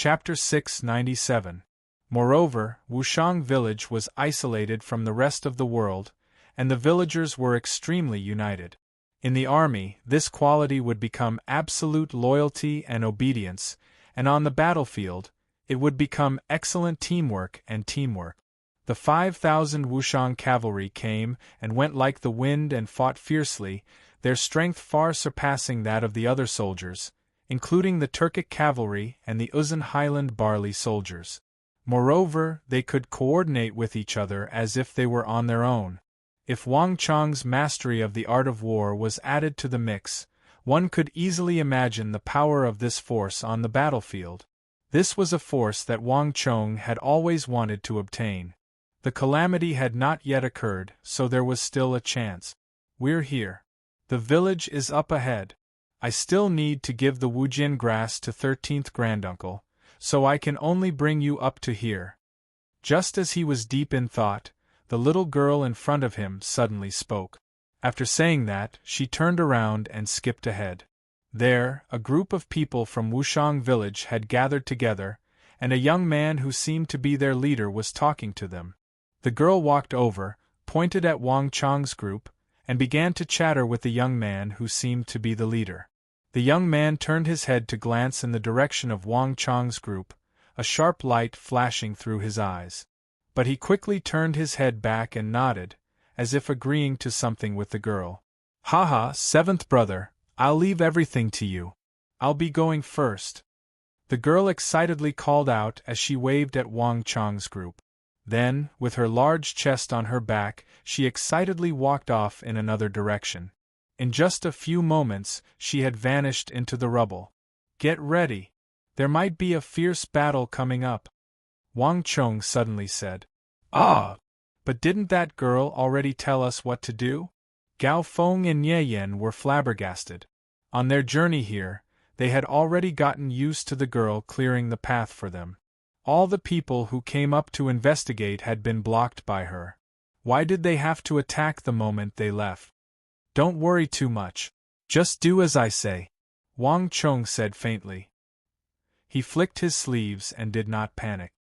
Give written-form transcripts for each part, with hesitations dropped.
Chapter 697. Moreover, Wushang village was isolated from the rest of the world, and the villagers were extremely united. In the army, this quality would become absolute loyalty and obedience, and on the battlefield, it would become excellent teamwork and teamwork. The 5,000 Wushang cavalry came and went like the wind and fought fiercely, their strength far surpassing that of the other soldiers, including the Turkic cavalry and the Uzun Highland Barley soldiers. Moreover, they could coordinate with each other as if they were on their own. If Wang Chong's mastery of the art of war was added to the mix, one could easily imagine the power of this force on the battlefield. This was a force that Wang Chong had always wanted to obtain. The calamity had not yet occurred, so there was still a chance. We're here. The village is up ahead. I still need to give the Wujin grass to 13th granduncle, so I can only bring you up to here. Just as he was deep in thought, the little girl in front of him suddenly spoke. After saying that, she turned around and skipped ahead. There, a group of people from Wushang village had gathered together, and a young man who seemed to be their leader was talking to them. The girl walked over, pointed at Wang Chong's group, and began to chatter with the young man who seemed to be the leader. The young man turned his head to glance in the direction of Wang Chong's group, a sharp light flashing through his eyes. But he quickly turned his head back and nodded, as if agreeing to something with the girl. "Haha, seventh brother, I'll leave everything to you. I'll be going first," the girl excitedly called out as she waved at Wang Chong's group. Then, with her large chest on her back, she excitedly walked off in another direction. In just a few moments, she had vanished into the rubble. "Get ready. There might be a fierce battle coming up," Wang Chong suddenly said. "Ah! But didn't that girl already tell us what to do?" Gao Feng and Ye Yen were flabbergasted. On their journey here, they had already gotten used to the girl clearing the path for them. All the people who came up to investigate had been blocked by her. Why did they have to attack the moment they left? "Don't worry too much. Just do as I say," Wang Chong said faintly. He flicked his sleeves and did not panic.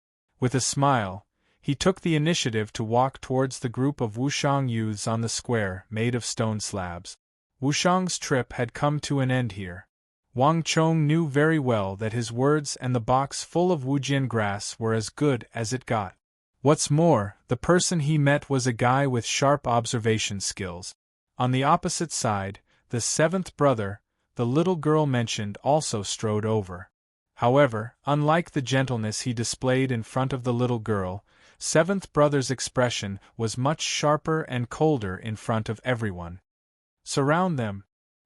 With a smile, he took the initiative to walk towards the group of Wushang youths on the square made of stone slabs. Wushang's trip had come to an end here. Wang Chong knew very well that his words and the box full of Wujin grass were as good as it got. What's more, the person he met was a guy with sharp observation skills. On the opposite side, the seventh brother, the little girl mentioned, also strode over. However, unlike the gentleness he displayed in front of the little girl, seventh brother's expression was much sharper and colder in front of everyone. "Surround them."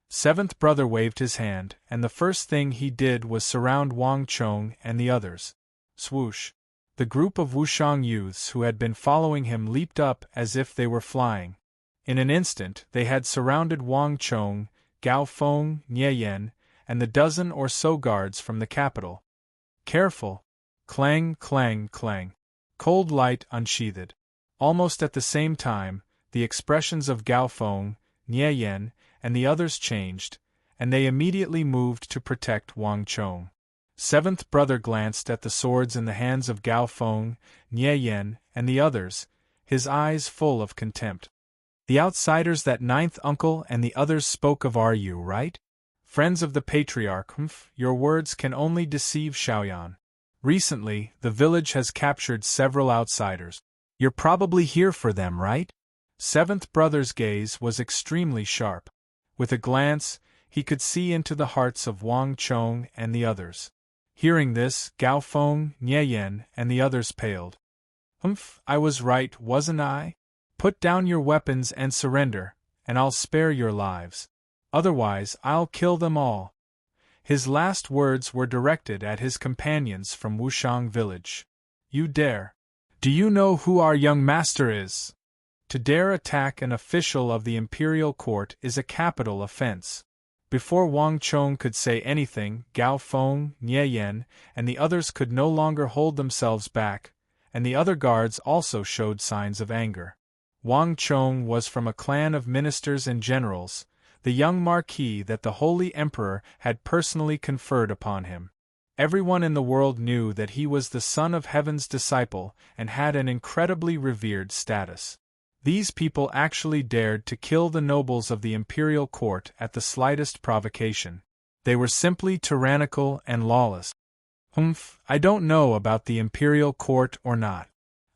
Seventh brother waved his hand, and the first thing he did was surround Wang Chong and the others. Swoosh! The group of Wushang youths who had been following him leaped up as if they were flying. In an instant they had surrounded Wang Chong, Gao Feng, Ye Yen, and the dozen or so guards from the capital. Careful! Clang, clang, clang. Cold light unsheathed. Almost at the same time, the expressions of Gao Feng, Ye Yen, and the others changed, and they immediately moved to protect Wang Chong. Seventh brother glanced at the swords in the hands of Gao Feng, Ye Yen, and the others, his eyes full of contempt. "The outsiders that ninth uncle and the others spoke of are you, right? Friends of the patriarch, your words can only deceive Shaoyan. Recently, the village has captured several outsiders. You're probably here for them, right?" Seventh brother's gaze was extremely sharp. With a glance, he could see into the hearts of Wang Chong and the others. Hearing this, Gao Feng, Ye Yen, and the others paled. I was right, wasn't I? Put down your weapons and surrender, and I'll spare your lives. Otherwise, I'll kill them all." His last words were directed at his companions from Wushang village. "You dare! Do you know who our young master is? To dare attack an official of the imperial court is a capital offense." Before Wang Chong could say anything, Gao Feng, Ye Yen, and the others could no longer hold themselves back, and the other guards also showed signs of anger. Wang Chong was from a clan of ministers and generals, the young marquis that the Holy Emperor had personally conferred upon him. Everyone in the world knew that he was the son of heaven's disciple and had an incredibly revered status. These people actually dared to kill the nobles of the imperial court at the slightest provocation. They were simply tyrannical and lawless. I don't know about the imperial court or not.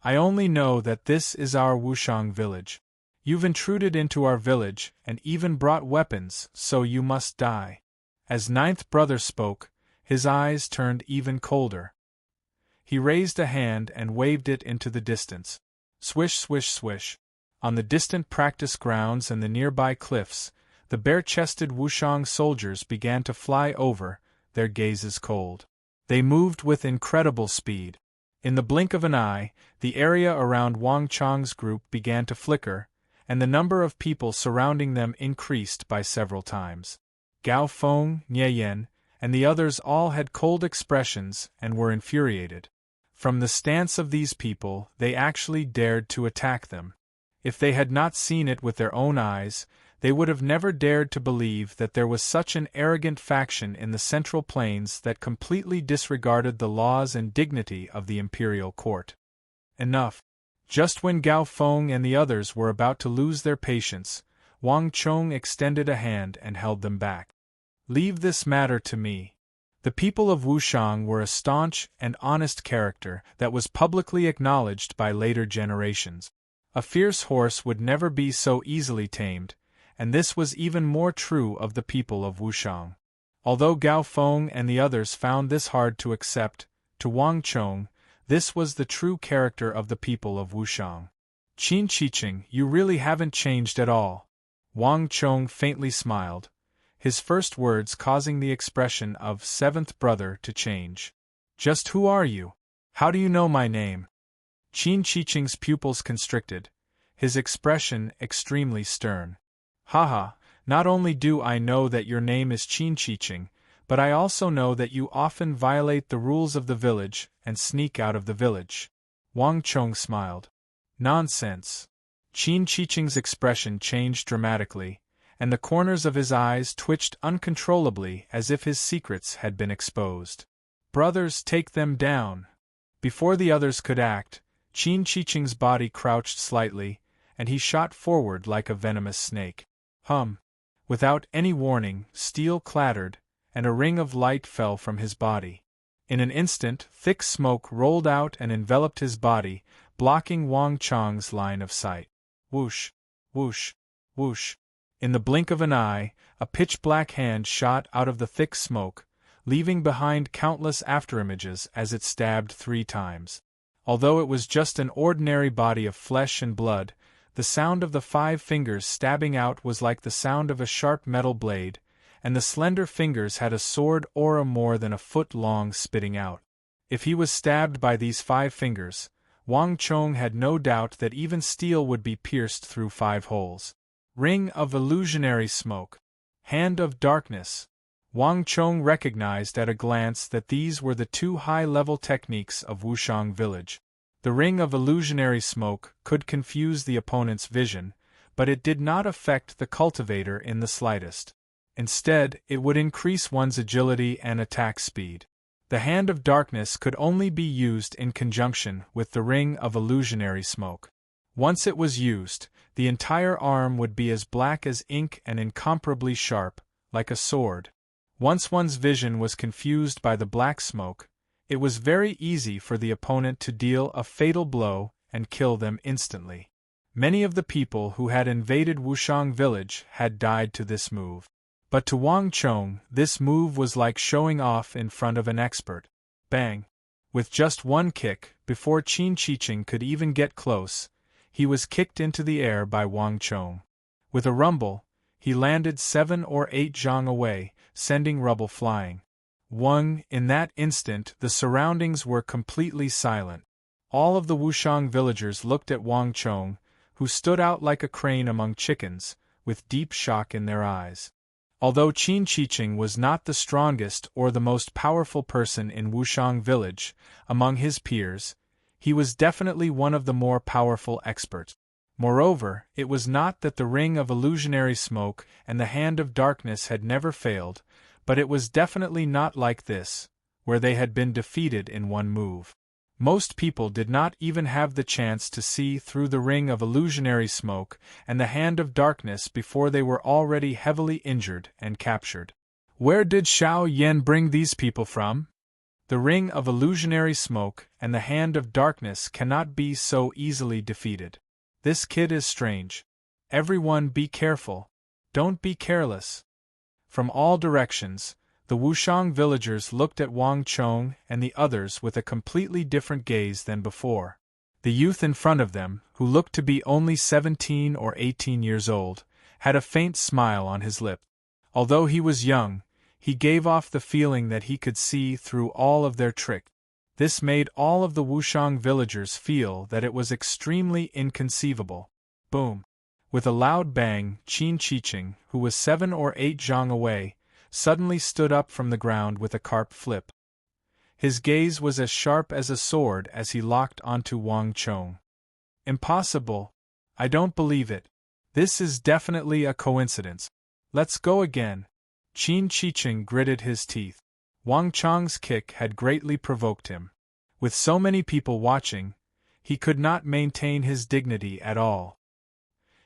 I only know that this is our Wushang village. You've intruded into our village and even brought weapons, so you must die. As ninth brother spoke, his eyes turned even colder. He raised a hand and waved it into the distance. Swish, swish, swish. On the distant practice grounds and the nearby cliffs, the bare-chested Wushang soldiers began to fly over, their gazes cold. They moved with incredible speed. In the blink of an eye, the area around Wang Chong's group began to flicker, and the number of people surrounding them increased by several times. Gao Feng, Nie Yen, and the others all had cold expressions and were infuriated. From the stance of these people, they actually dared to attack them. If they had not seen it with their own eyes, they would have never dared to believe that there was such an arrogant faction in the Central Plains that completely disregarded the laws and dignity of the imperial court. Enough. Just when Gao Feng and the others were about to lose their patience, Wang Chong extended a hand and held them back. Leave this matter to me. The people of Wushang were a staunch and honest character that was publicly acknowledged by later generations. A fierce horse would never be so easily tamed, and this was even more true of the people of Wushang. Although Gao Feng and the others found this hard to accept, to Wang Chong, this was the true character of the people of Wushang. Qin Qiqing, you really haven't changed at all. Wang Chong faintly smiled, his first words causing the expression of seventh brother to change. Just who are you? How do you know my name? Qin Qiqing's pupils constricted, his expression extremely stern. Haha, not only do I know that your name is Qin Qiqing, but I also know that you often violate the rules of the village and sneak out of the village. Wang Chong smiled. Nonsense. Qin Qiqing's expression changed dramatically, and the corners of his eyes twitched uncontrollably as if his secrets had been exposed. Brothers, take them down. Before the others could act, Qin Qiqing's body crouched slightly, and he shot forward like a venomous snake. Without any warning, steel clattered, and a ring of light fell from his body. In an instant, thick smoke rolled out and enveloped his body, blocking Wang Chong's line of sight. Whoosh, whoosh, whoosh. In the blink of an eye, a pitch-black hand shot out of the thick smoke, leaving behind countless afterimages as it stabbed 3 times. Although it was just an ordinary body of flesh and blood, the sound of the 5 fingers stabbing out was like the sound of a sharp metal blade, and the slender fingers had a sword aura more than a foot long spitting out. If he was stabbed by these 5 fingers, Wang Chong had no doubt that even steel would be pierced through 5 holes. Ring of illusionary smoke. Hand of darkness. Wang Chong recognized at a glance that these were the 2 high-level techniques of Wushang village. The ring of illusionary smoke could confuse the opponent's vision, but it did not affect the cultivator in the slightest. Instead, it would increase one's agility and attack speed. The hand of darkness could only be used in conjunction with the ring of illusionary smoke. Once it was used, the entire arm would be as black as ink and incomparably sharp, like a sword. Once one's vision was confused by the black smoke, it was very easy for the opponent to deal a fatal blow and kill them instantly. Many of the people who had invaded Wushang village had died to this move. But to Wang Chong, this move was like showing off in front of an expert. Bang! With just one kick, before Qin Qiqing could even get close, he was kicked into the air by Wang Chong. With a rumble, he landed 7 or 8 zhang away, sending rubble flying. In that instant, the surroundings were completely silent. All of the Wushang villagers looked at Wang Chong, who stood out like a crane among chickens, with deep shock in their eyes. Although Qin Qiqing was not the strongest or the most powerful person in Wushang village, among his peers, he was definitely one of the more powerful experts. Moreover, it was not that the ring of illusionary smoke and the hand of darkness had never failed, but it was definitely not like this. where they had been defeated in one move. Most people did not even have the chance to see through the ring of illusionary smoke and the hand of darkness before they were already heavily injured and captured. Where did Xiao Yan bring these people from? The ring of illusionary smoke and the hand of darkness cannot be so easily defeated. This kid is strange. Everyone be careful. Don't be careless. From all directions, the Wushang villagers looked at Wang Chong and the others with a completely different gaze than before. The youth in front of them, who looked to be only 17 or 18 years old, had a faint smile on his lip. Although he was young, he gave off the feeling that he could see through all of their tricks. This made all of the Wushang villagers feel that it was extremely inconceivable. Boom! With a loud bang, Qin Qiqing, who was 7 or 8 zhang away, suddenly stood up from the ground with a carp flip. His gaze was as sharp as a sword as he locked onto Wang Chong. Impossible! I don't believe it. This is definitely a coincidence. Let's go again. Qin Qiqing gritted his teeth. Wang Chong's kick had greatly provoked him. With so many people watching, he could not maintain his dignity at all.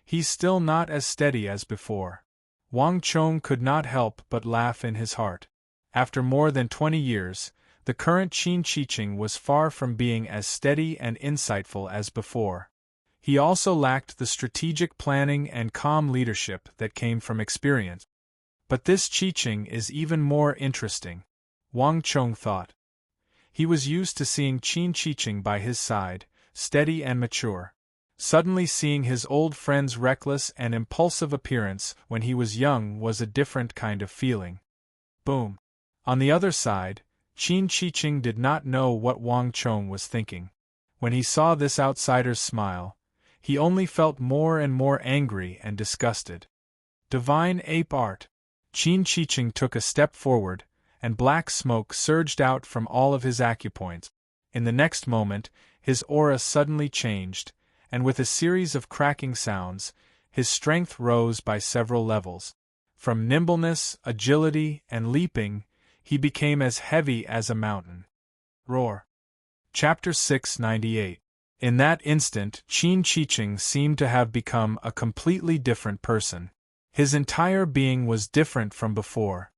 He's still not as steady as before. Wang Chong could not help but laugh in his heart. After more than 20 years, the current Qin Qiqing was far from being as steady and insightful as before. He also lacked the strategic planning and calm leadership that came from experience. But this Qiqing is even more interesting, Wang Chong thought. He was used to seeing Qin Qiqing by his side, steady and mature. Suddenly seeing his old friend's reckless and impulsive appearance when he was young was a different kind of feeling. Boom! On the other side, Qin Qiqing did not know what Wang Chong was thinking. When he saw this outsider's smile, he only felt more and more angry and disgusted. Divine ape art! Qin Qiqing took a step forward, and black smoke surged out from all of his acupoints. In the next moment, his aura suddenly changed, and with a series of cracking sounds, his strength rose by several levels. From nimbleness, agility, and leaping, he became as heavy as a mountain. Roar. Chapter 698. In that instant, Qin Qiqing seemed to have become a completely different person. His entire being was different from before.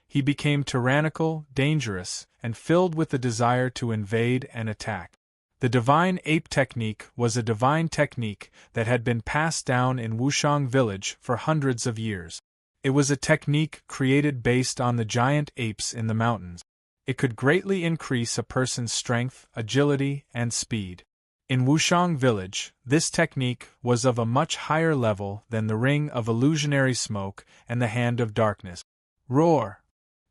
He became tyrannical, dangerous, and filled with the desire to invade and attack. The divine ape technique was a divine technique that had been passed down in Wushang village for hundreds of years. It was a technique created based on the giant apes in the mountains. It could greatly increase a person's strength, agility, and speed. In Wushang village, this technique was of a much higher level than the ring of illusionary smoke and the hand of darkness. Roar!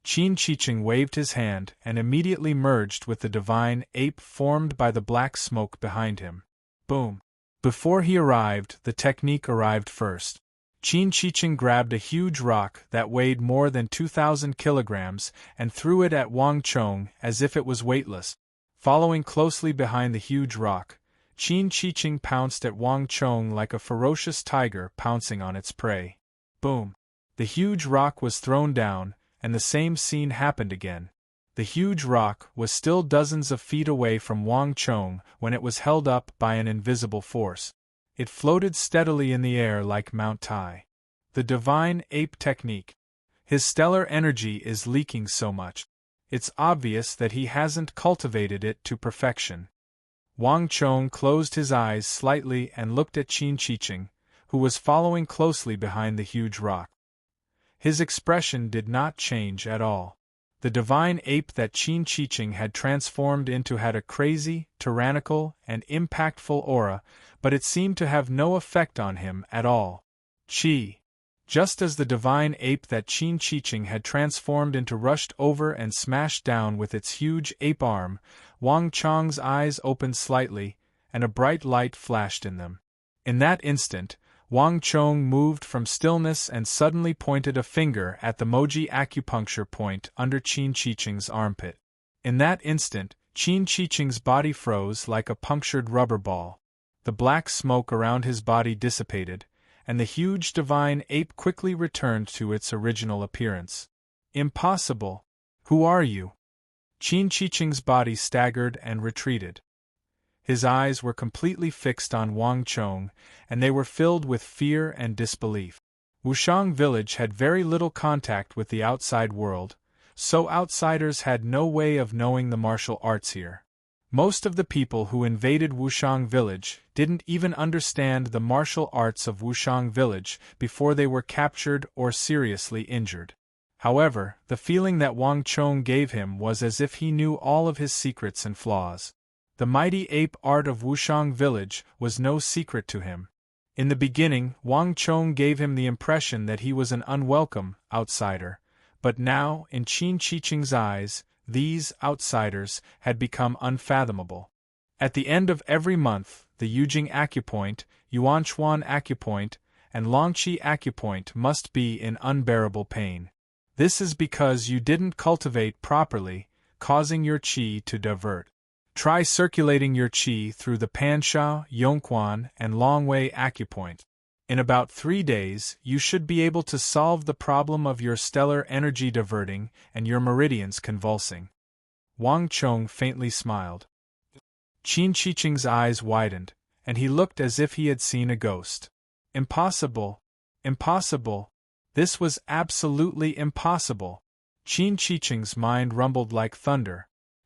Qin Qiqing waved his hand and immediately merged with the divine ape formed by the black smoke behind him. Boom! Before he arrived, the technique arrived first. Qin Qiqing grabbed a huge rock that weighed more than 2,000 kilograms and threw it at Wang Chong as if it was weightless. Following closely behind the huge rock, Qin Qiqing pounced at Wang Chong like a ferocious tiger pouncing on its prey. Boom! The huge rock was thrown down, and the same scene happened again. The huge rock was still dozens of feet away from Wang Chong when it was held up by an invisible force. It floated steadily in the air like Mount Tai. The divine ape technique. His stellar energy is leaking so much. It's obvious that he hasn't cultivated it to perfection. Wang Chong closed his eyes slightly and looked at Qin Qiqing, who was following closely behind the huge rock. His expression did not change at all. The divine ape that Qin Qiqing had transformed into had a crazy, tyrannical, and impactful aura, but it seemed to have no effect on him at all. Qi. Just as the divine ape that Qin Qiqing had transformed into rushed over and smashed down with its huge ape arm, Wang Chong's eyes opened slightly, and a bright light flashed in them. In that instant, Wang Chong moved from stillness and suddenly pointed a finger at the Moji acupuncture point under Qin Qiqing's armpit. In that instant, Qin Qiqing's body froze like a punctured rubber ball. The black smoke around his body dissipated, and the huge divine ape quickly returned to its original appearance. Impossible! Who are you? Qin Chicheng's body staggered and retreated. His eyes were completely fixed on Wang Chong, and they were filled with fear and disbelief. Wushang village had very little contact with the outside world, so outsiders had no way of knowing the martial arts here. Most of the people who invaded Wushang village didn't even understand the martial arts of Wushang village before they were captured or seriously injured. However, the feeling that Wang Chong gave him was as if he knew all of his secrets and flaws. The mighty ape art of Wushang village was no secret to him. In the beginning, Wang Chong gave him the impression that he was an unwelcome outsider, but now, in Qin Chicheng's eyes, these outsiders had become unfathomable. At the end of every month, the Yujing acupoint, Yuanchuan acupoint, and Longqi acupoint must be in unbearable pain. This is because you didn't cultivate properly, causing your qi to divert. Try circulating your qi through the Panshao, Yongquan, and Longwei acupoint. In about 3 days, you should be able to solve the problem of your stellar energy diverting and your meridians convulsing. Wang Chong faintly smiled. Qin Chicheng's eyes widened, and he looked as if he had seen a ghost. Impossible! Impossible! This was absolutely impossible! Qin Chicheng's mind rumbled like thunder.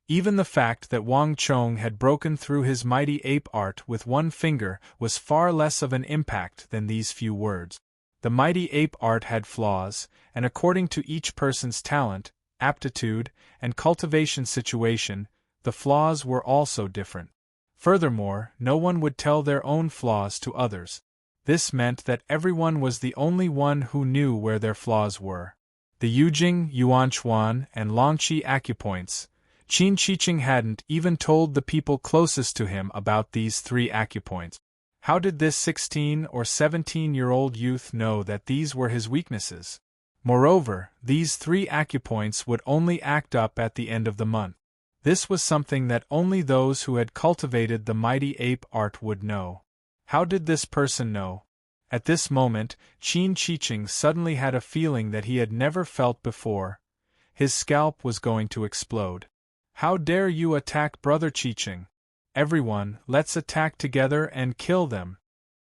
Even the fact that Wang Chong had broken through his mighty ape art with one finger was far less of an impact than these few words. The mighty ape art had flaws, and according to each person's talent, aptitude, and cultivation situation, the flaws were also different. Furthermore, no one would tell their own flaws to others. This meant that everyone was the only one who knew where their flaws were. The Yujing, Yuanchuan, and Longqi acupoints. Qin Chicheng hadn't even told the people closest to him about these 3 acupoints. How did this 16 or 17-year-old youth know that these were his weaknesses? Moreover, these 3 acupoints would only act up at the end of the month. This was something that only those who had cultivated the mighty ape art would know. How did this person know? At this moment, Qin Chicheng suddenly had a feeling that he had never felt before. His scalp was going to explode. How dare you attack Brother Chicheng? Everyone, let's attack together and kill them.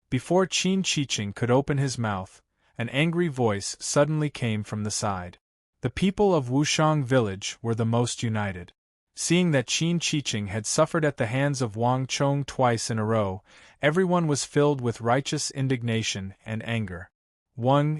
Before Qin Chicheng could open his mouth, an angry voice suddenly came from the side. The people of Wushang village were the most united. Seeing that Qin Chicheng had suffered at the hands of Wang Chong twice in a row, everyone was filled with righteous indignation and anger.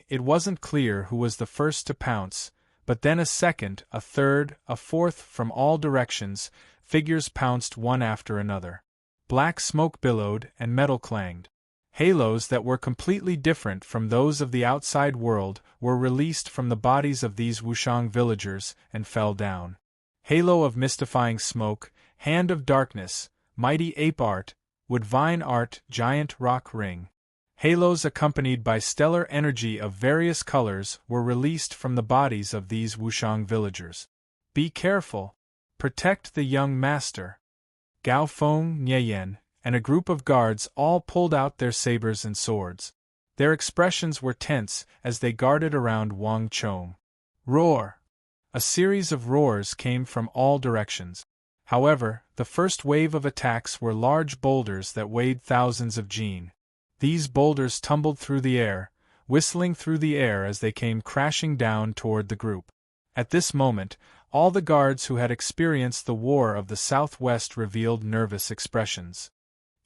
It wasn't clear who was the first to pounce, but then a second, a third, a fourth from all directions, figures pounced one after another. Black smoke billowed and metal clanged. Halos that were completely different from those of the outside world were released from the bodies of these Wushang villagers and fell down. Halo of mystifying smoke, hand of darkness, mighty ape art, woodvine art, giant rock ring. Halos accompanied by stellar energy of various colors were released from the bodies of these Wushang villagers. Be careful! Protect the young master! Gao Feng, Nieyen, and a group of guards all pulled out their sabers and swords. Their expressions were tense as they guarded around Wang Chong. Roar! A series of roars came from all directions. However, the first wave of attacks were large boulders that weighed thousands of jin. These boulders tumbled through the air, whistling through the air as they came crashing down toward the group. At this moment, all the guards who had experienced the War of the Southwest revealed nervous expressions.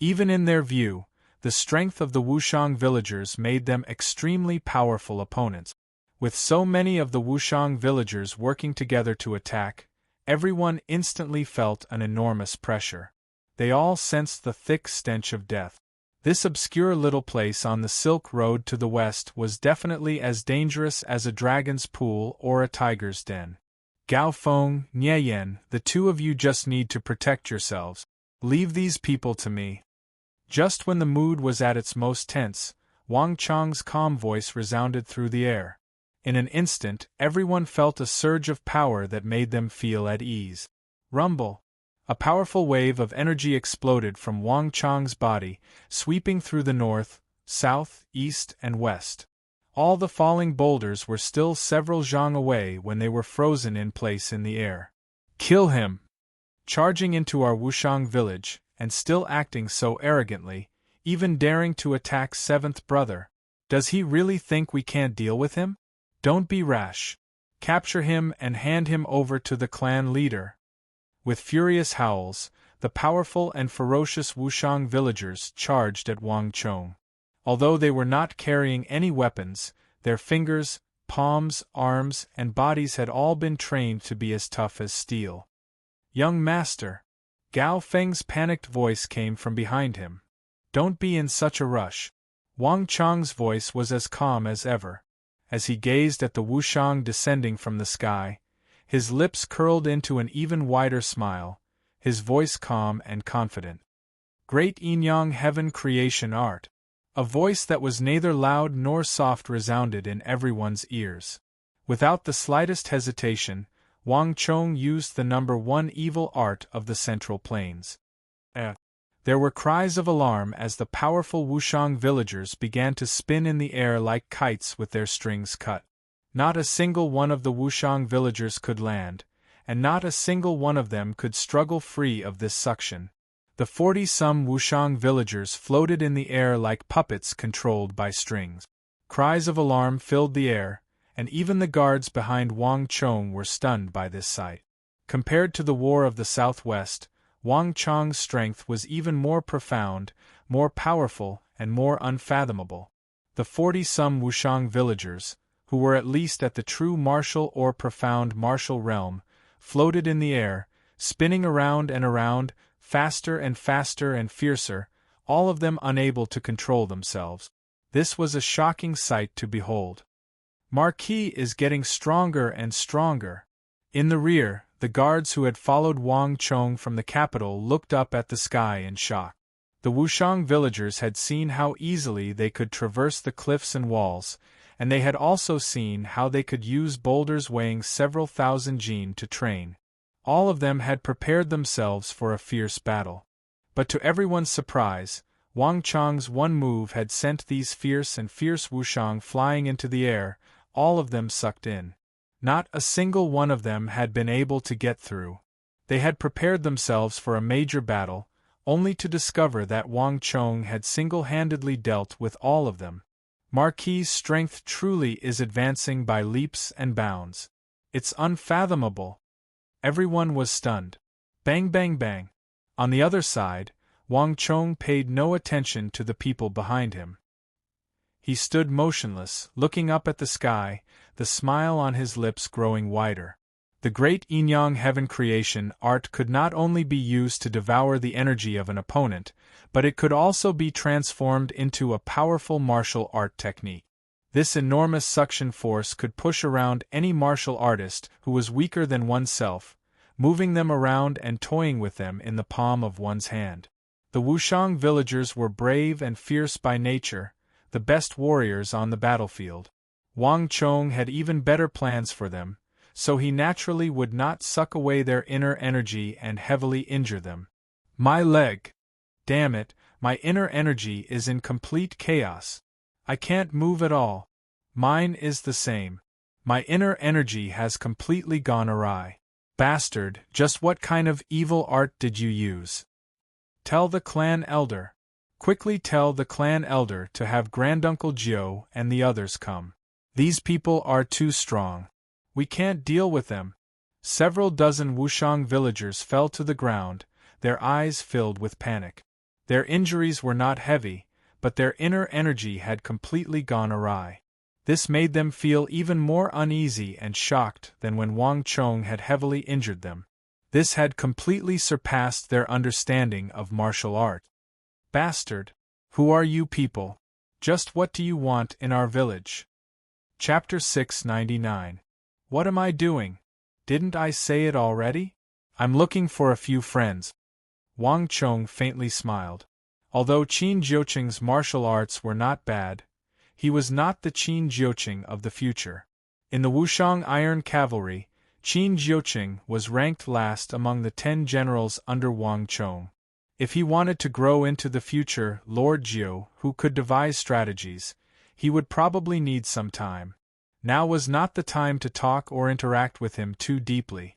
Even in their view, the strength of the Wushang villagers made them extremely powerful opponents. With so many of the Wushang villagers working together to attack, everyone instantly felt an enormous pressure. They all sensed the thick stench of death. This obscure little place on the Silk Road to the west was definitely as dangerous as a dragon's pool or a tiger's den. Gao Feng, Nieyen, the two of you just need to protect yourselves. Leave these people to me. Just when the mood was at its most tense, Wang Chong's calm voice resounded through the air. In an instant, everyone felt a surge of power that made them feel at ease. Rumble! A powerful wave of energy exploded from Wang Chong's body, sweeping through the north, south, east, and west. All the falling boulders were still several zhang away when they were frozen in place in the air. Kill him! Charging into our Wushang village, and still acting so arrogantly, even daring to attack seventh brother. Does he really think we can't deal with him? Don't be rash. Capture him and hand him over to the clan leader. With furious howls, the powerful and ferocious Wushang villagers charged at Wang Chong. Although they were not carrying any weapons, their fingers, palms, arms, and bodies had all been trained to be as tough as steel. Young master! Gao Feng's panicked voice came from behind him. Don't be in such a rush. Wang Chong's voice was as calm as ever. As he gazed at the Wushang descending from the sky, his lips curled into an even wider smile, his voice calm and confident. Great Yin-Yang Heaven creation art. A voice that was neither loud nor soft resounded in everyone's ears. Without the slightest hesitation, Wang Chong used the number 1 evil art of the Central Plains. There were cries of alarm as the powerful Wushang villagers began to spin in the air like kites with their strings cut. Not a single one of the Wushang villagers could land, and not a single one of them could struggle free of this suction. The 40-some Wushang villagers floated in the air like puppets controlled by strings. Cries of alarm filled the air, and even the guards behind Wang Chong were stunned by this sight. Compared to the War of the Southwest, Wang Chong's strength was even more profound, more powerful, and more unfathomable. The 40-some Wushang villagers, who were at least at the true martial or profound martial realm, floated in the air, spinning around and around, faster and faster and fiercer, all of them unable to control themselves. This was a shocking sight to behold. Marquis is getting stronger and stronger. In the rear, the guards who had followed Wang Chong from the capital looked up at the sky in shock. The Wushang villagers had seen how easily they could traverse the cliffs and walls, and they had also seen how they could use boulders weighing several thousand jin to train. All of them had prepared themselves for a fierce battle. But to everyone's surprise, Wang Chong's one move had sent these fierce Wushang flying into the air, all of them sucked in. Not a single one of them had been able to get through. They had prepared themselves for a major battle, only to discover that Wang Chong had single-handedly dealt with all of them. Marquis' strength truly is advancing by leaps and bounds. It's unfathomable. Everyone was stunned. Bang bang bang. On the other side, Wang Chong paid no attention to the people behind him. He stood motionless, looking up at the sky, the smile on his lips growing wider. The great Yin-Yang Heaven creation art could not only be used to devour the energy of an opponent, but it could also be transformed into a powerful martial art technique. This enormous suction force could push around any martial artist who was weaker than oneself, moving them around and toying with them in the palm of one's hand. The Wushang villagers were brave and fierce by nature, the best warriors on the battlefield. Wang Chong had even better plans for them, so he naturally would not suck away their inner energy and heavily injure them. My leg! Damn it, my inner energy is in complete chaos. I can't move at all. Mine is the same. My inner energy has completely gone awry. Bastard, just what kind of evil art did you use? Tell the clan elder. Quickly tell the clan elder to have Granduncle Jiu and the others come. These people are too strong. We can't deal with them. Several dozen Wushang villagers fell to the ground, their eyes filled with panic. Their injuries were not heavy, but their inner energy had completely gone awry. This made them feel even more uneasy and shocked than when Wang Chong had heavily injured them. This had completely surpassed their understanding of martial art. Bastard! Who are you people? Just what do you want in our village? Chapter 699. What am I doing? Didn't I say it already? I'm looking for a few friends. Wang Chong faintly smiled. Although Qin Jiuqing's martial arts were not bad, he was not the Qin Jiuqing of the future. In the Wushang Iron Cavalry, Qin Jiuqing was ranked last among the 10 generals under Wang Chong. If he wanted to grow into the future Lord Jiu who could devise strategies, he would probably need some time. Now was not the time to talk or interact with him too deeply.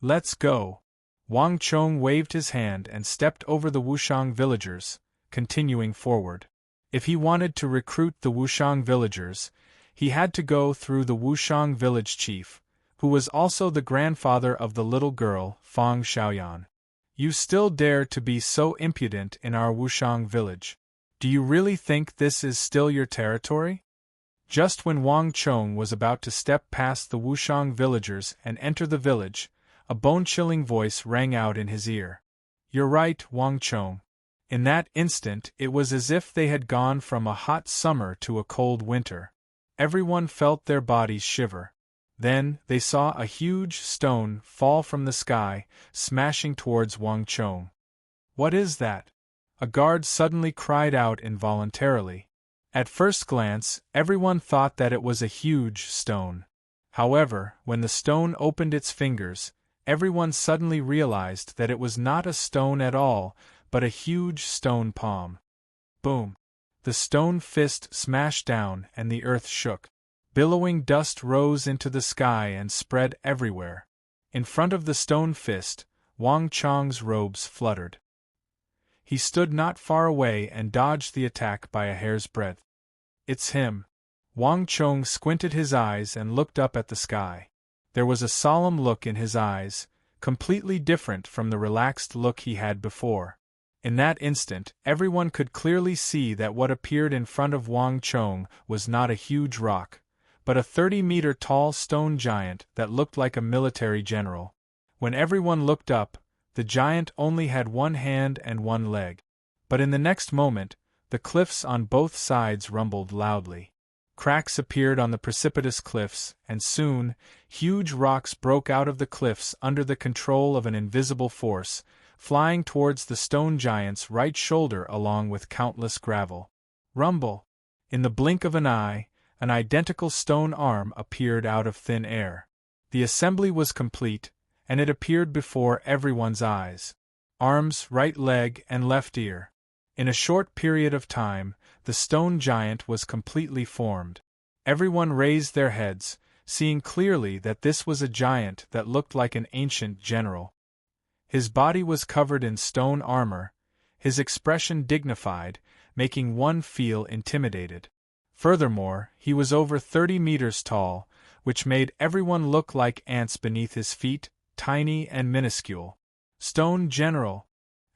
Let's go. Wang Chong waved his hand and stepped over the Wushang villagers, continuing forward. If he wanted to recruit the Wushang villagers, he had to go through the Wushang village chief, who was also the grandfather of the little girl, Fang Xiaoyan. You still dare to be so impudent in our Wushang village? Do you really think this is still your territory? Just when Wang Chong was about to step past the Wushang villagers and enter the village, a bone-chilling voice rang out in his ear. You're right, Wang Chong. In that instant it was as if they had gone from a hot summer to a cold winter. Everyone felt their bodies shiver. Then they saw a huge stone fall from the sky, smashing towards Wang Chong. What is that? A guard suddenly cried out involuntarily. At first glance, everyone thought that it was a huge stone. However, when the stone opened its fingers, everyone suddenly realized that it was not a stone at all, but a huge stone palm. Boom! The stone fist smashed down and the earth shook. Billowing dust rose into the sky and spread everywhere. In front of the stone fist, Wang Chong's robes fluttered. He stood not far away and dodged the attack by a hair's breadth. It's him. Wang Chong squinted his eyes and looked up at the sky. There was a solemn look in his eyes, completely different from the relaxed look he had before. In that instant, everyone could clearly see that what appeared in front of Wang Chong was not a huge rock, but a 30-meter-tall stone giant that looked like a military general. When everyone looked up, the giant only had one hand and one leg. But in the next moment, the cliffs on both sides rumbled loudly. Cracks appeared on the precipitous cliffs, and soon, huge rocks broke out of the cliffs under the control of an invisible force, flying towards the stone giant's right shoulder along with countless gravel. Rumble! In the blink of an eye, an identical stone arm appeared out of thin air. The assembly was complete, and it appeared before everyone's eyes. Arms, right leg, and left ear. In a short period of time, the stone giant was completely formed. Everyone raised their heads, seeing clearly that this was a giant that looked like an ancient general. His body was covered in stone armor, his expression dignified, making one feel intimidated. Furthermore, he was over 30 meters tall, which made everyone look like ants beneath his feet, tiny and minuscule. Stone General.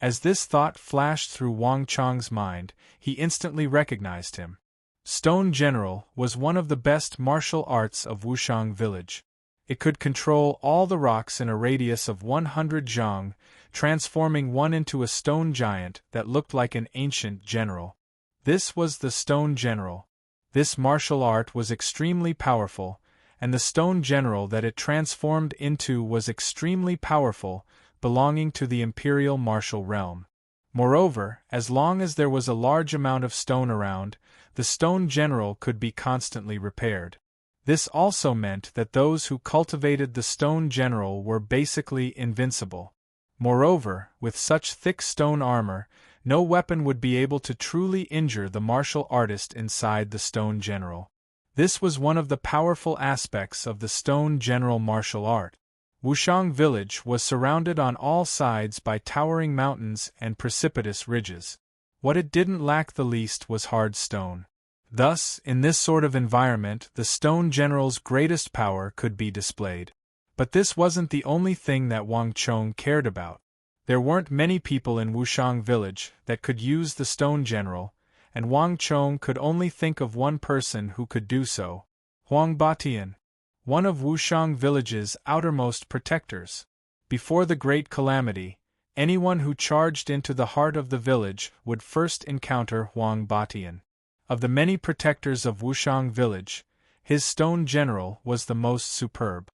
As this thought flashed through Wang Chong's mind, he instantly recognized him. Stone General was one of the best martial arts of Wushang village. It could control all the rocks in a radius of 100 zhang, transforming one into a stone giant that looked like an ancient general. This was the Stone General. This martial art was extremely powerful, and the stone general that it transformed into was extremely powerful, belonging to the imperial martial realm. Moreover, as long as there was a large amount of stone around, the stone general could be constantly repaired. This also meant that those who cultivated the stone general were basically invincible. Moreover, with such thick stone armor, no weapon would be able to truly injure the martial artist inside the stone general. This was one of the powerful aspects of the stone general martial art. Wushang village was surrounded on all sides by towering mountains and precipitous ridges. What it didn't lack the least was hard stone. Thus, in this sort of environment, the stone general's greatest power could be displayed. But this wasn't the only thing that Wang Chong cared about. There weren't many people in Wushang village that could use the stone general, and Wang Chong could only think of one person who could do so: Huang Batian, one of Wushang village's outermost protectors. Before the great calamity, anyone who charged into the heart of the village would first encounter Huang Batian. Of the many protectors of Wushang village, his stone general was the most superb.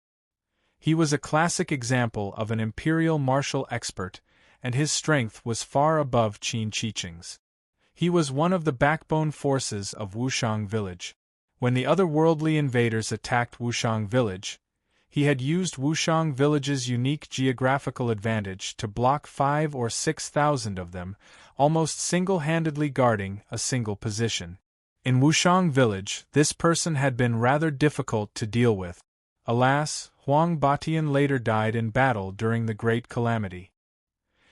He was a classic example of an imperial martial expert, and his strength was far above Qin Chicheng's. He was one of the backbone forces of Wushang village. When the otherworldly invaders attacked Wushang village, he had used Wushang village's unique geographical advantage to block 5,000 or 6,000 of them, almost single-handedly guarding a single position. In Wushang village, this person had been rather difficult to deal with. Alas, Huang Batian later died in battle during the Great Calamity.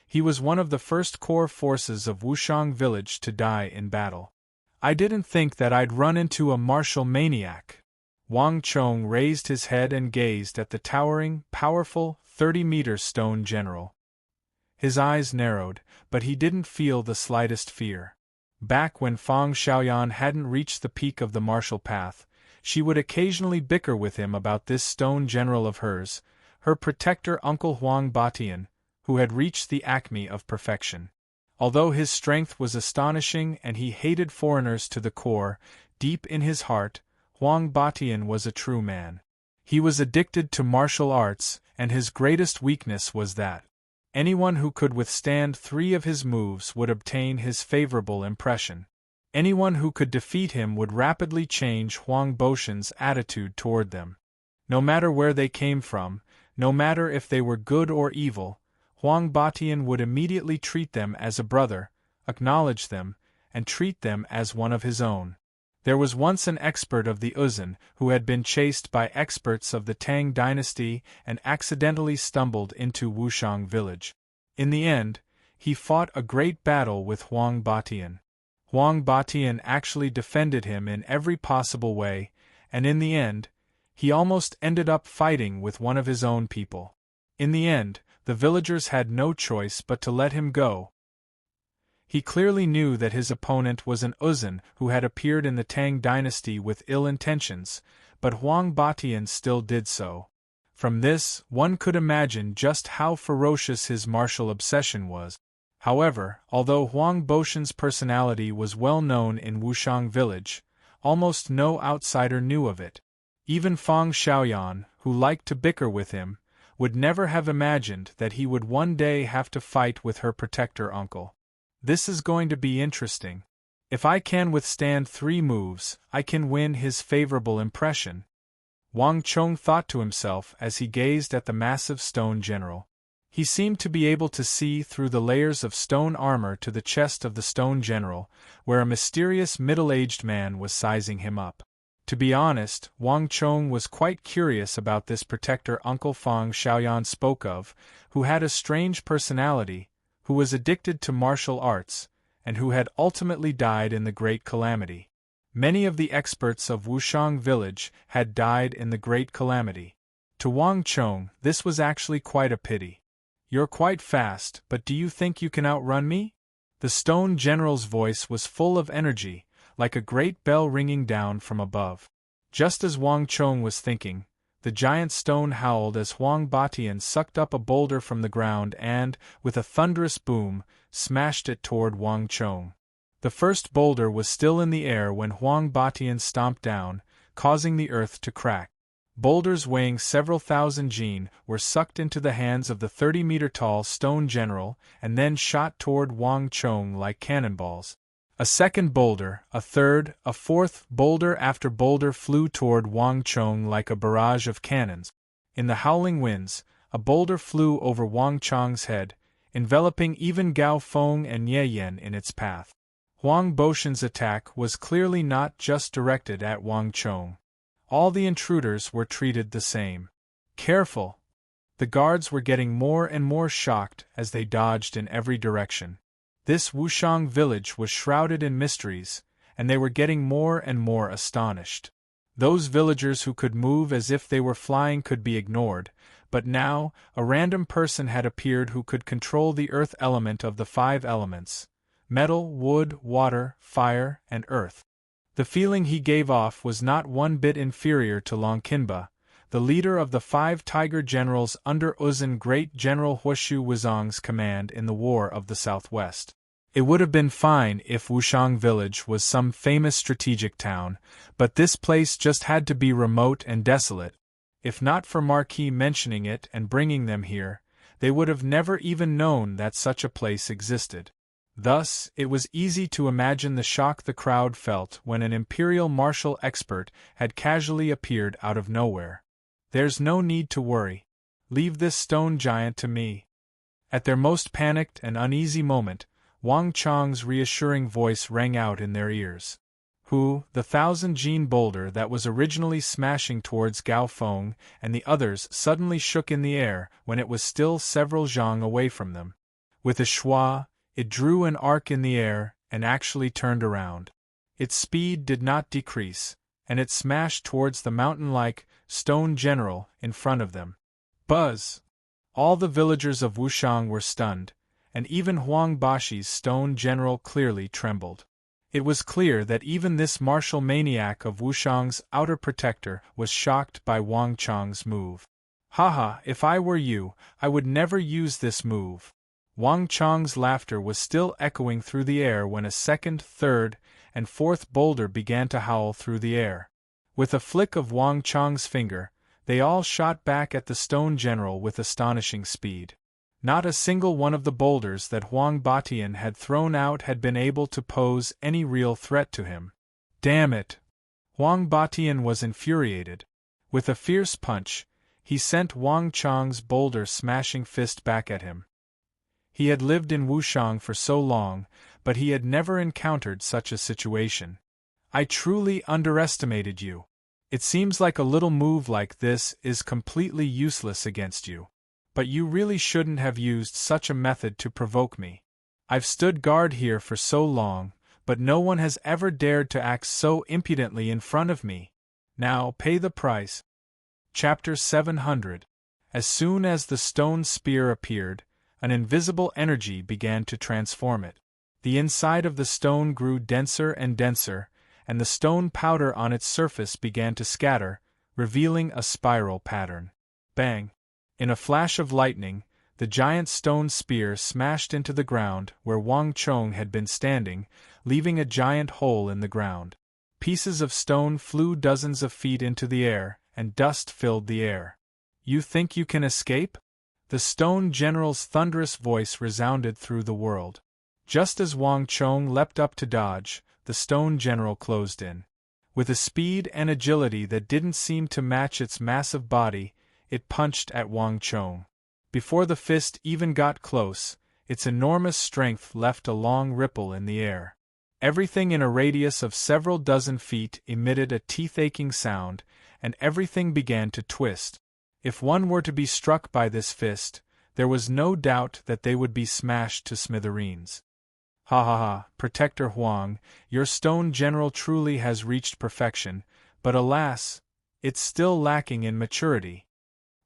He was one of the first core forces of Wushang village to die in battle. I didn't think that I'd run into a martial maniac. Wang Chong raised his head and gazed at the towering, powerful, 30-meter stone general. His eyes narrowed, but he didn't feel the slightest fear. Back when Fang Xiaoyan hadn't reached the peak of the martial path, she would occasionally bicker with him about this stone general of hers, her protector Uncle Huang Batian, who had reached the acme of perfection. Although his strength was astonishing and he hated foreigners to the core, deep in his heart, Huang Batian was a true man. He was addicted to martial arts, and his greatest weakness was that anyone who could withstand 3 of his moves would obtain his favorable impression. Anyone who could defeat him would rapidly change Huang Boshan's attitude toward them. No matter where they came from, no matter if they were good or evil, Huang Batian would immediately treat them as a brother, acknowledge them, and treat them as one of his own. There was once an expert of the Uzan who had been chased by experts of the Tang dynasty and accidentally stumbled into Wushang village. In the end, he fought a great battle with Huang Batian. Huang Batian actually defended him in every possible way, and in the end, he almost ended up fighting with one of his own people. In the end, the villagers had no choice but to let him go. He clearly knew that his opponent was an Uzan who had appeared in the Tang dynasty with ill intentions, but Huang Batian still did so. From this, one could imagine just how ferocious his martial obsession was. However, although Huang Boshan's personality was well known in Wushang village, almost no outsider knew of it. Even Fang Xiaoyan, who liked to bicker with him, would never have imagined that he would one day have to fight with her protector uncle. This is going to be interesting. If I can withstand 3 moves, I can win his favorable impression. Wang Chong thought to himself as he gazed at the massive stone general. He seemed to be able to see through the layers of stone armor to the chest of the stone general, where a mysterious middle-aged man was sizing him up. To be honest, Wang Chong was quite curious about this protector Uncle Fang Xiaoyan spoke of, who had a strange personality, who was addicted to martial arts, and who had ultimately died in the Great Calamity. Many of the experts of Wushang village had died in the Great Calamity. To Wang Chong, this was actually quite a pity. "You're quite fast, but do you think you can outrun me?" The stone general's voice was full of energy, like a great bell ringing down from above. Just as Wang Chong was thinking, the giant stone howled as Huang Batian sucked up a boulder from the ground and, with a thunderous boom, smashed it toward Wang Chong. The first boulder was still in the air when Huang Batian stomped down, causing the earth to crack. Boulders weighing several thousand jin were sucked into the hands of the 30-meter-tall stone general and then shot toward Wang Chong like cannonballs. A second boulder, a third, a fourth, boulder after boulder flew toward Wang Chong like a barrage of cannons. In the howling winds, a boulder flew over Wang Chong's head, enveloping even Gao Feng and Ye Yen in its path. Huang Boshan's attack was clearly not just directed at Wang Chong. All the intruders were treated the same. Careful! The guards were getting more and more shocked as they dodged in every direction. This Wushang village was shrouded in mysteries, and they were getting more and more astonished. Those villagers who could move as if they were flying could be ignored, but now, a random person had appeared who could control the earth element of the 5 elements: metal, wood, water, fire, and earth. The feeling he gave off was not one bit inferior to Longqinba, the leader of the 5 tiger generals under Uzan Great General Huashu Wuzong's command in the War of the Southwest. It would have been fine if Wushang village was some famous strategic town, but this place just had to be remote and desolate. If not for Marquis mentioning it and bringing them here, they would have never even known that such a place existed. Thus, it was easy to imagine the shock the crowd felt when an imperial martial expert had casually appeared out of nowhere. "There's no need to worry. Leave this stone giant to me." At their most panicked and uneasy moment, Wang Chong's reassuring voice rang out in their ears. The 1,000 boulder that was originally smashing towards Gao Feng and the others suddenly shook in the air when it was still several zhang away from them. With a schwa, it drew an arc in the air and actually turned around. Its speed did not decrease, and it smashed towards the mountain-like stone general in front of them. Buzz! All the villagers of Wushang were stunned, and even Huang Bashi's stone general clearly trembled. It was clear that even this martial maniac of Wushang's outer protector was shocked by Wang Chang's move. Haha, if I were you, I would never use this move. Wang Chang's laughter was still echoing through the air when a second, third, and fourth boulder began to howl through the air. With a flick of Wang Chang's finger, they all shot back at the stone general with astonishing speed. Not a single one of the boulders that Huang Batian had thrown out had been able to pose any real threat to him. Damn it! Huang Batian was infuriated. With a fierce punch, he sent Wang Chang's boulder-smashing fist back at him. He had lived in Wushang for so long, but he had never encountered such a situation. I truly underestimated you. It seems like a little move like this is completely useless against you. But you really shouldn't have used such a method to provoke me. I've stood guard here for so long, but no one has ever dared to act so impudently in front of me. Now pay the price. Chapter 700. As soon as the stone spear appeared, an invisible energy began to transform it. The inside of the stone grew denser and denser, and the stone powder on its surface began to scatter, revealing a spiral pattern. Bang! In a flash of lightning, the giant stone spear smashed into the ground where Wang Chong had been standing, leaving a giant hole in the ground. Pieces of stone flew dozens of feet into the air, and dust filled the air. You think you can escape? The stone general's thunderous voice resounded through the world. Just as Wang Chong leapt up to dodge, the stone general closed in. With a speed and agility that didn't seem to match its massive body, it punched at Wang Chong. Before the fist even got close, its enormous strength left a long ripple in the air. Everything in a radius of several dozen feet emitted a teeth-aching sound, and everything began to twist. If one were to be struck by this fist, there was no doubt that they would be smashed to smithereens. Ha ha ha, Protector Huang, your stone general truly has reached perfection, but alas, it's still lacking in maturity.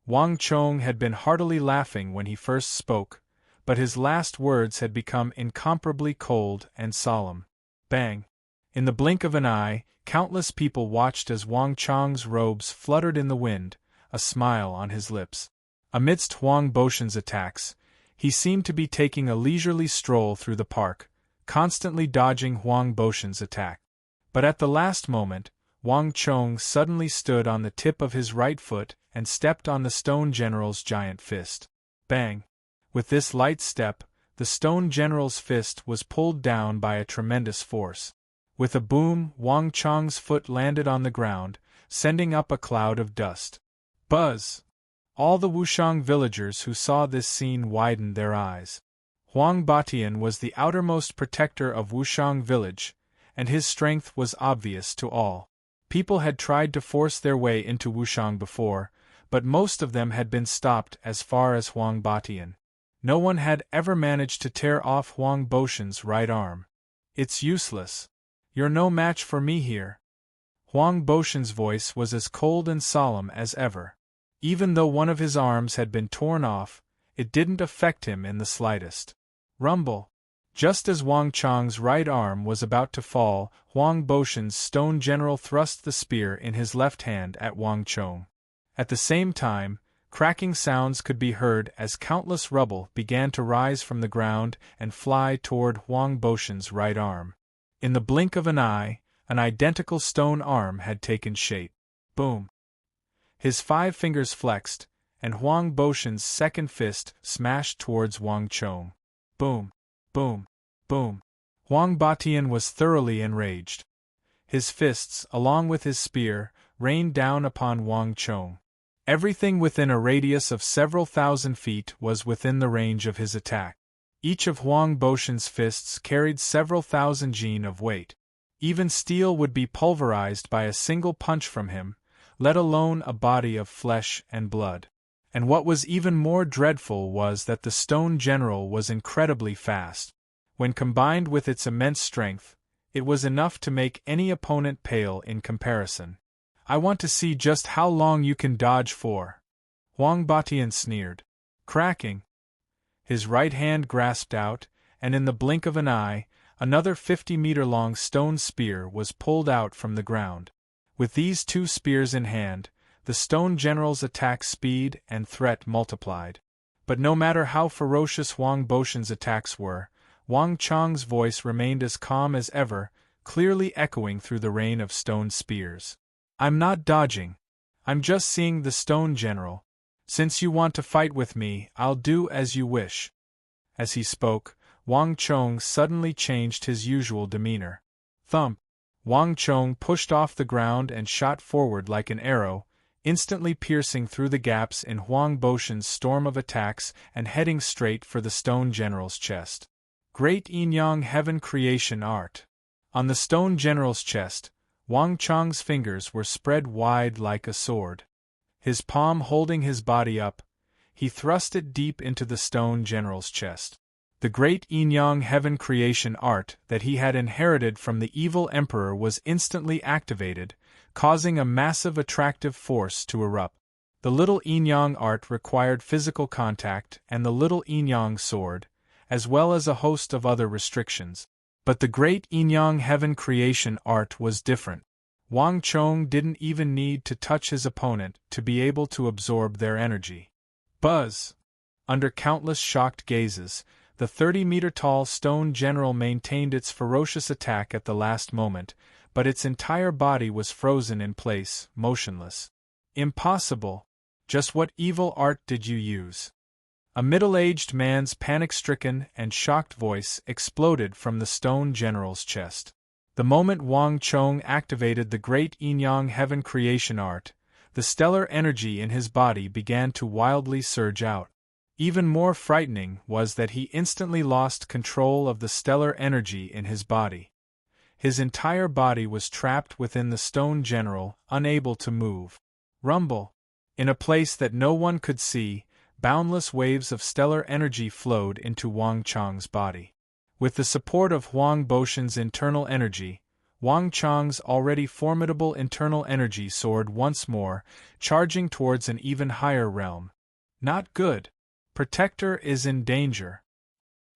Wang Chong had been heartily laughing when he first spoke, but his last words had become incomparably cold and solemn. Bang! In the blink of an eye, countless people watched as Wang Chong's robes fluttered in the wind, a smile on his lips. Amidst Huang Boshan's attacks, he seemed to be taking a leisurely stroll through the park, constantly dodging Huang Boshan's attack. But at the last moment, Wang Chong suddenly stood on the tip of his right foot and stepped on the stone general's giant fist. Bang! With this light step, the stone general's fist was pulled down by a tremendous force. With a boom, Wang Chong's foot landed on the ground, sending up a cloud of dust. Buzz! All the Wushang villagers who saw this scene widened their eyes. Huang Batian was the outermost protector of Wushang village, and his strength was obvious to all. People had tried to force their way into Wushang before, but most of them had been stopped as far as Huang Batian. No one had ever managed to tear off Huang Boshan's right arm. It's useless. You're no match for me here. Huang Boshan's voice was as cold and solemn as ever. Even though one of his arms had been torn off, it didn't affect him in the slightest. Rumble! Just as Wang Chong's right arm was about to fall, Huang Boshan's stone general thrust the spear in his left hand at Wang Chong. At the same time, cracking sounds could be heard as countless rubble began to rise from the ground and fly toward Huang Boshan's right arm. In the blink of an eye, an identical stone arm had taken shape. Boom! His 5 fingers flexed, and Huang Boshan's second fist smashed towards Wang Chong. Boom! Boom! Boom! Huang Batian was thoroughly enraged. His fists, along with his spear, rained down upon Wang Chong. Everything within a radius of several thousand feet was within the range of his attack. Each of Huang Boshan's fists carried several thousand jin of weight. Even steel would be pulverized by a single punch from him, let alone a body of flesh and blood. And what was even more dreadful was that the Stone General was incredibly fast. When combined with its immense strength, it was enough to make any opponent pale in comparison. "I want to see just how long you can dodge for," Huang Batian sneered. Cracking. His right hand grasped out, and in the blink of an eye, another 50-meter-long stone spear was pulled out from the ground. With these two spears in hand, the Stone General's attack speed and threat multiplied. But no matter how ferocious Huang Boshan's attacks were, Wang Chang's voice remained as calm as ever, clearly echoing through the rain of stone spears. "I'm not dodging. I'm just seeing the Stone General. Since you want to fight with me, I'll do as you wish." As he spoke, Wang Chong suddenly changed his usual demeanor. Thump! Wang Chong pushed off the ground and shot forward like an arrow, instantly piercing through the gaps in Huang Boshan's storm of attacks and heading straight for the Stone General's chest. Great Yin-Yang Heaven Creation Art. On the Stone General's chest, Wang Chong's fingers were spread wide like a sword. His palm holding his body up, he thrust it deep into the Stone General's chest. The great Yin-Yang Heaven Creation Art that he had inherited from the evil emperor was instantly activated, causing a massive attractive force to erupt. The little Yin-Yang art required physical contact and the little Yin-Yang sword, as well as a host of other restrictions. But the great Yin-Yang Heaven Creation Art was different. Wang Chong didn't even need to touch his opponent to be able to absorb their energy. Buzz! Under countless shocked gazes, the 30-meter-tall Stone General maintained its ferocious attack at the last moment, but its entire body was frozen in place, motionless. "Impossible! Just what evil art did you use?" A middle-aged man's panic-stricken and shocked voice exploded from the Stone General's chest. The moment Wang Chong activated the great Yin-Yang Heaven Creation Art, the stellar energy in his body began to wildly surge out. Even more frightening was that he instantly lost control of the stellar energy in his body. His entire body was trapped within the Stone General, unable to move. Rumble! In a place that no one could see, boundless waves of stellar energy flowed into Wang Chong's body. With the support of Huang Boshan's internal energy, Wang Chong's already formidable internal energy soared once more, charging towards an even higher realm. Not good. Protector is in danger.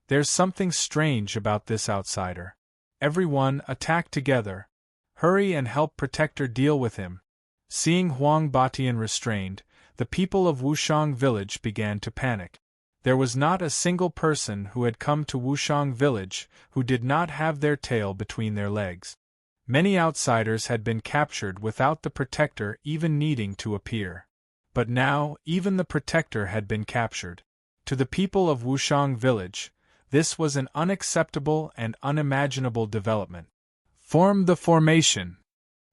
There's something strange about this outsider. Everyone, attack together. Hurry and help Protector deal with him. Seeing Huang Batian restrained, the people of Wushang Village began to panic. There was not a single person who had come to Wushang Village who did not have their tail between their legs. Many outsiders had been captured without the Protector even needing to appear. But now, even the Protector had been captured. To the people of Wushang Village, this was an unacceptable and unimaginable development. Form the formation.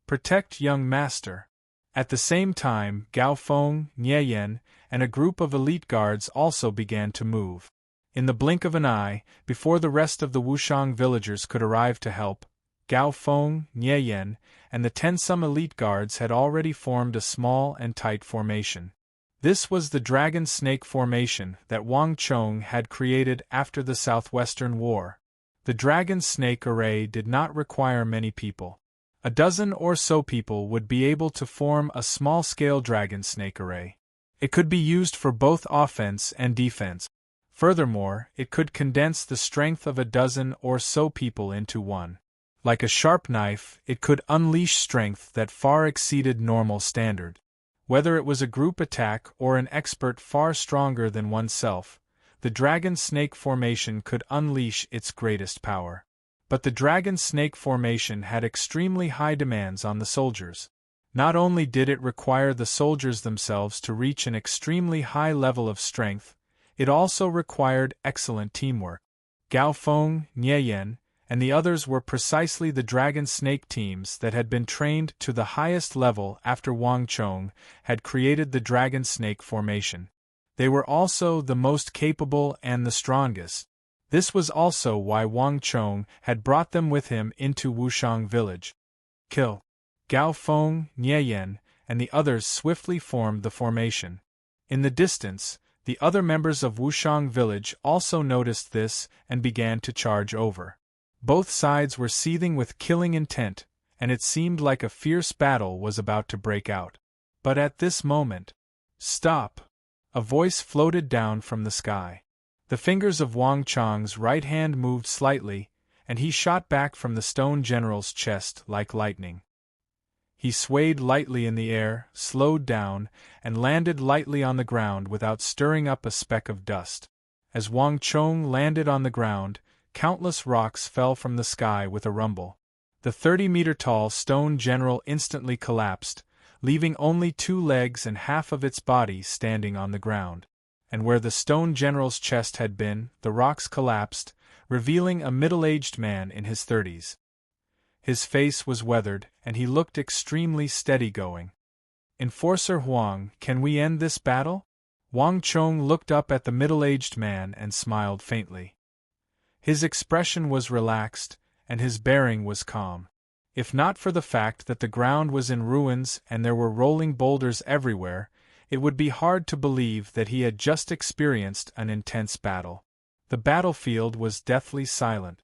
Protect young master. At the same time, Gao Feng, Nie Yen, and a group of elite guards also began to move. In the blink of an eye, before the rest of the Wushang villagers could arrive to help, Gao Feng, Nie Yen, and the 10-some elite guards had already formed a small and tight formation. This was the Dragon Snake Formation that Wang Chong had created after the Southwestern War. The Dragon Snake Array did not require many people. A dozen or so people would be able to form a small-scale Dragon Snake Array. It could be used for both offense and defense. Furthermore, it could condense the strength of a dozen or so people into one. Like a sharp knife, it could unleash strength that far exceeded normal standard. Whether it was a group attack or an expert far stronger than oneself, the Dragon Snake Formation could unleash its greatest power. But the Dragon Snake Formation had extremely high demands on the soldiers. Not only did it require the soldiers themselves to reach an extremely high level of strength, it also required excellent teamwork. Gao Feng, Nie Yen, and the others were precisely the Dragon Snake teams that had been trained to the highest level after Wang Chong had created the Dragon Snake Formation. They were also the most capable and the strongest. This was also why Wang Chong had brought them with him into Wushang village. Kill. Gao Feng, Nie Yen, and the others swiftly formed the formation. In the distance, the other members of Wushang village also noticed this and began to charge over. Both sides were seething with killing intent, and it seemed like a fierce battle was about to break out. But at this moment, "Stop!" a voice floated down from the sky. The fingers of Wang Chong's right hand moved slightly, and he shot back from the stone general's chest like lightning. He swayed lightly in the air, slowed down, and landed lightly on the ground without stirring up a speck of dust. As Wang Chong landed on the ground, countless rocks fell from the sky with a rumble. The 30-meter-tall stone general instantly collapsed, leaving only 2 legs and half of its body standing on the ground. And where the stone general's chest had been, the rocks collapsed, revealing a middle-aged man in his 30s. His face was weathered, and he looked extremely steady-going. "Enforcer Huang, can we end this battle?" Wang Chong looked up at the middle-aged man and smiled faintly. His expression was relaxed, and his bearing was calm. If not for the fact that the ground was in ruins and there were rolling boulders everywhere, it would be hard to believe that he had just experienced an intense battle. The battlefield was deathly silent.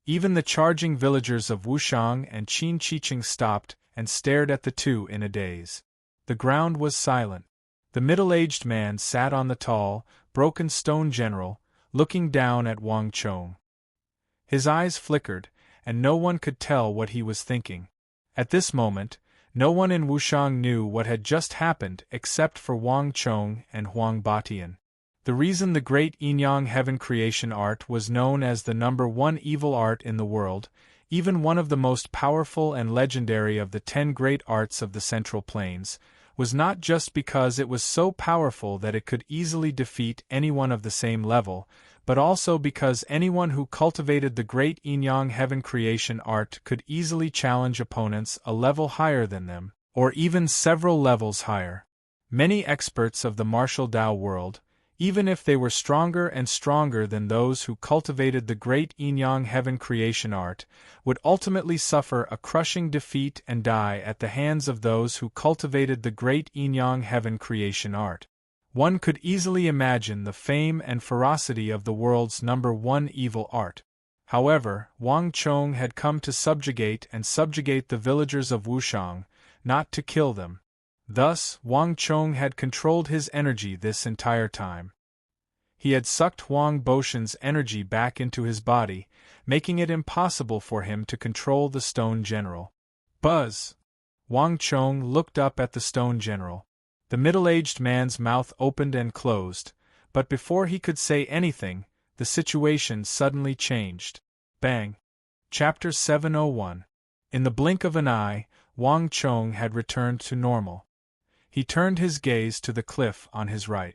Even the charging villagers of Wushang and Qin Chicheng stopped and stared at the two in a daze. The ground was silent. The middle-aged man sat on the tall, broken stone general, looking down at Wang Chong. His eyes flickered, and no one could tell what he was thinking. At this moment, no one in Wushang knew what had just happened except for Wang Chong and Huang Batian. The reason the great Yin-Yang heaven creation art was known as the #1 evil art in the world, even one of the most powerful and legendary of the 10 great arts of the Central Plains, was not just because it was so powerful that it could easily defeat anyone of the same level, but also because anyone who cultivated the great Yin-Yang heaven creation art could easily challenge opponents a level higher than them, or even several levels higher. Many experts of the martial Dao world, even if they were stronger and stronger than those who cultivated the great Yin-Yang heaven creation art, would ultimately suffer a crushing defeat and die at the hands of those who cultivated the great Yin-Yang heaven creation art. One could easily imagine the fame and ferocity of the world's #1 evil art. However, Wang Chong had come to subjugate the villagers of Wushang, not to kill them. Thus, Wang Chong had controlled his energy this entire time. He had sucked Huang Boshan's energy back into his body, making it impossible for him to control the stone general. Buzz! Wang Chong looked up at the stone general. The middle-aged man's mouth opened and closed, but before he could say anything, the situation suddenly changed. Bang! Chapter 701. In the blink of an eye, Wang Chong had returned to normal. He turned his gaze to the cliff on his right.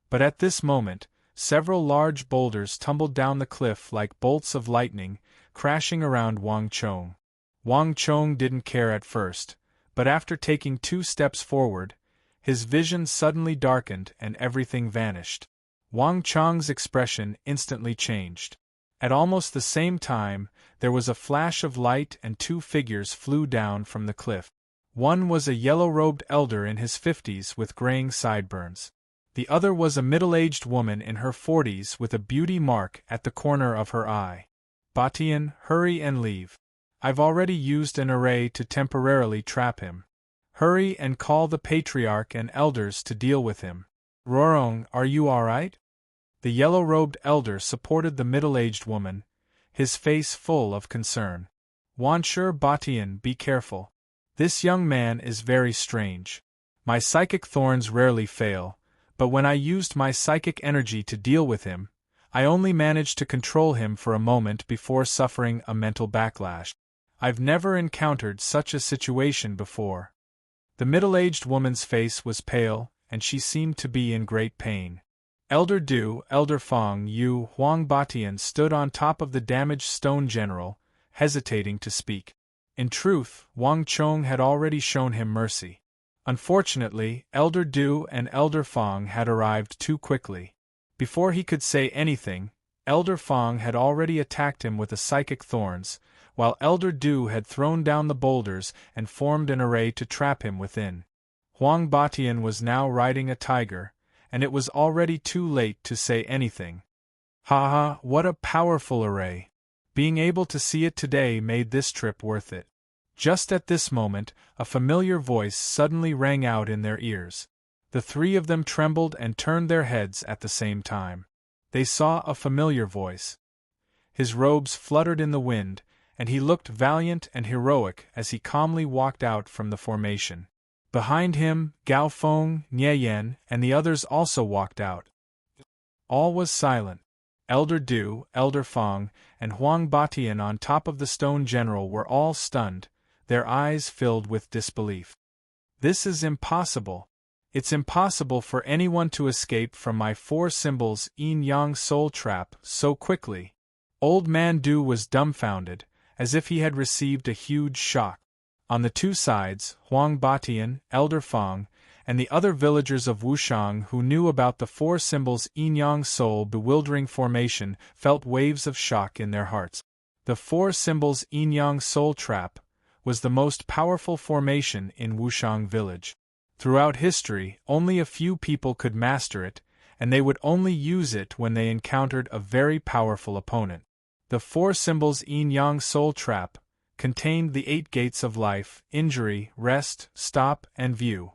But at this moment, several large boulders tumbled down the cliff like bolts of lightning, crashing around Wang Chong. Wang Chong didn't care at first, but after taking 2 steps forward, his vision suddenly darkened and everything vanished. Wang Chong's expression instantly changed. At almost the same time, there was a flash of light and 2 figures flew down from the cliff. One was a yellow-robed elder in his 50s with graying sideburns. The other was a middle-aged woman in her 40s with a beauty mark at the corner of her eye. Batian, hurry and leave. I've already used an array to temporarily trap him. Hurry and call the patriarch and elders to deal with him. Rorong, are you all right? The yellow-robed elder supported the middle-aged woman, his face full of concern. Wansher Batian, be careful. This young man is very strange. My psychic thorns rarely fail, but when I used my psychic energy to deal with him, I only managed to control him for a moment before suffering a mental backlash. I've never encountered such a situation before. The middle-aged woman's face was pale, and she seemed to be in great pain. Elder Du, Elder Fong Yu, Huang Batian stood on top of the damaged stone general, hesitating to speak. In truth, Wang Chong had already shown him mercy. Unfortunately, Elder Du and Elder Fong had arrived too quickly. Before he could say anything, Elder Fong had already attacked him with the psychic thorns, while Elder Du had thrown down the boulders and formed an array to trap him within. Huang Batian was now riding a tiger, and it was already too late to say anything. Ha, what a powerful array! Being able to see it today made this trip worth it. Just at this moment, a familiar voice suddenly rang out in their ears. The three of them trembled and turned their heads at the same time. They saw a familiar voice. His robes fluttered in the wind, and he looked valiant and heroic as he calmly walked out from the formation. Behind him, Gao Feng, Nie Yen, and the others also walked out. All was silent. Elder Du, Elder Fong, and Huang Batian on top of the stone general were all stunned, their eyes filled with disbelief. This is impossible. It's impossible for anyone to escape from my four symbols yin-yang soul trap so quickly. Old Man Du was dumbfounded, as if he had received a huge shock. On the two sides, Huang Batian, Elder Fong, and the other villagers of Wushang who knew about the four symbols yin-yang soul bewildering formation felt waves of shock in their hearts. The four symbols yin-yang soul trap was the most powerful formation in Wushang village. Throughout history, only a few people could master it, and they would only use it when they encountered a very powerful opponent. The four symbols yin-yang soul trap contained the 8 gates of life: injury, rest, stop, and view.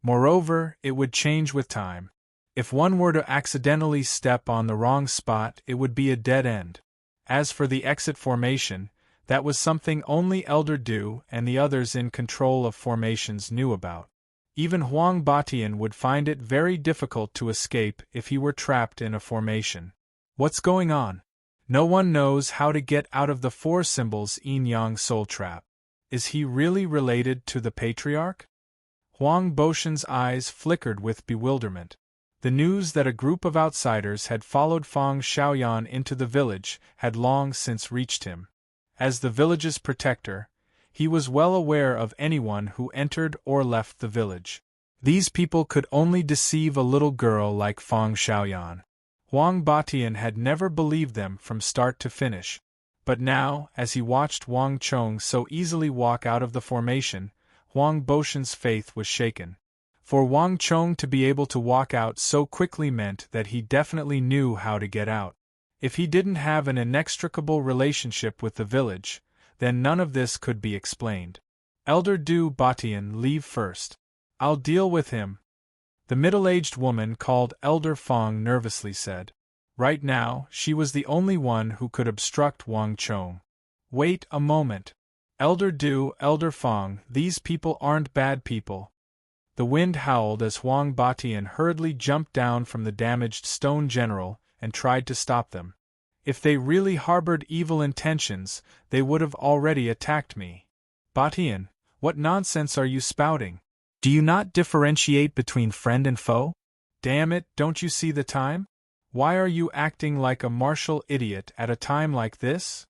Moreover, it would change with time. If one were to accidentally step on the wrong spot, it would be a dead end. As for the exit formation, that was something only Elder Du and the others in control of formations knew about. Even Huang Batian would find it very difficult to escape if he were trapped in a formation. What's going on? No one knows how to get out of the four symbols yin-yang soul trap. Is he really related to the patriarch? Huang Boshan's eyes flickered with bewilderment. The news that a group of outsiders had followed Fang Xiaoyan into the village had long since reached him. As the village's protector, he was well aware of anyone who entered or left the village. These people could only deceive a little girl like Fang Xiaoyan. Huang Batian had never believed them from start to finish. But now, as he watched Wang Chong so easily walk out of the formation, Huang Boshan's faith was shaken. For Wang Chong to be able to walk out so quickly meant that he definitely knew how to get out. If he didn't have an inextricable relationship with the village, then none of this could be explained. Elder Du Batian, leave first. I'll deal with him. The middle-aged woman called Elder Fong nervously said. Right now, she was the only one who could obstruct Wang Chong. Wait a moment. Elder Du, Elder Fong, these people aren't bad people. The wind howled as Huang Batian hurriedly jumped down from the damaged stone general and tried to stop them. If they really harbored evil intentions, they would have already attacked me. Batian, what nonsense are you spouting? Do you not differentiate between friend and foe? Damn it, don't you see the time? Why are you acting like a martial idiot at a time like this?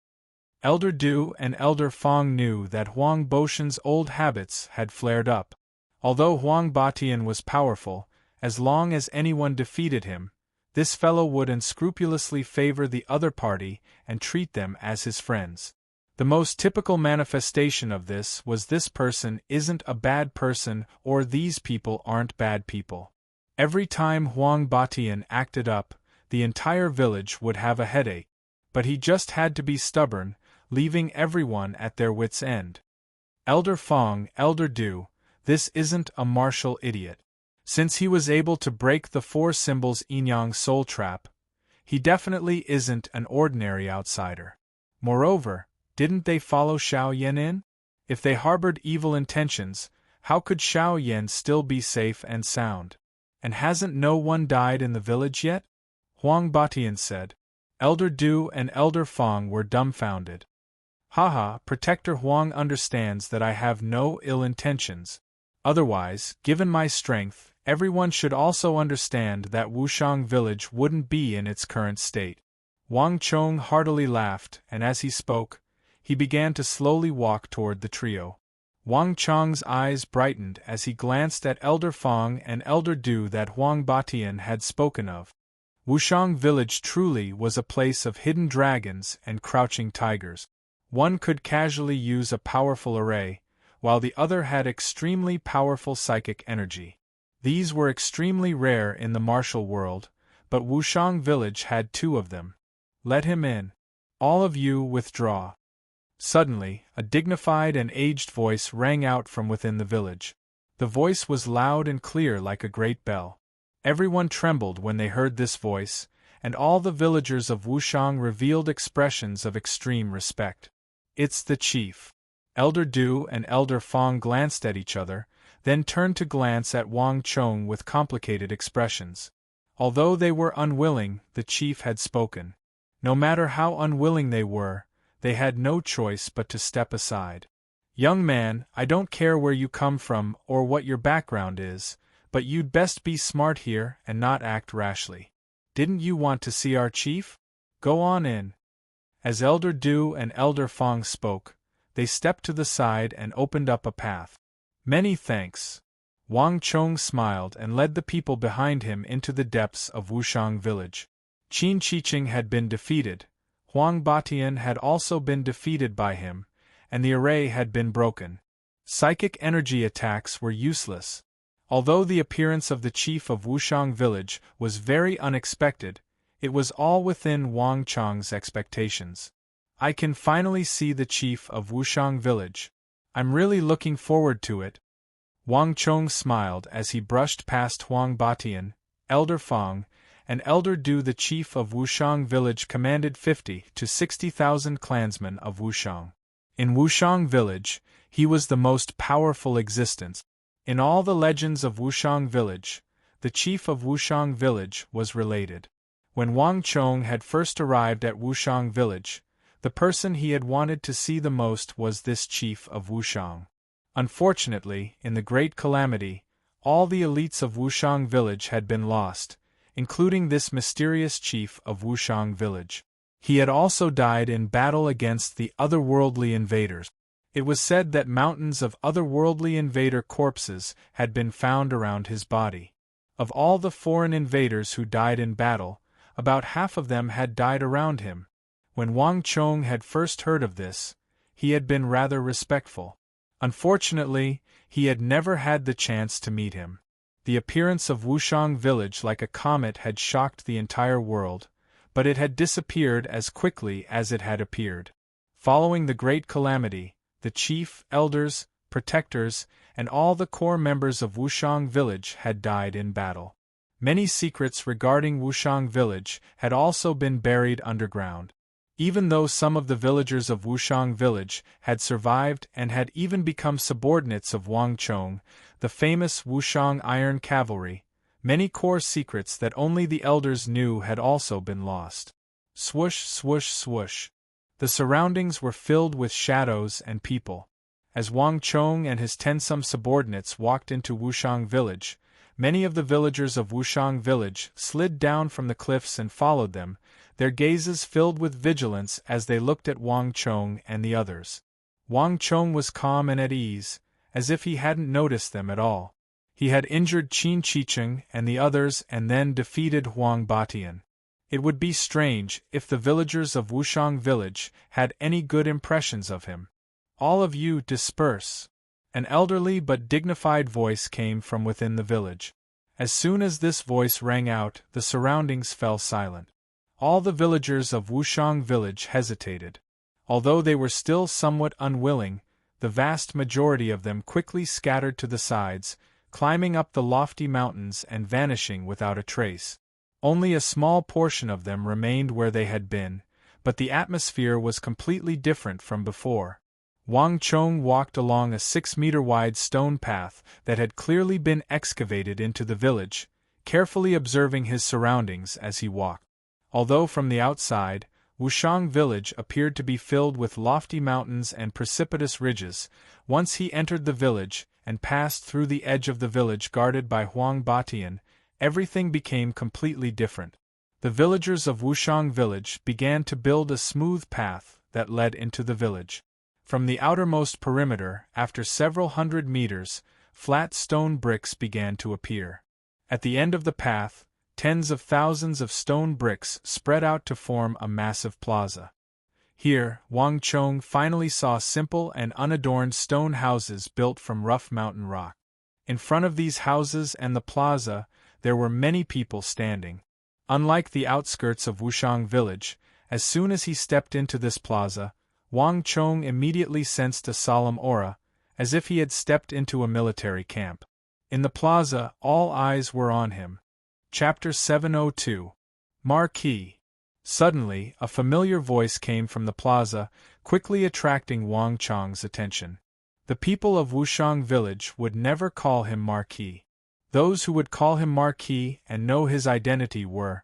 Elder Du and Elder Fong knew that Huang Boshan's old habits had flared up. Although Huang Batian was powerful, as long as anyone defeated him, this fellow would unscrupulously favor the other party and treat them as his friends. The most typical manifestation of this was this person isn't a bad person or these people aren't bad people. Every time Huang Batian acted up, the entire village would have a headache, but he just had to be stubborn, leaving everyone at their wits' end. Elder Fong, Elder Du, this isn't a martial idiot. Since he was able to break the four symbols yin-yang soul trap, he definitely isn't an ordinary outsider. Moreover, didn't they follow Xiao Yan in? If they harbored evil intentions, how could Xiao Yan still be safe and sound? And hasn't no one died in the village yet? Huang Batian said. Elder Du and Elder Fong were dumbfounded. Haha, Protector Huang understands that I have no ill intentions. Otherwise, given my strength, everyone should also understand that Wushang village wouldn't be in its current state. Wang Chong heartily laughed, and as he spoke, he began to slowly walk toward the trio. Wang Chong's eyes brightened as he glanced at Elder Fong and Elder Du that Huang Batian had spoken of. Wushang village truly was a place of hidden dragons and crouching tigers. One could casually use a powerful array, while the other had extremely powerful psychic energy. These were extremely rare in the martial world, but Wushang village had two of them. Let him in. All of you withdraw. Suddenly, a dignified and aged voice rang out from within the village. The voice was loud and clear like a great bell. Everyone trembled when they heard this voice, and all the villagers of Wushang revealed expressions of extreme respect. It's the chief. Elder Du and Elder Fong glanced at each other, then turned to glance at Wang Chong with complicated expressions. Although they were unwilling, the chief had spoken. No matter how unwilling they were, they had no choice but to step aside. Young man, I don't care where you come from or what your background is, but you'd best be smart here and not act rashly. Didn't you want to see our chief? Go on in. As Elder Du and Elder Fong spoke, they stepped to the side and opened up a path. Many thanks. Wang Chong smiled and led the people behind him into the depths of Wushang village. Qin Chiqing had been defeated, Huang Batian had also been defeated by him, and the array had been broken. Psychic energy attacks were useless. Although the appearance of the chief of Wushang village was very unexpected, it was all within Wang Chong's expectations. I can finally see the chief of Wushang village. I'm really looking forward to it. Wang Chong smiled as he brushed past Huang Batian, Elder Fong, and Elder Du. The chief of Wushang village commanded 50 to 60,000 clansmen of Wushang. In Wushang village, he was the most powerful existence. In all the legends of Wushang village, the chief of Wushang village was related. When Wang Chong had first arrived at Wushang village, the person he had wanted to see the most was this chief of Wushang. Unfortunately, in the Great Calamity, all the elites of Wushang village had been lost, including this mysterious chief of Wushang village. He had also died in battle against the otherworldly invaders. It was said that mountains of otherworldly invader corpses had been found around his body. Of all the foreign invaders who died in battle, about half of them had died around him. When Wang Chong had first heard of this, he had been rather respectful. Unfortunately, he had never had the chance to meet him. The appearance of Wushang village like a comet had shocked the entire world, but it had disappeared as quickly as it had appeared. Following the Great Calamity, the chief, elders, protectors, and all the core members of Wushang village had died in battle. Many secrets regarding Wushang village had also been buried underground. Even though some of the villagers of Wushang village had survived and had even become subordinates of Wang Chong, the famous Wushang Iron Cavalry, many core secrets that only the elders knew had also been lost. Swoosh, swoosh, swoosh. The surroundings were filled with shadows and people. As Wang Chong and his 10-some subordinates walked into Wushang village, many of the villagers of Wushang village slid down from the cliffs and followed them, their gazes filled with vigilance as they looked at Wang Chong and the others. Wang Chong was calm and at ease, as if he hadn't noticed them at all. He had injured Qin Chiqing and the others and then defeated Huang Batian. It would be strange if the villagers of Wushang village had any good impressions of him. All of you disperse. An elderly but dignified voice came from within the village. As soon as this voice rang out, the surroundings fell silent. All the villagers of Wushang village hesitated. Although they were still somewhat unwilling, the vast majority of them quickly scattered to the sides, climbing up the lofty mountains and vanishing without a trace. Only a small portion of them remained where they had been, but the atmosphere was completely different from before. Wang Chong walked along a 6-meter-wide stone path that had clearly been excavated into the village, carefully observing his surroundings as he walked. Although from the outside, Wushang village appeared to be filled with lofty mountains and precipitous ridges, once he entered the village and passed through the edge of the village guarded by Huang Batian, everything became completely different. The villagers of Wushang village began to build a smooth path that led into the village. From the outermost perimeter, after several hundred meters, flat stone bricks began to appear. At the end of the path, tens of thousands of stone bricks spread out to form a massive plaza. Here, Wang Chong finally saw simple and unadorned stone houses built from rough mountain rock. In front of these houses and the plaza, there were many people standing. Unlike the outskirts of Wushang village, as soon as he stepped into this plaza, Wang Chong immediately sensed a solemn aura, as if he had stepped into a military camp. In the plaza, all eyes were on him. Chapter 702. Marquis. Suddenly, a familiar voice came from the plaza, quickly attracting Wang Chong's attention. The people of Wushang village would never call him Marquis. Those who would call him Marquis and know his identity were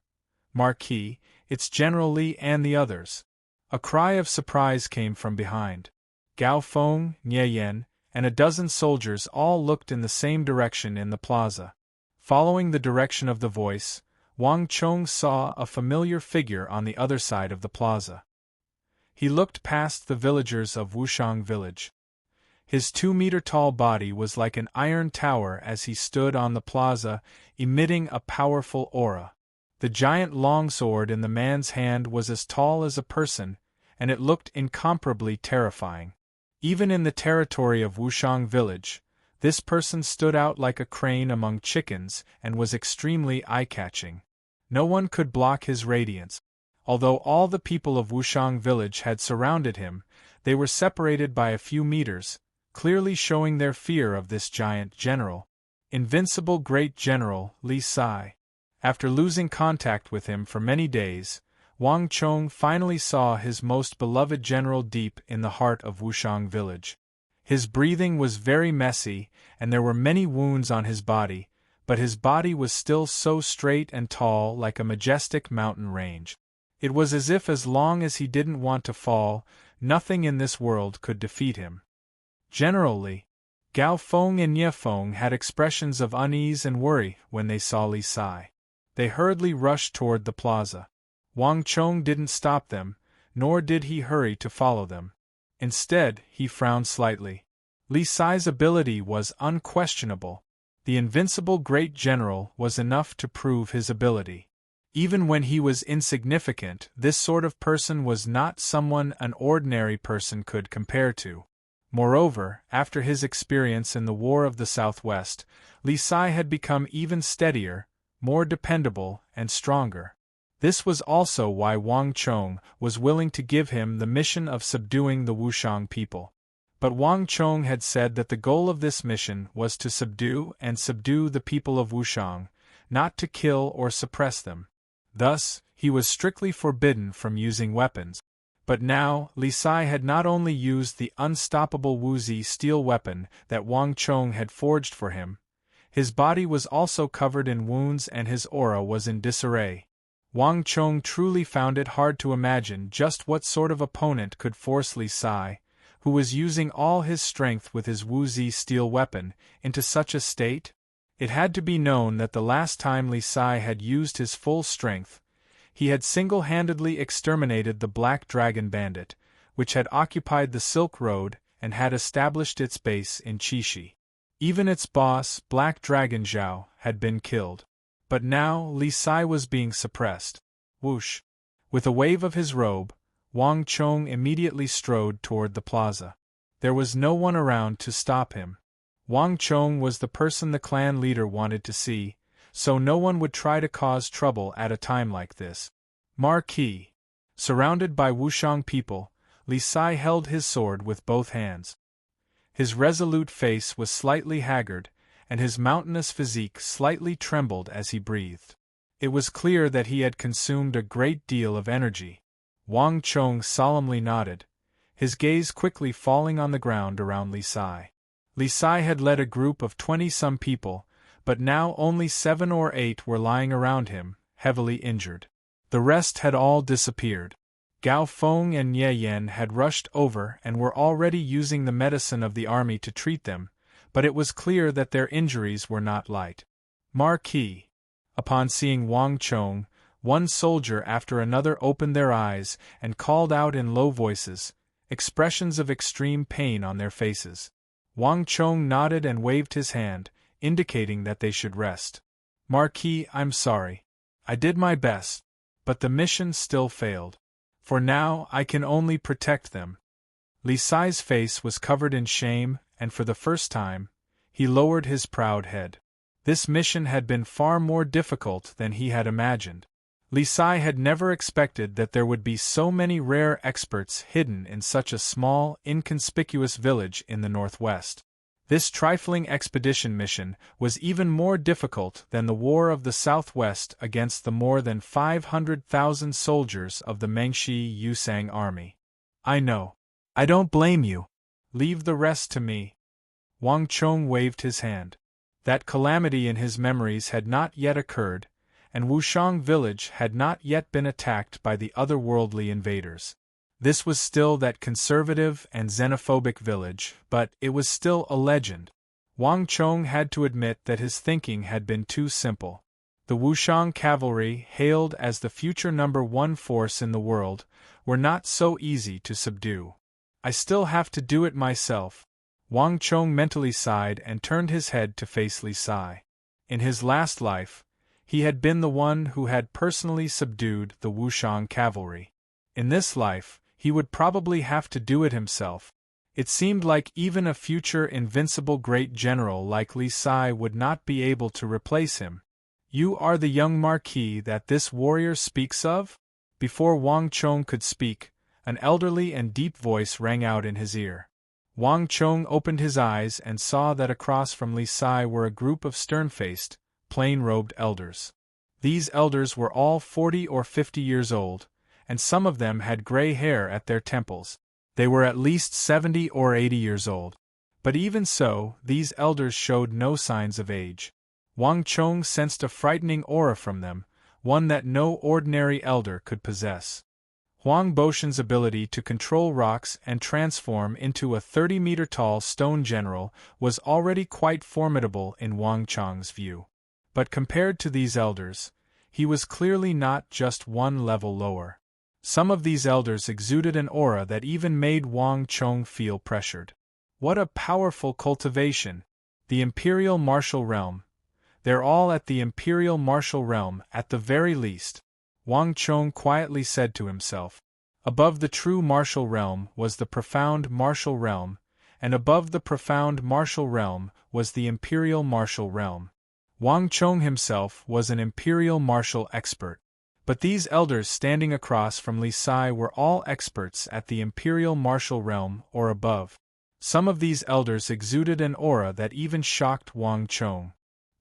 Marquis, its General Li and the others. A cry of surprise came from behind. Gao Feng, Nie Yen, and a dozen soldiers all looked in the same direction in the plaza. Following the direction of the voice, Wang Chong saw a familiar figure on the other side of the plaza. He looked past the villagers of Wushang village. His 2-meter-tall body was like an iron tower as he stood on the plaza, emitting a powerful aura. The giant longsword in the man's hand was as tall as a person, and it looked incomparably terrifying. Even in the territory of Wushang village, this person stood out like a crane among chickens and was extremely eye-catching. No one could block his radiance. Although all the people of Wushang village had surrounded him, they were separated by a few meters, clearly showing their fear of this giant general. Invincible great general, Li Sai. After losing contact with him for many days, Wang Chong finally saw his most beloved general deep in the heart of Wushang village. His breathing was very messy, and there were many wounds on his body, but his body was still so straight and tall like a majestic mountain range. It was as if as long as he didn't want to fall, nothing in this world could defeat him. Generally, Gao Feng and Ye Feng had expressions of unease and worry when they saw Li Sai. They hurriedly rushed toward the plaza. Wang Chong didn't stop them, nor did he hurry to follow them. Instead, he frowned slightly. Li Sai's ability was unquestionable. The invincible great general was enough to prove his ability. Even when he was insignificant, this sort of person was not someone an ordinary person could compare to. Moreover, after his experience in the War of the Southwest, Li Sai had become even steadier, more dependable, and stronger. This was also why Wang Chong was willing to give him the mission of subduing the Wushang people. But Wang Chong had said that the goal of this mission was to subdue the people of Wushang, not to kill or suppress them. Thus, he was strictly forbidden from using weapons. But now, Li Sai had not only used the unstoppable Wuzi steel weapon that Wang Chong had forged for him, his body was also covered in wounds and his aura was in disarray. Wang Chong truly found it hard to imagine just what sort of opponent could force Li Sai, who was using all his strength with his Wuzi steel weapon, into such a state. It had to be known that the last time Li Sai had used his full strength, he had single-handedly exterminated the Black Dragon Bandit, which had occupied the Silk Road and had established its base in Qixi. Even its boss, Black Dragon Zhao, had been killed. But now Li Sai was being suppressed. Whoosh! With a wave of his robe, Wang Chong immediately strode toward the plaza. There was no one around to stop him. Wang Chong was the person the clan leader wanted to see, so no one would try to cause trouble at a time like this. Marquis. Surrounded by Wushang people, Li Sai held his sword with both hands. His resolute face was slightly haggard, and his mountainous physique slightly trembled as he breathed. It was clear that he had consumed a great deal of energy. Wang Chong solemnly nodded, his gaze quickly falling on the ground around Li Sai. Li Sai had led a group of 20-some people, but now only 7 or 8 were lying around him, heavily injured. The rest had all disappeared. Gao Feng and Nie Yen had rushed over and were already using the medicine of the army to treat them, but it was clear that their injuries were not light. Marquis. Upon seeing Wang Chong, one soldier after another opened their eyes and called out in low voices, expressions of extreme pain on their faces. Wang Chong nodded and waved his hand, indicating that they should rest. Marquis, I'm sorry. I did my best, but the mission still failed. For now I can only protect them. Li Sai's face was covered in shame, and for the first time, he lowered his proud head. This mission had been far more difficult than he had imagined. Li Sai had never expected that there would be so many rare experts hidden in such a small, inconspicuous village in the northwest. This trifling expedition mission was even more difficult than the War of the Southwest against the more than 500,000 soldiers of the Mengshi Yusang army. I know. I don't blame you. Leave the rest to me. Wang Chong waved his hand. That calamity in his memories had not yet occurred, and Wushang village had not yet been attacked by the otherworldly invaders. This was still that conservative and xenophobic village, but it was still a legend. Wang Chong had to admit that his thinking had been too simple. The Wushang cavalry, hailed as the future #1 force in the world, were not so easy to subdue. I still have to do it myself. Wang Chong mentally sighed and turned his head to face Li Sai. In his last life, he had been the one who had personally subdued the Wushang cavalry. In this life, he would probably have to do it himself. It seemed like even a future invincible great general like Li Sai would not be able to replace him. You are the young marquis that this warrior speaks of? Before Wang Chong could speak, an elderly and deep voice rang out in his ear. Wang Chong opened his eyes and saw that across from Li Sai were a group of stern-faced, plain-robed elders. These elders were all 40 or 50 years old, and some of them had gray hair at their temples. They were at least 70 or 80 years old. But even so, these elders showed no signs of age. Wang Chong sensed a frightening aura from them, one that no ordinary elder could possess. Huang Boshan's ability to control rocks and transform into a 30-meter-tall stone general was already quite formidable in Wang Chong's view. But compared to these elders, he was clearly not just one level lower. Some of these elders exuded an aura that even made Wang Chong feel pressured. What a powerful cultivation! The Imperial Martial Realm. They're all at the Imperial Martial Realm, at the very least, Wang Chong quietly said to himself. Above the true martial realm was the profound martial realm, and above the profound martial realm was the Imperial Martial Realm. Wang Chong himself was an Imperial Martial expert. But these elders standing across from Li Sai were all experts at the Imperial Martial Realm or above. Some of these elders exuded an aura that even shocked Wang Chong.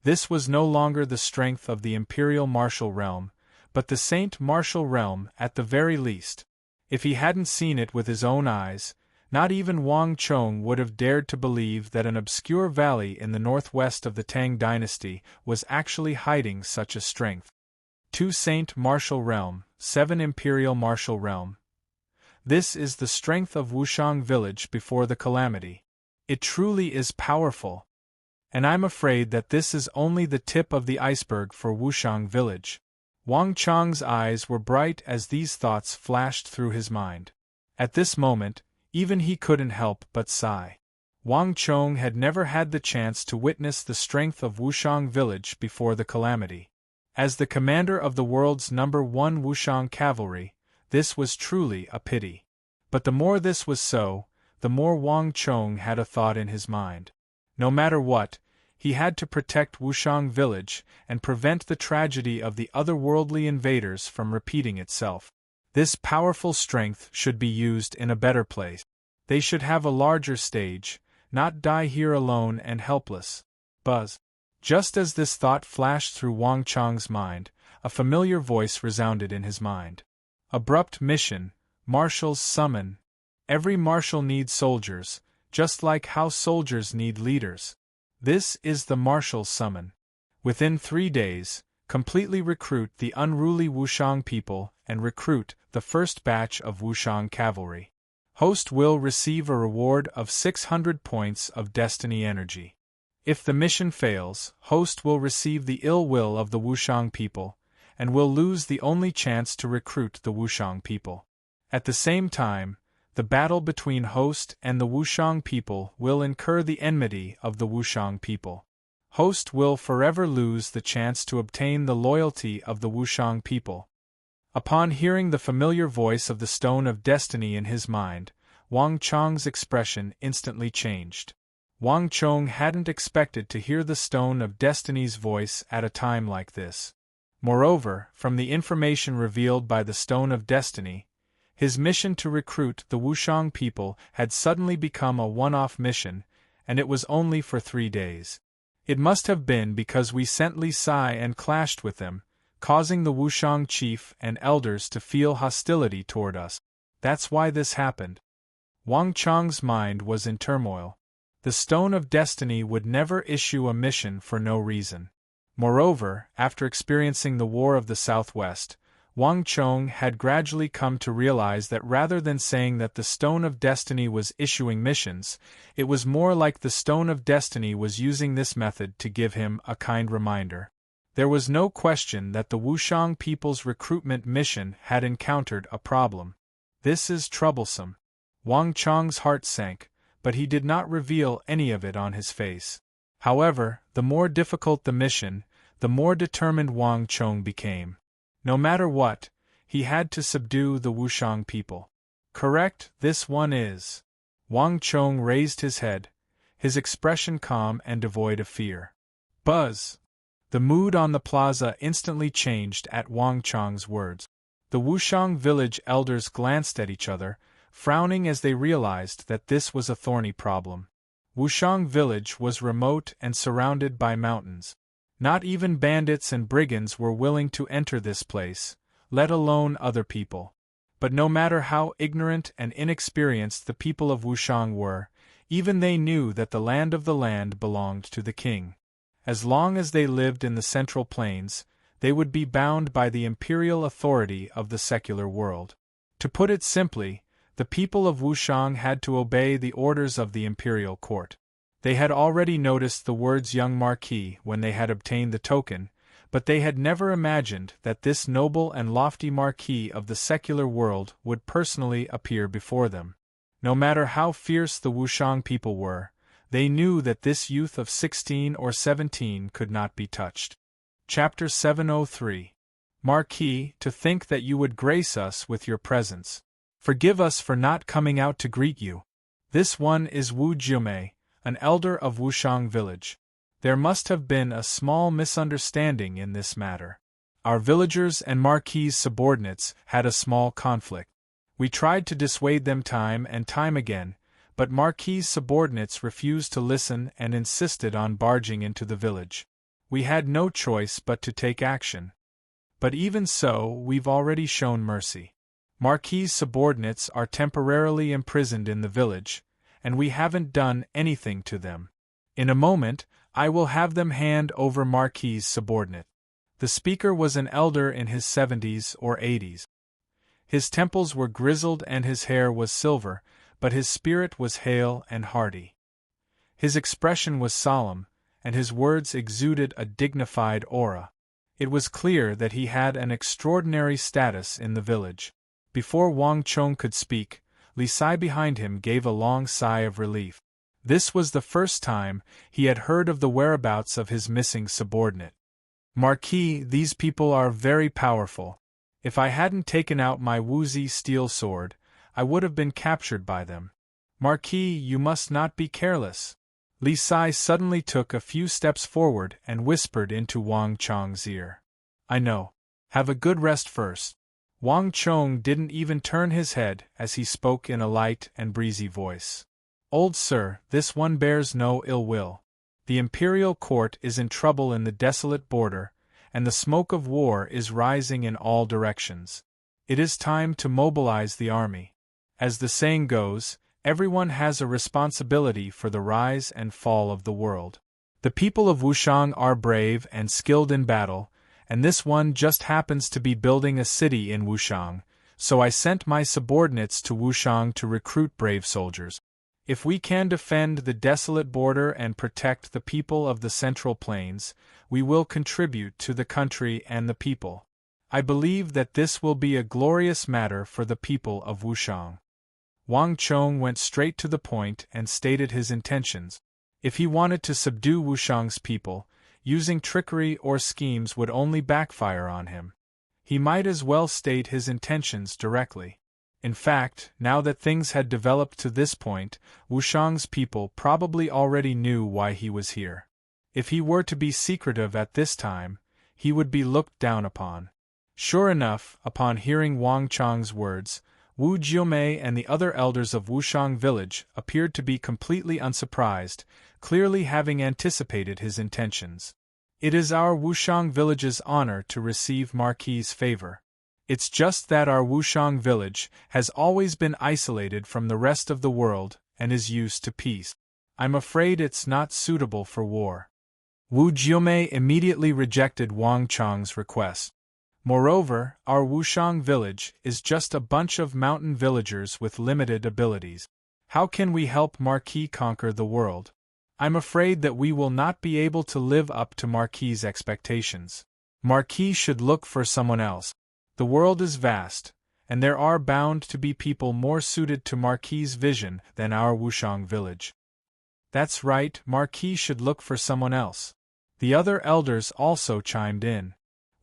This was no longer the strength of the Imperial Martial Realm, but the Saint Martial Realm at the very least. If he hadn't seen it with his own eyes, not even Wang Chong would have dared to believe that an obscure valley in the northwest of the Tang dynasty was actually hiding such a strength. 2 Saint Martial Realm, 7 Imperial Martial Realm. This is the strength of Wushang village before the calamity. It truly is powerful. And I'm afraid that this is only the tip of the iceberg for Wushang village. Wang Chong's eyes were bright as these thoughts flashed through his mind. At this moment, even he couldn't help but sigh. Wang Chong had never had the chance to witness the strength of Wushang village before the calamity. As the commander of the world's #1 Wushang cavalry, this was truly a pity. But the more this was so, the more Wang Chong had a thought in his mind. No matter what, he had to protect Wushang village and prevent the tragedy of the otherworldly invaders from repeating itself. This powerful strength should be used in a better place. They should have a larger stage, not die here alone and helpless. Buzz. Just as this thought flashed through Wang Chong's mind, a familiar voice resounded in his mind. Abrupt mission, marshals summon. Every marshal needs soldiers, just like how soldiers need leaders. This is the marshal summon. Within 3 days, completely recruit the unruly Wushang people and recruit the first batch of Wushang cavalry. Host will receive a reward of 600 points of destiny energy. If the mission fails, host will receive the ill will of the Wushang people, and will lose the only chance to recruit the Wushang people. At the same time, the battle between host and the Wushang people will incur the enmity of the Wushang people. host will forever lose the chance to obtain the loyalty of the Wushang people. Upon hearing the familiar voice of the Stone of Destiny in his mind, Wang Chong's expression instantly changed. Wang Chong hadn't expected to hear the Stone of Destiny's voice at a time like this. Moreover, from the information revealed by the Stone of Destiny, his mission to recruit the Wushang people had suddenly become a one-off mission, and it was only for 3 days. It must have been because we sent Li Sai and clashed with them, causing the Wushang chief and elders to feel hostility toward us. That's why this happened. Wang Chong's mind was in turmoil. The Stone of Destiny would never issue a mission for no reason. Moreover, after experiencing the War of the Southwest, Wang Chong had gradually come to realize that rather than saying that the Stone of Destiny was issuing missions, it was more like the Stone of Destiny was using this method to give him a kind reminder. There was no question that the Wushang people's recruitment mission had encountered a problem. This is troublesome. Wang Chong's heart sank, but he did not reveal any of it on his face. However, the more difficult the mission, the more determined Wang Chong became. No matter what, he had to subdue the Wushang people. Correct, this one is. Wang Chong raised his head, his expression calm and devoid of fear. Buzz! The mood on the plaza instantly changed at Wang Chong's words. The Wushang village elders glanced at each other, frowning as they realized that this was a thorny problem. Wushang village was remote and surrounded by mountains. Not even bandits and brigands were willing to enter this place, let alone other people. But no matter how ignorant and inexperienced the people of Wushang were, even they knew that the land belonged to the king. As long as they lived in the Central Plains, they would be bound by the imperial authority of the secular world. To put it simply, the people of Wushang had to obey the orders of the imperial court. They had already noticed the words young marquis when they had obtained the token, but they had never imagined that this noble and lofty marquis of the secular world would personally appear before them. No matter how fierce the Wushang people were, they knew that this youth of 16 or 17 could not be touched. Chapter 703. Marquis, to think that you would grace us with your presence. Forgive us for not coming out to greet you. This one is Wu Jiumei, an elder of Wushang village. There must have been a small misunderstanding in this matter. Our villagers and Marquis's subordinates had a small conflict. We tried to dissuade them time and time again, but Marquis's subordinates refused to listen and insisted on barging into the village. We had no choice but to take action. But even so, we've already shown mercy. Marquis's subordinates are temporarily imprisoned in the village, and we haven't done anything to them. In a moment, I will have them hand over Marquis's subordinate. The speaker was an elder in his 70s or 80s. His temples were grizzled and his hair was silver, but his spirit was hale and hearty. His expression was solemn, and his words exuded a dignified aura. It was clear that he had an extraordinary status in the village. Before Wang Chong could speak, Li Sai behind him gave a long sigh of relief. This was the first time he had heard of the whereabouts of his missing subordinate. Marquis, these people are very powerful. If I hadn't taken out my Wuzi steel sword, I would have been captured by them. Marquis, you must not be careless. Li Sai suddenly took a few steps forward and whispered into Wang Chong's ear. I know. Have a good rest first. Wang Chong didn't even turn his head as he spoke in a light and breezy voice. Old sir, this one bears no ill will. The imperial court is in trouble in the desolate border, and the smoke of war is rising in all directions. It is time to mobilize the army. As the saying goes, everyone has a responsibility for the rise and fall of the world. The people of Wushang are brave and skilled in battle, and this one just happens to be building a city in Wushang, so I sent my subordinates to Wushang to recruit brave soldiers. If we can defend the desolate border and protect the people of the Central Plains, we will contribute to the country and the people. I believe that this will be a glorious matter for the people of Wushang. Wang Chong went straight to the point and stated his intentions. If he wanted to subdue Wushang's people, using trickery or schemes would only backfire on him. He might as well state his intentions directly. In fact, now that things had developed to this point, Wushang's people probably already knew why he was here. If he were to be secretive at this time, he would be looked down upon. Sure enough, upon hearing Wang Chang's words, Wu Jiumei and the other elders of Wushang village appeared to be completely unsurprised, clearly having anticipated his intentions. It is our Wushang village's honor to receive Marquis's favor. It's just that our Wushang village has always been isolated from the rest of the world and is used to peace. I'm afraid it's not suitable for war. Wu Jiumei immediately rejected Wang Chang's request. Moreover, our Wushang village is just a bunch of mountain villagers with limited abilities. How can we help Marquis conquer the world? I'm afraid that we will not be able to live up to Marquis's expectations. Marquis should look for someone else. The world is vast, and there are bound to be people more suited to Marquis's vision than our Wushang village. That's right, Marquis should look for someone else. The other elders also chimed in.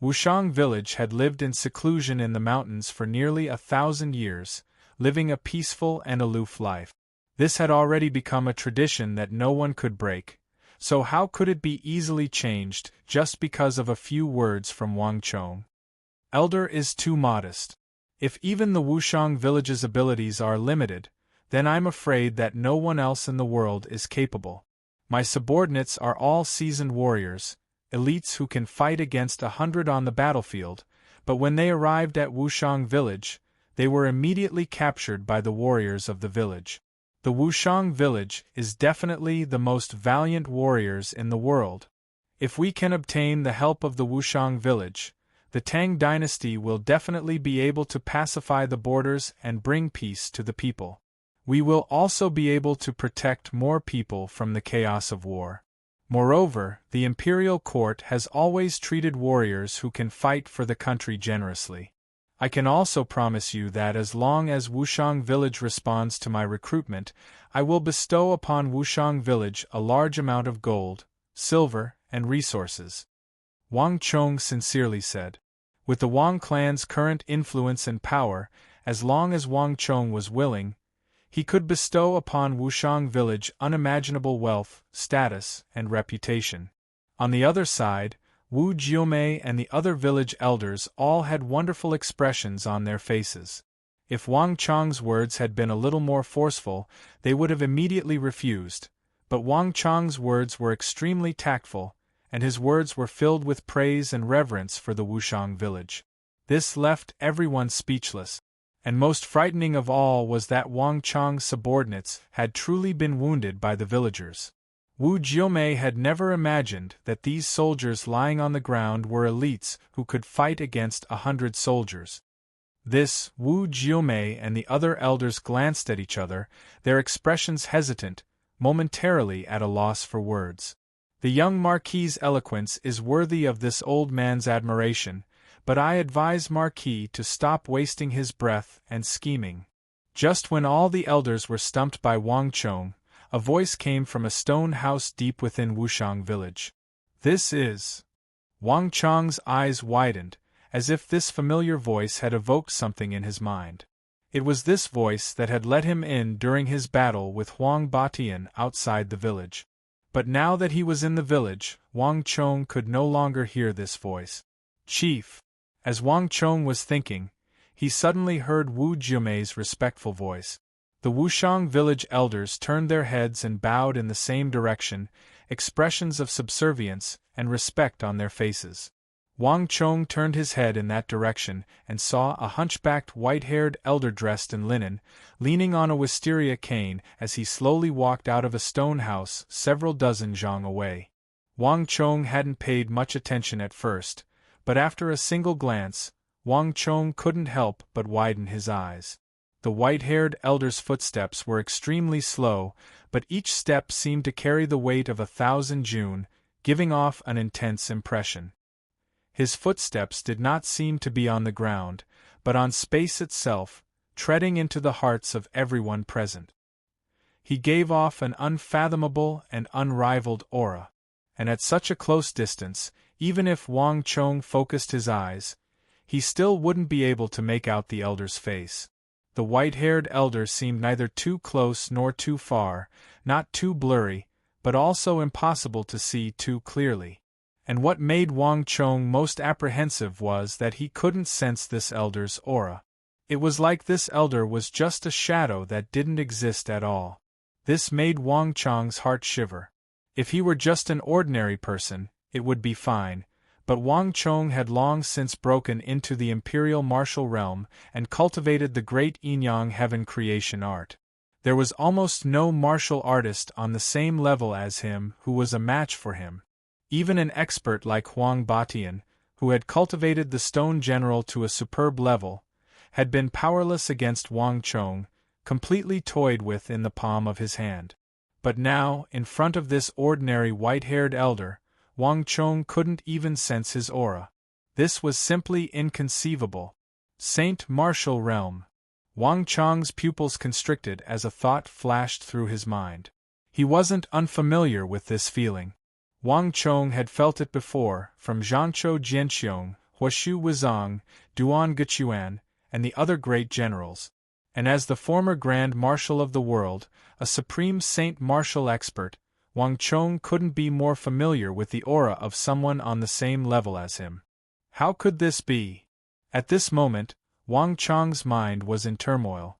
Wushang village had lived in seclusion in the mountains for nearly 1,000 years, living a peaceful and aloof life. This had already become a tradition that no one could break, so how could it be easily changed just because of a few words from Wang Chong? Elder is too modest. If even the Wushang village's abilities are limited, then I'm afraid that no one else in the world is capable. My subordinates are all seasoned warriors, elites who can fight against 100 on the battlefield, but when they arrived at Wushang village, they were immediately captured by the warriors of the village. The Wushang village is definitely the most valiant warriors in the world. If we can obtain the help of the Wushang village, the Tang dynasty will definitely be able to pacify the borders and bring peace to the people. We will also be able to protect more people from the chaos of war. Moreover, the imperial court has always treated warriors who can fight for the country generously. I can also promise you that as long as Wushang village responds to my recruitment, I will bestow upon Wushang village a large amount of gold, silver, and resources. Wang Chong sincerely said. With the Wang clan's current influence and power, as long as Wang Chong was willing, he could bestow upon Wushang village unimaginable wealth, status, and reputation. On the other side, Wu Jiumei and the other village elders all had wonderful expressions on their faces. If Wang Chong's words had been a little more forceful, they would have immediately refused, but Wang Chong's words were extremely tactful, and his words were filled with praise and reverence for the Wushang village. This left everyone speechless. And most frightening of all was that Wang Chong's subordinates had truly been wounded by the villagers. Wu Jiumei had never imagined that these soldiers lying on the ground were elites who could fight against 100 soldiers. This, Wu Jiumei and the other elders glanced at each other, their expressions hesitant, momentarily at a loss for words. The young Marquis's eloquence is worthy of this old man's admiration, but I advise Marquis to stop wasting his breath and scheming. Just when all the elders were stumped by Wang Chong, a voice came from a stone house deep within Wushang village. This is... Wang Chong's eyes widened, as if this familiar voice had evoked something in his mind. It was this voice that had let him in during his battle with Huang Batian outside the village. But now that he was in the village, Wang Chong could no longer hear this voice. Chief. As Wang Chong was thinking, he suddenly heard Wu Jiumei's respectful voice. The Wushang village elders turned their heads and bowed in the same direction, expressions of subservience and respect on their faces. Wang Chong turned his head in that direction and saw a hunchbacked white-haired elder dressed in linen, leaning on a wisteria cane as he slowly walked out of a stone house several dozen zhang away. Wang Chong hadn't paid much attention at first, but after a single glance, Wang Chong couldn't help but widen his eyes. The white-haired elder's footsteps were extremely slow, but each step seemed to carry the weight of 1,000 jun, giving off an intense impression. His footsteps did not seem to be on the ground, but on space itself, treading into the hearts of everyone present. He gave off an unfathomable and unrivaled aura. And at such a close distance, even if Wang Chong focused his eyes, he still wouldn't be able to make out the elder's face. The white-haired elder seemed neither too close nor too far, not too blurry, but also impossible to see too clearly. And what made Wang Chong most apprehensive was that he couldn't sense this elder's aura. It was like this elder was just a shadow that didn't exist at all. This made Wang Chong's heart shiver. If he were just an ordinary person, it would be fine, but Wang Chong had long since broken into the imperial martial realm and cultivated the great Yin-Yang heaven creation art. There was almost no martial artist on the same level as him who was a match for him. Even an expert like Huang Batian, who had cultivated the stone general to a superb level, had been powerless against Wang Chong, completely toyed with in the palm of his hand. But now, in front of this ordinary white-haired elder, Wang Chong couldn't even sense his aura. This was simply inconceivable. Saint Martial Realm. Wang Chong's pupils constricted as a thought flashed through his mind. He wasn't unfamiliar with this feeling. Wang Chong had felt it before, from Zhangzhou Jianxiong, Huashu Wuzong, Duan Gechuan, and the other great generals. And as the former Grand Marshal of the world, a supreme Saint Martial expert, Wang Chong couldn't be more familiar with the aura of someone on the same level as him. How could this be? At this moment, Wang Chong's mind was in turmoil.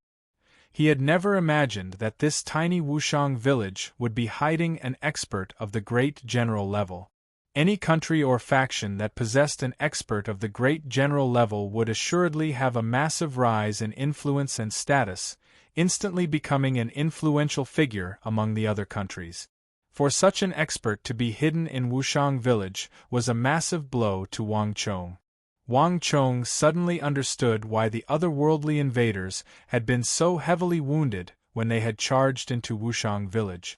He had never imagined that this tiny Wushang village would be hiding an expert of the great general level. Any country or faction that possessed an expert of the great general level would assuredly have a massive rise in influence and status, instantly becoming an influential figure among the other countries. For such an expert to be hidden in Wushang village was a massive blow to Wang Chong. Wang Chong suddenly understood why the otherworldly invaders had been so heavily wounded when they had charged into Wushang village.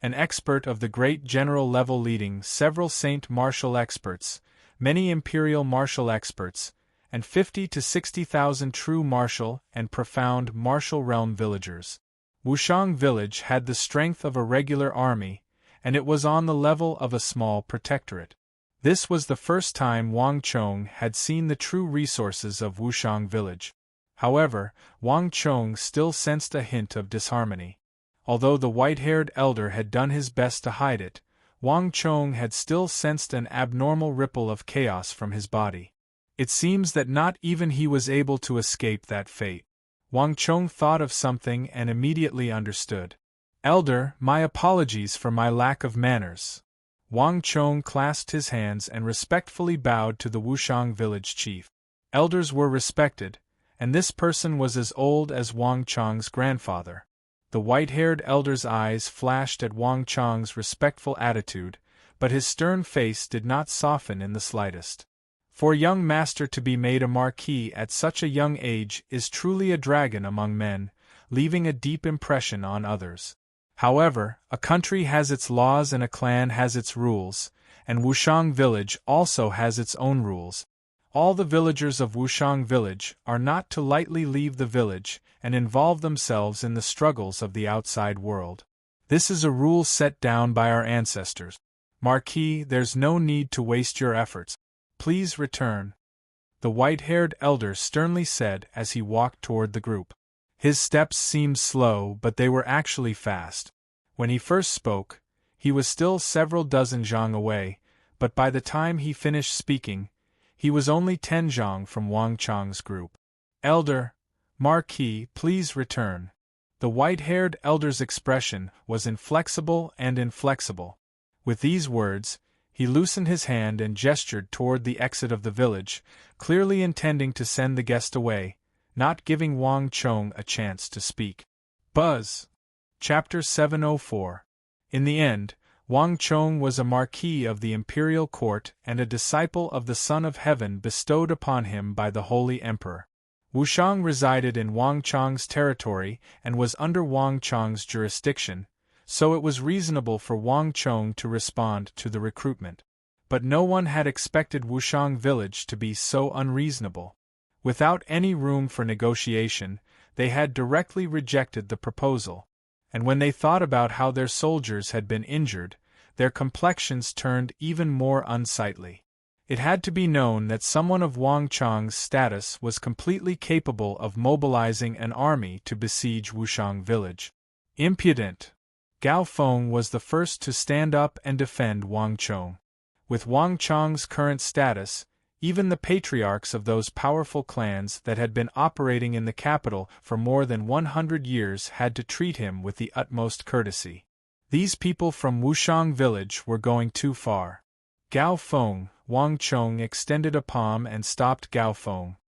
An expert of the great general level leading several Saint Martial experts, many Imperial Martial experts, and 50 to 60,000 true martial and profound martial realm villagers. Wushang village had the strength of a regular army, and it was on the level of a small protectorate. This was the first time Wang Chong had seen the true resources of Wushang village. However, Wang Chong still sensed a hint of disharmony. Although the white-haired elder had done his best to hide it, Wang Chong had still sensed an abnormal ripple of chaos from his body. It seems that not even he was able to escape that fate. Wang Chong thought of something and immediately understood. "Elder, my apologies for my lack of manners." Wang Chong clasped his hands and respectfully bowed to the Wushang village chief. Elders were respected, and this person was as old as Wang Chong's grandfather. The white-haired elder's eyes flashed at Wang Chong's respectful attitude, but his stern face did not soften in the slightest. For a young master to be made a marquis at such a young age is truly a dragon among men, leaving a deep impression on others. However, a country has its laws and a clan has its rules, and Wushang village also has its own rules. All the villagers of Wushang village are not to lightly leave the village and involve themselves in the struggles of the outside world. This is a rule set down by our ancestors. Marquis, there's no need to waste your efforts. Please return," the white-haired elder sternly said as he walked toward the group. His steps seemed slow, but they were actually fast. When he first spoke, he was still several dozen zhang away, but by the time he finished speaking, he was only 10 zhang from Wang Chong's group. "Elder, Marquis, please return." The white-haired elder's expression was inflexible and inflexible. With these words, he loosened his hand and gestured toward the exit of the village, clearly intending to send the guest away, not giving Wang Chong a chance to speak. Buzz. Chapter 704. In the end, Wang Chong was a marquis of the imperial court and a disciple of the Son of Heaven bestowed upon him by the Holy Emperor. Wushang resided in Wang Chong's territory and was under Wang Chong's jurisdiction, so it was reasonable for Wang Chong to respond to the recruitment. But no one had expected Wushang village to be so unreasonable. Without any room for negotiation, they had directly rejected the proposal. and when they thought about how their soldiers had been injured, their complexions turned even more unsightly. It had to be known that someone of Wang Chong's status was completely capable of mobilizing an army to besiege Wushang village. Impudent! Gao Feng was the first to stand up and defend Wang Chong. With Wang Chong's current status, even the patriarchs of those powerful clans that had been operating in the capital for more than 100 years had to treat him with the utmost courtesy. These people from Wushang village were going too far. Gao Feng, Wang Chong extended a palm and stopped Gao Feng.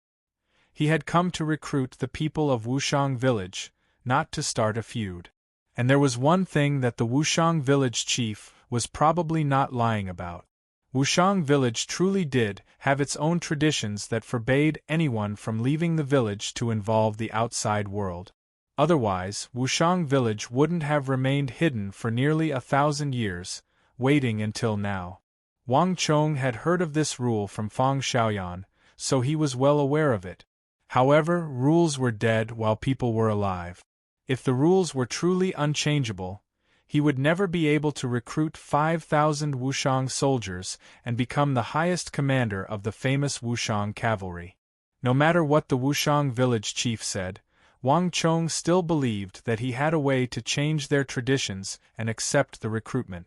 He had come to recruit the people of Wushang village, not to start a feud. And there was one thing that the Wushang village chief was probably not lying about. Wushang village truly did have its own traditions that forbade anyone from leaving the village to involve the outside world. Otherwise, Wushang village wouldn't have remained hidden for nearly 1,000 years, waiting until now. Wang Chong had heard of this rule from Fang Xiaoyan, so he was well aware of it. However, rules were dead while people were alive. If the rules were truly unchangeable, he would never be able to recruit 5,000 Wushang soldiers and become the highest commander of the famous Wushang cavalry. No matter what the Wushang village chief said, Wang Chong still believed that he had a way to change their traditions and accept the recruitment.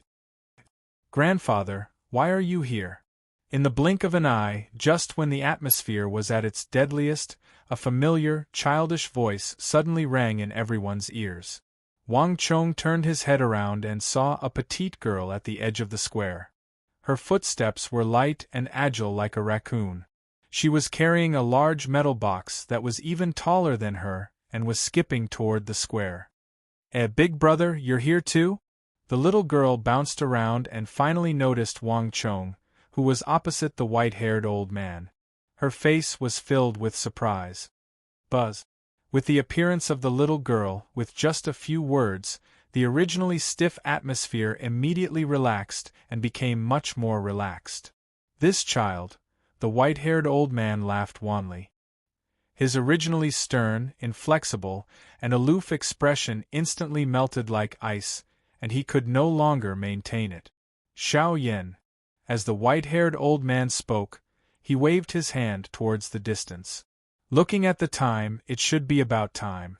"Grandfather, why are you here?" In the blink of an eye, just when the atmosphere was at its deadliest, a familiar, childish voice suddenly rang in everyone's ears. Wang Chong turned his head around and saw a petite girl at the edge of the square. Her footsteps were light and agile like a raccoon. She was carrying a large metal box that was even taller than her and was skipping toward the square. Big brother, you're here too?" The little girl bounced around and finally noticed Wang Chong, who was opposite the white-haired old man. Her face was filled with surprise. Buzz. With the appearance of the little girl, with just a few words, the originally stiff atmosphere immediately relaxed and became much more relaxed. "This child," the white-haired old man laughed wanly. His originally stern, inflexible, and aloof expression instantly melted like ice, and he could no longer maintain it. "Xiao Yin." As the white-haired old man spoke, he waved his hand towards the distance. Looking at the time, it should be about time.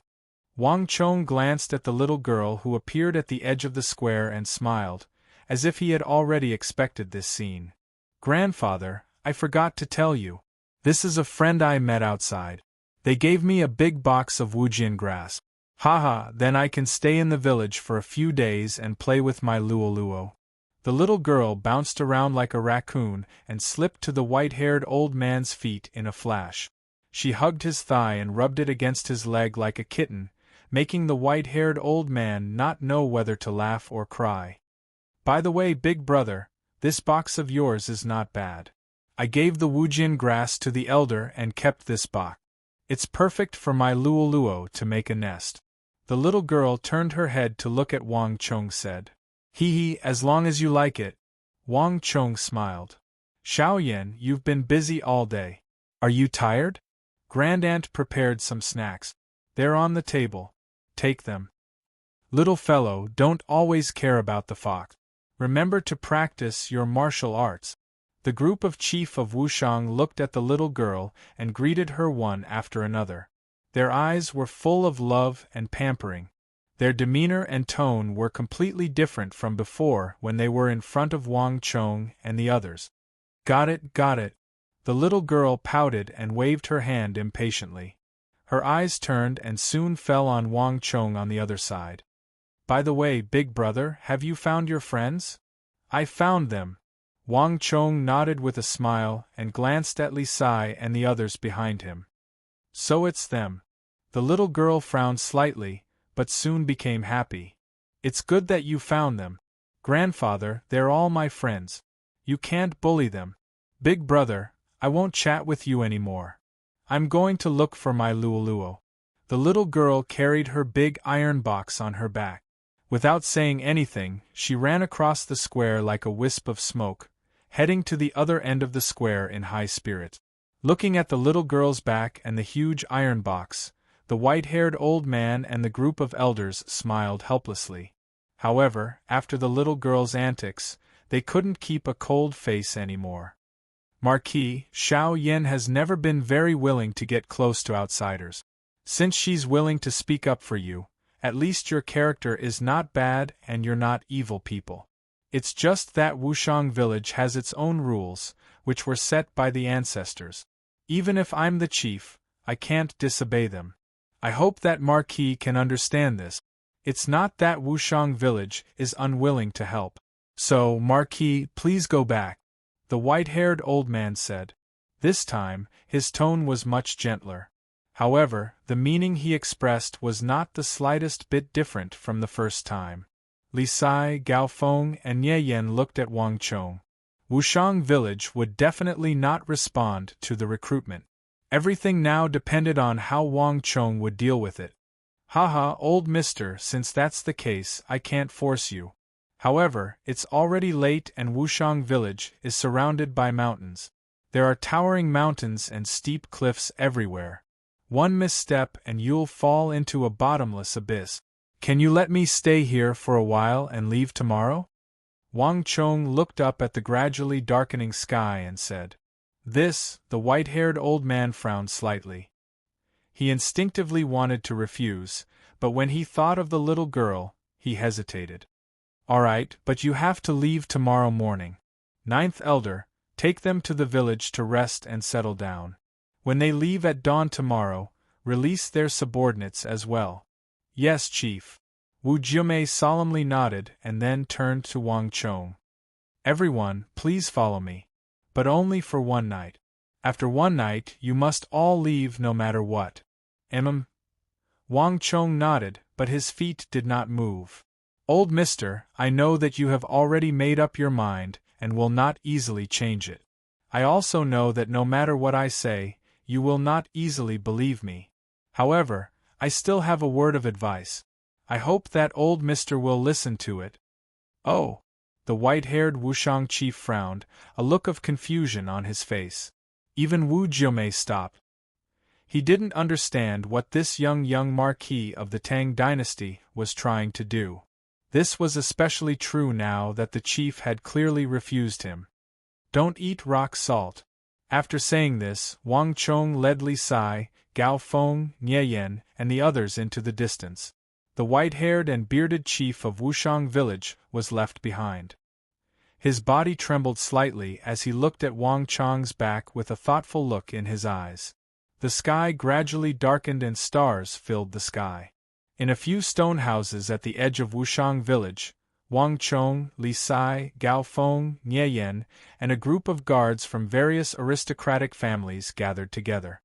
Wang Chong glanced at the little girl who appeared at the edge of the square and smiled, as if he had already expected this scene. "Grandfather, I forgot to tell you. This is a friend I met outside. They gave me a big box of Wujian grass. Haha, then I can stay in the village for a few days and play with my luo-luo." The little girl bounced around like a raccoon and slipped to the white-haired old man's feet in a flash. She hugged his thigh and rubbed it against his leg like a kitten, making the white-haired old man not know whether to laugh or cry. "By the way, big brother, this box of yours is not bad. I gave the Wujian grass to the elder and kept this box. It's perfect for my luo-luo to make a nest." The little girl turned her head to look at Wang Chong said. "Hee, as long as you like it." Wang Chong smiled. "Xiaoyan, you've been busy all day. Are you tired?" Grandaunt prepared some snacks. "They're on the table. Take them." "Little fellow, don't always care about the fox. Remember to practice your martial arts." The group of chief of Wushang looked at the little girl and greeted her one after another. Their eyes were full of love and pampering. Their demeanor and tone were completely different from before when they were in front of Wang Chong and the others. Got it. The little girl pouted and waved her hand impatiently. Her eyes turned and soon fell on Wang Chong on the other side. "By the way, big brother, have you found your friends?" "I found them." Wang Chong nodded with a smile and glanced at Li Sai and the others behind him. "So it's them." The little girl frowned slightly, but soon became happy. "It's good that you found them. Grandfather, they're all my friends. You can't bully them. Big brother, I won't chat with you anymore. I'm going to look for my luo-luo." The little girl carried her big iron box on her back. Without saying anything, she ran across the square like a wisp of smoke, heading to the other end of the square in high spirits. Looking at the little girl's back and the huge iron box, The white-haired old man and the group of elders smiled helplessly. However, after the little girl's antics, they couldn't keep a cold face anymore. Marquis, Xiao Yin has never been very willing to get close to outsiders. Since she's willing to speak up for you, at least your character is not bad and you're not evil people. It's just that Wushang village has its own rules, which were set by the ancestors. Even if I'm the chief, I can't disobey them. I hope that Marquis can understand this. It's not that Wushang village is unwilling to help. So, Marquis, please go back, the white-haired old man said. This time, his tone was much gentler. However, the meaning he expressed was not the slightest bit different from the first time. Li Sai, Gao Feng, and Ye Yan looked at Wang Chong. Wushang village would definitely not respond to the recruitment. Everything now depended on how Wang Chong would deal with it. Haha, old mister, since that's the case, I can't force you. However, it's already late and Wushang village is surrounded by mountains. There are towering mountains and steep cliffs everywhere. One misstep and you'll fall into a bottomless abyss. Can you let me stay here for a while and leave tomorrow? Wang Chong looked up at the gradually darkening sky and said. This, the white-haired old man frowned slightly. He instinctively wanted to refuse, but when he thought of the little girl, he hesitated. All right, but you have to leave tomorrow morning. Ninth Elder, take them to the village to rest and settle down. When they leave at dawn tomorrow, release their subordinates as well. Yes, Chief. Wu Jiumei solemnly nodded and then turned to Wang Chong. Everyone, please follow me. But only for one night. After one night, you must all leave no matter what. Wang Chong nodded, but his feet did not move. Old mister, I know that you have already made up your mind, and will not easily change it. I also know that no matter what I say, you will not easily believe me. However, I still have a word of advice. I hope that old mister will listen to it. Oh! The white-haired Wushang chief frowned, a look of confusion on his face. Even Wu Jiumei stopped. He didn't understand what this young marquis of the Tang dynasty was trying to do. This was especially true now that the chief had clearly refused him. Don't eat rock salt. After saying this, Wang Chong led Li Sai, Gao Feng, Nye Yan, and the others into the distance. The white-haired and bearded chief of Wushang village was left behind. His body trembled slightly as he looked at Wang Chong's back with a thoughtful look in his eyes. The sky gradually darkened and stars filled the sky. In a few stone houses at the edge of Wushang village, Wang Chong, Li Sai, Gao Feng, Nye Yan, and a group of guards from various aristocratic families gathered together.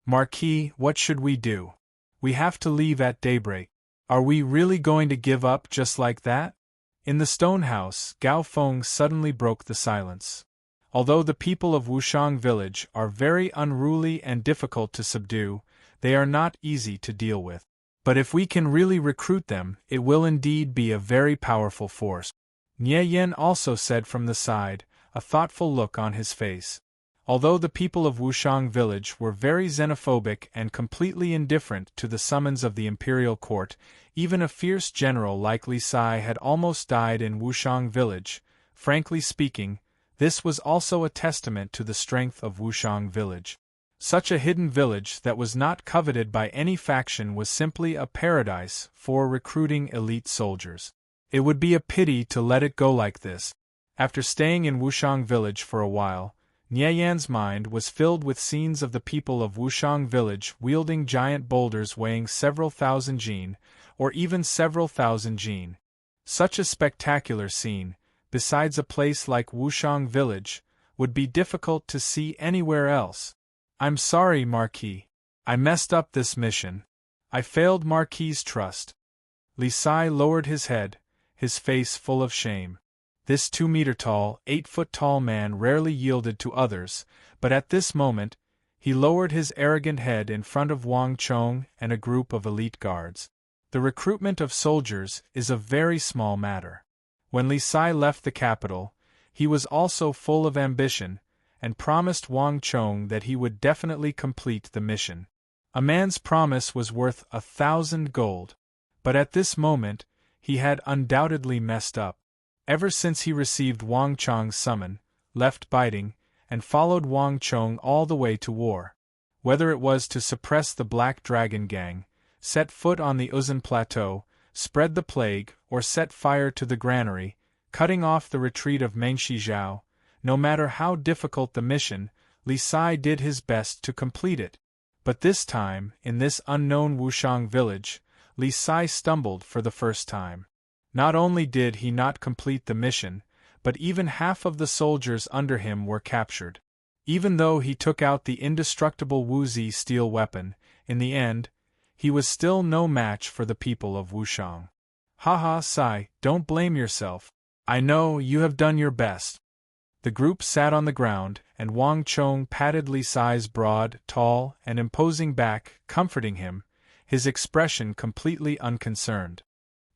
Marquis, what should we do? We have to leave at daybreak. Are we really going to give up just like that? In the stone house, Gao Feng suddenly broke the silence. Although the people of Wushang village are very unruly and difficult to subdue, they are not easy to deal with. But if we can really recruit them, it will indeed be a very powerful force. Nye Yan also said from the side, a thoughtful look on his face. Although the people of Wushang village were very xenophobic and completely indifferent to the summons of the imperial court, even a fierce general like Li Sai had almost died in Wushang village. Frankly speaking, this was also a testament to the strength of Wushang village. Such a hidden village that was not coveted by any faction was simply a paradise for recruiting elite soldiers. It would be a pity to let it go like this. After staying in Wushang village for a while, Nye Yan's mind was filled with scenes of the people of Wushang village wielding giant boulders weighing several thousand jin, or even several thousand jin. Such a spectacular scene, besides a place like Wushang village, would be difficult to see anywhere else. I'm sorry, Marquis. I messed up this mission. I failed Marquis's trust. Li Sai lowered his head, his face full of shame. This 2-meter-tall, 8-foot-tall man rarely yielded to others, but at this moment, he lowered his arrogant head in front of Wang Chong and a group of elite guards. The recruitment of soldiers is a very small matter. When Li Sai left the capital, he was also full of ambition, and promised Wang Chong that he would definitely complete the mission. A man's promise was worth 1,000 gold. But at this moment, he had undoubtedly messed up. Ever since he received Wang Chong's summon, left biting, and followed Wang Chong all the way to war. Whether it was to suppress the Black Dragon Gang, set foot on the Uzun Plateau, spread the plague, or set fire to the granary, cutting off the retreat of Mengshi Zhao, no matter how difficult the mission, Li Sai did his best to complete it. But this time, in this unknown Wushang village, Li Sai stumbled for the first time. Not only did he not complete the mission, but even half of the soldiers under him were captured. Even though he took out the indestructible Wuzi steel weapon, in the end, he was still no match for the people of Wushang. Haha, Sai, don't blame yourself. I know you have done your best. The group sat on the ground, and Wang Chong patted Li Sai's broad, tall, and imposing back, comforting him, his expression completely unconcerned.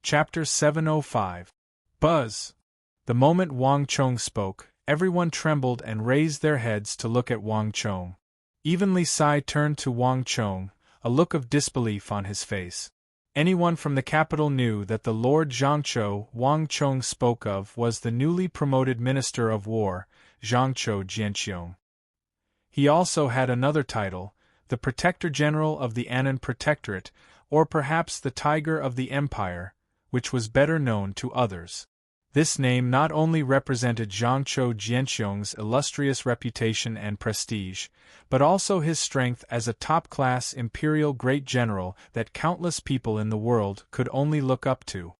Chapter 705. Buzz. The moment Wang Chong spoke, everyone trembled and raised their heads to look at Wang Chong. Even Li Sai turned to Wang Chong, a look of disbelief on his face. Anyone from the capital knew that the Lord Zhangqiu Wang Chong spoke of was the newly promoted Minister of War, Zhangqiu Jianqiong. He also had another title, the Protector General of the Annan Protectorate, or perhaps the Tiger of the Empire, which was better known to others. This name not only represented Zhangqiu Jianqiong's illustrious reputation and prestige, but also his strength as a top-class imperial great general that countless people in the world could only look up to.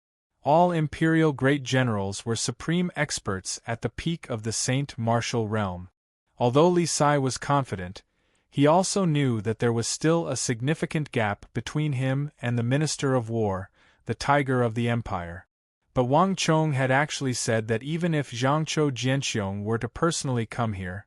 All imperial great generals were supreme experts at the peak of the Saint Martial realm. Although Li Sai was confident, he also knew that there was still a significant gap between him and the Minister of War, the Tiger of the Empire. But Wang Chong had actually said that even if Zhangqiu Jianqiong were to personally come here,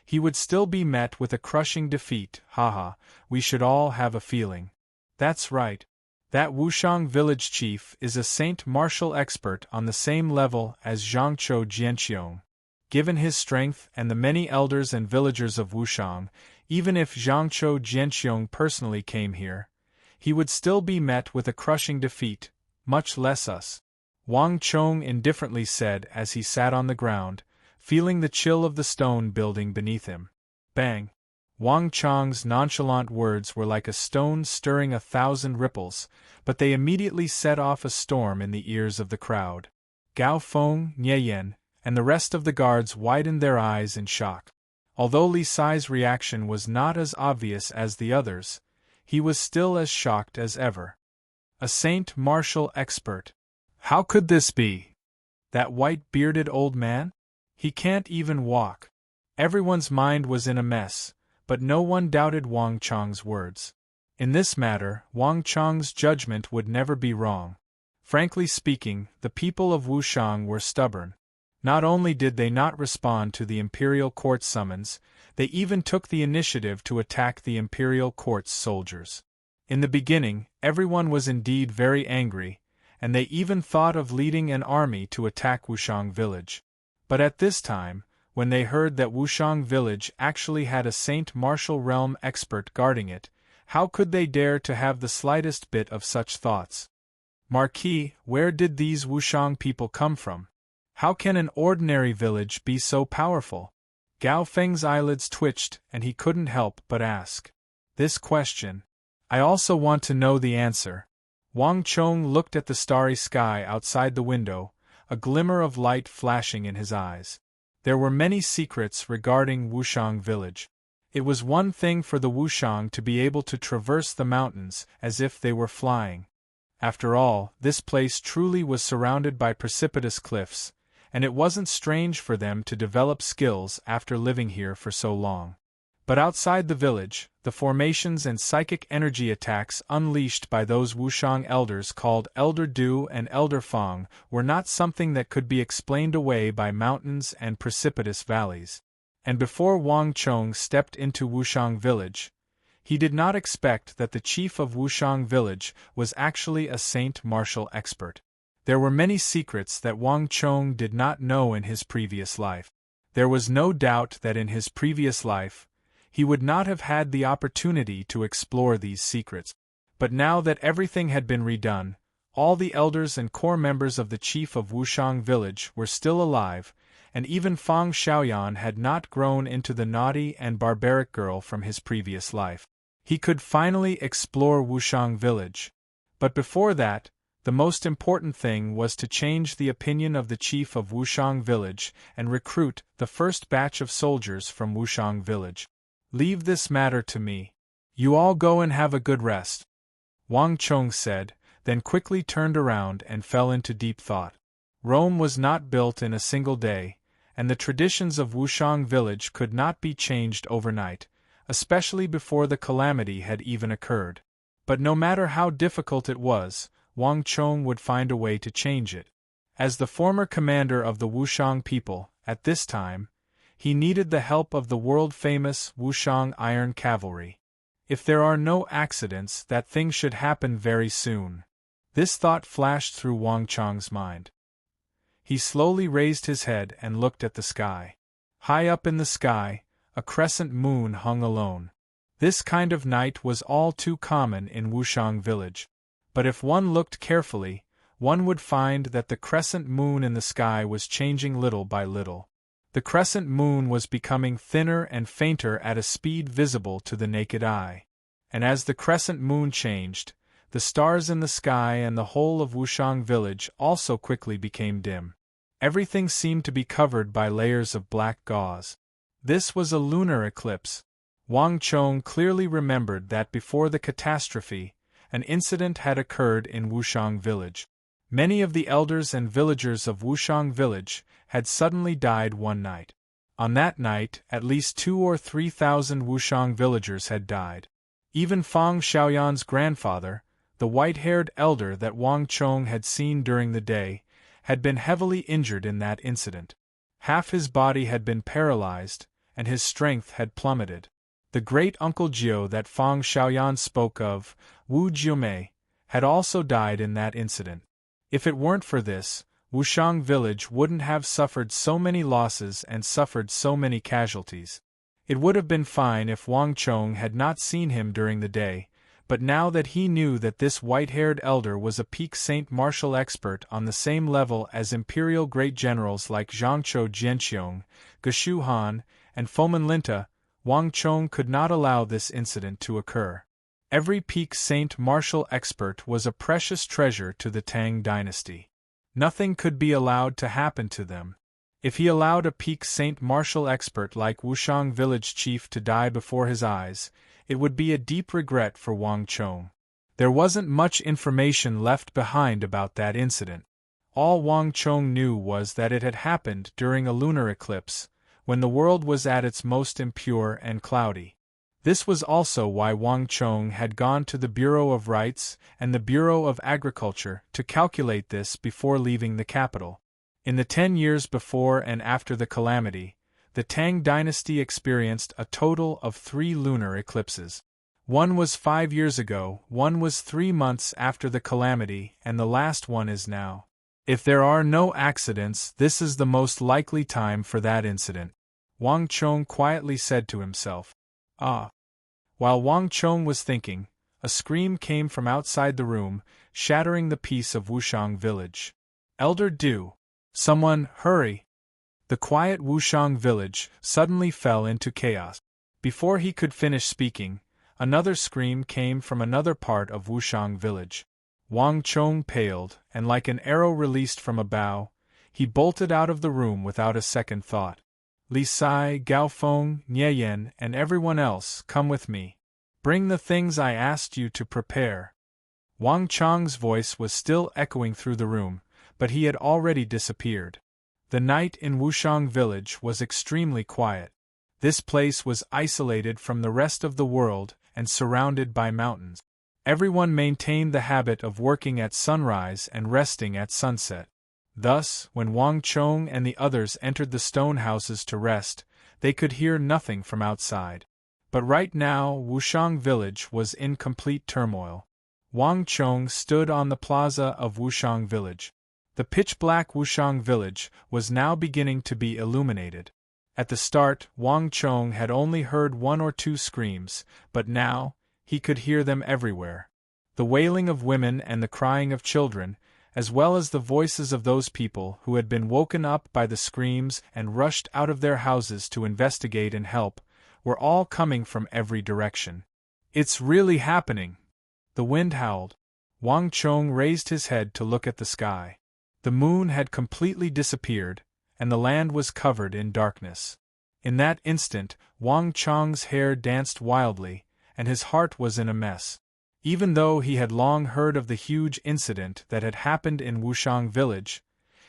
he would still be met with a crushing defeat. Haha, we should all have a feeling. That's right. That Wushang village chief is a Saint Martial expert on the same level as Zhangqiu Jianqiong. Given his strength and the many elders and villagers of Wushang, even if Zhangqiu Jianqiong personally came here, he would still be met with a crushing defeat, much less us. Wang Chong indifferently said as he sat on the ground, feeling the chill of the stone building beneath him. Bang! Wang Chong's nonchalant words were like a stone stirring 1,000 ripples, but they immediately set off a storm in the ears of the crowd. Gao Feng, Nieyan, and the rest of the guards widened their eyes in shock. Although Li Sai's reaction was not as obvious as the others, he was still as shocked as ever. A Saint Martial expert. How could this be? That white-bearded old man? He can't even walk. Everyone's mind was in a mess, but no one doubted Wang Chong's words. In this matter, Wang Chong's judgment would never be wrong. Frankly speaking, the people of Wushang were stubborn. Not only did they not respond to the imperial court summons, they even took the initiative to attack the imperial court's soldiers. In the beginning, everyone was indeed very angry, and they even thought of leading an army to attack Wushang village. But at this time, when they heard that Wushang village actually had a Saint Martial realm expert guarding it, how could they dare to have the slightest bit of such thoughts? Marquis, where did these Wushang people come from? How can an ordinary village be so powerful? Gao Feng's eyelids twitched and he couldn't help but ask this question. I also want to know the answer. Wang Chong looked at the starry sky outside the window, a glimmer of light flashing in his eyes. There were many secrets regarding Wushang village. It was one thing for the Wushang to be able to traverse the mountains as if they were flying. After all, this place truly was surrounded by precipitous cliffs, and it wasn't strange for them to develop skills after living here for so long. But outside the village, the formations and psychic energy attacks unleashed by those Wushang elders called Elder Du and Elder Fang were not something that could be explained away by mountains and precipitous valleys. And before Wang Chong stepped into Wushang village, he did not expect that the chief of Wushang village was actually a Saint Martial expert. There were many secrets that Wang Chong did not know in his previous life. There was no doubt that in his previous life, he would not have had the opportunity to explore these secrets. But now that everything had been redone, all the elders and core members of the chief of Wushang village were still alive, and even Fang Xiaoyan had not grown into the naughty and barbaric girl from his previous life. He could finally explore Wushang village. But before that, the most important thing was to change the opinion of the chief of Wushang village and recruit the first batch of soldiers from Wushang village. "Leave this matter to me. You all go and have a good rest," Wang Chong said, then quickly turned around and fell into deep thought. Rome was not built in a single day, and the traditions of Wushang village could not be changed overnight, especially before the calamity had even occurred. But no matter how difficult it was, Wang Chong would find a way to change it. As the former commander of the Wushang people, at this time, he needed the help of the world-famous Wushang Iron Cavalry. If there are no accidents, that thing should happen very soon. This thought flashed through Wang Chong's mind. He slowly raised his head and looked at the sky. High up in the sky, a crescent moon hung alone. This kind of night was all too common in Wushang village. But if one looked carefully, one would find that the crescent moon in the sky was changing little by little. The crescent moon was becoming thinner and fainter at a speed visible to the naked eye. And as the crescent moon changed, the stars in the sky and the whole of Wushang village also quickly became dim. Everything seemed to be covered by layers of black gauze. This was a lunar eclipse. Wang Chong clearly remembered that before the catastrophe, an incident had occurred in Wushang village. Many of the elders and villagers of Wushang village had suddenly died one night. On that night, at least 2,000 or 3,000 Wushang villagers had died. Even Fang Xiaoyan's grandfather, the white-haired elder that Wang Chong had seen during the day, had been heavily injured in that incident. Half his body had been paralyzed, and his strength had plummeted. The great-uncle Jiu that Fang Xiaoyan spoke of, Wu Jiumei, had also died in that incident. If it weren't for this, Wushang village wouldn't have suffered so many losses and suffered so many casualties. It would have been fine if Wang Chong had not seen him during the day, but now that he knew that this white-haired elder was a peak saint martial expert on the same level as imperial great generals like Zhangzhou Jianxiong, Geshu Han, and Fomen Linta, Wang Chong could not allow this incident to occur. Every peak saint martial expert was a precious treasure to the Tang dynasty. Nothing could be allowed to happen to them. If he allowed a peak saint martial expert like Wushang village chief to die before his eyes, it would be a deep regret for Wang Chong. There wasn't much information left behind about that incident. All Wang Chong knew was that it had happened during a lunar eclipse, when the world was at its most impure and cloudy. This was also why Wang Chong had gone to the Bureau of Rights and the Bureau of Agriculture to calculate this before leaving the capital. In the 10 years before and after the calamity, the Tang dynasty experienced a total of 3 lunar eclipses. One was 5 years ago, one was 3 months after the calamity, and the last one is now. If there are no accidents, this is the most likely time for that incident, Wang Chong quietly said to himself. Ah! While Wang Chong was thinking, a scream came from outside the room, shattering the peace of Wushang village. "Elder Du! Someone, hurry!" The quiet Wushang village suddenly fell into chaos. Before he could finish speaking, another scream came from another part of Wushang village. Wang Chong paled, and like an arrow released from a bow, he bolted out of the room without a second thought. "Li Sai, Gao Feng, Nie Yen, and everyone else, come with me. Bring the things I asked you to prepare." Wang Chong's voice was still echoing through the room, but he had already disappeared. The night in Wushang village was extremely quiet. This place was isolated from the rest of the world and surrounded by mountains. Everyone maintained the habit of working at sunrise and resting at sunset. Thus, when Wang Chong and the others entered the stone houses to rest, they could hear nothing from outside. But right now Wushang village was in complete turmoil. Wang Chong stood on the plaza of Wushang village. The pitch-black Wushang village was now beginning to be illuminated. At the start, Wang Chong had only heard one or two screams, but now, he could hear them everywhere. The wailing of women and the crying of children, as well as the voices of those people who had been woken up by the screams and rushed out of their houses to investigate and help, were all coming from every direction. "It's really happening!" The wind howled. Wang Chong raised his head to look at the sky. The moon had completely disappeared, and the land was covered in darkness. In that instant, Wang Chong's hair danced wildly, and his heart was in a mess. Even though he had long heard of the huge incident that had happened in Wushang village,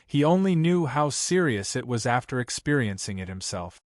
he only knew how serious it was after experiencing it himself.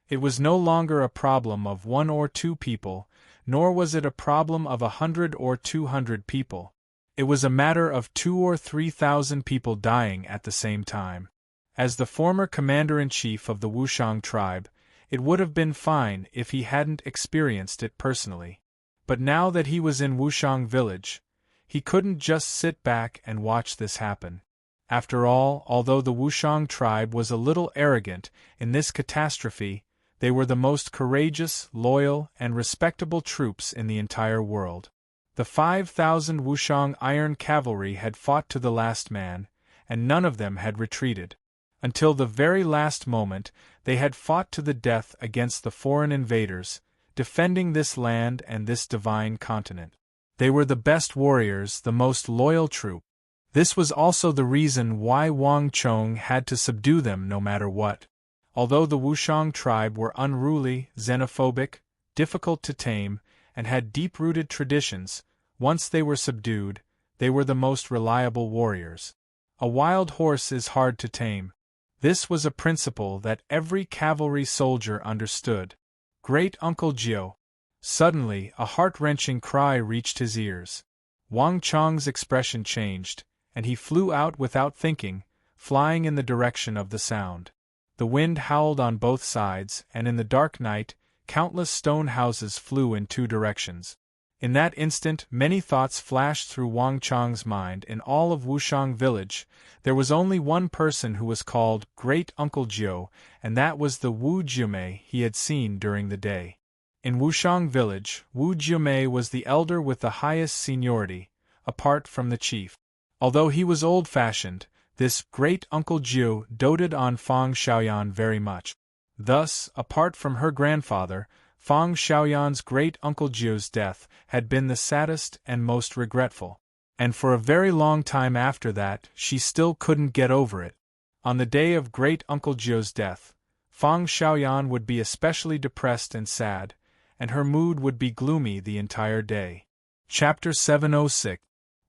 It was no longer a problem of 1 or 2 people, nor was it a problem of 100 or 200 people. It was a matter of 2 or 3,000 people dying at the same time. As the former commander-in-chief of the Wushang tribe, it would have been fine if he hadn't experienced it personally. But now that he was in Wushang village, he couldn't just sit back and watch this happen. After all, although the Wushang tribe was a little arrogant in this catastrophe, they were the most courageous, loyal, and respectable troops in the entire world. The 5,000 Wushang Iron Cavalry had fought to the last man, and none of them had retreated. Until the very last moment, they had fought to the death against the foreign invaders, defending this land and this divine continent. They were the best warriors, the most loyal troop. This was also the reason why Wang Chong had to subdue them no matter what. Although the Wushang tribe were unruly, xenophobic, difficult to tame, and had deep-rooted traditions, once they were subdued, they were the most reliable warriors. A wild horse is hard to tame. This was a principle that every cavalry soldier understood. Great Uncle Jiao. Suddenly, a heart-wrenching cry reached his ears. Wang Chong's expression changed, and he flew out without thinking, flying in the direction of the sound. The wind howled on both sides, and in the dark night, countless stone houses flew in 2 directions. In that instant, many thoughts flashed through Wang Chong's mind. In all of Wushang village, there was only one person who was called Great Uncle Jiao, and that was the Wu Jiumei he had seen during the day. In Wushang village, Wu Jiumei was the elder with the highest seniority, apart from the chief. Although he was old-fashioned, this Great Uncle Jiao doted on Fang Xiaoyan very much. Thus, apart from her grandfather, Fang Xiaoyan's Great Uncle Jiao's death had been the saddest and most regretful. And for a very long time after that, she still couldn't get over it. On the day of Great Uncle Jiao's death, Fang Xiaoyan would be especially depressed and sad, and her mood would be gloomy the entire day. Chapter 706.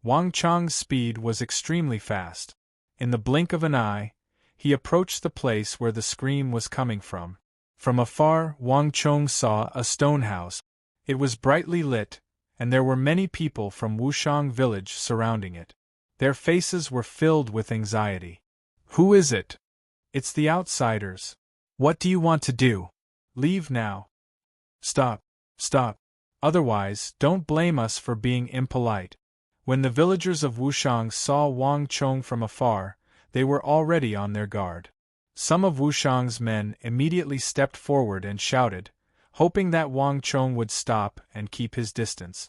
Wang Chong's speed was extremely fast. In the blink of an eye, he approached the place where the scream was coming from. From afar, Wang Chong saw a stone house. It was brightly lit, and there were many people from Wushang village surrounding it. Their faces were filled with anxiety. "Who is it?" "It's the outsiders." "What do you want to do?" "Leave now." "Stop. Stop. Otherwise, don't blame us for being impolite." When the villagers of Wushang saw Wang Chong from afar, they were already on their guard. Some of Wushang's men immediately stepped forward and shouted, hoping that Wang Chong would stop and keep his distance.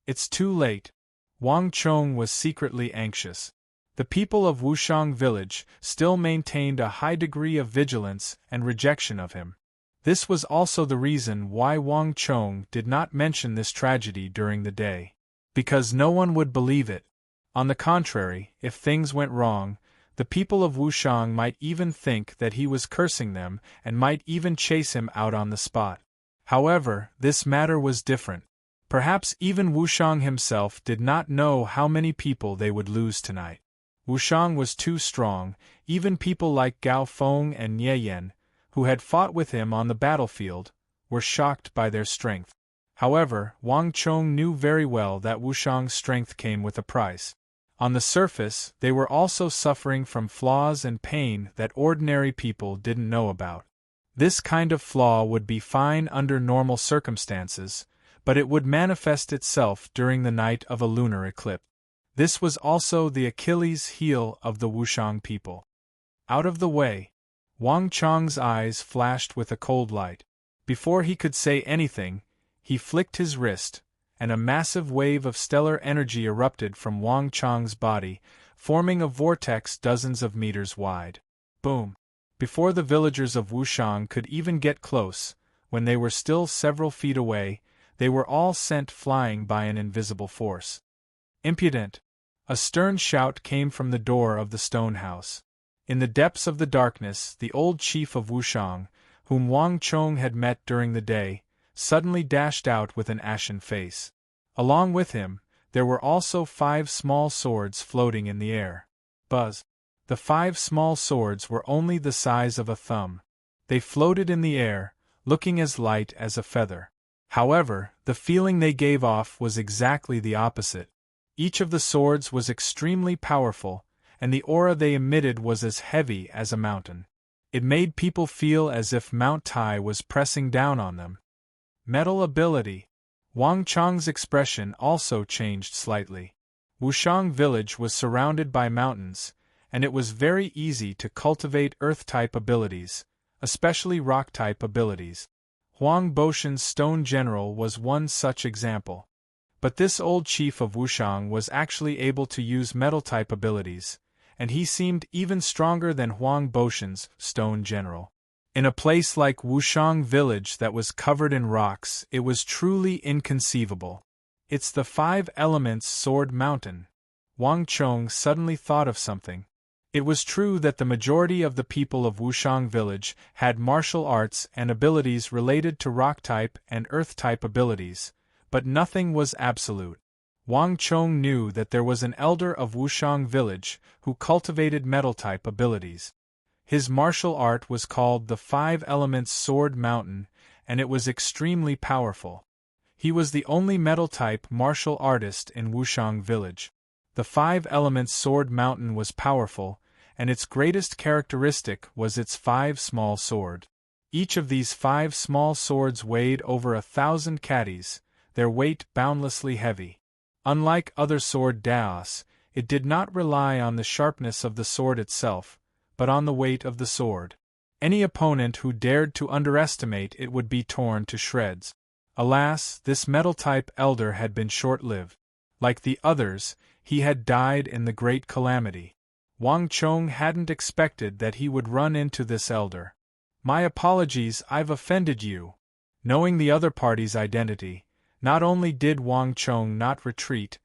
"It's too late." Wang Chong was secretly anxious. The people of Wushang village still maintained a high degree of vigilance and rejection of him. This was also the reason why Wang Chong did not mention this tragedy during the day. Because no one would believe it. On the contrary, if things went wrong, the people of Wushang might even think that he was cursing them and might even chase him out on the spot. However, this matter was different. Perhaps even Wushang himself did not know how many people they would lose tonight. Wushang was too strong. Even people like Gao Feng and Nie Yan, who had fought with him on the battlefield, were shocked by their strength. However, Wang Chong knew very well that Wushang's strength came with a price. On the surface, they were also suffering from flaws and pain that ordinary people didn't know about. This kind of flaw would be fine under normal circumstances, but it would manifest itself during the night of a lunar eclipse. This was also the Achilles heel of the Wushang people. Out of the way. Wang Chang's eyes flashed with a cold light. Before he could say anything, he flicked his wrist, and a massive wave of stellar energy erupted from Wang Chang's body, forming a vortex dozens of meters wide. Boom! Before the villagers of Wushang could even get close, when they were still several feet away, they were all sent flying by an invisible force. Impudent! A stern shout came from the door of the stone house. In the depths of the darkness, the old chief of Wushang, whom Wang Chong had met during the day, suddenly dashed out with an ashen face. Along with him, there were also 5 small swords floating in the air. Buzz! The 5 small swords were only the size of a thumb. They floated in the air, looking as light as a feather. However, the feeling they gave off was exactly the opposite. Each of the swords was extremely powerful, and the aura they emitted was as heavy as a mountain. It made people feel as if Mount Tai was pressing down on them. Metal ability. Wang Chang's expression also changed slightly. Wushang village was surrounded by mountains, and it was very easy to cultivate earth-type abilities, especially rock-type abilities. Huang Boshan's stone general was one such example. But this old chief of Wushang was actually able to use metal-type abilities, and he seemed even stronger than Huang Boshan's stone general. In a place like Wushang village that was covered in rocks, it was truly inconceivable. It's the 5 elements sword mountain. Wang Chong suddenly thought of something. It was true that the majority of the people of Wushang village had martial arts and abilities related to rock-type and earth-type abilities, but nothing was absolute. Wang Chong knew that there was an elder of Wushang village who cultivated metal-type abilities. His martial art was called the 5 Elements Sword Mountain, and it was extremely powerful. He was the only metal-type martial artist in Wushang village. The 5 Elements Sword Mountain was powerful, and its greatest characteristic was its 5 small sword. Each of these 5 small swords weighed over 1,000 catties, their weight boundlessly heavy. Unlike other sword daos, it did not rely on the sharpness of the sword itself, but on the weight of the sword. Any opponent who dared to underestimate it would be torn to shreds. Alas, this metal-type elder had been short-lived. Like the others, he had died in the Great Calamity. Wang Chong hadn't expected that he would run into this elder. My apologies, I've offended you. Knowing the other party's identity, not only did Wang Chong not retreat,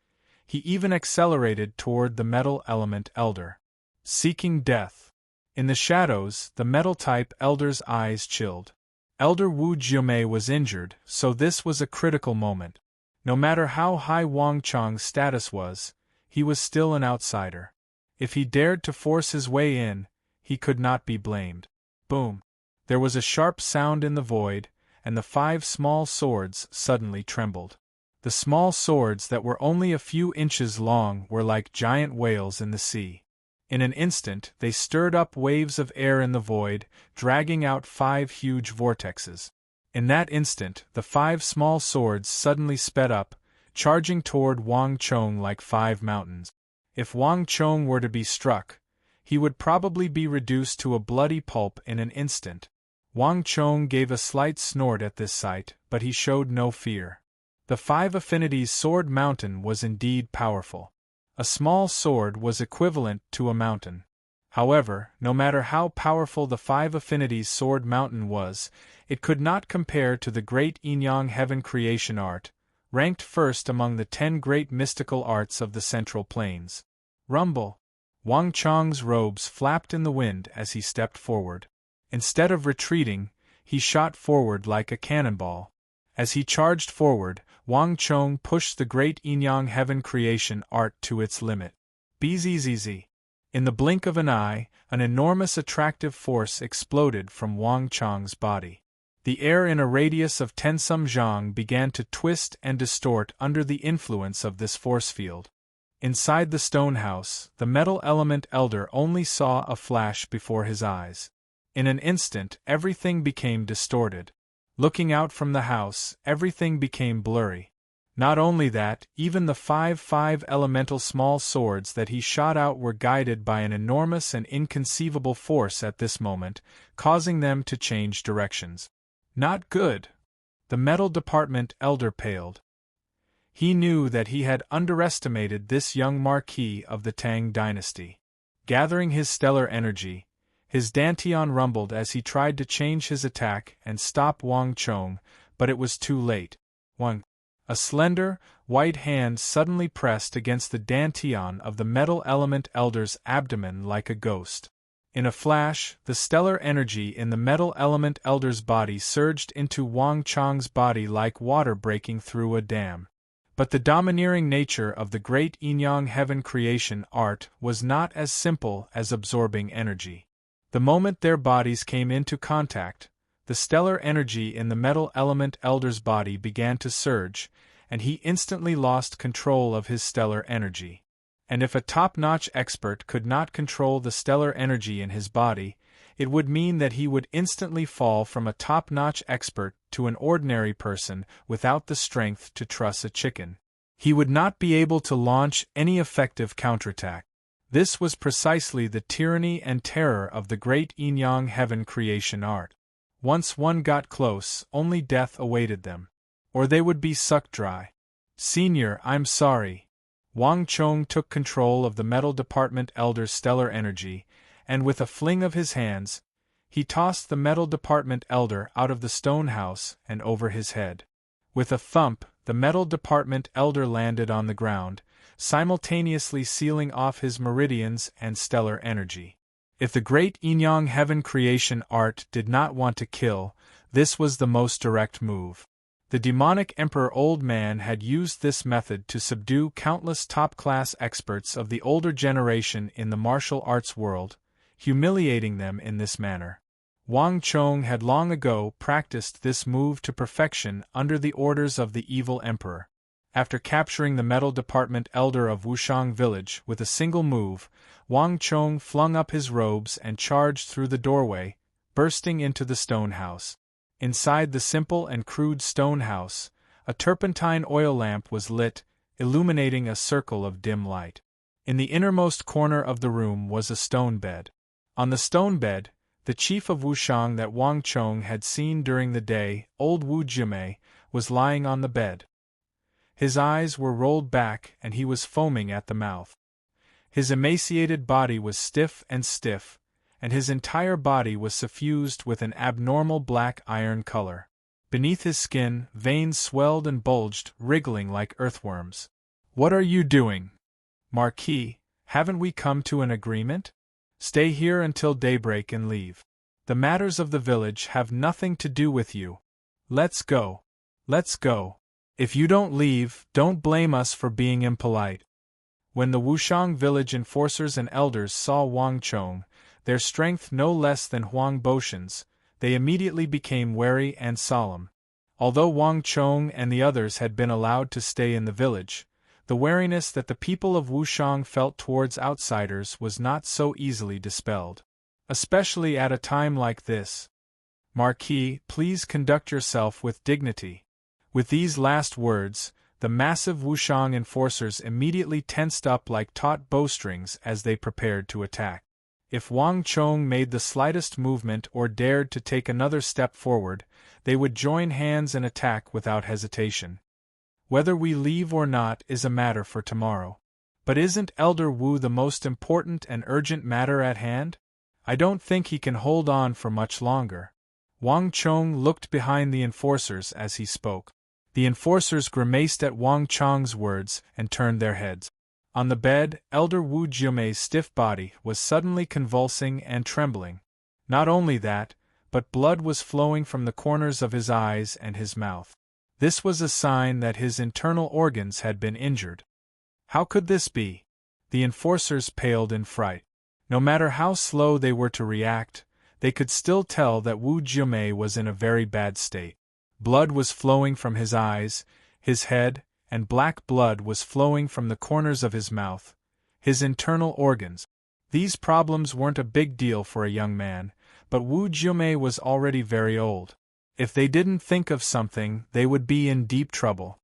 he even accelerated toward the metal element elder. Seeking death. In the shadows, the metal-type elder's eyes chilled. Elder Wu Jiumei was injured, so this was a critical moment. No matter how high Wang Chong's status was, he was still an outsider. If he dared to force his way in, he could not be blamed. Boom! There was a sharp sound in the void, and the 5 small swords suddenly trembled. The small swords that were only a few inches long were like giant whales in the sea. In an instant, they stirred up waves of air in the void, dragging out 5 huge vortexes. In that instant, the 5 small swords suddenly sped up, charging toward Wang Chong like 5 mountains. If Wang Chong were to be struck, he would probably be reduced to a bloody pulp in an instant. Wang Chong gave a slight snort at this sight, but he showed no fear. The 5 Affinities Sword Mountain was indeed powerful. A small sword was equivalent to a mountain. However, no matter how powerful the 5 Affinities Sword Mountain was, it could not compare to the great Yin-Yang Heaven creation art, ranked first among the 10 great mystical arts of the Central Plains. Rumble! Wang Chong's robes flapped in the wind as he stepped forward. Instead of retreating, he shot forward like a cannonball. As he charged forward, Wang Chong pushed the great Yin-Yang Heaven creation art to its limit. Bzzz. In the blink of an eye, an enormous attractive force exploded from Wang Chong's body. The air in a radius of 10 zhang began to twist and distort under the influence of this force field. Inside the stone house, the metal element elder only saw a flash before his eyes. In an instant, everything became distorted. Looking out from the house, everything became blurry. Not only that, even the 5 elemental small swords that he shot out were guided by an enormous and inconceivable force at this moment, causing them to change directions. Not good. The metal department elder paled. He knew that he had underestimated this young marquis of the Tang dynasty. Gathering his stellar energy, his dantian rumbled as he tried to change his attack and stop Wang Chong, but it was too late. A slender, white hand suddenly pressed against the dantian of the metal element elder's abdomen like a ghost. In a flash, the stellar energy in the metal element elder's body surged into Wang Chong's body like water breaking through a dam. But the domineering nature of the great yin-yang heaven creation art was not as simple as absorbing energy. The moment their bodies came into contact, the stellar energy in the metal element elder's body began to surge, and he instantly lost control of his stellar energy. And if a top-notch expert could not control the stellar energy in his body, it would mean that he would instantly fall from a top-notch expert to an ordinary person without the strength to truss a chicken. He would not be able to launch any effective counterattack. This was precisely the tyranny and terror of the great yin-yang heaven creation art. Once one got close, only death awaited them. Or they would be sucked dry. Senior, I'm sorry. Wang Chong took control of the metal department elder's stellar energy, and with a fling of his hands, he tossed the metal department elder out of the stone house and over his head. With a thump, the metal department elder landed on the ground, simultaneously sealing off his meridians and stellar energy. If the great yin-yang heaven creation art did not want to kill, this was the most direct move. The demonic Emperor Old Man had used this method to subdue countless top-class experts of the older generation in the martial arts world, humiliating them in this manner. Wang Chong had long ago practiced this move to perfection under the orders of the evil emperor. After capturing the metal department elder of Wushang village with a single move, Wang Chong flung up his robes and charged through the doorway, bursting into the stone house. Inside the simple and crude stone house, a turpentine oil lamp was lit, illuminating a circle of dim light. In the innermost corner of the room was a stone bed. On the stone bed, the chief of Wushang that Wang Chong had seen during the day, old Wu Jimei, was lying on the bed. His eyes were rolled back and he was foaming at the mouth. His emaciated body was stiff, and his entire body was suffused with an abnormal black iron color. Beneath his skin, veins swelled and bulged, wriggling like earthworms. "What are you doing? Marquis, haven't we come to an agreement? Stay here until daybreak and leave. The matters of the village have nothing to do with you. Let's go. Let's go. If you don't leave, don't blame us for being impolite." When the Wushang village enforcers and elders saw Wang Chong, their strength no less than Huang Boshan's, they immediately became wary and solemn. Although Wang Chong and the others had been allowed to stay in the village, the wariness that the people of Wushang felt towards outsiders was not so easily dispelled. Especially at a time like this. "Marquis, please conduct yourself with dignity." With these last words, the massive Wushang enforcers immediately tensed up like taut bowstrings as they prepared to attack. If Wang Chong made the slightest movement or dared to take another step forward, they would join hands and attack without hesitation. Whether we leave or not is a matter for tomorrow. But isn't Elder Wu the most important and urgent matter at hand? I don't think he can hold on for much longer. Wang Chong looked behind the enforcers as he spoke. The enforcers grimaced at Wang Chong's words and turned their heads. On the bed, Elder Wu Jiumei's stiff body was suddenly convulsing and trembling. Not only that, but blood was flowing from the corners of his eyes and his mouth. This was a sign that his internal organs had been injured. How could this be? The enforcers paled in fright. No matter how slow they were to react, they could still tell that Wu Jiumei was in a very bad state. Blood was flowing from his eyes, his head, and black blood was flowing from the corners of his mouth, his internal organs. These problems weren't a big deal for a young man, but Wu Jiumei was already very old. If they didn't think of something, they would be in deep trouble.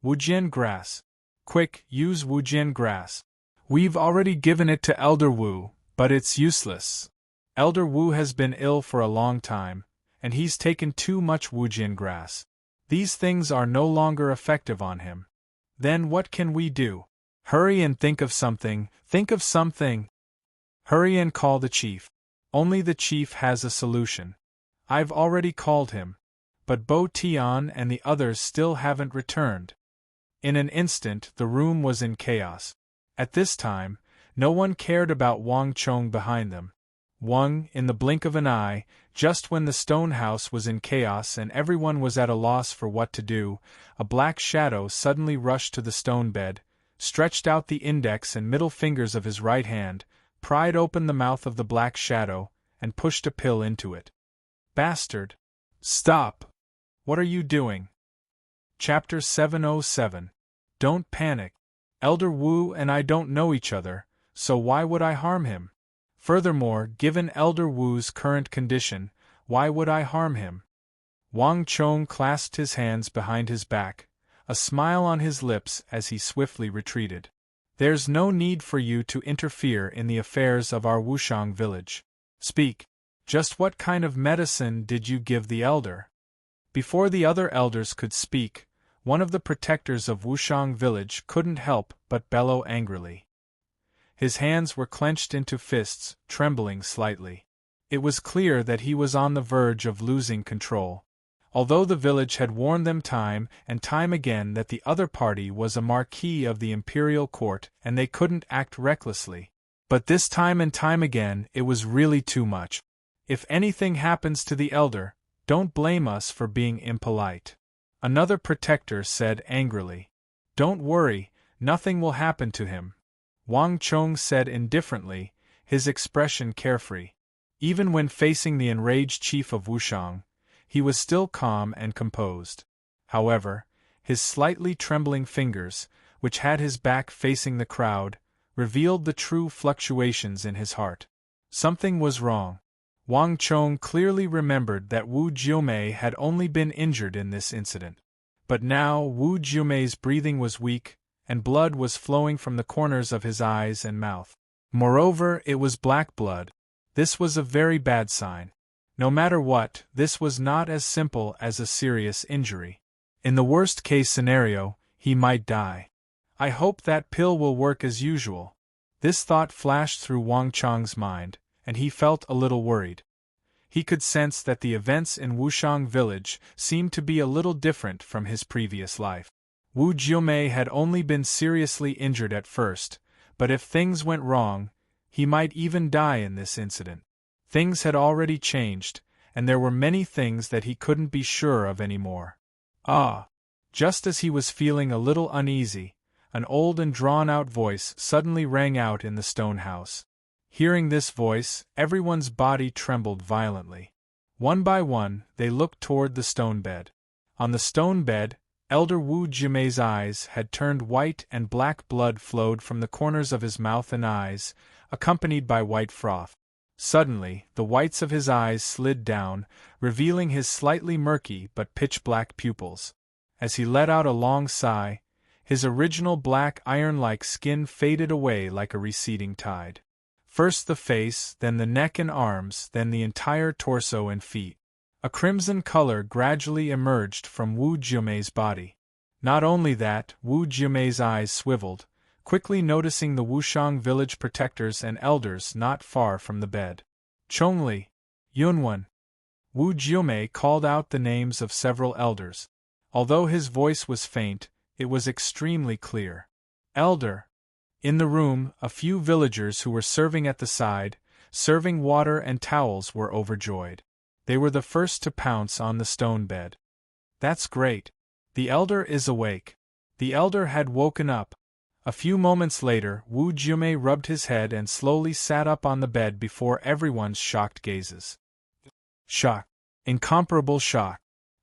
Wujian grass. Quick, use Wujian grass. We've already given it to Elder Wu, but it's useless. Elder Wu has been ill for a long time, and he's taken too much Wujian grass. These things are no longer effective on him. Then what can we do? Hurry and think of something, think of something. Hurry and call the chief. Only the chief has a solution. I've already called him. But Bo Tian and the others still haven't returned. In an instant the room was in chaos. At this time, no one cared about Wang Chong behind them. Wang, in the blink of an eye, just when the stone house was in chaos and everyone was at a loss for what to do, a black shadow suddenly rushed to the stone bed, stretched out the index and middle fingers of his right hand, pried open the mouth of the black shadow, and pushed a pill into it. Bastard! Stop! What are you doing? Chapter 707. Don't panic. Elder Wu and I don't know each other, so why would I harm him? Furthermore, given Elder Wu's current condition, why would I harm him? Wang Chong clasped his hands behind his back, a smile on his lips as he swiftly retreated. There's no need for you to interfere in the affairs of our Wushang village. Speak. Just what kind of medicine did you give the elder? Before the other elders could speak, one of the protectors of Wushang village couldn't help but bellow angrily. His hands were clenched into fists, trembling slightly. It was clear that he was on the verge of losing control. Although the village had warned them time and time again that the other party was a marquis of the imperial court and they couldn't act recklessly. But this time and time again it was really too much. If anything happens to the elder, don't blame us for being impolite. Another protector said angrily. Don't worry, nothing will happen to him. Wang Chong said indifferently, his expression carefree. Even when facing the enraged chief of Wushang, he was still calm and composed. However, his slightly trembling fingers, which had his back facing the crowd, revealed the true fluctuations in his heart. Something was wrong. Wang Chong clearly remembered that Wu Jiumei had only been injured in this incident. But now Wu Jiumei's breathing was weak, and blood was flowing from the corners of his eyes and mouth. Moreover, it was black blood. This was a very bad sign. No matter what, this was not as simple as a serious injury. In the worst-case scenario, he might die. I hope that pill will work as usual. This thought flashed through Wang Chong's mind, and he felt a little worried. He could sense that the events in Wushang village seemed to be a little different from his previous life. Wu Jiumei had only been seriously injured at first, but if things went wrong, he might even die in this incident. Things had already changed, and there were many things that he couldn't be sure of anymore. Ah! Just as he was feeling a little uneasy, an old and drawn-out voice suddenly rang out in the stone house. Hearing this voice, everyone's body trembled violently. One by one, they looked toward the stone bed. On the stone bed, Elder Wu Jiumei's eyes had turned white and black blood flowed from the corners of his mouth and eyes, accompanied by white froth. Suddenly, the whites of his eyes slid down, revealing his slightly murky but pitch-black pupils. As he let out a long sigh, his original black iron-like skin faded away like a receding tide. First the face, then the neck and arms, then the entire torso and feet. A crimson color gradually emerged from Wu Jiumei's body. Not only that, Wu Jiumei's eyes swiveled, quickly noticing the Wushang village protectors and elders not far from the bed. Chongli, Yunwen. Wu Jiumei called out the names of several elders. Although his voice was faint, it was extremely clear. Elder. In the room, a few villagers who were serving at the side, serving water and towels, were overjoyed. They were the first to pounce on the stone bed. That's great. The elder is awake. The elder had woken up. A few moments later, Wu Jiumei rubbed his head and slowly sat up on the bed before everyone's shocked gazes. Shock. Incomparable shock.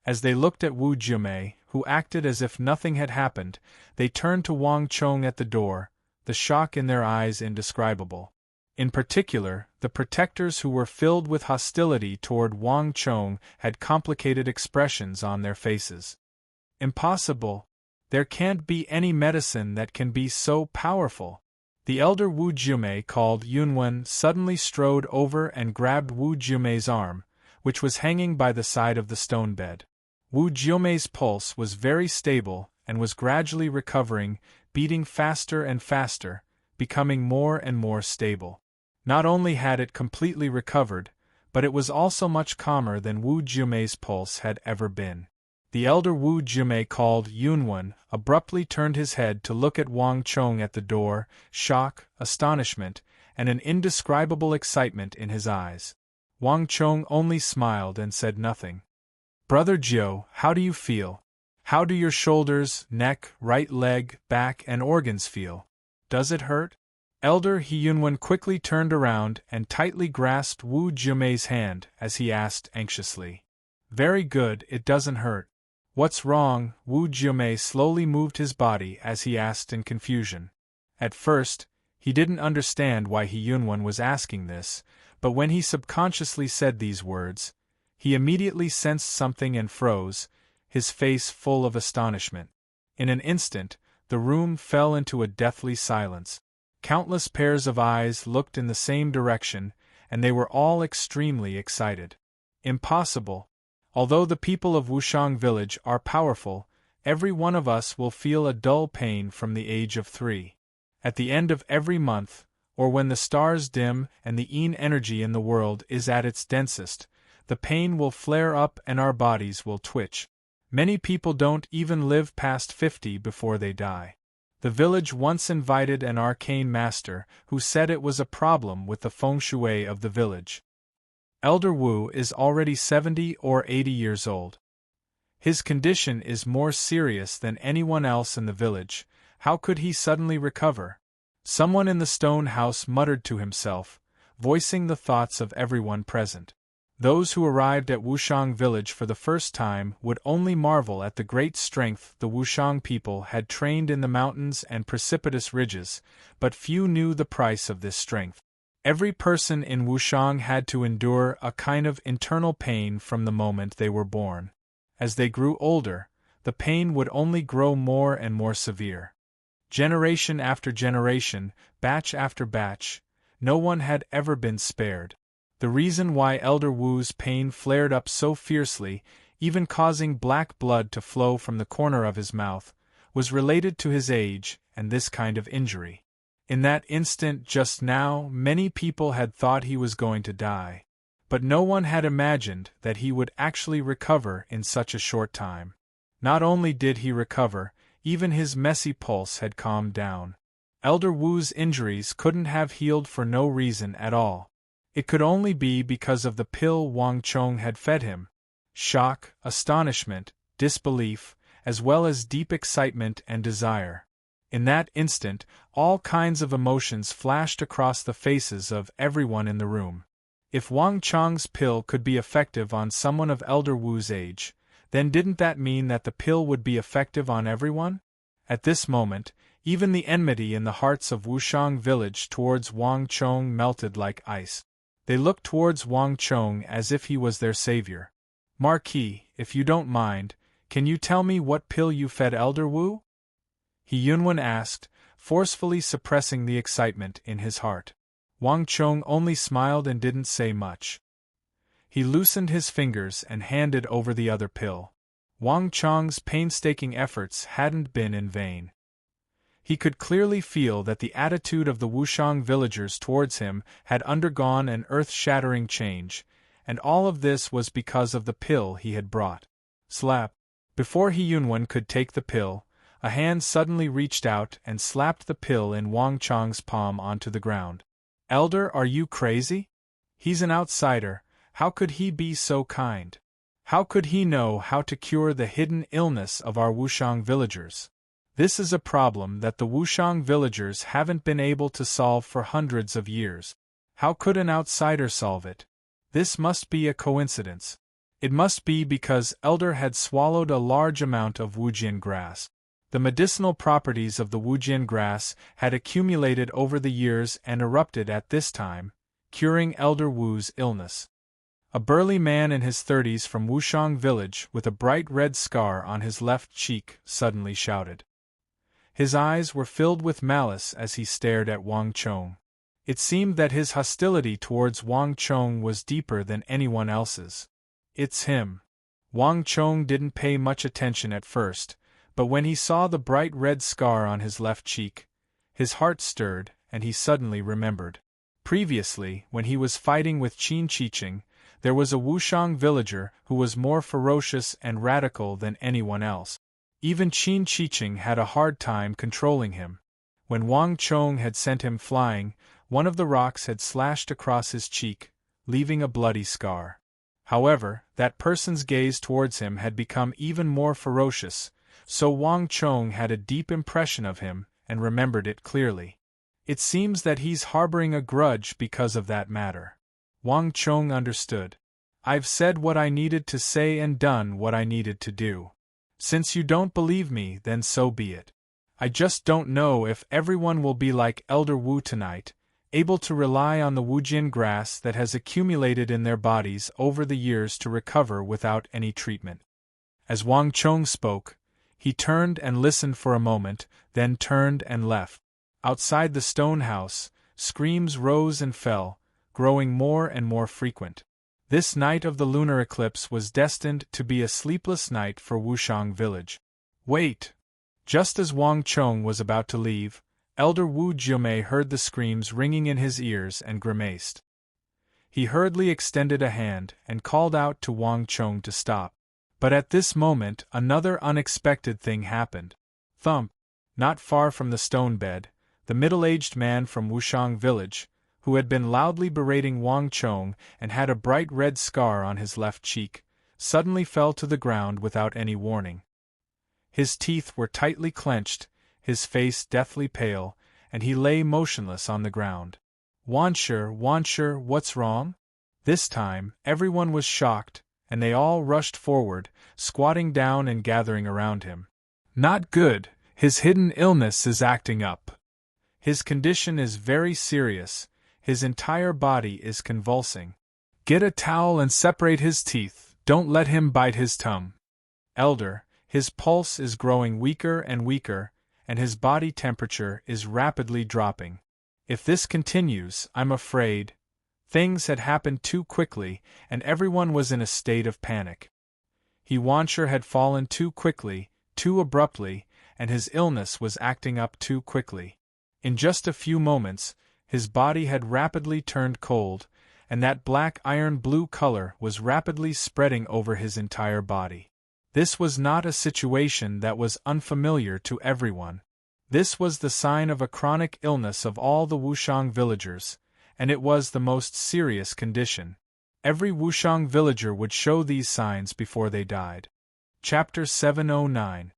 As they looked at Wu Jiumei, who acted as if nothing had happened, they turned to Wang Chong at the door, the shock in their eyes indescribable. In particular, the protectors who were filled with hostility toward Wang Chong had complicated expressions on their faces. Impossible! There can't be any medicine that can be so powerful. The elder Wu Jiumei, called Yunwen, suddenly strode over and grabbed Wu Jiumei's arm, which was hanging by the side of the stone bed. Wu Jiumei's pulse was very stable and was gradually recovering, beating faster and faster, becoming more and more stable. Not only had it completely recovered, but it was also much calmer than Wu Jiumei's pulse had ever been. The elder Wu Jiumei, called Yunwen, abruptly turned his head to look at Wang Chong at the door, shock, astonishment, and an indescribable excitement in his eyes. Wang Chong only smiled and said nothing. "Brother Jiu, how do you feel? How do your shoulders, neck, right leg, back, and organs feel? Does it hurt?" Elder Yunwen quickly turned around and tightly grasped Wu Jiumei's hand as he asked anxiously. "Very good, it doesn't hurt." "What's wrong?" Wu Jiumei slowly moved his body as he asked in confusion. At first, he didn't understand why Yunwen was asking this, but when he subconsciously said these words, he immediately sensed something and froze, his face full of astonishment. In an instant, the room fell into a deathly silence. Countless pairs of eyes looked in the same direction, and they were all extremely excited. Impossible! Although the people of Wushang village are powerful, every one of us will feel a dull pain from the age of 3. At the end of every month, or when the stars dim and the yin energy in the world is at its densest, the pain will flare up and our bodies will twitch. Many people don't even live past 50 before they die. The village once invited an arcane master who said it was a problem with the feng shui of the village. Elder Wu is already 70 or 80 years old. His condition is more serious than anyone else in the village. How could he suddenly recover? Someone in the stone house muttered to himself, voicing the thoughts of everyone present. Those who arrived at Wushang village for the first time would only marvel at the great strength the Wushang people had trained in the mountains and precipitous ridges, but few knew the price of this strength. Every person in Wushang had to endure a kind of internal pain from the moment they were born. As they grew older, the pain would only grow more and more severe. Generation after generation, batch after batch, no one had ever been spared. The reason why Elder Wu's pain flared up so fiercely, even causing black blood to flow from the corner of his mouth, was related to his age and this kind of injury. In that instant just now, many people had thought he was going to die. But no one had imagined that he would actually recover in such a short time. Not only did he recover, even his messy pulse had calmed down. Elder Wu's injuries couldn't have healed for no reason at all. It could only be because of the pill Wang Chong had fed him. Shock, astonishment, disbelief, as well as deep excitement and desire. In that instant, all kinds of emotions flashed across the faces of everyone in the room. If Wang Chong's pill could be effective on someone of Elder Wu's age, then didn't that mean that the pill would be effective on everyone? At this moment, even the enmity in the hearts of Wushang village towards Wang Chong melted like ice. They looked towards Wang Chong as if he was their savior. "Marquis, if you don't mind, can you tell me what pill you fed Elder Wu?" Yunwen asked, forcefully suppressing the excitement in his heart. Wang Chong only smiled and didn't say much. He loosened his fingers and handed over the other pill. Wang Chong's painstaking efforts hadn't been in vain. He could clearly feel that the attitude of the Wushang villagers towards him had undergone an earth-shattering change, and all of this was because of the pill he had brought. Slap! Before Yunwen could take the pill, a hand suddenly reached out and slapped the pill in Wang Chong's palm onto the ground. "Elder, are you crazy? He's an outsider, how could he be so kind? How could he know how to cure the hidden illness of our Wushang villagers? This is a problem that the Wushang villagers haven't been able to solve for hundreds of years. How could an outsider solve it? This must be a coincidence. It must be because Elder had swallowed a large amount of Wujian grass. The medicinal properties of the Wujian grass had accumulated over the years and erupted at this time, curing Elder Wu's illness. A burly man in his 30s from Wushang village with a bright red scar on his left cheek suddenly shouted. His eyes were filled with malice as he stared at Wang Chong. It seemed that his hostility towards Wang Chong was deeper than anyone else's. It's him. Wang Chong didn't pay much attention at first, but when he saw the bright red scar on his left cheek, his heart stirred and he suddenly remembered. Previously, when he was fighting with Qin Qiqing, there was a Wushang villager who was more ferocious and radical than anyone else. Even Qin Qiqing had a hard time controlling him. When Wang Chong had sent him flying, one of the rocks had slashed across his cheek, leaving a bloody scar. However, that person's gaze towards him had become even more ferocious, so Wang Chong had a deep impression of him and remembered it clearly. It seems that he's harboring a grudge because of that matter. Wang Chong understood. I've said what I needed to say and done what I needed to do. Since you don't believe me, then so be it. I just don't know if everyone will be like Elder Wu tonight, able to rely on the Wujin grass that has accumulated in their bodies over the years to recover without any treatment. As Wang Chong spoke, he turned and listened for a moment, then turned and left. Outside the stone house, screams rose and fell, growing more and more frequent. This night of the lunar eclipse was destined to be a sleepless night for Wushang village. Wait! Just as Wang Chong was about to leave, Elder Wu Jiumei heard the screams ringing in his ears and grimaced. He hurriedly extended a hand and called out to Wang Chong to stop. But at this moment another unexpected thing happened. Thump! Not far from the stone bed, the middle-aged man from Wushang village, who had been loudly berating Wang Chong and had a bright red scar on his left cheek, suddenly fell to the ground without any warning. His teeth were tightly clenched, his face deathly pale, and he lay motionless on the ground. Wansher, what's wrong? This time, everyone was shocked, and they all rushed forward, squatting down and gathering around him. Not good, his hidden illness is acting up. His condition is very serious, his entire body is convulsing. Get a towel and separate his teeth, don't let him bite his tongue. Elder, his pulse is growing weaker and weaker, and his body temperature is rapidly dropping. If this continues, I'm afraid. Things had happened too quickly, and everyone was in a state of panic. Wansher had fallen too quickly, too abruptly, and his illness was acting up too quickly. In just a few moments, his body had rapidly turned cold, and that black iron-blue color was rapidly spreading over his entire body. This was not a situation that was unfamiliar to everyone. This was the sign of a chronic illness of all the Wushang villagers, and it was the most serious condition. Every Wushang villager would show these signs before they died. Chapter 709.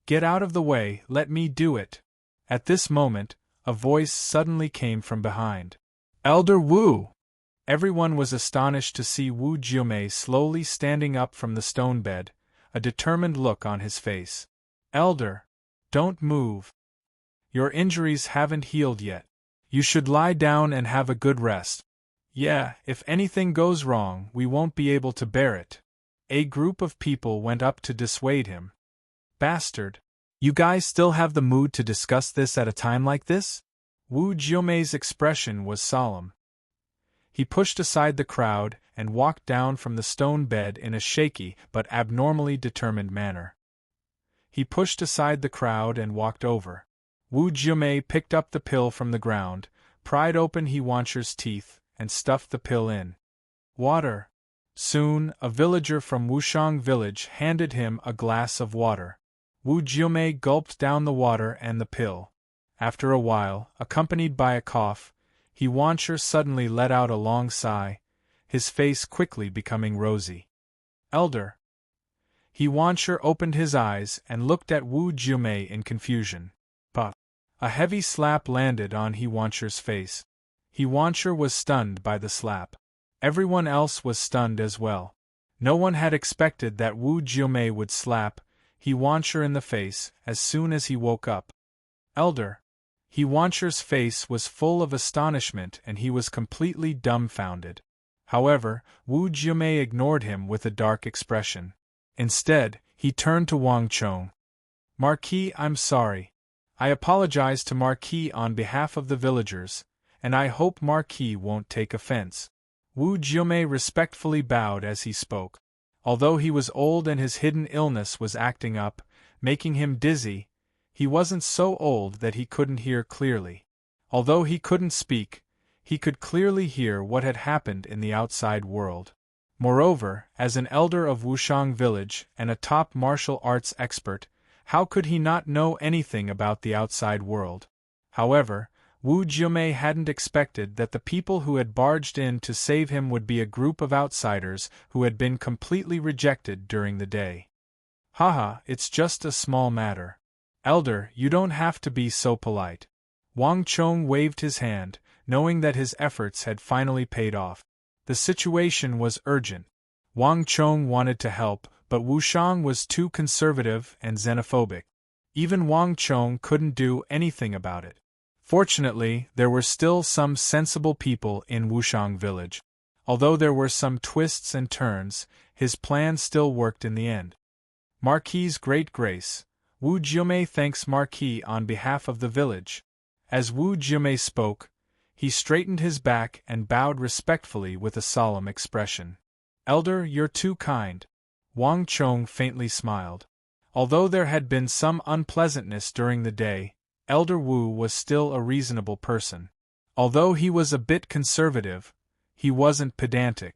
Get out of the way, let me do it. At this moment, a voice suddenly came from behind. Elder Wu! Everyone was astonished to see Wu Jiumei slowly standing up from the stone bed, a determined look on his face. Elder! Don't move. Your injuries haven't healed yet. You should lie down and have a good rest. Yeah, if anything goes wrong, we won't be able to bear it. A group of people went up to dissuade him. Bastard! You guys still have the mood to discuss this at a time like this? Wu Jiumei's expression was solemn. He pushed aside the crowd and walked down from the stone bed in a shaky but abnormally determined manner. He pushed aside the crowd and walked over. Wu Jiumei picked up the pill from the ground, pried open Wansher's teeth, and stuffed the pill in. Water. Soon, a villager from Wushang village handed him a glass of water. Wu Jiumei gulped down the water and the pill. After a while, accompanied by a cough, Wansher suddenly let out a long sigh, his face quickly becoming rosy. Elder. Wansher opened his eyes and looked at Wu Jiumei in confusion. But a heavy slap landed on Wansher's face. Wansher was stunned by the slap. Everyone else was stunned as well. No one had expected that Wu Jiumei would slap Wansher in the face as soon as he woke up. Elder. Wansher's face was full of astonishment and he was completely dumbfounded. However, Wu Jiumei ignored him with a dark expression. Instead, he turned to Wang Chong. Marquis, I'm sorry. I apologize to Marquis on behalf of the villagers, and I hope Marquis won't take offense. Wu Jiumei respectfully bowed as he spoke. Although he was old and his hidden illness was acting up, making him dizzy, he wasn't so old that he couldn't hear clearly. Although he couldn't speak, he could clearly hear what had happened in the outside world. Moreover, as an elder of Wushang village and a top martial arts expert, how could he not know anything about the outside world? However, Wu Jiumei hadn't expected that the people who had barged in to save him would be a group of outsiders who had been completely rejected during the day. Haha, it's just a small matter. Elder, you don't have to be so polite. Wang Chong waved his hand, knowing that his efforts had finally paid off. The situation was urgent. Wang Chong wanted to help, but Wushang was too conservative and xenophobic. Even Wang Chong couldn't do anything about it. Fortunately, there were still some sensible people in Wushang village. Although there were some twists and turns, his plan still worked in the end. Marquis's Great Grace, Wu Jiumei thanks Marquis on behalf of the village. As Wu Jiumei spoke, he straightened his back and bowed respectfully with a solemn expression. Elder, you're too kind. Wang Chong faintly smiled. Although there had been some unpleasantness during the day, Elder Wu was still a reasonable person. Although he was a bit conservative, he wasn't pedantic.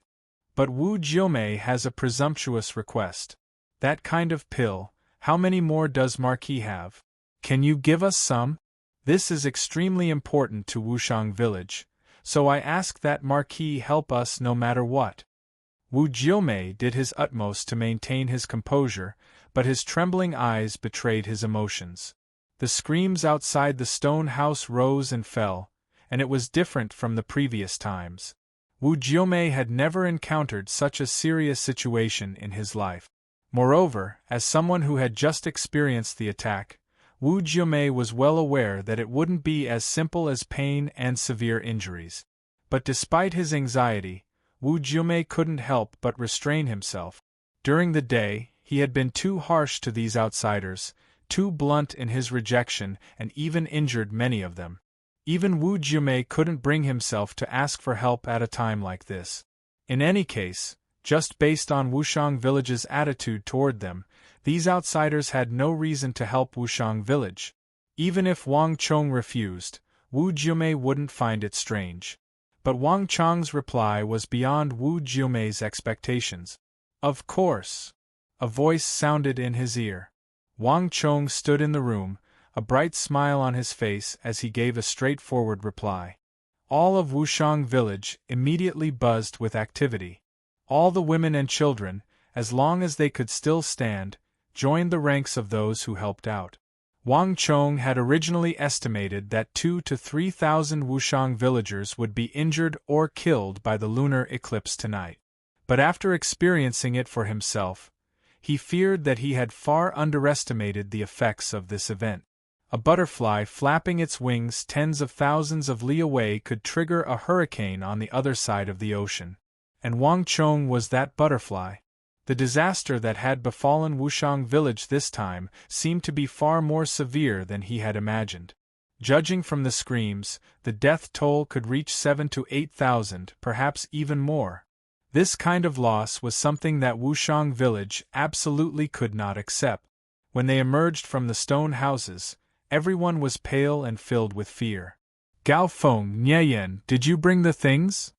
But Wu Jiumei has a presumptuous request. That kind of pill, how many more does Marquis have? Can you give us some? This is extremely important to Wushang village, so I ask that Marquis help us no matter what. Wu Jiumei did his utmost to maintain his composure, but his trembling eyes betrayed his emotions. The screams outside the stone house rose and fell, and it was different from the previous times. Wu Jiumei had never encountered such a serious situation in his life. Moreover, as someone who had just experienced the attack, Wu Jiumei was well aware that it wouldn't be as simple as pain and severe injuries. But despite his anxiety, Wu Jiumei couldn't help but restrain himself. During the day, he had been too harsh to these outsiders, too blunt in his rejection, and even injured many of them. Even Wu Jiumei couldn't bring himself to ask for help at a time like this. In any case, just based on Wushang village's attitude toward them, these outsiders had no reason to help Wushang village. Even if Wang Chong refused, Wu Jiumei wouldn't find it strange. But Wang Chong's reply was beyond Wu Jiumei's expectations. Of course. A voice sounded in his ear. Wang Chong stood in the room, a bright smile on his face as he gave a straightforward reply. All of Wushang village immediately buzzed with activity. All the women and children, as long as they could still stand, joined the ranks of those who helped out. Wang Chong had originally estimated that 2,000 to 3,000 Wushang villagers would be injured or killed by the lunar eclipse tonight. But after experiencing it for himself, he feared that he had far underestimated the effects of this event. A butterfly flapping its wings tens of thousands of li away could trigger a hurricane on the other side of the ocean. And Wang Chong was that butterfly. The disaster that had befallen Wushang village this time seemed to be far more severe than he had imagined. Judging from the screams, the death toll could reach 7,000 to 8,000, perhaps even more. This kind of loss was something that Wushang village absolutely could not accept. When they emerged from the stone houses, everyone was pale and filled with fear. Gao Feng, Nieyan, did you bring the things?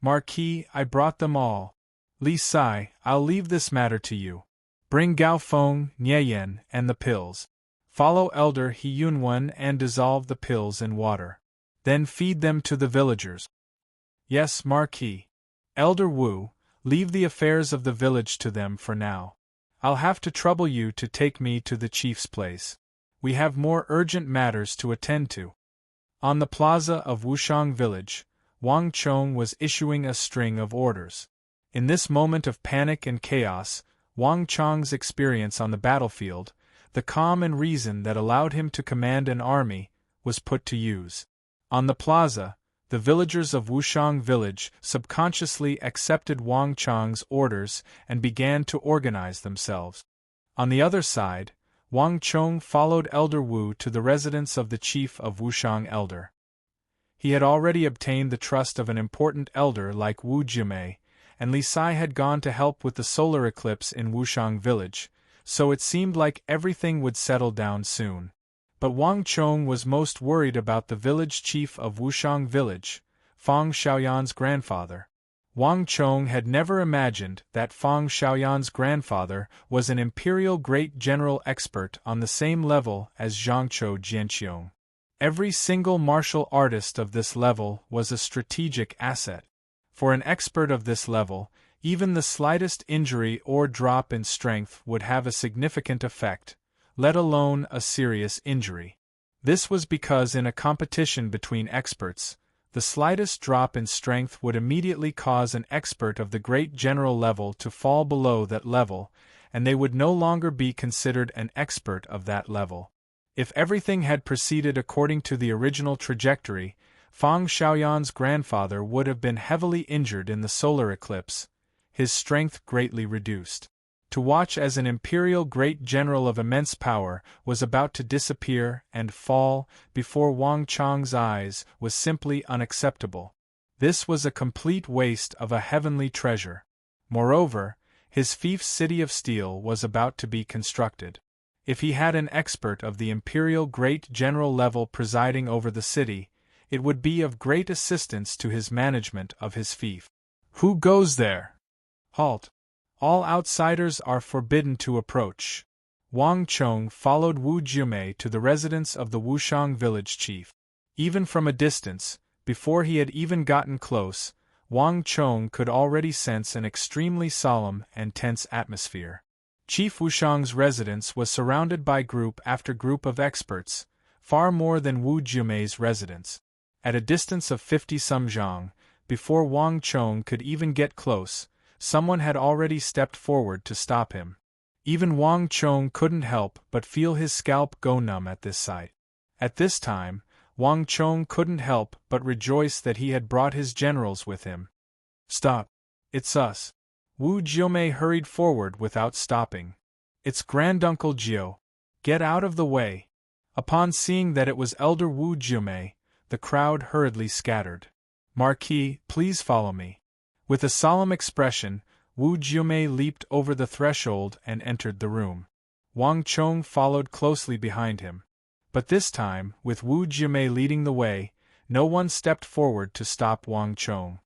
Marquis, I brought them all. Li Sai, I'll leave this matter to you. Bring Gao Feng, Nieyan, and the pills. Follow Elder He Yunwen and dissolve the pills in water. Then feed them to the villagers. Yes, Marquis. Elder Wu, leave the affairs of the village to them for now. I'll have to trouble you to take me to the chief's place. We have more urgent matters to attend to. On the plaza of Wushang village, Wang Chong was issuing a string of orders. In this moment of panic and chaos, Wang Chong's experience on the battlefield, the calm and reason that allowed him to command an army, was put to use. On the plaza, The villagers of Wushang village subconsciously accepted Wang Chang's orders and began to organize themselves. On the other side, Wang Chong followed Elder Wu to the residence of the chief of Wushang Elder. He had already obtained the trust of an important elder like Wu Jimei, and Li Sai had gone to help with the solar eclipse in Wushang village, so it seemed like everything would settle down soon. But Wang Chong was most worried about the village chief of Wushang village, Fang Xiaoyan's grandfather. Wang Chong had never imagined that Fang Xiaoyan's grandfather was an imperial great general expert on the same level as Zhangqiu Jianqiong. Every single martial artist of this level was a strategic asset. For an expert of this level, even the slightest injury or drop in strength would have a significant effect, let alone a serious injury. This was because in a competition between experts, the slightest drop in strength would immediately cause an expert of the great general level to fall below that level, and they would no longer be considered an expert of that level. If everything had proceeded according to the original trajectory, Fang Xiaoyan's grandfather would have been heavily injured in the solar eclipse, his strength greatly reduced. To watch as an imperial great general of immense power was about to disappear and fall before Wang Chang's eyes was simply unacceptable. This was a complete waste of a heavenly treasure. Moreover, his fief's city of steel was about to be constructed. If he had an expert of the imperial great general level presiding over the city, it would be of great assistance to his management of his fief. Who goes there? Halt! All outsiders are forbidden to approach. Wang Chong followed Wu Jumei to the residence of the Wushang village chief. Even from a distance, before he had even gotten close, Wang Chong could already sense an extremely solemn and tense atmosphere. Chief Wushang's residence was surrounded by group after group of experts, far more than Wu Jumei's residence. At a distance of 50-some zhang, before Wang Chong could even get close, someone had already stepped forward to stop him. Even Wang Chong couldn't help but feel his scalp go numb at this sight. At this time, Wang Chong couldn't help but rejoice that he had brought his generals with him. Stop! It's us! Wu Jiumei hurried forward without stopping. It's Granduncle Jiu. Get out of the way! Upon seeing that it was Elder Wu Jiumei, the crowd hurriedly scattered. Marquis, please follow me. With a solemn expression, Wu Jiumei leaped over the threshold and entered the room. Wang Chong followed closely behind him. But this time, with Wu Jiumei leading the way, no one stepped forward to stop Wang Chong.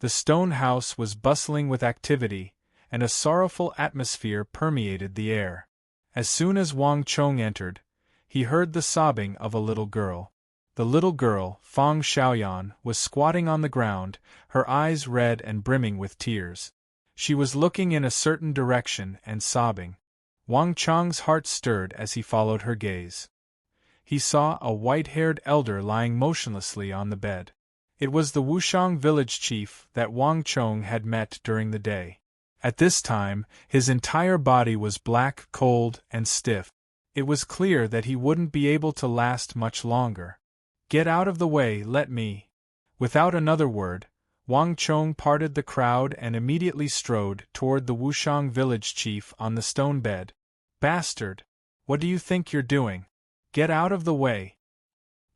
The stone house was bustling with activity, and a sorrowful atmosphere permeated the air. As soon as Wang Chong entered, he heard the sobbing of a little girl. The little girl, Fang Xiaoyan, was squatting on the ground, her eyes red and brimming with tears. She was looking in a certain direction and sobbing. Wang Chong's heart stirred as he followed her gaze. He saw a white-haired elder lying motionlessly on the bed. It was the Wushang village chief that Wang Chong had met during the day. At this time, his entire body was black, cold, and stiff. It was clear that he wouldn't be able to last much longer. Get out of the way, let me. Without another word, Wang Chong parted the crowd and immediately strode toward the Wushang village chief on the stone bed. Bastard! What do you think you're doing? Get out of the way.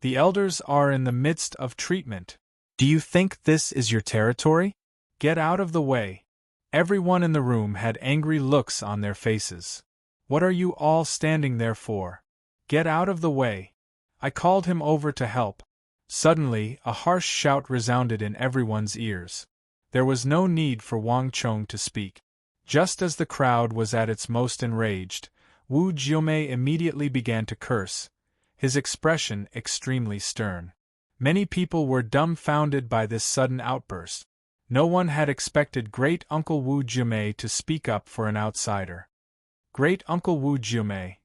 The elders are in the midst of treatment. Do you think this is your territory? Get out of the way. Everyone in the room had angry looks on their faces. What are you all standing there for? Get out of the way. I called him over to help. Suddenly, a harsh shout resounded in everyone's ears. There was no need for Wang Chong to speak. Just as the crowd was at its most enraged, Wu Jiumei immediately began to curse, his expression extremely stern. Many people were dumbfounded by this sudden outburst. No one had expected Great Uncle Wu Jiumei to speak up for an outsider. Great Uncle Wu Jiumei,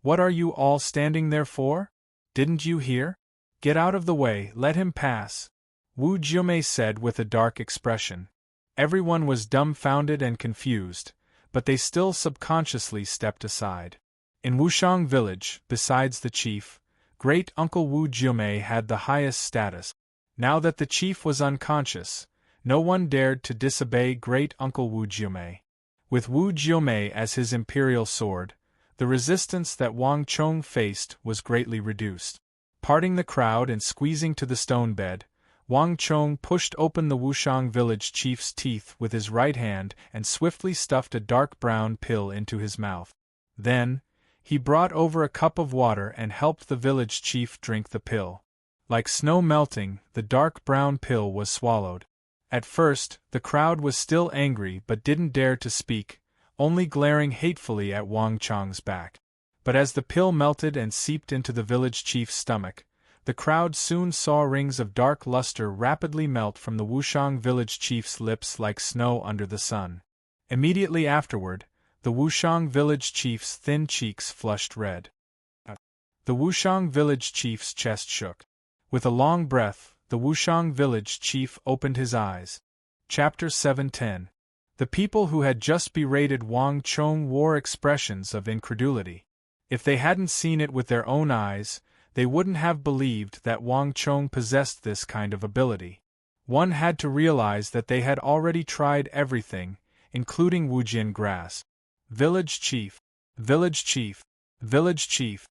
what are you all standing there for? Didn't you hear? Get out of the way, let him pass, Wu Jiumei said with a dark expression. Everyone was dumbfounded and confused, but they still subconsciously stepped aside. In Wushang village, besides the chief, Great Uncle Wu Jiumei had the highest status. Now that the chief was unconscious, no one dared to disobey great uncle Wu Jiumei. With Wu Jiumei as his imperial sword, the resistance that Wang Chong faced was greatly reduced. Parting the crowd and squeezing to the stone bed, Wang Chong pushed open the Wushang village chief's teeth with his right hand and swiftly stuffed a dark brown pill into his mouth. Then, he brought over a cup of water and helped the village chief drink the pill. Like snow melting, the dark brown pill was swallowed. At first, the crowd was still angry but didn't dare to speak, only glaring hatefully at Wang Chong's back. But as the pill melted and seeped into the village chief's stomach, the crowd soon saw rings of dark luster rapidly melt from the Wushang village chief's lips like snow under the sun. Immediately afterward, the Wushang village chief's thin cheeks flushed red. The Wushang village chief's chest shook. With a long breath, the Wushang village chief opened his eyes. Chapter 710. The people who had just berated Wang Chong wore expressions of incredulity. If they hadn't seen it with their own eyes, they wouldn't have believed that Wang Chong possessed this kind of ability. One had to realize that they had already tried everything, including Wujian grass. Village chief, village chief, village chief.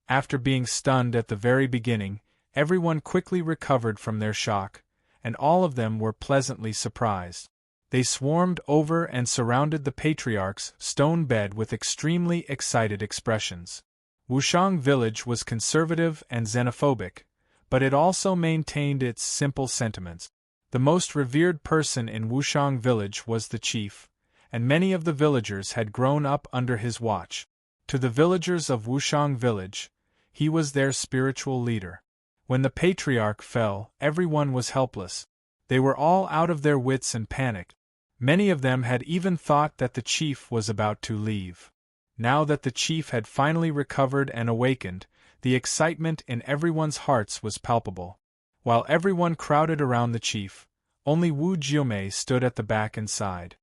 After being stunned at the very beginning, everyone quickly recovered from their shock, and all of them were pleasantly surprised. They swarmed over and surrounded the patriarch's stone bed with extremely excited expressions. Wushang village was conservative and xenophobic, but it also maintained its simple sentiments. The most revered person in Wushang village was the chief, and many of the villagers had grown up under his watch. To the villagers of Wushang village, he was their spiritual leader. When the patriarch fell, everyone was helpless. They were all out of their wits and panicked. Many of them had even thought that the chief was about to leave. Now that the chief had finally recovered and awakened, the excitement in everyone's hearts was palpable. While everyone crowded around the chief, only Wu Jiumei stood at the back and sighed.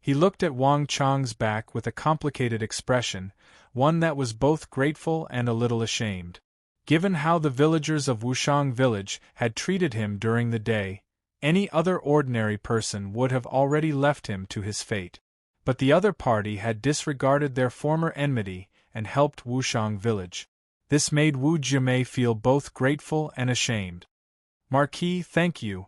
He looked at Wang Chong's back with a complicated expression, one that was both grateful and a little ashamed. Given how the villagers of Wushang village had treated him during the day, any other ordinary person would have already left him to his fate. But the other party had disregarded their former enmity and helped Wushang village. This made Wu Jiumei feel both grateful and ashamed. "Marquis, thank you."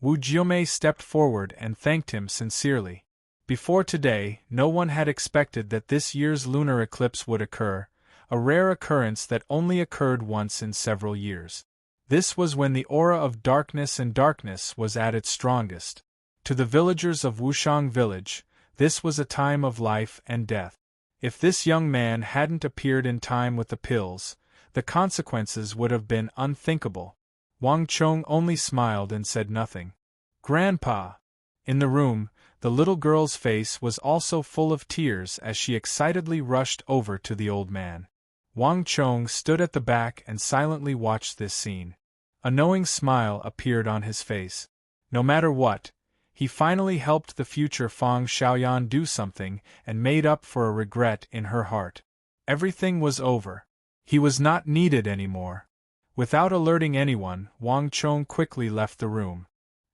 Wu Jiumei stepped forward and thanked him sincerely. Before today, no one had expected that this year's lunar eclipse would occur, a rare occurrence that only occurred once in several years. This was when the aura of darkness and darkness was at its strongest. To the villagers of Wushang village, this was a time of life and death. If this young man hadn't appeared in time with the pills, the consequences would have been unthinkable. Wang Chong only smiled and said nothing. "Grandpa!" In the room, the little girl's face was also full of tears as she excitedly rushed over to the old man. Wang Chong stood at the back and silently watched this scene. A knowing smile appeared on his face. No matter what, he finally helped the future Fang Xiaoyan do something and made up for a regret in her heart. Everything was over. He was not needed anymore. Without alerting anyone, Wang Chong quickly left the room.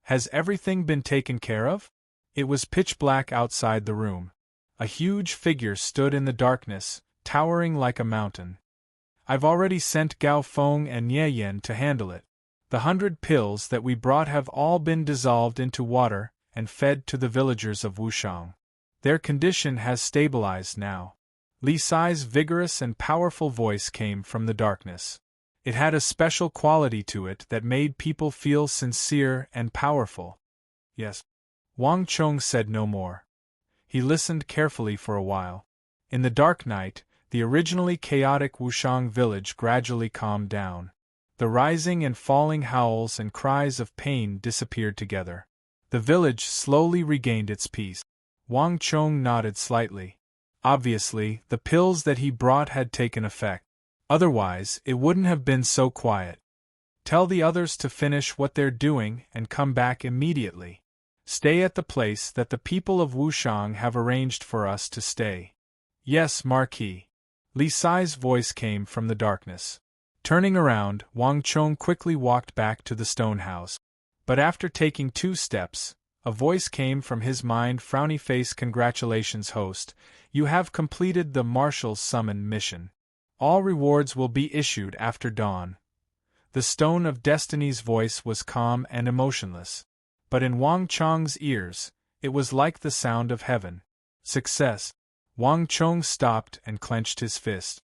"Has everything been taken care of?" It was pitch black outside the room. A huge figure stood in the darkness, towering like a mountain. "I've already sent Gao Feng and Nye Yen to handle it. The 100 pills that we brought have all been dissolved into water and fed to the villagers of Wushang. Their condition has stabilized now." Li Sai's vigorous and powerful voice came from the darkness. It had a special quality to it that made people feel sincere and powerful. "Yes." Wang Chong said no more. He listened carefully for a while. In the dark night, the originally chaotic Wushang village gradually calmed down. The rising and falling howls and cries of pain disappeared together. The village slowly regained its peace. Wang Chong nodded slightly. Obviously, the pills that he brought had taken effect. Otherwise, it wouldn't have been so quiet. "Tell the others to finish what they're doing and come back immediately. Stay at the place that the people of Wushang have arranged for us to stay." "Yes, Marquis." Li Sai's voice came from the darkness. Turning around, Wang Chong quickly walked back to the stone house. But after taking 2 steps, a voice came from his mind. Frowny face. Congratulations, host. You have completed the Marshal's summon mission. All rewards will be issued after dawn. The Stone of Destiny's voice was calm and emotionless. But in Wang Chong's ears, it was like the sound of heaven. Success. Wang Chong stopped and clenched his fist.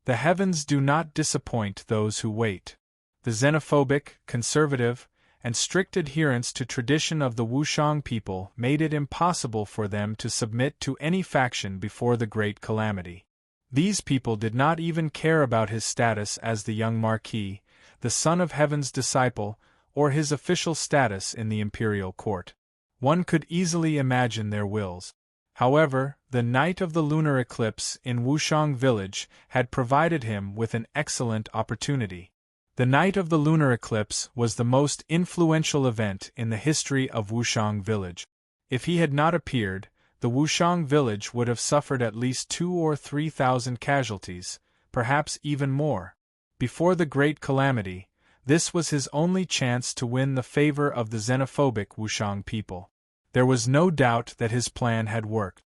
The heavens do not disappoint those who wait. The xenophobic, conservative, and strict adherence to tradition of the Wushang people made it impossible for them to submit to any faction before the Great Calamity. These people did not even care about his status as the young Marquis, the Son of Heaven's disciple, or his official status in the imperial court. One could easily imagine their wills. However, the night of the lunar eclipse in Wushang village had provided him with an excellent opportunity. The night of the lunar eclipse was the most influential event in the history of Wushang village. If he had not appeared, the Wushang village would have suffered at least 2,000 or 3,000 casualties, perhaps even more. Before the Great Calamity, this was his only chance to win the favor of the xenophobic Wushang people. There was no doubt that his plan had worked.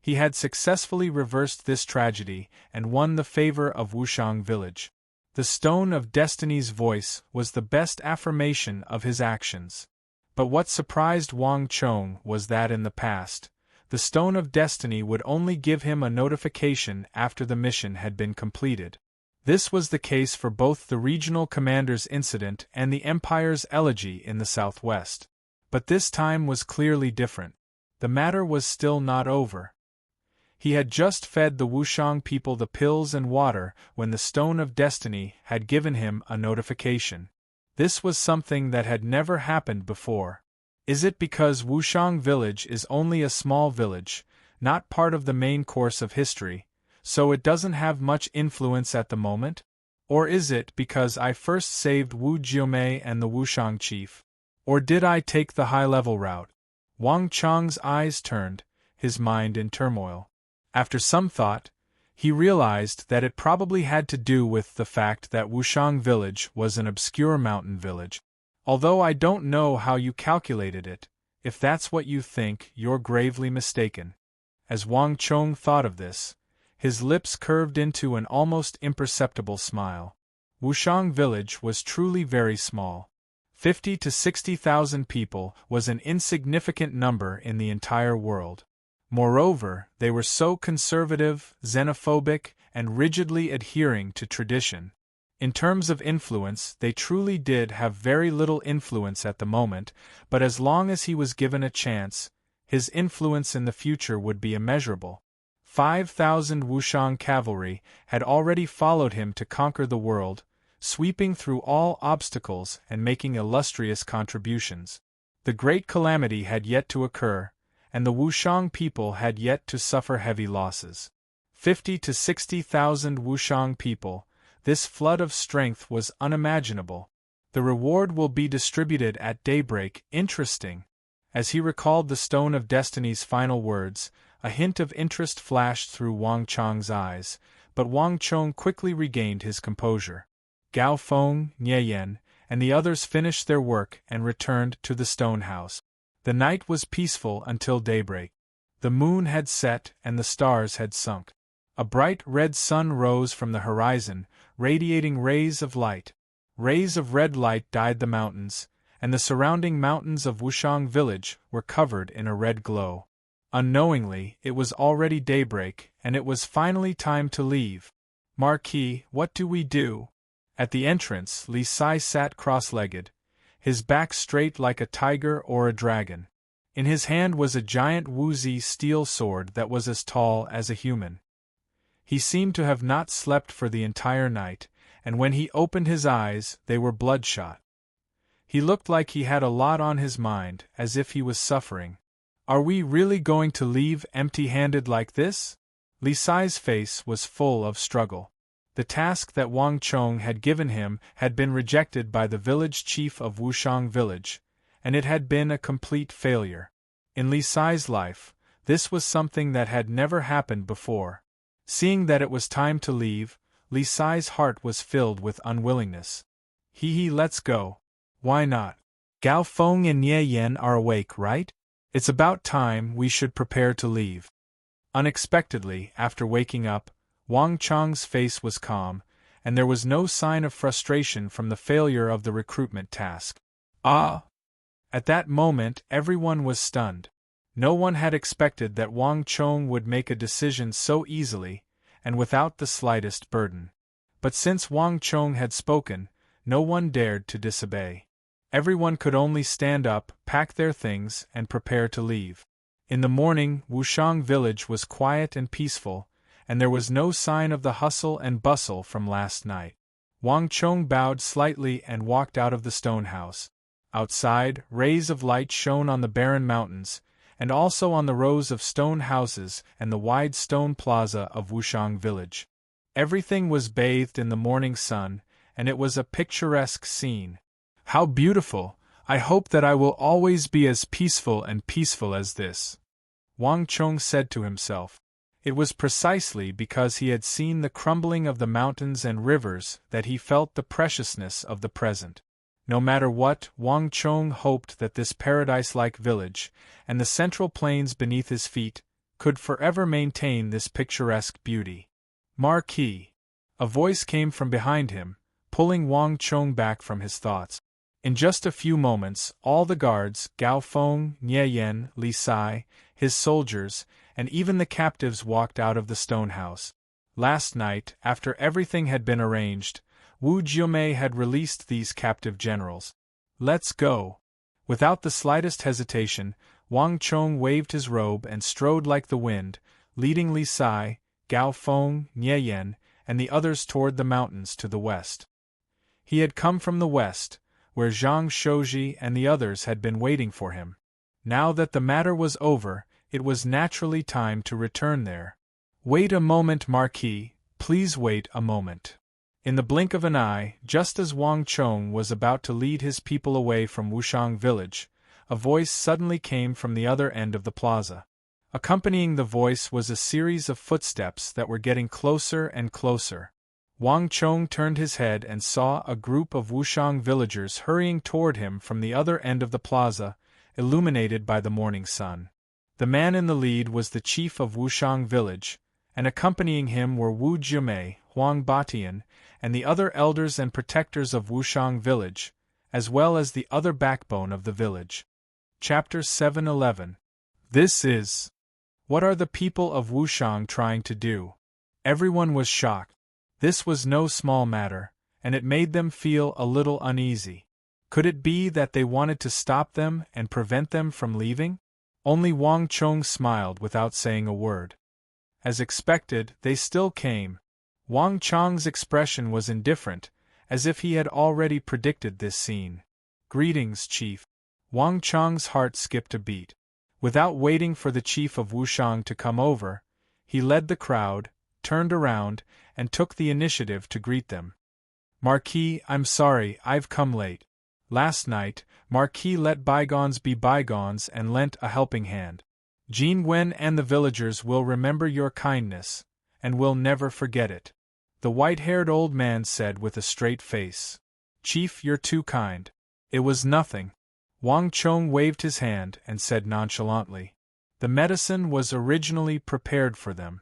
He had successfully reversed this tragedy and won the favor of Wushang village. The Stone of Destiny's voice was the best affirmation of his actions. But what surprised Wang Chong was that in the past, the Stone of Destiny would only give him a notification after the mission had been completed. This was the case for both the regional commander's incident and the Empire's elegy in the southwest. But this time was clearly different. The matter was still not over. He had just fed the Wushang people the pills and water when the Stone of Destiny had given him a notification. This was something that had never happened before. Is it because Wushang village is only a small village, not part of the main course of history, so it doesn't have much influence at the moment? Or is it because I first saved Wu Jiumei and the Wushang chief? Or did I take the high-level route? Wang Chong's eyes turned, his mind in turmoil. After some thought, he realized that it probably had to do with the fact that Wushang village was an obscure mountain village. Although I don't know how you calculated it, if that's what you think, you're gravely mistaken. As Wang Chong thought of this, his lips curved into an almost imperceptible smile. Wushang village was truly very small. 50 to 60,000 people was an insignificant number in the entire world. Moreover, they were so conservative, xenophobic, and rigidly adhering to tradition. In terms of influence, they truly did have very little influence at the moment, but as long as he was given a chance, his influence in the future would be immeasurable. 5,000 Wushang cavalry had already followed him to conquer the world, sweeping through all obstacles and making illustrious contributions. The Great Calamity had yet to occur, and the Wushang people had yet to suffer heavy losses. 50 to 60,000 Wushang people, this flood of strength was unimaginable. The reward will be distributed at daybreak. Interesting. As he recalled the Stone of Destiny's final words, a hint of interest flashed through Wang Chong's eyes, but Wang Chong quickly regained his composure. Gao Feng, Nie Yen, and the others finished their work and returned to the stone house. The night was peaceful until daybreak. The moon had set and the stars had sunk. A bright red sun rose from the horizon, radiating rays of light. Rays of red light dyed the mountains, and the surrounding mountains of Wushang village were covered in a red glow. Unknowingly, it was already daybreak, and it was finally time to leave. Marquis, what do we do? At the entrance, Li Sai sat cross-legged, his back straight like a tiger or a dragon. In his hand was a giant Wuzi steel sword that was as tall as a human. He seemed to have not slept for the entire night, and when he opened his eyes, they were bloodshot. He looked like he had a lot on his mind, as if he was suffering. Are we really going to leave empty-handed like this? Li Sai's face was full of struggle. The task that Wang Chong had given him had been rejected by the village chief of Wushang village, and it had been a complete failure. In Li Sai's life, this was something that had never happened before. Seeing that it was time to leave, Li Sai's heart was filled with unwillingness. Let's go. Why not? Gao Feng and Ye Yan are awake, right? It's about time we should prepare to leave. Unexpectedly, after waking up, Wang Chang's face was calm, and there was no sign of frustration from the failure of the recruitment task. Ah! At that moment, everyone was stunned. No one had expected that Wang Chong would make a decision so easily, and without the slightest burden. But since Wang Chong had spoken, no one dared to disobey. Everyone could only stand up, pack their things, and prepare to leave. In the morning, Wushang village was quiet and peaceful, and there was no sign of the hustle and bustle from last night. Wang Chong bowed slightly and walked out of the stone house. Outside, rays of light shone on the barren mountains, and also on the rows of stone houses and the wide stone plaza of Wushang village. Everything was bathed in the morning sun, and it was a picturesque scene. How beautiful! I hope that I will always be as peaceful as this, Wang Chong said to himself. It was precisely because he had seen the crumbling of the mountains and rivers that he felt the preciousness of the present. No matter what, Wang Chong hoped that this paradise-like village, and the central plains beneath his feet, could forever maintain this picturesque beauty. Marquis! A voice came from behind him, pulling Wang Chong back from his thoughts. In just a few moments, all the guards, Gao Feng, Nye Yan, Li Sai, his soldiers, and even the captives walked out of the stone house. Last night, after everything had been arranged, Wu Jiumei had released these captive generals. Let's go! Without the slightest hesitation, Wang Chong waved his robe and strode like the wind, leading Li Sai, Gao Feng, Nye Yan, and the others toward the mountains to the west. He had come from the west, where Zhang Shouji and the others had been waiting for him. Now that the matter was over, it was naturally time to return there. Wait a moment, Marquis, please wait a moment. In the blink of an eye, just as Wang Chong was about to lead his people away from Wushang village, a voice suddenly came from the other end of the plaza. Accompanying the voice was a series of footsteps that were getting closer and closer. Wang Chong turned his head and saw a group of Wushang villagers hurrying toward him from the other end of the plaza, illuminated by the morning sun. The man in the lead was the chief of Wushang village, and accompanying him were Wu Jiumei, Huang Batian, and the other elders and protectors of Wushang village, as well as the other backbone of the village. Chapter 7:11. This is... What are the people of Wushang trying to do? Everyone was shocked. This was no small matter, and it made them feel a little uneasy. Could it be that they wanted to stop them and prevent them from leaving? Only Wang Chong smiled without saying a word. As expected, they still came. Wang Chong's expression was indifferent, as if he had already predicted this scene. Greetings, Chief. Wang Chong's heart skipped a beat. Without waiting for the chief of Wushang to come over, he led the crowd, turned around, and took the initiative to greet them. Marquis, I'm sorry, I've come late. Last night, Marquis let bygones be bygones and lent a helping hand. Jin Wen and the villagers will remember your kindness, and will never forget it. The white-haired old man said with a straight face. Chief, you're too kind. It was nothing. Wang Chong waved his hand and said nonchalantly. The medicine was originally prepared for them.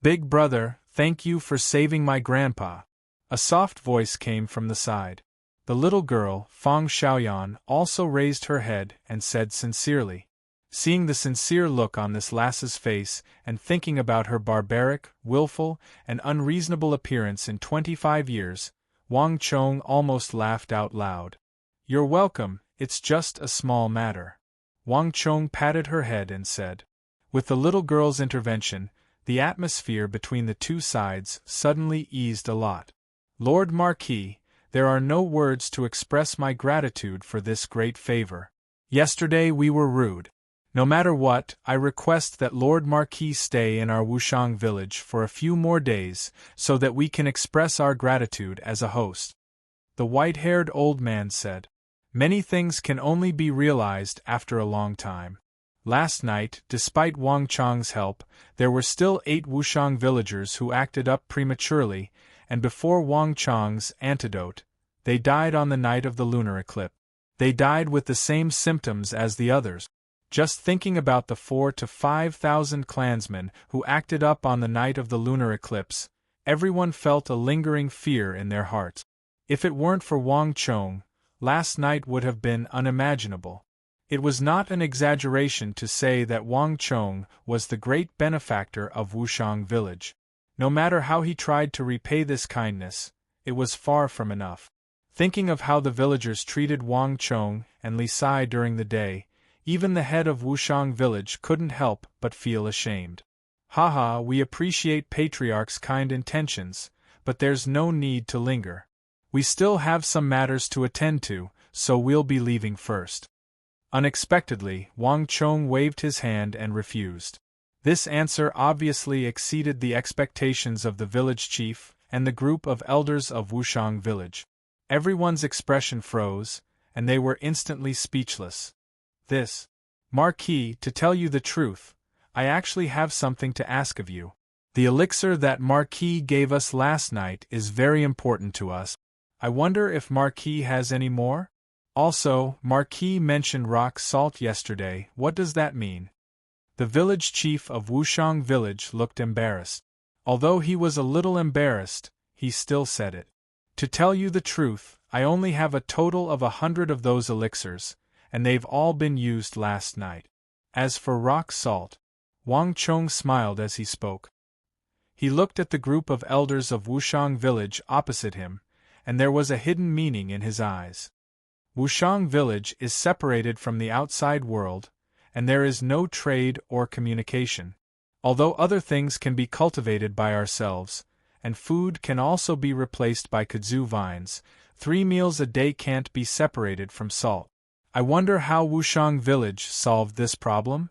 Big brother, thank you for saving my grandpa. A soft voice came from the side. The little girl, Fang Xiaoyan, also raised her head and said sincerely. Seeing the sincere look on this lass's face and thinking about her barbaric, willful, and unreasonable appearance in 25 years, Wang Chong almost laughed out loud. You're welcome, it's just a small matter. Wang Chong patted her head and said. With the little girl's intervention, the atmosphere between the two sides suddenly eased a lot. Lord Marquis, there are no words to express my gratitude for this great favor. Yesterday we were rude. No matter what, I request that Lord Marquis stay in our Wushang village for a few more days so that we can express our gratitude as a host. The white-haired old man said. Many things can only be realized after a long time. Last night, despite Wang Chong's help, there were still 8 Wushang villagers who acted up prematurely, and before Wang Chong's antidote, they died on the night of the lunar eclipse. They died with the same symptoms as the others. Just thinking about the 4,000 to 5,000 clansmen who acted up on the night of the lunar eclipse, everyone felt a lingering fear in their hearts. If it weren't for Wang Chong, last night would have been unimaginable. It was not an exaggeration to say that Wang Chong was the great benefactor of Wushang village. No matter how he tried to repay this kindness, it was far from enough. Thinking of how the villagers treated Wang Chong and Li Sai during the day, even the head of Wushang village couldn't help but feel ashamed. Haha, we appreciate Patriarch's kind intentions, but there's no need to linger. We still have some matters to attend to, so we'll be leaving first. Unexpectedly, Wang Chong waved his hand and refused. This answer obviously exceeded the expectations of the village chief and the group of elders of Wushang village. Everyone's expression froze, and they were instantly speechless. This, Marquis, to tell you the truth, I actually have something to ask of you. The elixir that Marquis gave us last night is very important to us. I wonder if Marquis has any more? Also, Marquis mentioned rock salt yesterday. What does that mean? The village chief of Wushang village looked embarrassed. Although he was a little embarrassed, he still said it. To tell you the truth, I only have a total of 100 of those elixirs, and they've all been used last night. As for rock salt, Wang Chong smiled as he spoke. He looked at the group of elders of Wushang village opposite him, and there was a hidden meaning in his eyes. Wushang village is separated from the outside world, and there is no trade or communication. Although other things can be cultivated by ourselves, and food can also be replaced by kudzu vines, 3 meals a day can't be separated from salt. I wonder how Wushang village solved this problem?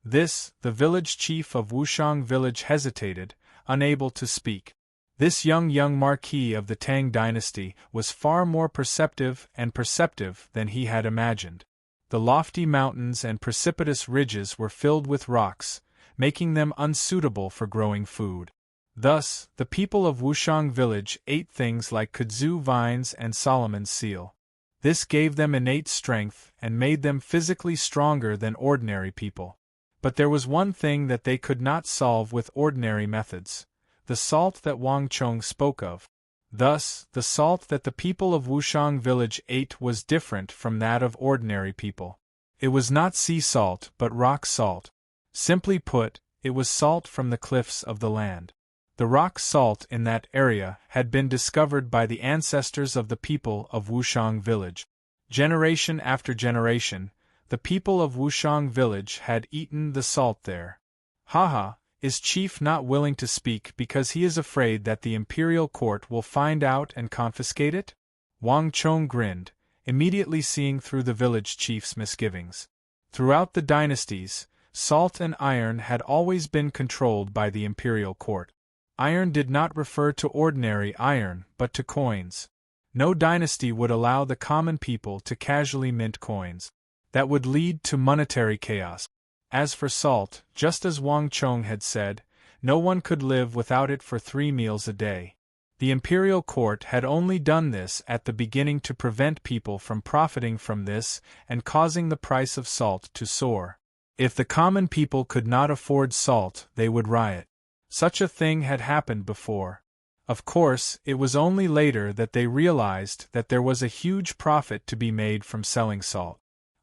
The village chief of Wushang village hesitated, unable to speak. This young marquis of the Tang dynasty was far more perceptive than he had imagined. The lofty mountains and precipitous ridges were filled with rocks, making them unsuitable for growing food. Thus, the people of Wushang village ate things like kudzu vines and Solomon's seal. This gave them innate strength and made them physically stronger than ordinary people. But there was one thing that they could not solve with ordinary methods: the salt that Wang Chong spoke of. Thus, the salt that the people of Wushang village ate was different from that of ordinary people. It was not sea salt but rock salt. Simply put, it was salt from the cliffs of the land. The rock salt in that area had been discovered by the ancestors of the people of Wushang village. Generation after generation, the people of Wushang village had eaten the salt there. Haha, is Chief not willing to speak because he is afraid that the imperial court will find out and confiscate it? Wang Chong grinned, immediately seeing through the village chief's misgivings. Throughout the dynasties, salt and iron had always been controlled by the imperial court. Iron did not refer to ordinary iron but to coins. No dynasty would allow the common people to casually mint coins. That would lead to monetary chaos. As for salt, just as Wang Chong had said, no one could live without it for 3 meals a day. The imperial court had only done this at the beginning to prevent people from profiting from this and causing the price of salt to soar. If the common people could not afford salt, they would riot. Such a thing had happened before. Of course, it was only later that they realized that there was a huge profit to be made from selling salt.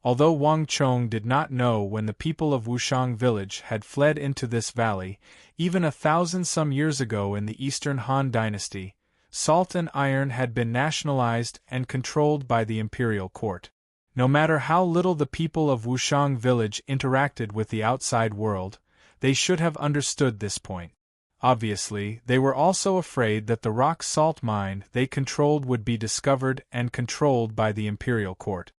Although Wang Chong did not know when the people of Wushang village had fled into this valley, even 1,000 some years ago in the Eastern Han dynasty, salt and iron had been nationalized and controlled by the imperial court. No matter how little the people of Wushang village interacted with the outside world, they should have understood this point. Obviously, they were also afraid that the rock salt mine they controlled would be discovered and controlled by the imperial court.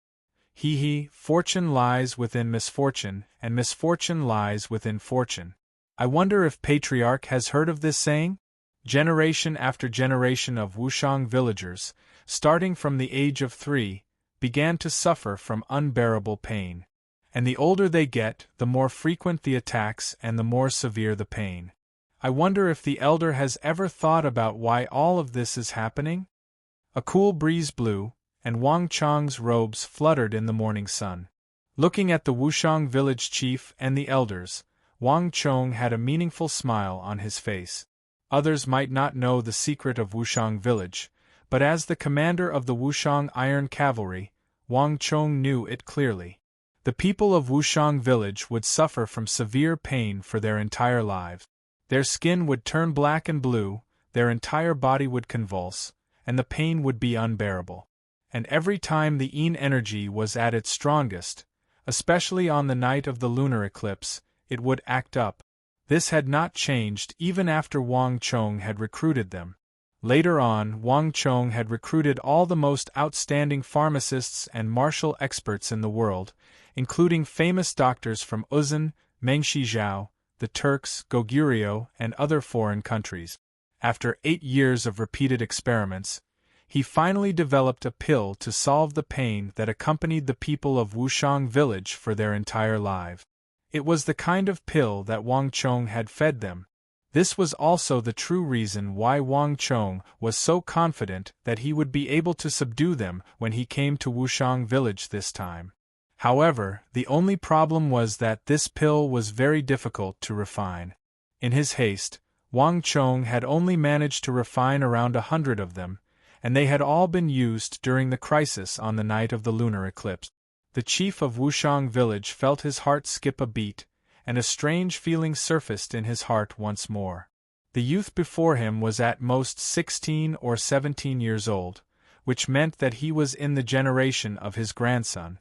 Fortune lies within misfortune, and misfortune lies within fortune. I wonder if Patriarch has heard of this saying? Generation after generation of Wushang villagers, starting from the age of 3, began to suffer from unbearable pain. And the older they get, the more frequent the attacks and the more severe the pain. I wonder if the elder has ever thought about why all of this is happening? A cool breeze blew, and Wang Chong's robes fluttered in the morning sun. Looking at the Wushang village chief and the elders, Wang Chong had a meaningful smile on his face. Others might not know the secret of Wushang village, but as the commander of the Wushang Iron Cavalry, Wang Chong knew it clearly. The people of Wushang village would suffer from severe pain for their entire lives. Their skin would turn black and blue, their entire body would convulse, and the pain would be unbearable. And every time the yin energy was at its strongest, especially on the night of the lunar eclipse, it would act up. This had not changed even after Wang Chong had recruited them. Later on, Wang Chong had recruited all the most outstanding pharmacists and martial experts in the world, including famous doctors from Uzan, Mengshizhao, the Turks, Goguryeo, and other foreign countries. After 8 years of repeated experiments, he finally developed a pill to solve the pain that accompanied the people of Wushang village for their entire lives. It was the kind of pill that Wang Chong had fed them. This was also the true reason why Wang Chong was so confident that he would be able to subdue them when he came to Wushang village this time. However, the only problem was that this pill was very difficult to refine. In his haste, Wang Chong had only managed to refine around 100 of them, and they had all been used during the crisis on the night of the lunar eclipse. The chief of Wushang village felt his heart skip a beat, and a strange feeling surfaced in his heart once more. The youth before him was at most 16 or 17 years old, which meant that he was in the generation of his grandson.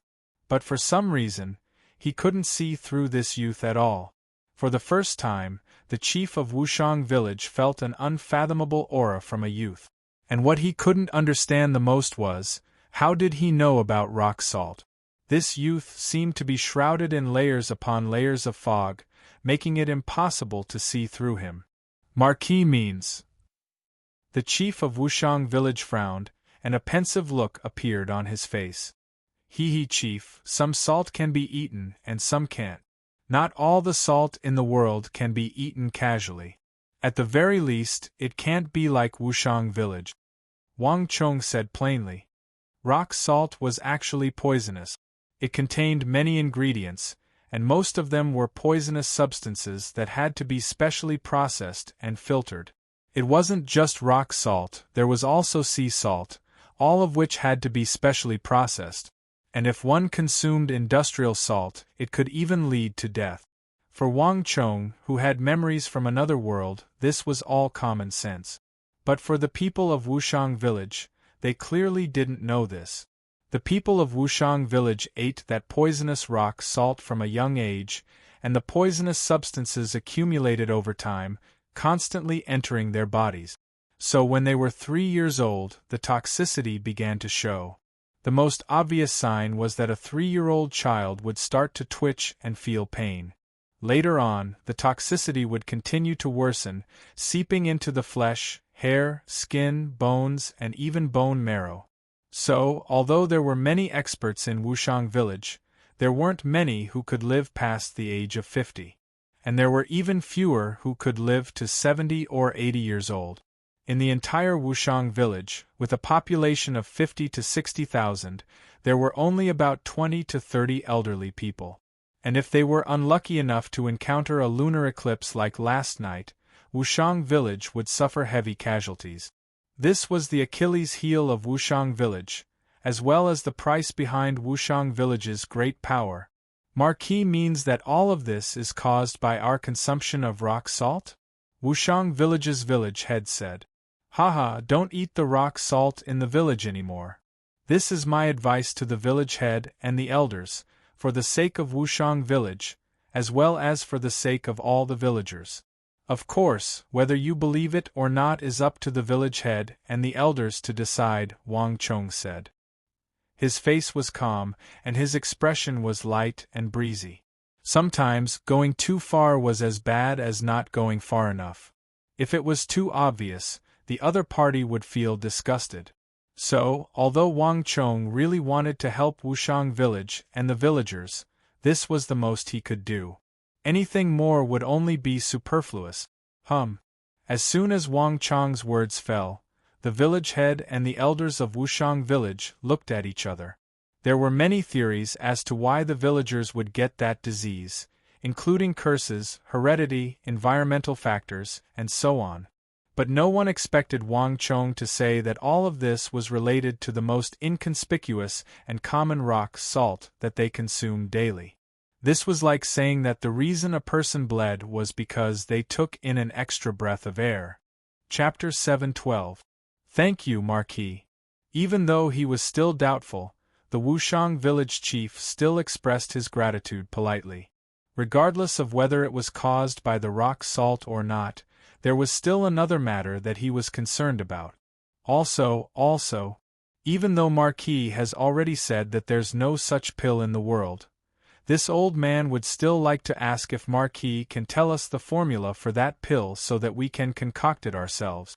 But for some reason, he couldn't see through this youth at all. For the first time, the chief of Wushang village felt an unfathomable aura from a youth. And what he couldn't understand the most was, how did he know about rock salt? This youth seemed to be shrouded in layers upon layers of fog, making it impossible to see through him. Marquis means. The chief of Wushang village frowned, and a pensive look appeared on his face. He, chief, some salt can be eaten and some can't. Not all the salt in the world can be eaten casually. At the very least, it can't be like Wushang village. Wang Chong said plainly. Rock salt was actually poisonous. It contained many ingredients, and most of them were poisonous substances that had to be specially processed and filtered. It wasn't just rock salt, there was also sea salt, all of which had to be specially processed. And if one consumed industrial salt, it could even lead to death. For Wang Chong, who had memories from another world, this was all common sense. But for the people of Wushang village, they clearly didn't know this. The people of Wushang village ate that poisonous rock salt from a young age, and the poisonous substances accumulated over time, constantly entering their bodies. So when they were 3 years old, the toxicity began to show. The most obvious sign was that a 3-year-old child would start to twitch and feel pain. Later on, the toxicity would continue to worsen, seeping into the flesh, hair, skin, bones, and even bone marrow. So, although there were many experts in Wushang village, there weren't many who could live past the age of 50. And there were even fewer who could live to 70 or 80 years old. In the entire Wushang village, with a population of 50 to 60,000, there were only about 20 to 30 elderly people. And if they were unlucky enough to encounter a lunar eclipse like last night, Wushang village would suffer heavy casualties. This was the Achilles heel of Wushang village, as well as the price behind Wushang village's great power. Marquis means that all of this is caused by our consumption of rock salt? Wushang village's village head said. Haha, don't eat the rock salt in the village anymore. This is my advice to the village head and the elders, for the sake of Wushang village, as well as for the sake of all the villagers. Of course, whether you believe it or not is up to the village head and the elders to decide, Wang Chong said. His face was calm, and his expression was light and breezy. Sometimes, going too far was as bad as not going far enough. If it was too obvious, the other party would feel disgusted. So, although Wang Chong really wanted to help Wushang village and the villagers, this was the most he could do. Anything more would only be superfluous. As soon as Wang Chong's words fell, the village head and the elders of Wushang village looked at each other. There were many theories as to why the villagers would get that disease, including curses, heredity, environmental factors, and so on. But no one expected Wang Chong to say that all of this was related to the most inconspicuous and common rock salt that they consumed daily. This was like saying that the reason a person bled was because they took in an extra breath of air. Chapter 7:12. Thank you, Marquis. Even though he was still doubtful, the Wushang village chief still expressed his gratitude politely. Regardless of whether it was caused by the rock salt or not, there was still another matter that he was concerned about. Also, even though Marquis has already said that there's no such pill in the world, this old man would still like to ask if Marquis can tell us the formula for that pill so that we can concoct it ourselves.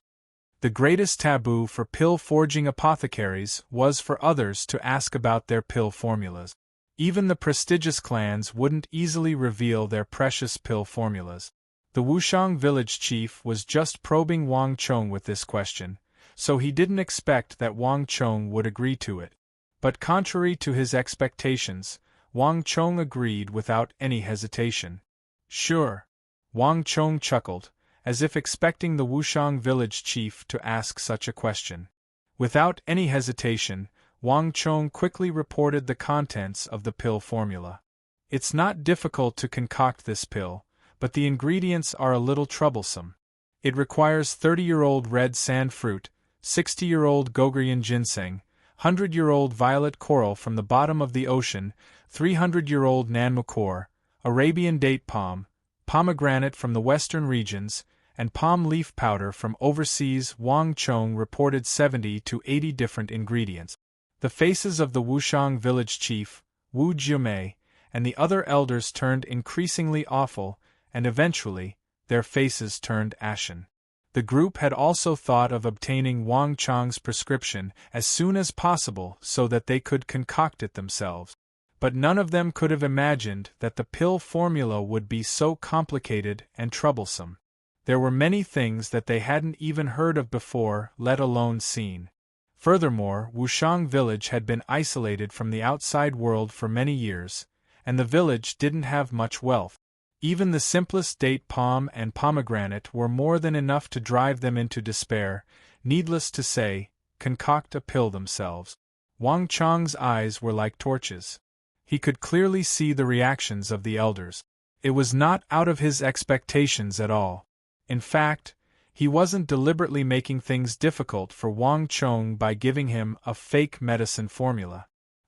The greatest taboo for pill-forging apothecaries was for others to ask about their pill formulas. Even the prestigious clans wouldn't easily reveal their precious pill formulas. The Wushang village chief was just probing Wang Chong with this question, so he didn't expect that Wang Chong would agree to it. But contrary to his expectations, Wang Chong agreed without any hesitation. Sure. Wang Chong chuckled, as if expecting the Wushang village chief to ask such a question. Without any hesitation, Wang Chong quickly reported the contents of the pill formula. It's not difficult to concoct this pill, but the ingredients are a little troublesome. It requires 30-year-old red sand fruit, 60-year-old Gogrian ginseng, 100-year-old violet coral from the bottom of the ocean, 300-year-old nanmukor, Arabian date palm, pomegranate from the western regions, and palm leaf powder from overseas. Wang Chong reported 70 to 80 different ingredients. The faces of the Wushang village chief, Wu Jiumei, and the other elders turned increasingly awful, and eventually, their faces turned ashen. The group had also thought of obtaining Wang Chong's prescription as soon as possible so that they could concoct it themselves. But none of them could have imagined that the pill formula would be so complicated and troublesome. There were many things that they hadn't even heard of before, let alone seen. Furthermore, Wushang village had been isolated from the outside world for many years, and the village didn't have much wealth. Even the simplest date palm and pomegranate were more than enough to drive them into despair, needless to say, concoct a pill themselves. Wang Chong's eyes were like torches. He could clearly see the reactions of the elders. It was not out of his expectations at all. In fact, he wasn't deliberately making things difficult for Wang Chong by giving him a fake medicine formula.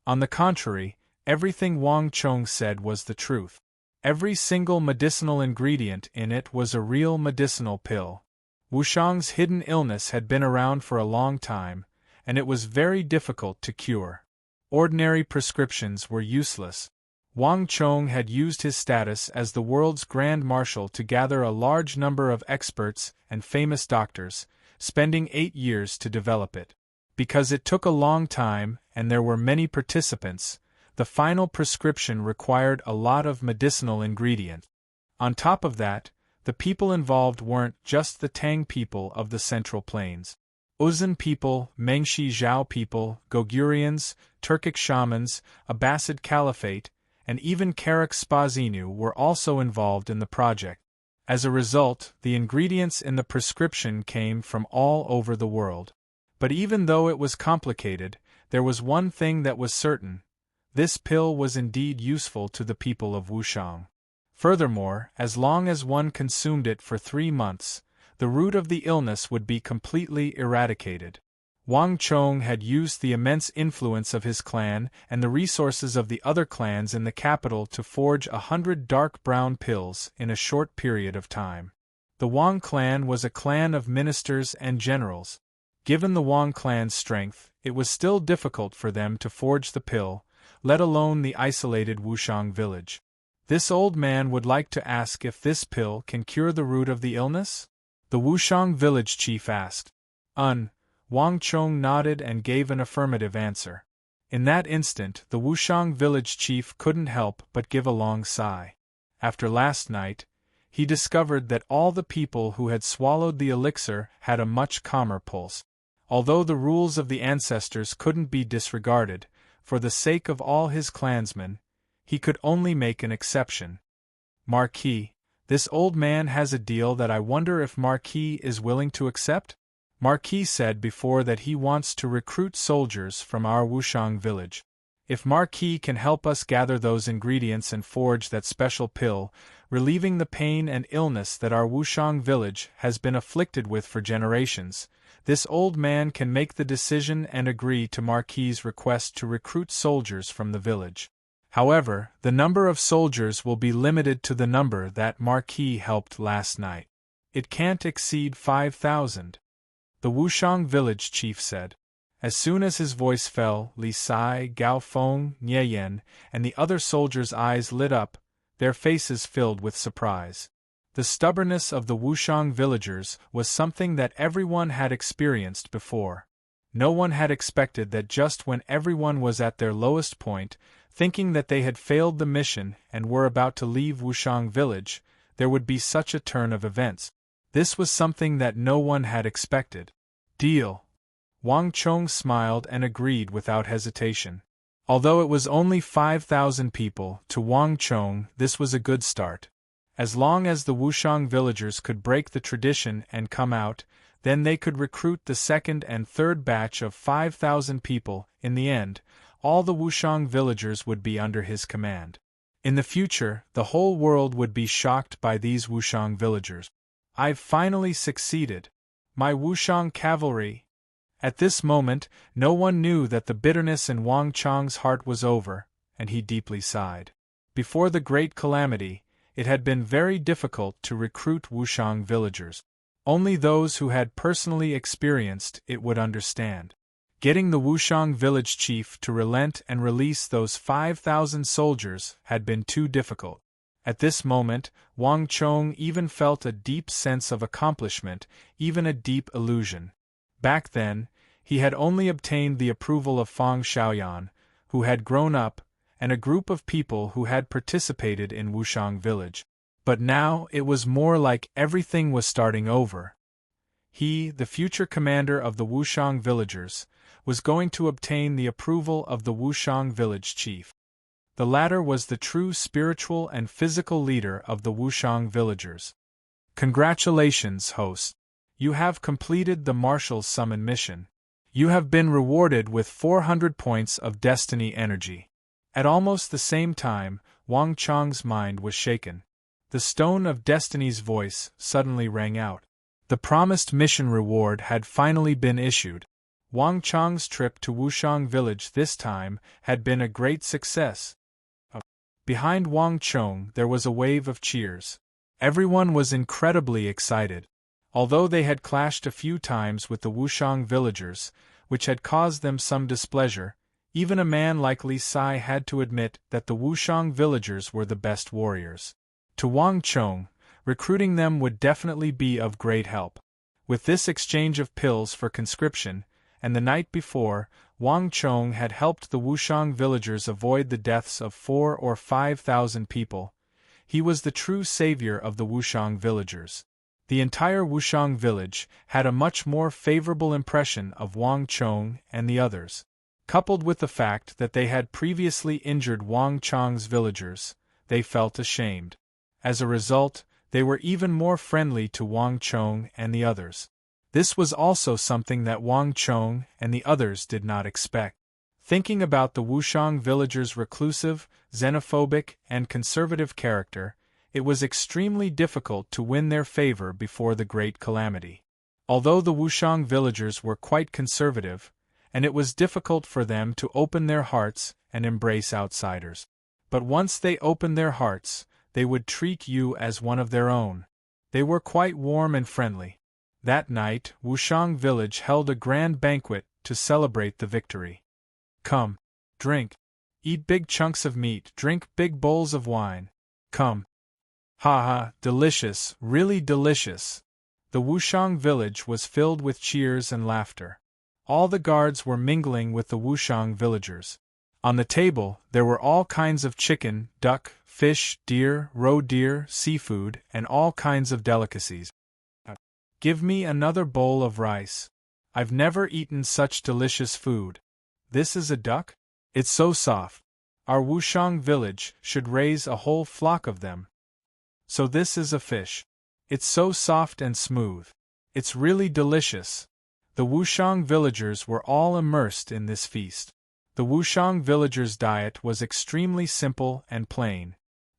On the contrary, everything Wang Chong said was the truth. Every single medicinal ingredient in it was a real medicinal pill. Wushang's hidden illness had been around for a long time, and it was very difficult to cure. Ordinary prescriptions were useless. Wang Chong had used his status as the world's Grand Marshal to gather a large number of experts and famous doctors, spending 8 years to develop it. Because it took a long time and there were many participants, the final prescription required a lot of medicinal ingredients. On top of that, the people involved weren't just the Tang people of the Central Plains. Uzan people, Mengshi Zhao people, Gogurians, Turkic shamans, Abbasid Caliphate, and even Karak Spazinu were also involved in the project. As a result, the ingredients in the prescription came from all over the world. But even though it was complicated, there was one thing that was certain. This pill was indeed useful to the people of Wushang. Furthermore, as long as one consumed it for 3 months, the root of the illness would be completely eradicated. Wang Chong had used the immense influence of his clan and the resources of the other clans in the capital to forge 100 dark brown pills in a short period of time. The Wang clan was a clan of ministers and generals. Given the Wang clan's strength, it was still difficult for them to forge the pill, let alone the isolated Wushang village. This old man would like to ask if this pill can cure the root of the illness? The Wushang village chief asked. Wang Chong nodded and gave an affirmative answer. In that instant, the Wushang village chief couldn't help but give a long sigh. After last night, he discovered that all the people who had swallowed the elixir had a much calmer pulse. Although the rules of the ancestors couldn't be disregarded, for the sake of all his clansmen, he could only make an exception. Marquis, this old man has a deal that I wonder if Marquis is willing to accept? Marquis said before that he wants to recruit soldiers from our Wushang village. If Marquis can help us gather those ingredients and forge that special pill, relieving the pain and illness that our Wushang village has been afflicted with for generations, this old man can make the decision and agree to Marquis's request to recruit soldiers from the village. However, the number of soldiers will be limited to the number that Marquis helped last night. It can't exceed 5,000. The Wushang village chief said. As soon as his voice fell, Li Sai, Gao Feng, Nie Yen, and the other soldiers' eyes lit up, their faces filled with surprise. The stubbornness of the Wushang villagers was something that everyone had experienced before. No one had expected that just when everyone was at their lowest point, thinking that they had failed the mission and were about to leave Wushang village, there would be such a turn of events. This was something that no one had expected. Deal. Wang Chong smiled and agreed without hesitation. Although it was only 5,000 people, to Wang Chong this was a good start. As long as the Wushang villagers could break the tradition and come out, then they could recruit the second and third batch of 5,000 people. In the end, all the Wushang villagers would be under his command. In the future, the whole world would be shocked by these Wushang villagers. I've finally succeeded. My Wushang cavalry. At this moment, no one knew that the bitterness in Wang Chong's heart was over, and he deeply sighed. Before the great calamity, it had been very difficult to recruit Wushang villagers. Only those who had personally experienced it would understand. Getting the Wushang village chief to relent and release those 5,000 soldiers had been too difficult. At this moment, Wang Chong even felt a deep sense of accomplishment, even a deep illusion. Back then, he had only obtained the approval of Fang Xiaoyan, who had grown up, and a group of people who had participated in Wushang village. But now it was more like everything was starting over. He, the future commander of the Wushang villagers, was going to obtain the approval of the Wushang village chief. The latter was the true spiritual and physical leader of the Wushang villagers. Congratulations, host. You have completed the Marshal's summon mission. You have been rewarded with 400 points of destiny energy. At almost the same time, Wang Chong's mind was shaken. The Stone of Destiny's voice suddenly rang out. The promised mission reward had finally been issued. Wang Chong's trip to Wushang village this time had been a great success. Behind Wang Chong there was a wave of cheers. Everyone was incredibly excited. Although they had clashed a few times with the Wushang villagers, which had caused them some displeasure, even a man like Li Sai had to admit that the Wushang villagers were the best warriors. To Wang Chong, recruiting them would definitely be of great help. With this exchange of pills for conscription, and the night before, Wang Chong had helped the Wushang villagers avoid the deaths of 4,000 or 5,000 people. He was the true savior of the Wushang villagers. The entire Wushang village had a much more favorable impression of Wang Chong and the others. Coupled with the fact that they had previously injured Wang Chong's villagers, they felt ashamed. As a result, they were even more friendly to Wang Chong and the others. This was also something that Wang Chong and the others did not expect. Thinking about the Wushang villagers' reclusive, xenophobic, and conservative character, it was extremely difficult to win their favor before the great calamity. Although the Wushang villagers were quite conservative, and it was difficult for them to open their hearts and embrace outsiders. But once they opened their hearts, they would treat you as one of their own. They were quite warm and friendly. That night, Wushang village held a grand banquet to celebrate the victory. Come, drink, eat big chunks of meat, drink big bowls of wine. Come. Ha ha, delicious, really delicious. The Wushang village was filled with cheers and laughter. All the guards were mingling with the Wushang villagers. On the table, there were all kinds of chicken, duck, fish, deer, roe deer, seafood, and all kinds of delicacies. Give me another bowl of rice. I've never eaten such delicious food. This is a duck? It's so soft. Our Wushang village should raise a whole flock of them. So this is a fish. It's so soft and smooth. It's really delicious. The Wushang villagers were all immersed in this feast. The Wushang villagers' diet was extremely simple and plain.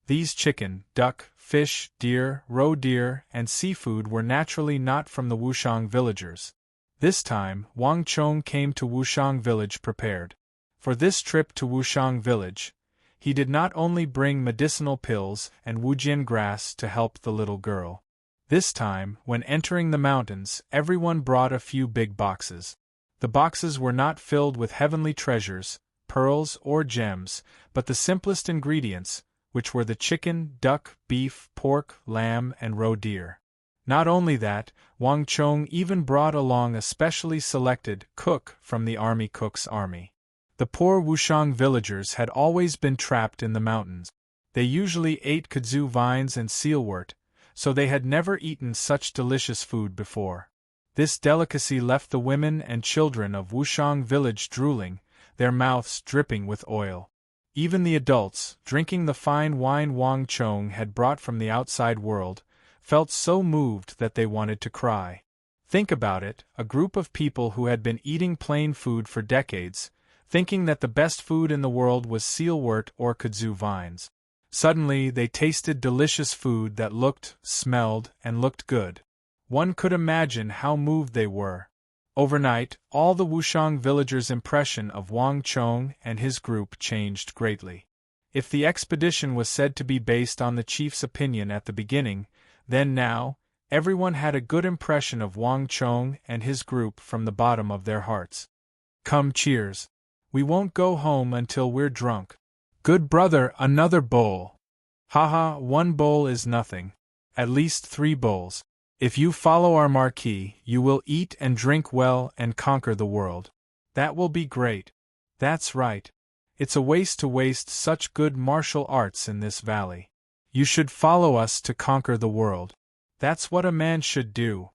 These chicken, duck, fish, deer, roe deer, and seafood were naturally not from the Wushang villagers. This time, Wang Chong came to Wushang village prepared. For this trip to Wushang village, he did not only bring medicinal pills and Wujian grass to help the little girl. This time, when entering the mountains, everyone brought a few big boxes. The boxes were not filled with heavenly treasures, pearls, or gems, but the simplest ingredients, which were the chicken, duck, beef, pork, lamb, and roe deer. Not only that, Wang Chong even brought along a specially selected cook from the army cook's army. The poor Wushang villagers had always been trapped in the mountains. They usually ate kudzu vines and sealwort, so they had never eaten such delicious food before. This delicacy left the women and children of Wushang village drooling, their mouths dripping with oil. Even the adults, drinking the fine wine Wang Chong had brought from the outside world, felt so moved that they wanted to cry. Think about it, a group of people who had been eating plain food for decades, thinking that the best food in the world was sealwort or kudzu vines. Suddenly they tasted delicious food that looked, smelled, and looked good. One could imagine how moved they were. Overnight, all the Wushang villagers' impression of Wang Chong and his group changed greatly. If the expedition was said to be based on the chief's opinion at the beginning, then now, everyone had a good impression of Wang Chong and his group from the bottom of their hearts. Come, cheers. We won't go home until we're drunk. Good brother, another bowl. Haha, one bowl is nothing. At least 3 bowls. If you follow our marquis, you will eat and drink well and conquer the world. That will be great. That's right. It's a waste to waste such good martial arts in this valley. You should follow us to conquer the world. That's what a man should do.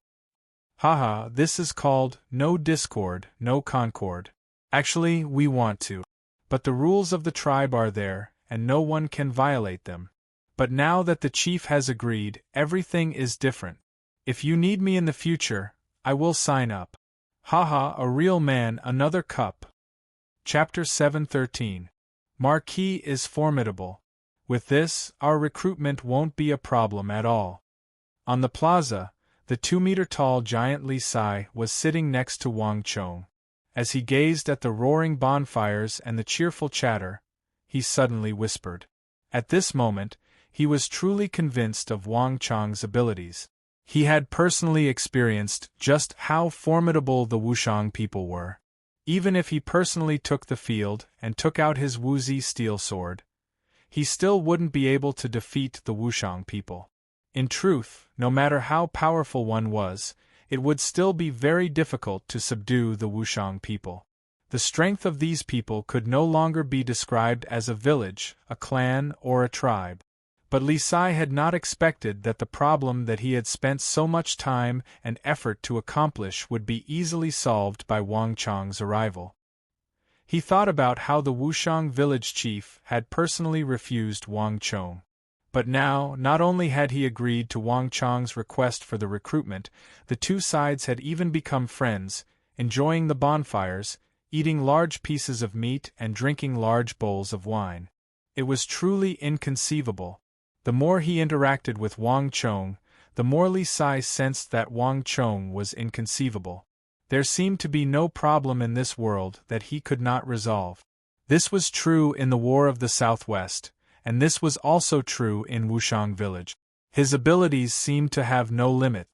Haha, this is called no discord, no concord. Actually, we want to. But the rules of the tribe are there, and no one can violate them. But now that the chief has agreed, everything is different. If you need me in the future, I will sign up. Haha, a real man, another cup. Chapter 7:13. Marquis is formidable. With this, our recruitment won't be a problem at all. On the plaza, the 2-meter-tall giant Li Sai was sitting next to Wang Chong. As he gazed at the roaring bonfires and the cheerful chatter, he suddenly whispered. At this moment, he was truly convinced of Wang Chong's abilities. He had personally experienced just how formidable the Wushang people were. Even if he personally took the field and took out his Wuzi steel sword, he still wouldn't be able to defeat the Wushang people. In truth, no matter how powerful one was, it would still be very difficult to subdue the Wushang people. The strength of these people could no longer be described as a village, a clan, or a tribe. But Li Sai had not expected that the problem that he had spent so much time and effort to accomplish would be easily solved by Wang Chong's arrival. He thought about how the Wushang village chief had personally refused Wang Chong. But now, not only had he agreed to Wang Chong's request for the recruitment, the two sides had even become friends, enjoying the bonfires, eating large pieces of meat and drinking large bowls of wine. It was truly inconceivable. The more he interacted with Wang Chong, the more Li Sai sensed that Wang Chong was inconceivable. There seemed to be no problem in this world that he could not resolve. This was true in the War of the Southwest, and this was also true in Wushang village. His abilities seemed to have no limit.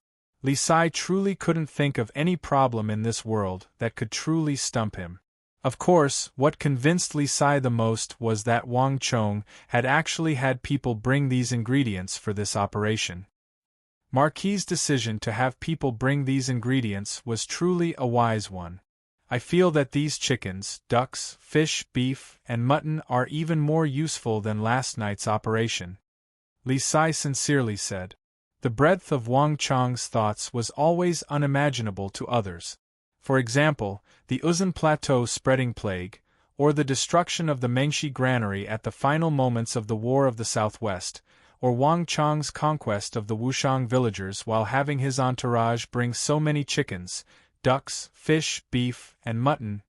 Li Sai truly couldn't think of any problem in this world that could truly stump him. Of course, what convinced Li Sai the most was that Wang Chong had actually had people bring these ingredients for this operation. Marquis's decision to have people bring these ingredients was truly a wise one. I feel that these chickens, ducks, fish, beef, and mutton are even more useful than last night's operation," Li Sai sincerely said. The breadth of Wang Chang's thoughts was always unimaginable to others. For example, the Uzun Plateau spreading plague, or the destruction of the Mengshi granary at the final moments of the War of the Southwest, or Wang Chang's conquest of the Wushang villagers while having his entourage bring so many chickens, ducks, fish, beef, and mutton.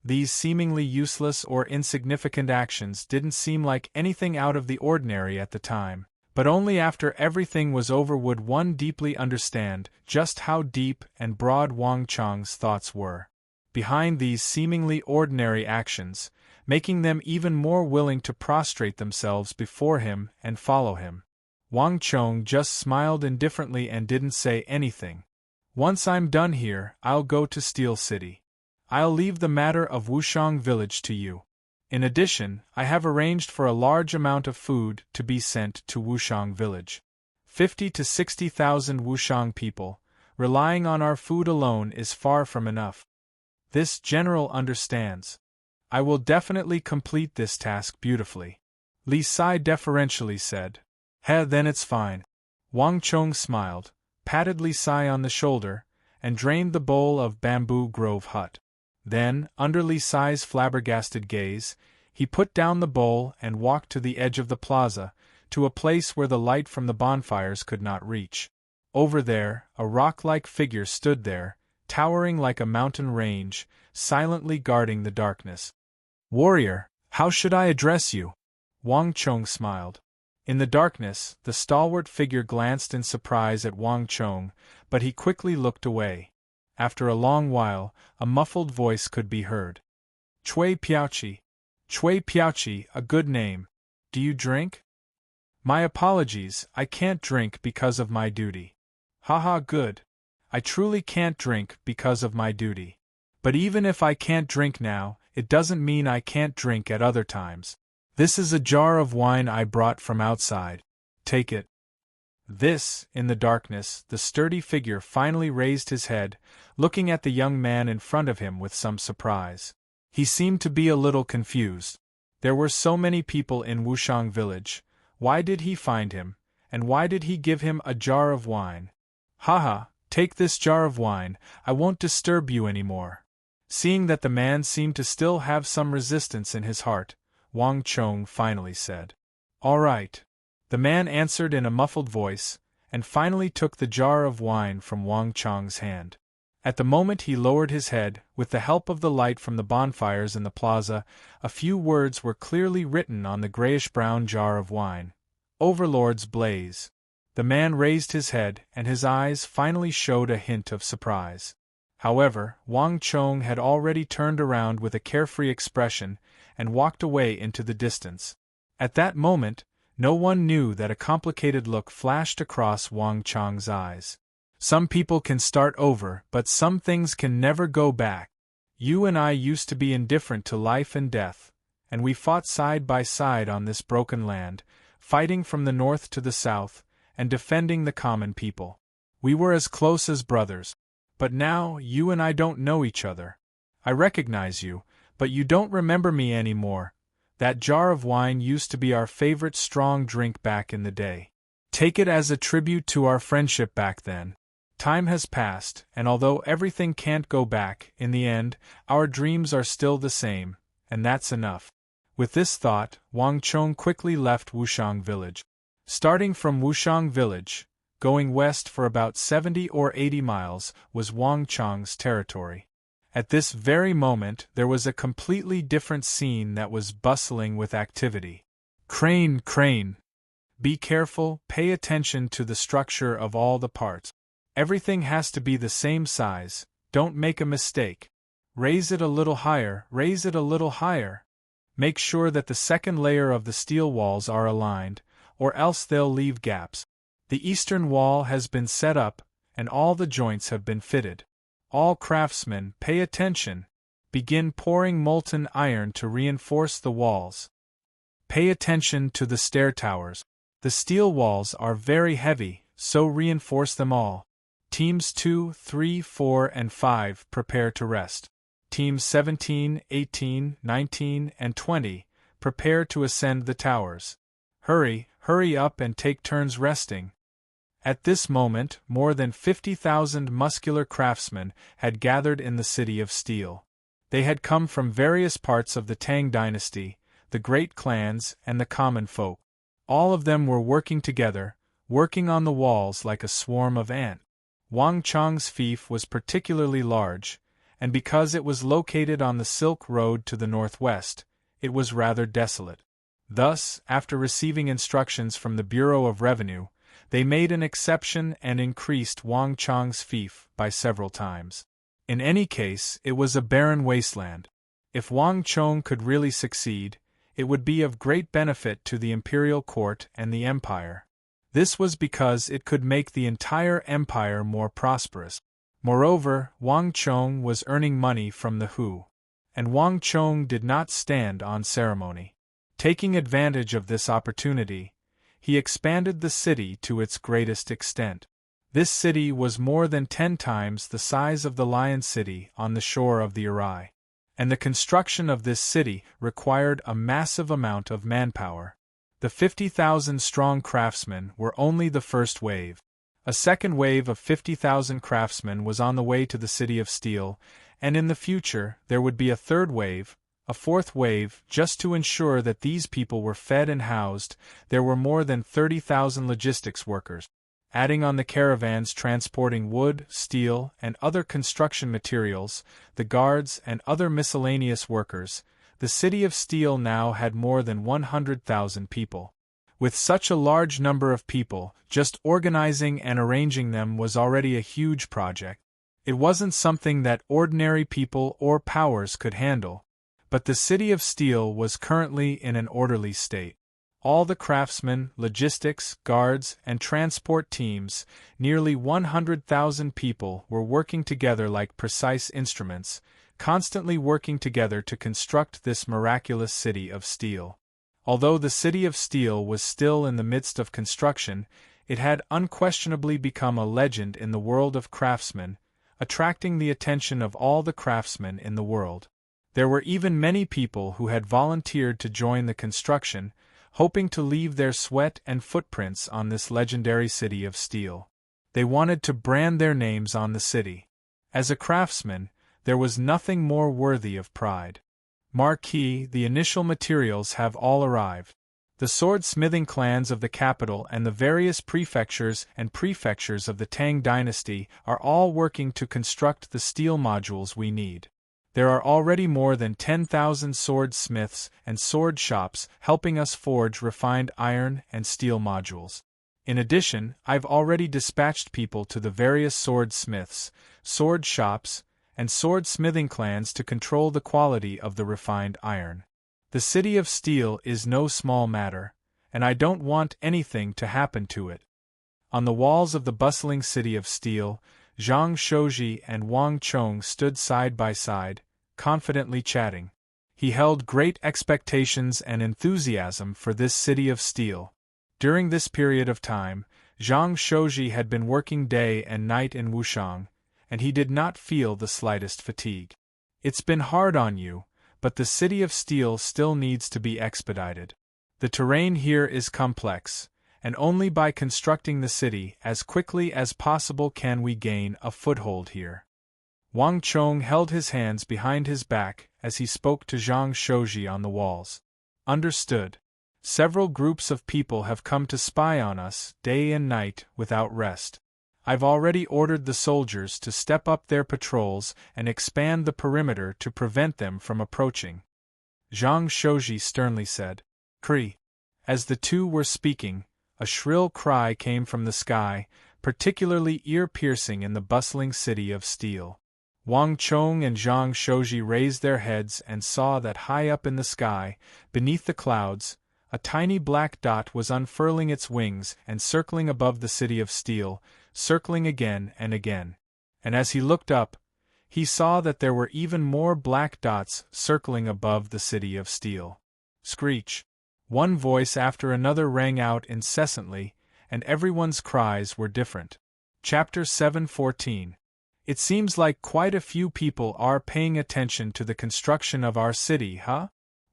These seemingly useless or insignificant actions didn't seem like anything out of the ordinary at the time, but only after everything was over would one deeply understand just how deep and broad Wang Chang's thoughts were behind these seemingly ordinary actions, making them even more willing to prostrate themselves before him and follow him. Wang Chong just smiled indifferently and didn't say anything. "Once I'm done here, I'll go to Steel City. I'll leave the matter of Wushang village to you. In addition, I have arranged for a large amount of food to be sent to Wushang village. 50 to 60,000 Wushang people, relying on our food alone is far from enough. This general understands. I will definitely complete this task beautifully," Li Sai deferentially said. Then it's fine." Wang Chong smiled, patted Li Sai on the shoulder, and drained the bowl of Bamboo Grove hut. Then, under Li Sai's flabbergasted gaze, he put down the bowl and walked to the edge of the plaza, to a place where the light from the bonfires could not reach. Over there, a rock-like figure stood there, towering like a mountain range, silently guarding the darkness. "Warrior, how should I address you?" Wang Chong smiled. In the darkness, the stalwart figure glanced in surprise at Wang Chong, but he quickly looked away. After a long while, a muffled voice could be heard. "Chui Piaoqi. Chui Piaoqi, a good name. Do you drink?" "My apologies, I can't drink because of my duty." "Haha, good. I truly can't drink because of my duty. But even if I can't drink now, it doesn't mean I can't drink at other times. This is a jar of wine I brought from outside. Take it." This, in the darkness, the sturdy figure finally raised his head, looking at the young man in front of him with some surprise. He seemed to be a little confused. There were so many people in Wushang village. Why did he find him, and why did he give him a jar of wine? "Haha, take this jar of wine, I won't disturb you any more." Seeing that the man seemed to still have some resistance in his heart, Wang Chong finally said, "All right." The man answered in a muffled voice, and finally took the jar of wine from Wang Chong's hand. At the moment he lowered his head, with the help of the light from the bonfires in the plaza, a few words were clearly written on the grayish-brown jar of wine. "Overlord's Blaze." The man raised his head, and his eyes finally showed a hint of surprise. However, Wang Chong had already turned around with a carefree expression, and walked away into the distance. At that moment, no one knew that a complicated look flashed across Wang Chong's eyes. "Some people can start over, but some things can never go back. You and I used to be indifferent to life and death, and we fought side by side on this broken land, fighting from the north to the south, and defending the common people. We were as close as brothers. But now, you and I don't know each other. I recognize you, but you don't remember me anymore. That jar of wine used to be our favorite strong drink back in the day. Take it as a tribute to our friendship back then. Time has passed, and although everything can't go back, in the end, our dreams are still the same, and that's enough." With this thought, Wang Chong quickly left Wushang village. Starting from Wushang village, going west for about 70 or 80 miles, was Wang Chong's territory. At this very moment there was a completely different scene that was bustling with activity. Crane, crane! Be careful, pay attention to the structure of all the parts. Everything has to be the same size, don't make a mistake. Raise it a little higher, raise it a little higher. Make sure that the second layer of the steel walls are aligned, or else they'll leave gaps. The eastern wall has been set up, and all the joints have been fitted. All craftsmen, pay attention. Begin pouring molten iron to reinforce the walls. Pay attention to the stair towers. The steel walls are very heavy, so reinforce them all. Teams 2, 3, 4, and 5 prepare to rest. Teams 17, 18, 19, and 20, prepare to ascend the towers. Hurry, hurry up and take turns resting. At this moment, more than 50,000 muscular craftsmen had gathered in the City of Steel. They had come from various parts of the Tang dynasty, the great clans, and the common folk. All of them were working together, working on the walls like a swarm of ants. Wang Chong's fief was particularly large, and because it was located on the Silk Road to the northwest, it was rather desolate. Thus, after receiving instructions from the Bureau of Revenue, they made an exception and increased Wang Chong's fief by several times. In any case, it was a barren wasteland. If Wang Chong could really succeed, it would be of great benefit to the imperial court and the empire. This was because it could make the entire empire more prosperous. Moreover, Wang Chong was earning money from the Hu, and Wang Chong did not stand on ceremony. Taking advantage of this opportunity, he expanded the city to its greatest extent. This city was more than 10 times the size of the Lion City on the shore of the Arai, and the construction of this city required a massive amount of manpower. The 50,000-strong craftsmen were only the first wave. A second wave of 50,000 craftsmen was on the way to the City of Steel, and in the future there would be a third wave, a fourth wave. Just to ensure that these people were fed and housed, there were more than 30,000 logistics workers. Adding on the caravans transporting wood, steel, and other construction materials, the guards and other miscellaneous workers, the City of Steel now had more than 100,000 people. With such a large number of people, just organizing and arranging them was already a huge project. It wasn't something that ordinary people or powers could handle, but the City of Steel was currently in an orderly state. All the craftsmen, logistics, guards, and transport teams, nearly 100,000 people, were working together like precise instruments, constantly working together to construct this miraculous City of Steel. Although the City of Steel was still in the midst of construction, it had unquestionably become a legend in the world of craftsmen, attracting the attention of all the craftsmen in the world. There were even many people who had volunteered to join the construction, hoping to leave their sweat and footprints on this legendary City of Steel. They wanted to brand their names on the city. As a craftsman, there was nothing more worthy of pride. Marquis, the initial materials have all arrived. The sword-smithing clans of the capital and the various prefectures of the Tang dynasty are all working to construct the steel modules we need. There are already more than 10,000 sword-smiths and sword shops helping us forge refined iron and steel modules. In addition, I've already dispatched people to the various sword-smiths, sword shops, and sword-smithing clans to control the quality of the refined iron. The City of Steel is no small matter, and I don't want anything to happen to it. On the walls of the bustling City of Steel, Zhang Shouji and Wang Chong stood side by side, confidently chatting. He held great expectations and enthusiasm for this City of Steel. During this period of time, Zhang Shouji had been working day and night in Wushang, and he did not feel the slightest fatigue. It's been hard on you, but the City of Steel still needs to be expedited. The terrain here is complex, and only by constructing the city as quickly as possible can we gain a foothold here. Wang Chong held his hands behind his back as he spoke to Zhang Shouji on the walls. Understood. Several groups of people have come to spy on us day and night without rest. I've already ordered the soldiers to step up their patrols and expand the perimeter to prevent them from approaching. Zhang Shouji sternly said. Kri. As the two were speaking, a shrill cry came from the sky, particularly ear-piercing in the bustling City of Steel. Wang Chong and Zhang Shouji raised their heads and saw that high up in the sky, beneath the clouds, a tiny black dot was unfurling its wings and circling above the City of Steel, circling again and again. And as he looked up, he saw that there were even more black dots circling above the City of Steel. Screech! One voice after another rang out incessantly, and everyone's cries were different. Chapter 7:14. It seems like quite a few people are paying attention to the construction of our city, huh?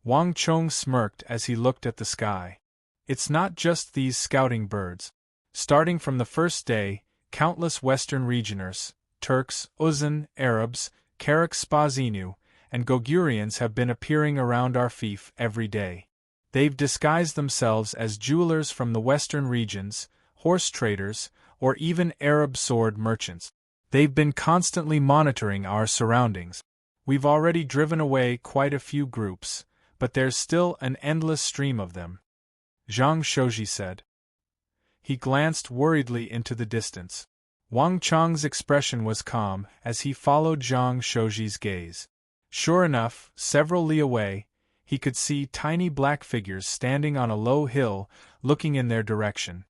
Wang Chong smirked as he looked at the sky. It's not just these scouting birds. Starting from the first day, countless Western regioners, Turks, Uzan, Arabs, Karak Spazinu, and Gogurians have been appearing around our fief every day. They've disguised themselves as jewelers from the western regions, horse traders, or even Arab sword merchants. They've been constantly monitoring our surroundings. We've already driven away quite a few groups, but there's still an endless stream of them, Zhang Shouji said. He glanced worriedly into the distance. Wang Chang's expression was calm as he followed Zhang Shouji's gaze. Sure enough, several li away, he could see tiny black figures standing on a low hill, looking in their direction.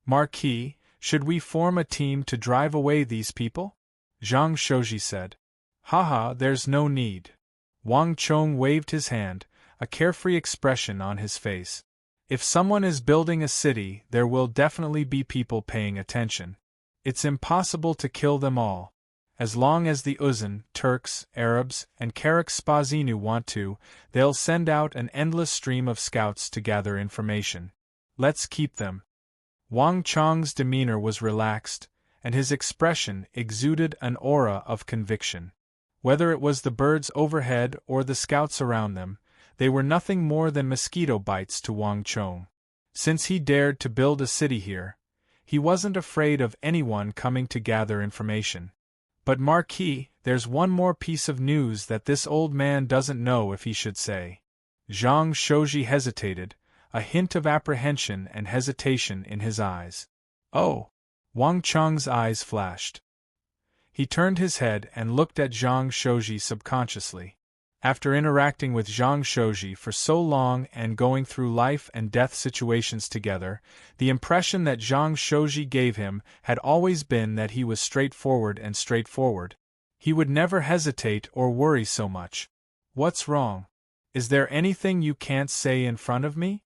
Marquis, should we form a team to drive away these people? Zhang Shouji said. Haha, there's no need. Wang Chong waved his hand, a carefree expression on his face. If someone is building a city, there will definitely be people paying attention. It's impossible to kill them all. As long as the Uzan, Turks, Arabs, and Karak Spazinu want to, they'll send out an endless stream of scouts to gather information. Let's keep them. Wang Chong's demeanor was relaxed, and his expression exuded an aura of conviction. Whether it was the birds overhead or the scouts around them, they were nothing more than mosquito bites to Wang Chong. Since he dared to build a city here, he wasn't afraid of anyone coming to gather information. But Marquis, there's one more piece of news that this old man doesn't know if he should say. Zhang Shouji hesitated, a hint of apprehension and hesitation in his eyes. Oh! Wang Chong's eyes flashed. He turned his head and looked at Zhang Shouji subconsciously. After interacting with Zhang Shouji for so long and going through life and death situations together, the impression that Zhang Shouji gave him had always been that he was straightforward and straightforward. He would never hesitate or worry so much. What's wrong? Is there anything you can't say in front of me?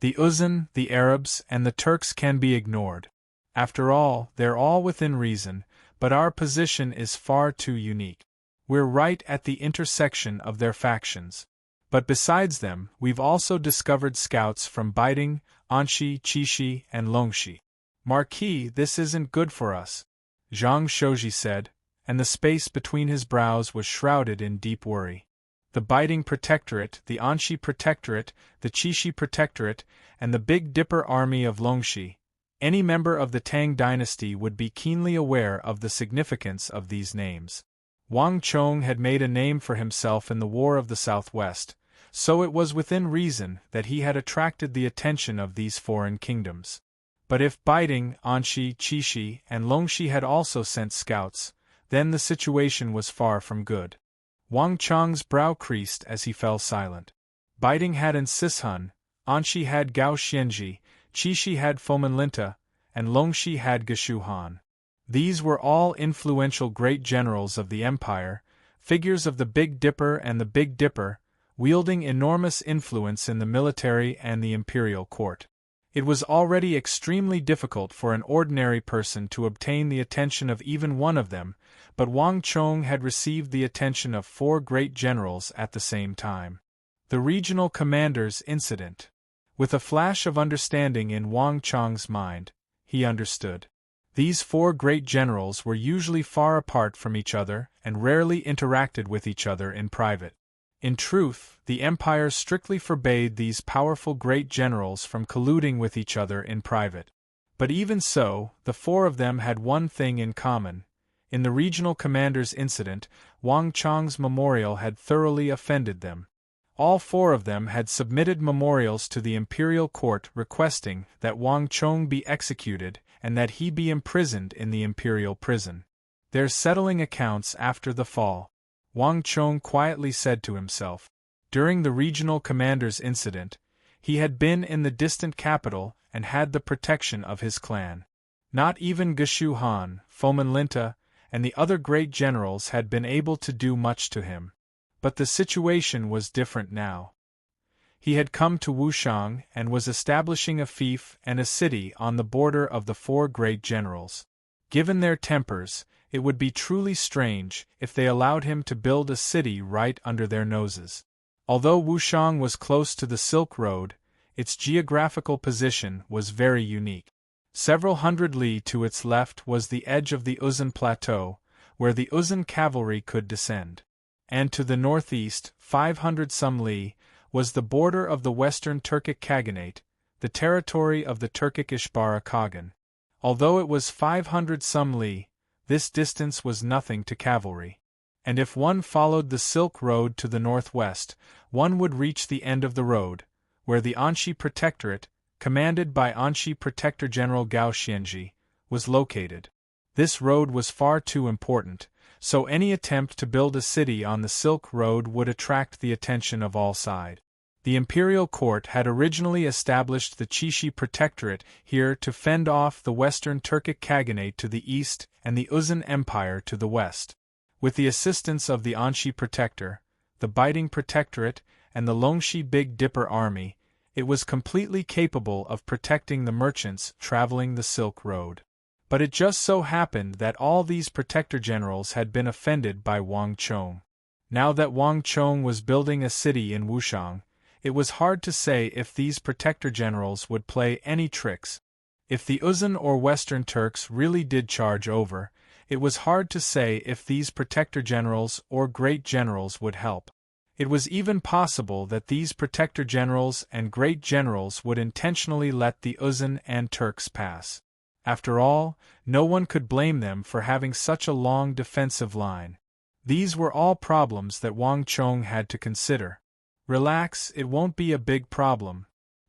The Uzan, the Arabs, and the Turks can be ignored. After all, they're all within reason, but our position is far too unique. We're right at the intersection of their factions. But besides them, we've also discovered scouts from Baiting, Anxi, Qixi, and Longxi. Marquis, this isn't good for us, Zhang Shouji said, and the space between his brows was shrouded in deep worry. The Baiting Protectorate, the Anxi Protectorate, the Qixi Protectorate, and the Big Dipper Army of Longxi. Any member of the Tang dynasty would be keenly aware of the significance of these names. Wang Chong had made a name for himself in the War of the Southwest, so it was within reason that he had attracted the attention of these foreign kingdoms. But if Baiting, Anxi, Qixi, and Longxi had also sent scouts, then the situation was far from good. Wang Chong's brow creased as he fell silent. Baiting had an Sishun, Anxi had Gao Xianji, Qixi had Fomenlinta, and Longxi had Geshu Han. These were all influential great generals of the empire, figures of the Big Dipper and the Big Dipper, wielding enormous influence in the military and the imperial court. It was already extremely difficult for an ordinary person to obtain the attention of even one of them, but Wang Chong had received the attention of 4 great generals at the same time. The regional commanders' incident. With a flash of understanding in Wang Chong's mind, he understood. These 4 great generals were usually far apart from each other and rarely interacted with each other in private. In truth, the empire strictly forbade these powerful great generals from colluding with each other in private. But even so, the 4 of them had one thing in common. In the regional commanders' incident, Wang Chong's memorial had thoroughly offended them. All 4 of them had submitted memorials to the imperial court requesting that Wang Chong be executed and that he be imprisoned in the imperial prison. They're settling accounts after the fall, Wang Chong quietly said to himself. During the regional commander's incident, he had been in the distant capital and had the protection of his clan. Not even Geshu Han, Fomenlinta, and the other great generals had been able to do much to him. But the situation was different now. He had come to Wushang and was establishing a fief and a city on the border of the 4 great generals. Given their tempers, it would be truly strange if they allowed him to build a city right under their noses. Although Wushang was close to the Silk Road, its geographical position was very unique. Several hundred li to its left was the edge of the Uzun Plateau, where the Uzun cavalry could descend. And to the northeast, 500 some li, was the border of the Western Turkic Khaganate, the territory of the Turkic Ishbara Khagan. Although it was 500 some li, this distance was nothing to cavalry. And if one followed the Silk Road to the northwest, one would reach the end of the road, where the Anxi Protectorate, commanded by Anxi Protector General Gao Xianji, was located. This road was far too important, so any attempt to build a city on the Silk Road would attract the attention of all sides. The imperial court had originally established the Chishi Protectorate here to fend off the Western Turkic Khaganate to the east and the Uzun Empire to the west. With the assistance of the Anxi Protector, the Biting Protectorate, and the Longxi Big Dipper Army, it was completely capable of protecting the merchants traveling the Silk Road. But it just so happened that all these protector generals had been offended by Wang Chong. Now that Wang Chong was building a city in Wushang, it was hard to say if these protector generals would play any tricks. If the Uzun or Western Turks really did charge over, it was hard to say if these protector generals or great generals would help. It was even possible that these protector generals and great generals would intentionally let the Uzun and Turks pass. After all, no one could blame them for having such a long defensive line. These were all problems that Wang Chong had to consider. Relax, it won't be a big problem.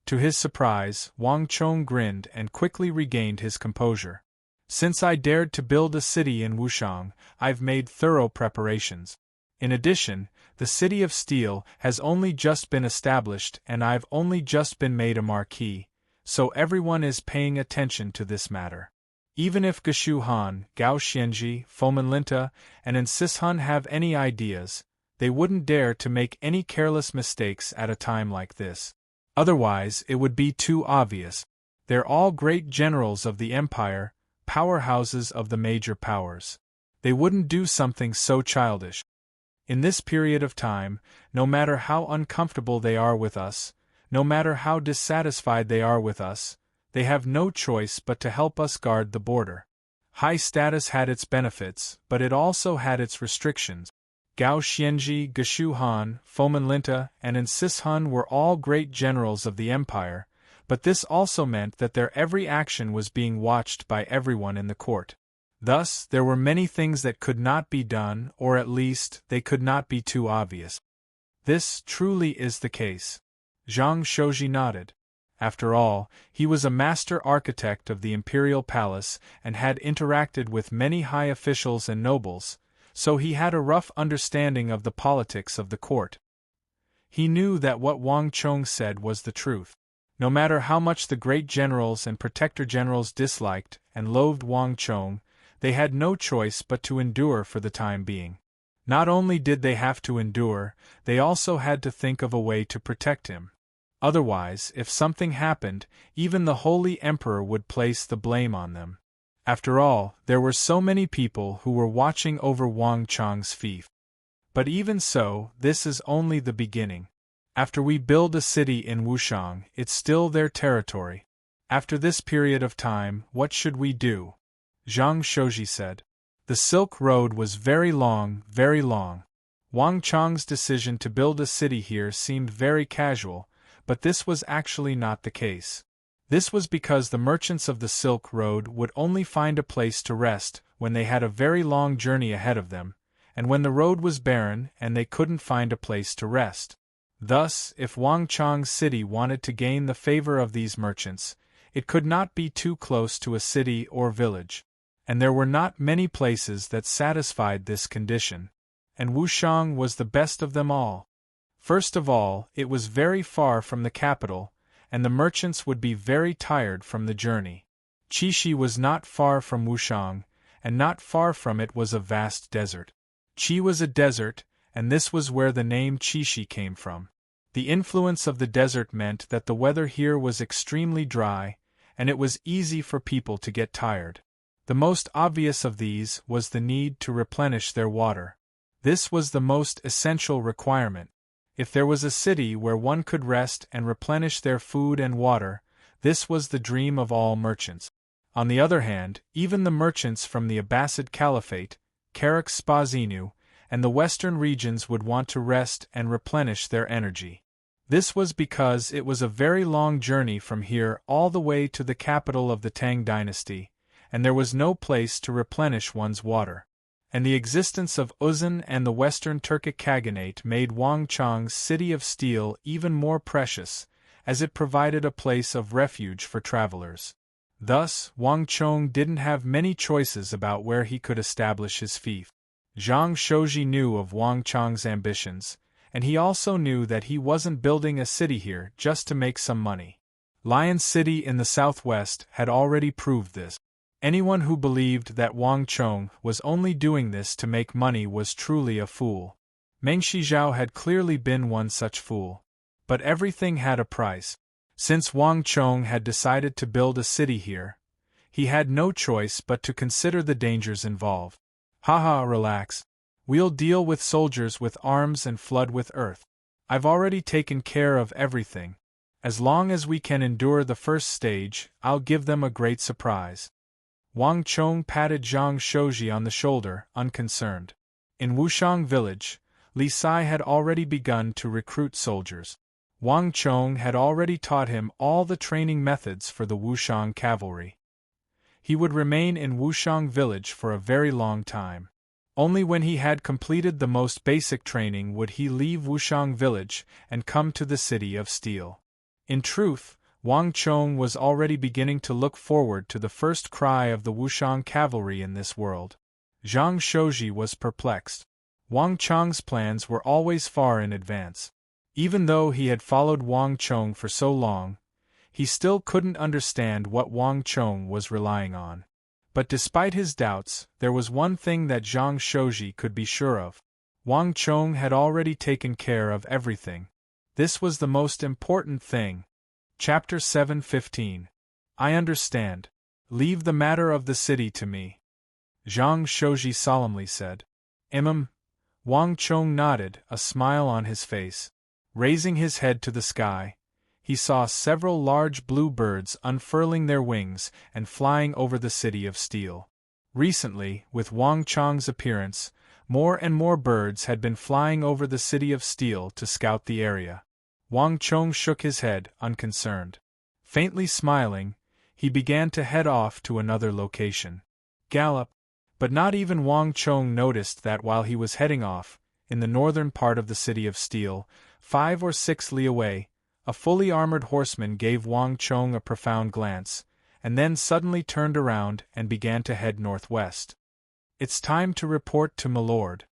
To his surprise, Wang Chong grinned and quickly regained his composure. Since I dared to build a city in Wushang, I've made thorough preparations. In addition, the City of Steel has only just been established and I've only just been made a marquis, so everyone is paying attention to this matter. Even if Geshu Han, Gao Xianji, Fomenlinta, and Insishun have any ideas, they wouldn't dare to make any careless mistakes at a time like this. Otherwise, it would be too obvious. They're all great generals of the empire, powerhouses of the major powers. They wouldn't do something so childish. In this period of time, no matter how uncomfortable they are with us, no matter how dissatisfied they are with us, they have no choice but to help us guard the border. High status had its benefits, but it also had its restrictions. Gao Xianji, Geshu Han, Fomenlinta, and Insishun were all great generals of the empire, but this also meant that their every action was being watched by everyone in the court. Thus, there were many things that could not be done, or at least, they could not be too obvious. This truly is the case. Zhang Shouji nodded. After all, he was a master architect of the imperial palace and had interacted with many high officials and nobles, so he had a rough understanding of the politics of the court. He knew that what Wang Chong said was the truth. No matter how much the great generals and protector generals disliked and loathed Wang Chong, they had no choice but to endure for the time being. Not only did they have to endure, they also had to think of a way to protect him. Otherwise, if something happened, even the Holy Emperor would place the blame on them. After all, there were so many people who were watching over Wang Chong's fief. But even so, this is only the beginning. After we build a city in Wushang, it's still their territory. After this period of time, what should we do? Zhang Shouji said. The Silk Road was very long, very long. Wang Chong's decision to build a city here seemed very casual, but this was actually not the case. This was because the merchants of the Silk Road would only find a place to rest when they had a very long journey ahead of them, and when the road was barren and they couldn't find a place to rest. Thus, if Wang Chong's city wanted to gain the favor of these merchants, it could not be too close to a city or village. And there were not many places that satisfied this condition. And Wushang was the best of them all. First of all, it was very far from the capital, and the merchants would be very tired from the journey. Chishi was not far from Wushang, and not far from it was a vast desert. Qi was a desert, and this was where the name Chishi came from. The influence of the desert meant that the weather here was extremely dry, and it was easy for people to get tired. The most obvious of these was the need to replenish their water. This was the most essential requirement. If there was a city where one could rest and replenish their food and water, this was the dream of all merchants. On the other hand, even the merchants from the Abbasid Caliphate, Karak Spazinu, and the western regions would want to rest and replenish their energy. This was because it was a very long journey from here all the way to the capital of the Tang dynasty, and there was no place to replenish one's water. And the existence of Uzun and the Western Turkic Khaganate made Wangchong's City of Steel even more precious, as it provided a place of refuge for travelers. Thus, Wangchong didn't have many choices about where he could establish his fief. Zhang Shouji knew of Wangchong's ambitions, and he also knew that he wasn't building a city here just to make some money. Lion City in the southwest had already proved this. Anyone who believed that Wangchong was only doing this to make money was truly a fool. Meng Shizhao had clearly been one such fool. But everything had a price. Since Wangchong had decided to build a city here, he had no choice but to consider the dangers involved. Haha, relax. We'll deal with soldiers with arms and flood with earth. I've already taken care of everything. As long as we can endure the first stage, I'll give them a great surprise. Wangchong patted Zhang Shouji on the shoulder, unconcerned. In Wushang village, Li Sai had already begun to recruit soldiers. Wangchong had already taught him all the training methods for the Wushang cavalry. He would remain in Wushang village for a very long time. Only when he had completed the most basic training would he leave Wushang village and come to the City of Steel. In truth, Wangchong was already beginning to look forward to the first cry of the Wushang cavalry in this world. Zhang Shouji was perplexed. Wangchong's plans were always far in advance. Even though he had followed Wangchong for so long, he still couldn't understand what Wangchong was relying on. But despite his doubts, there was one thing that Zhang Shouji could be sure of. Wangchong had already taken care of everything. This was the most important thing. Chapter 7:15. I understand. Leave the matter of the city to me. Zhang Shouji solemnly said. Wangchong nodded, a smile on his face. Raising his head to the sky, he saw several large blue birds unfurling their wings and flying over the City of Steel. Recently, with Wangchong's appearance, more and more birds had been flying over the City of Steel to scout the area. Wangchong shook his head, unconcerned. Faintly smiling, he began to head off to another location. Gallop! But not even Wangchong noticed that while he was heading off, in the northern part of the City of Steel, 5 or 6 li away, a fully armored horseman gave Wangchong a profound glance, and then suddenly turned around and began to head northwest. It's time to report to Milord.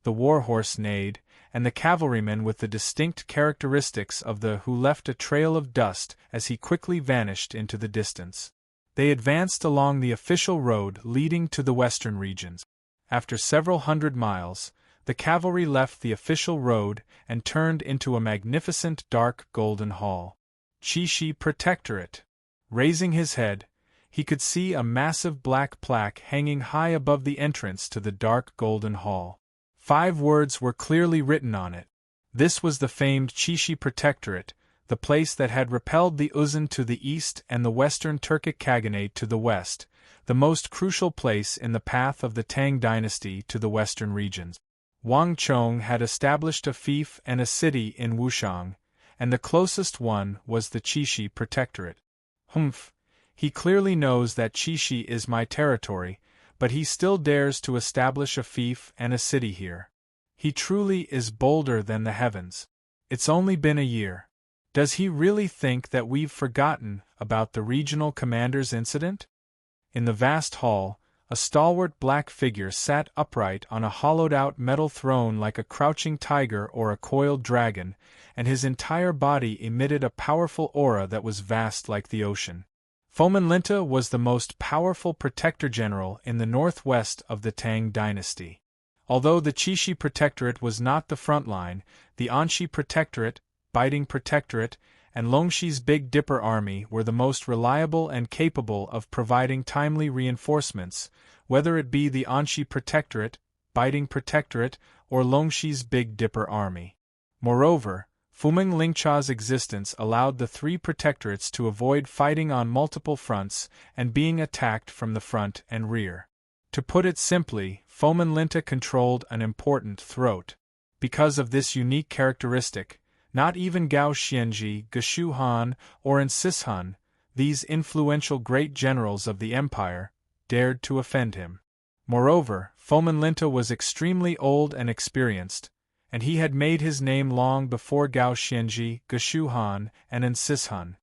The warhorse neighed, and the cavalryman with the distinct characteristics of the who left a trail of dust as he quickly vanished into the distance. They advanced along the official road leading to the western regions. After several hundred miles, the cavalry left the official road and turned into a magnificent dark golden hall. Chishi Protectorate. Raising his head, he could see a massive black plaque hanging high above the entrance to the dark golden hall. 5 words were clearly written on it. This was the famed Chishi Protectorate, the place that had repelled the Uzun to the east and the Western Turkic Khaganate to the west, the most crucial place in the path of the Tang dynasty to the western regions. Wangchong had established a fief and a city in Wushang, and the closest one was the Chishi Protectorate. He clearly knows that Chishi is my territory, but he still dares to establish a fief and a city here. He truly is bolder than the heavens. It's only been a year. Does he really think that we've forgotten about the regional commander's incident? In the vast hall, a stalwart black figure sat upright on a hollowed-out metal throne like a crouching tiger or a coiled dragon, and his entire body emitted a powerful aura that was vast like the ocean. Fomen Linta was the most powerful protector general in the northwest of the Tang dynasty. Although the Chishi Protectorate was not the front line, the Anshi Protectorate, Biting Protectorate, and Longshi's Big Dipper army were the most reliable and capable of providing timely reinforcements, whether it be the Anshi Protectorate, Biting Protectorate, or Longshi's Big Dipper army. Moreover, Fuming Lingcha's existence allowed the three protectorates to avoid fighting on multiple fronts and being attacked from the front and rear. To put it simply, Fomin Linta controlled an important throat. Because of this unique characteristic, not even Gao Xianji, Geshu Han, or Ansis Han, these influential great generals of the empire, dared to offend him. Moreover, Fomin Linta was extremely old and experienced, and he had made his name long before Gao Xianji, Geshu Han, and Ansis Han.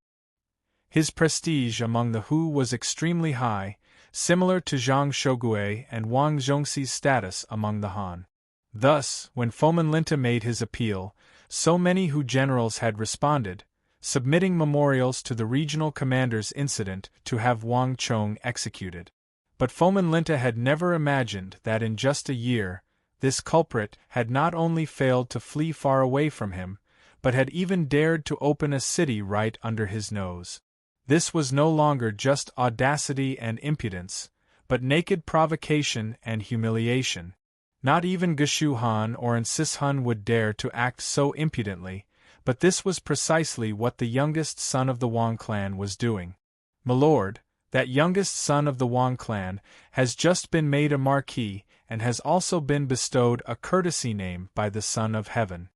His prestige among the Hu was extremely high, similar to Zhang Shogui and Wang Zhongxi's status among the Han. Thus, when Fomin Linta made his appeal, so many Hu generals had responded, submitting memorials to the regional commander's incident to have Wang Chong executed. But Fomin Linta had never imagined that in just a year, this culprit had not only failed to flee far away from him, but had even dared to open a city right under his nose. This was no longer just audacity and impudence, but naked provocation and humiliation. Not even Geshu Han or Ansis Han would dare to act so impudently, but this was precisely what the youngest son of the Wang clan was doing. "My lord, that youngest son of the Wang clan has just been made a marquis and has also been bestowed a courtesy name by the Son of Heaven.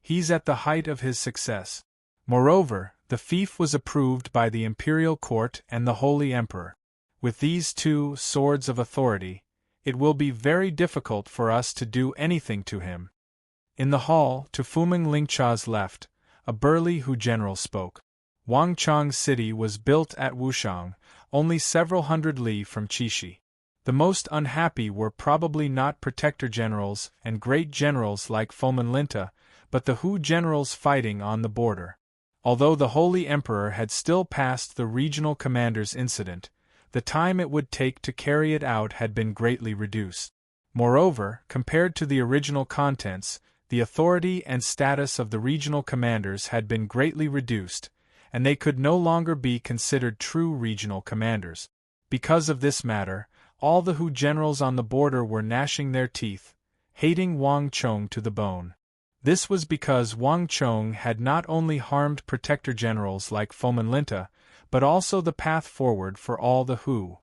He's at the height of his success. Moreover, the fief was approved by the imperial court and the Holy Emperor. With these two swords of authority, it will be very difficult for us to do anything to him." In the hall, to Fuming Lingcha's left, a burly Hu general spoke. Wang Chong's city was built at Wushang, only several hundred li from Qixi. The most unhappy were probably not protector generals and great generals like Fomin Linta, but the Hu generals fighting on the border. Although the Holy Emperor had still passed the regional commander's incident, the time it would take to carry it out had been greatly reduced. Moreover, compared to the original contents, the authority and status of the regional commanders had been greatly reduced, and they could no longer be considered true regional commanders. Because of this matter, all the Hu generals on the border were gnashing their teeth, hating Wang Chong to the bone. This was because Wang Chong had not only harmed protector generals like Fomin Linta, but also the path forward for all the Hu.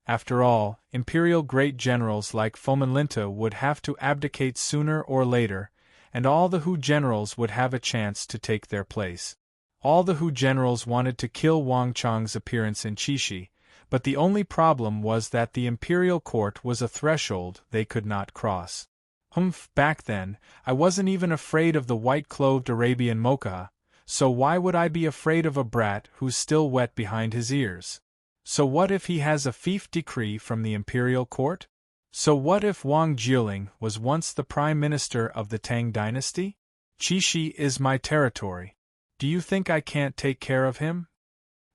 After all, imperial great generals like Fomin Linta would have to abdicate sooner or later, and all the Hu generals would have a chance to take their place. All the Hu generals wanted to kill Wang Chong's appearance in Qixi, but the only problem was that the imperial court was a threshold they could not cross. Back then, I wasn't even afraid of the white-clothed Arabian Mokaha, so why would I be afraid of a brat who's still wet behind his ears? So what if he has a fief decree from the imperial court? So what if Wang Jieling was once the prime minister of the Tang dynasty? Qixi is my territory. Do you think I can't take care of him?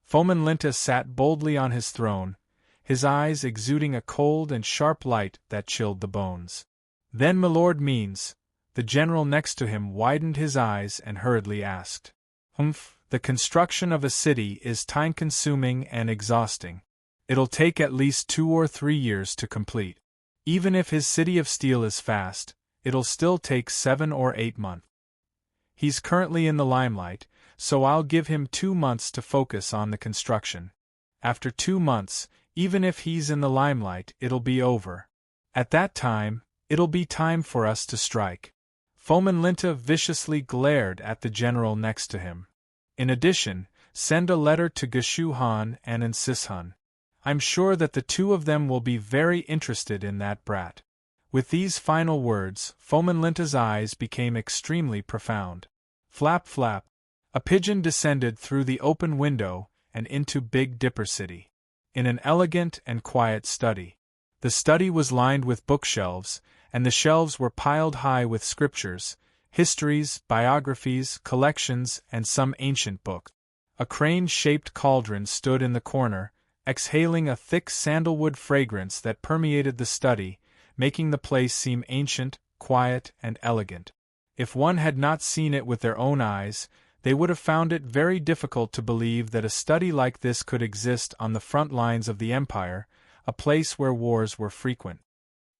Fomin Linta sat boldly on his throne, his eyes exuding a cold and sharp light that chilled the bones. "Then my lord means," the general next to him widened his eyes and hurriedly asked. The construction of a city is time-consuming and exhausting. It'll take at least 2 or 3 years to complete. Even if his city of steel is fast, it'll still take 7 or 8 months. He's currently in the limelight, so I'll give him 2 months to focus on the construction. After 2 months, even if he's in the limelight, it'll be over. At that time, it'll be time for us to strike. Fomin Linta viciously glared at the general next to him. In addition, send a letter to Geshu Han and Ansis Han. I'm sure that the two of them will be very interested in that brat. With these final words, Fomin Linta's eyes became extremely profound. Flap flap. A pigeon descended through the open window and into Big Dipper City. In an elegant and quiet study. The study was lined with bookshelves, and the shelves were piled high with scriptures, histories, biographies, collections, and some ancient book. A crane-shaped cauldron stood in the corner, exhaling a thick sandalwood fragrance that permeated the study, making the place seem ancient, quiet, and elegant. If one had not seen it with their own eyes, they would have found it very difficult to believe that a study like this could exist on the front lines of the empire, a place where wars were frequent.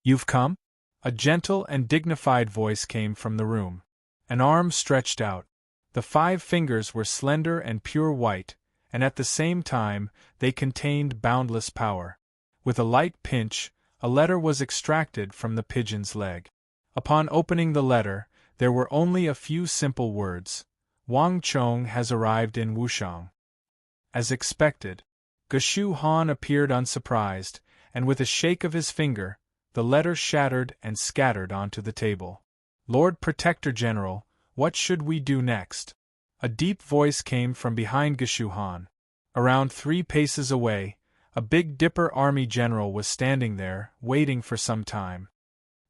"You've come?" A gentle and dignified voice came from the room. An arm stretched out. The 5 fingers were slender and pure white, and at the same time, they contained boundless power. With a light pinch, a letter was extracted from the pigeon's leg. Upon opening the letter, there were only a few simple words. "Wang Chong has arrived in Wushang." As expected, Geshu Han appeared unsurprised, and with a shake of his finger, the letter shattered and scattered onto the table. "Lord Protector General, what should we do next?" A deep voice came from behind Geshu Han. Around 3 paces away, a Big Dipper army general was standing there, waiting for some time.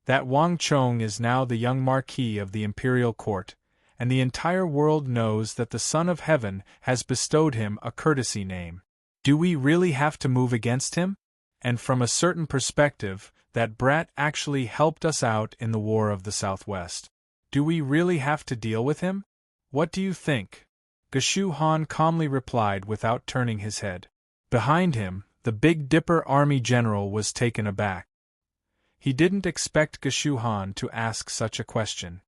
"That Wang Chong is now the young marquis of the imperial court, and the entire world knows that the Son of Heaven has bestowed him a courtesy name. Do we really have to move against him? And from a certain perspective, that brat actually helped us out in the War of the Southwest. Do we really have to deal with him? What do you think?" Geshu Han calmly replied without turning his head. Behind him, the Big Dipper army general was taken aback. He didn't expect Geshu Han to ask such a question.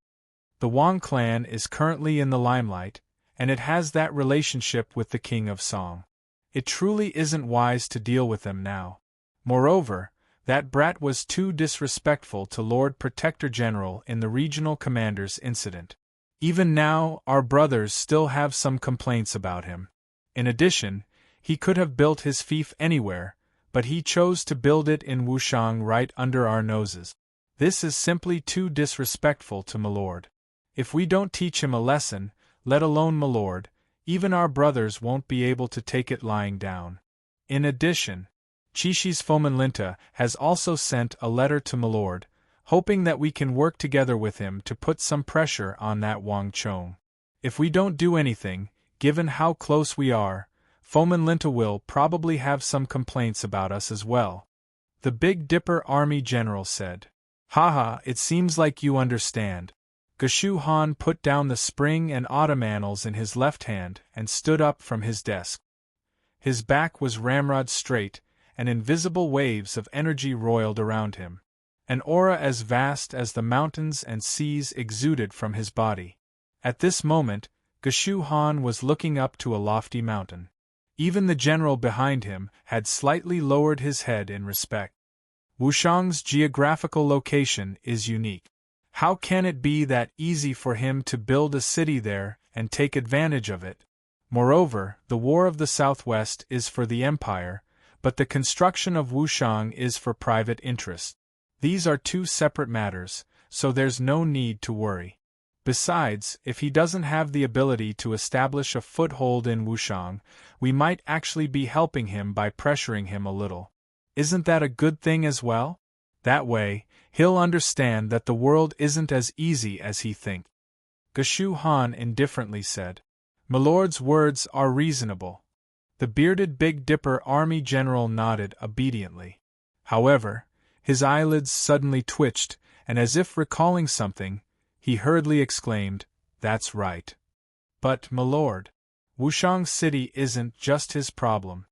The Wang clan is currently in the limelight, and it has that relationship with the King of Song. It truly isn't wise to deal with them now. Moreover, that brat was too disrespectful to Lord Protector General in the regional commander's incident. Even now, our brothers still have some complaints about him. In addition, he could have built his fief anywhere, but he chose to build it in Wushang right under our noses. This is simply too disrespectful to Milord. If we don't teach him a lesson, let alone Milord, even our brothers won't be able to take it lying down. In addition, Chishi's Fomenlinta has also sent a letter to Milord, hoping that we can work together with him to put some pressure on that Wang Chong. If we don't do anything, given how close we are, Fomenlinta will probably have some complaints about us as well. The Big Dipper army general said. "Haha, it seems like you understand." Geshu Han put down the spring and ottomans in his left hand and stood up from his desk. His back was ramrod straight, and invisible waves of energy roiled around him. An aura as vast as the mountains and seas exuded from his body. At this moment, Geshu Han was looking up to a lofty mountain. Even the general behind him had slightly lowered his head in respect. Wushang's geographical location is unique. How can it be that easy for him to build a city there and take advantage of it? Moreover, the War of the Southwest is for the Empire, but the construction of Wushang is for private interest. These are 2 separate matters, so there's no need to worry. Besides, if he doesn't have the ability to establish a foothold in Wushang, we might actually be helping him by pressuring him a little. Isn't that a good thing as well? That way, he'll understand that the world isn't as easy as he thinks. Geshu Han indifferently said. "Milord's words are reasonable." The bearded Big Dipper army general nodded obediently. However, his eyelids suddenly twitched, and as if recalling something, he hurriedly exclaimed, "That's right. But, Milord, Wushang City isn't just his problem.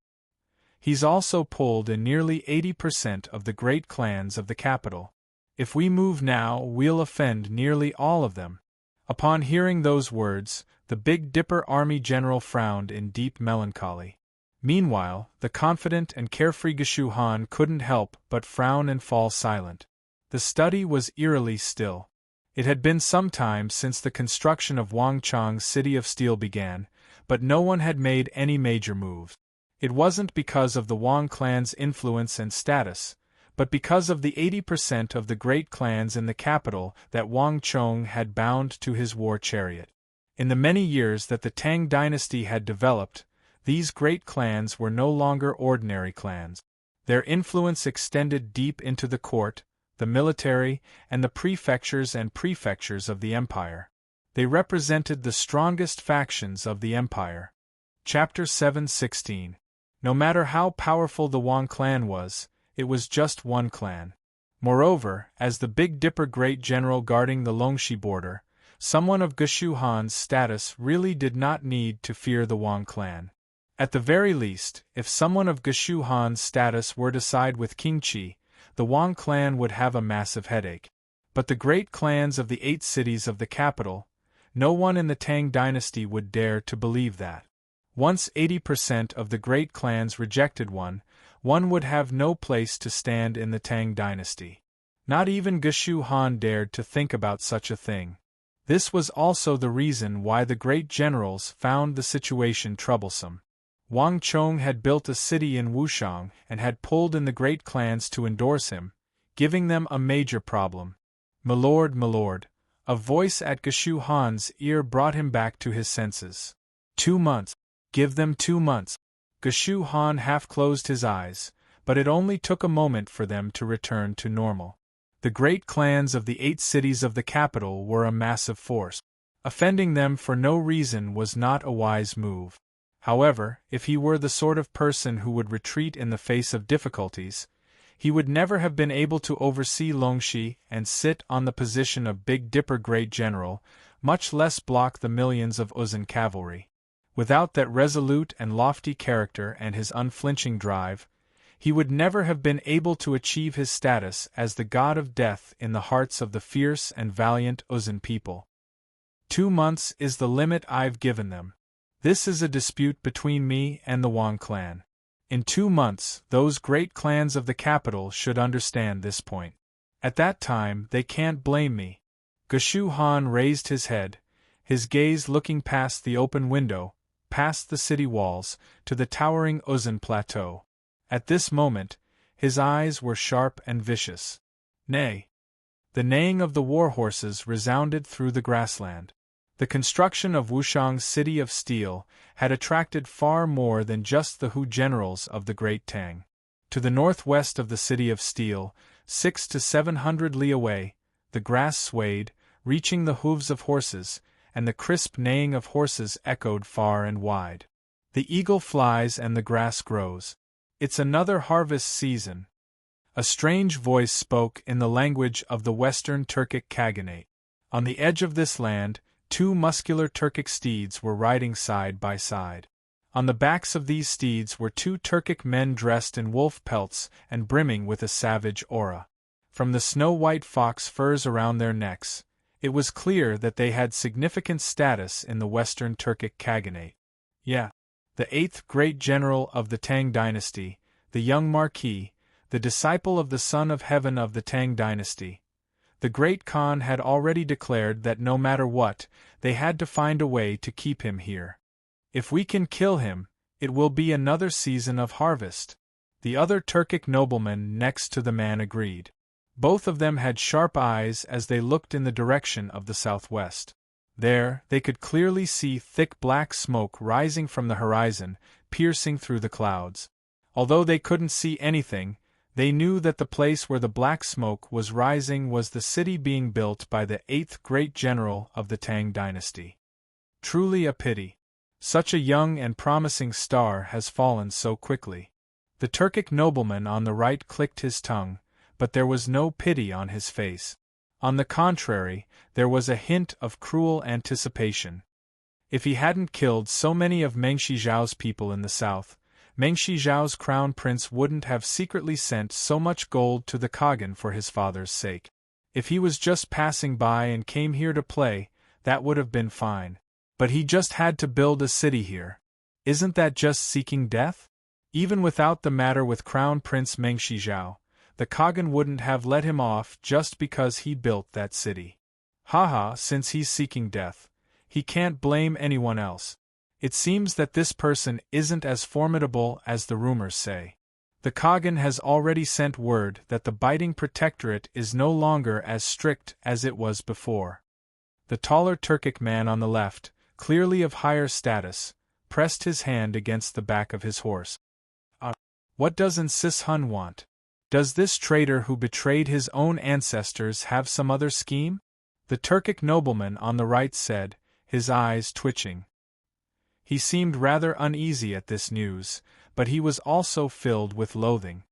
He's also pulled in nearly 80% of the great clans of the capital. If we move now, we'll offend nearly all of them." Upon hearing those words, the Big Dipper army general frowned in deep melancholy. Meanwhile, the confident and carefree Geshu Han couldn't help but frown and fall silent. The study was eerily still. It had been some time since the construction of Wang Chong's City of Steel began, but no one had made any major moves. It wasn't because of the Wang clan's influence and status, but because of the 80% of the great clans in the capital that Wang Chong had bound to his war chariot. In the many years that the Tang dynasty had developed, these great clans were no longer ordinary clans. Their influence extended deep into the court, the military, and the prefectures of the empire. They represented the strongest factions of the empire. Chapter 7:16. No matter how powerful the Wang clan was, it was just one clan. Moreover, as the Big Dipper great general guarding the Longxi border, someone of Geshu Han's status really did not need to fear the Wang clan. At the very least, if someone of Geshu Han's status were to side with King Qi, the Wang clan would have a massive headache. But the great clans of the 8 cities of the capital, no one in the Tang dynasty would dare to believe that. Once 80% of the great clans rejected one would have no place to stand in the Tang dynasty. Not even Geshu Han dared to think about such a thing. This was also the reason why the great generals found the situation troublesome. Wang Chong had built a city in Wushang and had pulled in the great clans to endorse him, giving them a major problem. My lord, a voice at Geshu Han's ear brought him back to his senses. 2 months. Give them 2 months. Geshu Han half closed his eyes, but it only took a moment for them to return to normal. The great clans of the 8 cities of the capital were a massive force. Offending them for no reason was not a wise move. However, if he were the sort of person who would retreat in the face of difficulties, he would never have been able to oversee Longxi and sit on the position of Big Dipper Great General, much less block the millions of Uzun cavalry. Without that resolute and lofty character and his unflinching drive, he would never have been able to achieve his status as the god of death in the hearts of the fierce and valiant Uzun people. 2 months is the limit I've given them. This is a dispute between me and the Wang clan. In 2 months, those great clans of the capital should understand this point. At that time, they can't blame me. Geshu Han raised his head, his gaze looking past the open window, past the city walls, to the towering Uzun plateau. At this moment, his eyes were sharp and vicious. Nay! The neighing of the war horses resounded through the grassland. The construction of Wushang's city of steel had attracted far more than just the Hu generals of the Great Tang. To the northwest of the city of steel, 600 to 700 li away, the grass swayed, reaching the hooves of horses, and the crisp neighing of horses echoed far and wide. The eagle flies and the grass grows. It's another harvest season. A strange voice spoke in the language of the Western Turkic Khaganate. On the edge of this land, 2 muscular Turkic steeds were riding side by side. On the backs of these steeds were 2 Turkic men dressed in wolf pelts and brimming with a savage aura. From the snow-white fox furs around their necks, it was clear that they had significant status in the Western Turkic Khaganate. Yeah, the 8th great general of the Tang dynasty, the young Marquis, the disciple of the Son of Heaven of the Tang dynasty. The Great Khan had already declared that no matter what, they had to find a way to keep him here. If we can kill him, it will be another season of harvest. The other Turkic nobleman next to the man agreed. Both of them had sharp eyes as they looked in the direction of the southwest. There, they could clearly see thick black smoke rising from the horizon, piercing through the clouds. Although they couldn't see anything, they knew that the place where the black smoke was rising was the city being built by the 8th great general of the Tang dynasty. Truly a pity. Such a young and promising star has fallen so quickly. The Turkic nobleman on the right clicked his tongue, but there was no pity on his face. On the contrary, there was a hint of cruel anticipation. If he hadn't killed so many of Meng Shizhao's people in the south, Meng Shizhao's crown prince wouldn't have secretly sent so much gold to the Khagan for his father's sake. If he was just passing by and came here to play, that would have been fine. But he just had to build a city here. Isn't that just seeking death? Even without the matter with Crown Prince Meng Shizhao, the Khagan wouldn't have let him off just because he built that city. Haha, since he's seeking death, he can't blame anyone else. It seems that this person isn't as formidable as the rumors say. The Khagan has already sent word that the biting protectorate is no longer as strict as it was before. The taller Turkic man on the left, clearly of higher status, pressed his hand against the back of his horse. What does Sis Hun want? Does this traitor who betrayed his own ancestors have some other scheme? The Turkic nobleman on the right said, his eyes twitching. He seemed rather uneasy at this news, but he was also filled with loathing.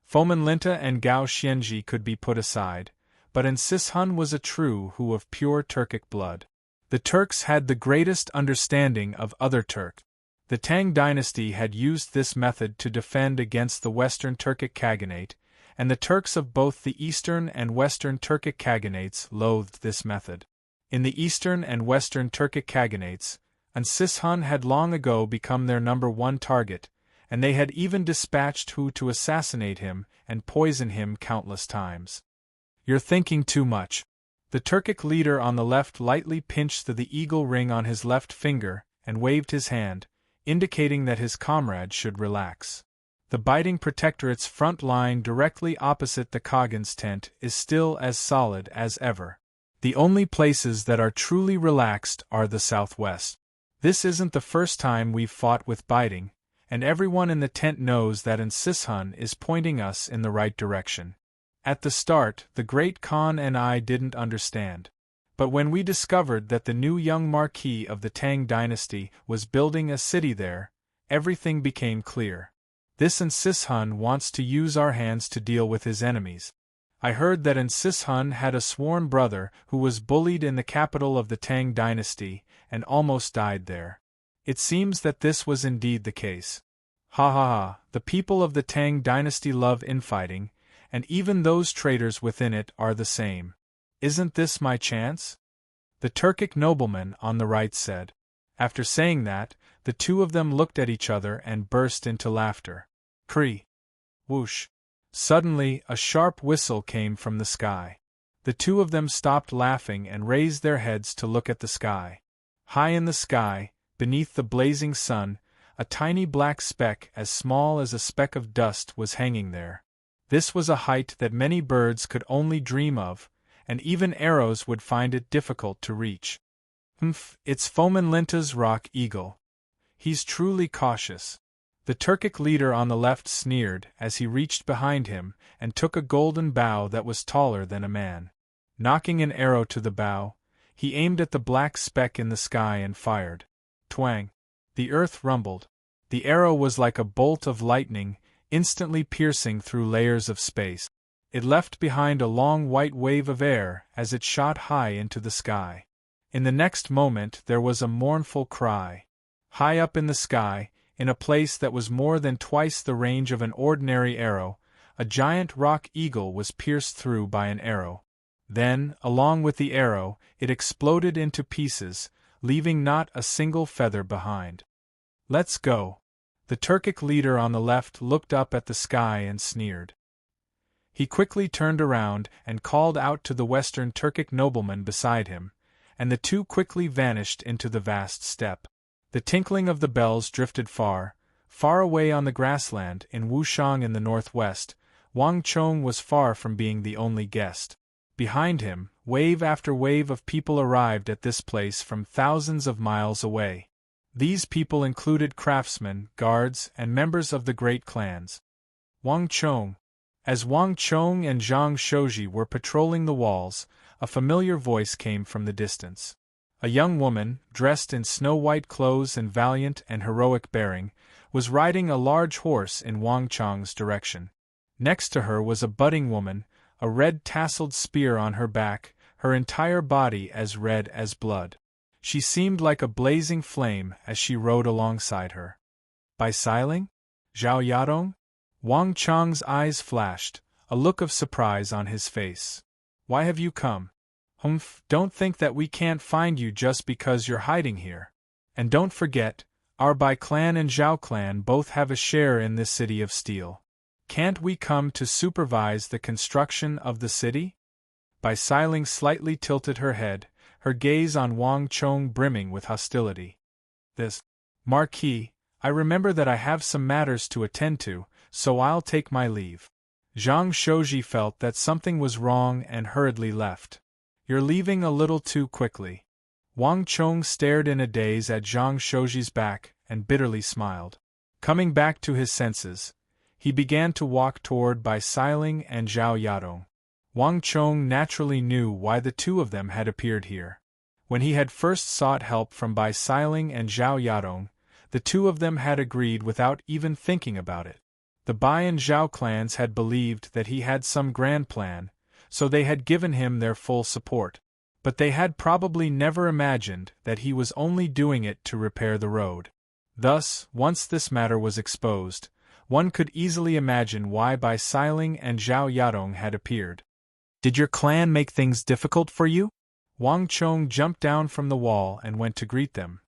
Foman Linta and Gao Xianji could be put aside, but Sis Hun was a true Hu of pure Turkic blood. The Turks had the greatest understanding of other Turks. The Tang dynasty had used this method to defend against the Western Turkic Khaganate, and the Turks of both the Eastern and Western Turkic Khaganates loathed this method. In the Eastern and Western Turkic Khaganates, Ansishun had long ago become their #1 target, and they had even dispatched Hu to assassinate him and poison him countless times. "You're thinking too much." The Turkic leader on the left lightly pinched the eagle ring on his left finger and waved his hand, indicating that his comrade should relax. The biting protectorate's front line directly opposite the Khagan's tent is still as solid as ever. The only places that are truly relaxed are the southwest. This isn't the first time we've fought with biting, and everyone in the tent knows that Ansishun is pointing us in the right direction. At the start, the Great Khan and I didn't understand. But when we discovered that the new young Marquis of the Tang dynasty was building a city there, everything became clear. This Ansishun wants to use our hands to deal with his enemies. I heard that Ansishun had a sworn brother who was bullied in the capital of the Tang dynasty and almost died there. It seems that this was indeed the case. Ha ha ha, the people of the Tang dynasty love infighting, and even those traitors within it are the same. Isn't this my chance? The Turkic nobleman on the right said. After saying that, the two of them looked at each other and burst into laughter. Kree! Whoosh! Suddenly, a sharp whistle came from the sky. The two of them stopped laughing and raised their heads to look at the sky. High in the sky, beneath the blazing sun, a tiny black speck as small as a speck of dust was hanging there. This was a height that many birds could only dream of, and even arrows would find it difficult to reach. It's Fomenlinta's rock eagle. He's truly cautious. The Turkic leader on the left sneered as he reached behind him and took a golden bow that was taller than a man. Knocking an arrow to the bow, he aimed at the black speck in the sky and fired. Twang! The earth rumbled. The arrow was like a bolt of lightning, instantly piercing through layers of space. It left behind a long white wave of air as it shot high into the sky. In the next moment there was a mournful cry. High up in the sky, in a place that was more than twice the range of an ordinary arrow, a giant rock eagle was pierced through by an arrow. Then, along with the arrow, it exploded into pieces, leaving not a single feather behind. Let's go. The Turkic leader on the left looked up at the sky and sneered. He quickly turned around and called out to the Western Turkic nobleman beside him, and the two quickly vanished into the vast steppe. The tinkling of the bells drifted far, far away on the grassland in Wushang in the northwest. Wang Chong was far from being the only guest. Behind him, wave after wave of people arrived at this place from thousands of miles away. These people included craftsmen, guards, and members of the great clans. Wang Chong. As Wang Chong and Zhang Shouji were patrolling the walls, a familiar voice came from the distance. A young woman, dressed in snow-white clothes and valiant and heroic bearing, was riding a large horse in Wang Chong's direction. Next to her was a budding woman, a red tasseled spear on her back, her entire body as red as blood. She seemed like a blazing flame as she rode alongside her. By Xiling? Zhao Yadong? Wang Chong's eyes flashed, a look of surprise on his face. Why have you come? Don't think that we can't find you just because you're hiding here. And don't forget, our Bai clan and Zhao clan both have a share in this city of steel. Can't we come to supervise the construction of the city? Bai Xiling slightly tilted her head, her gaze on Wang Chong brimming with hostility. This, Marquis, I remember that I have some matters to attend to, so I'll take my leave. Zhang Shouji felt that something was wrong and hurriedly left. You're leaving a little too quickly. Wang Chong stared in a daze at Zhang Shouji's back and bitterly smiled. Coming back to his senses, he began to walk toward Bai Xiling and Zhao Yadong. Wang Chong naturally knew why the two of them had appeared here. When he had first sought help from Bai Xiling and Zhao Yadong, the two of them had agreed without even thinking about it. The Bai and Zhao clans had believed that he had some grand plan, so they had given him their full support. but they had probably never imagined that he was only doing it to repair the road. Thus, once this matter was exposed, one could easily imagine why Bai Xiling and Zhao Yadong had appeared. "Did your clan make things difficult for you?" Wang Chong jumped down from the wall and went to greet them.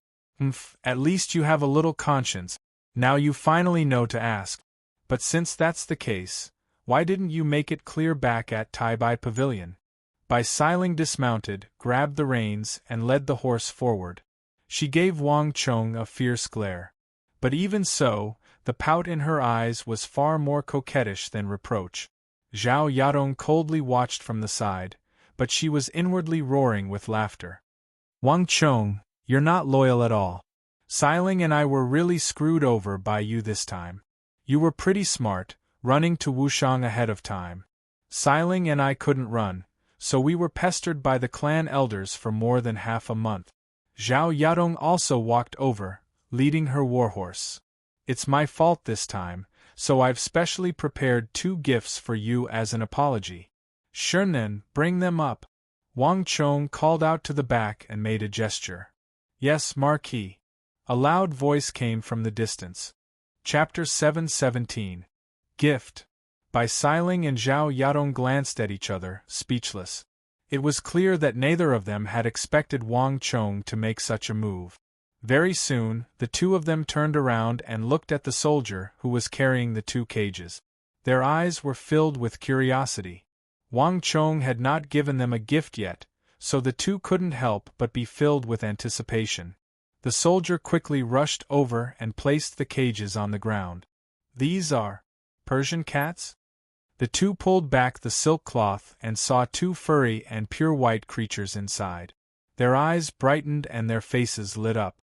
At least you have a little conscience. Now you finally know to ask. But since that's the case, why didn't you make it clear back at Tai Bai Pavilion? Bai Xiling dismounted, grabbed the reins, and led the horse forward. She gave Wang Chong a fierce glare. But even so, the pout in her eyes was far more coquettish than reproach. Zhao Yadong coldly watched from the side, but she was inwardly roaring with laughter. "Wang Chong, you're not loyal at all. Xiling and I were really screwed over by you this time. You were pretty smart, running to Wushang ahead of time. Xiling and I couldn't run, so we were pestered by the clan elders for more than half a month." Zhao Yadong also walked over, leading her warhorse. "It's my fault this time, so I've specially prepared 2 gifts for you as an apology. Shernan, bring them up." Wang Chong called out to the back and made a gesture. "Yes, Marquis." A loud voice came from the distance. Chapter 717. Gift. Bai Xiling and Zhao Yadong glanced at each other, speechless. It was clear that neither of them had expected Wang Chong to make such a move. Very soon, the two of them turned around and looked at the soldier who was carrying the 2 cages. Their eyes were filled with curiosity. Wang Chong had not given them a gift yet, so the two couldn't help but be filled with anticipation. The soldier quickly rushed over and placed the cages on the ground. "These are Persian cats?" The two pulled back the silk cloth and saw 2 furry and pure white creatures inside. Their eyes brightened and their faces lit up.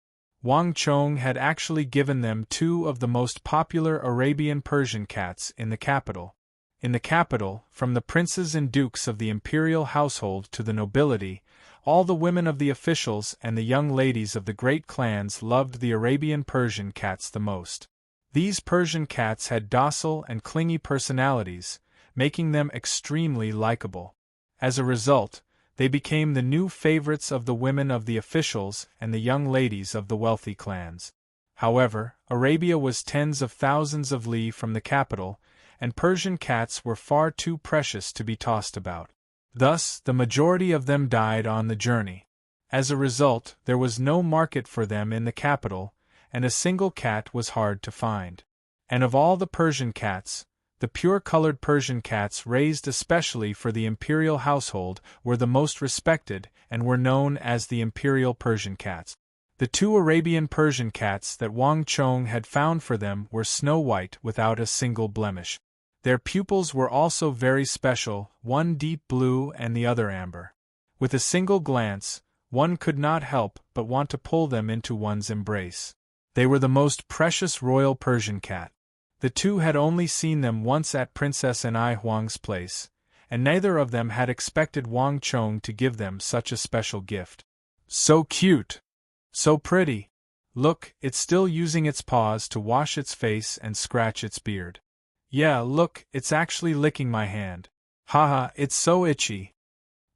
Wang Chong had actually given them 2 of the most popular Arabian Persian cats in the capital. In the capital, from the princes and dukes of the imperial household to the nobility, all the women of the officials and the young ladies of the great clans loved the Arabian Persian cats the most. These Persian cats had docile and clingy personalities, making them extremely likable. As a result, they became the new favorites of the women of the officials and the young ladies of the wealthy clans. However, Arabia was tens of thousands of li from the capital, and Persian cats were far too precious to be tossed about. Thus, the majority of them died on the journey. As a result, there was no market for them in the capital, and a single cat was hard to find. And of all the Persian cats, the pure-colored Persian cats raised especially for the imperial household were the most respected and were known as the imperial Persian cats. The 2 Arabian Persian cats that Wang Chong had found for them were snow-white without a single blemish. Their pupils were also very special, one deep blue and the other amber. With a single glance, one could not help but want to pull them into one's embrace. They were the most precious royal Persian cat. The 2 had only seen them once at Princess Anai Huang's place, and neither of them had expected Wang Chong to give them such a special gift. "So cute! So pretty! Look, it's still using its paws to wash its face and scratch its beard. Yeah, look, it's actually licking my hand. Haha, it's so itchy."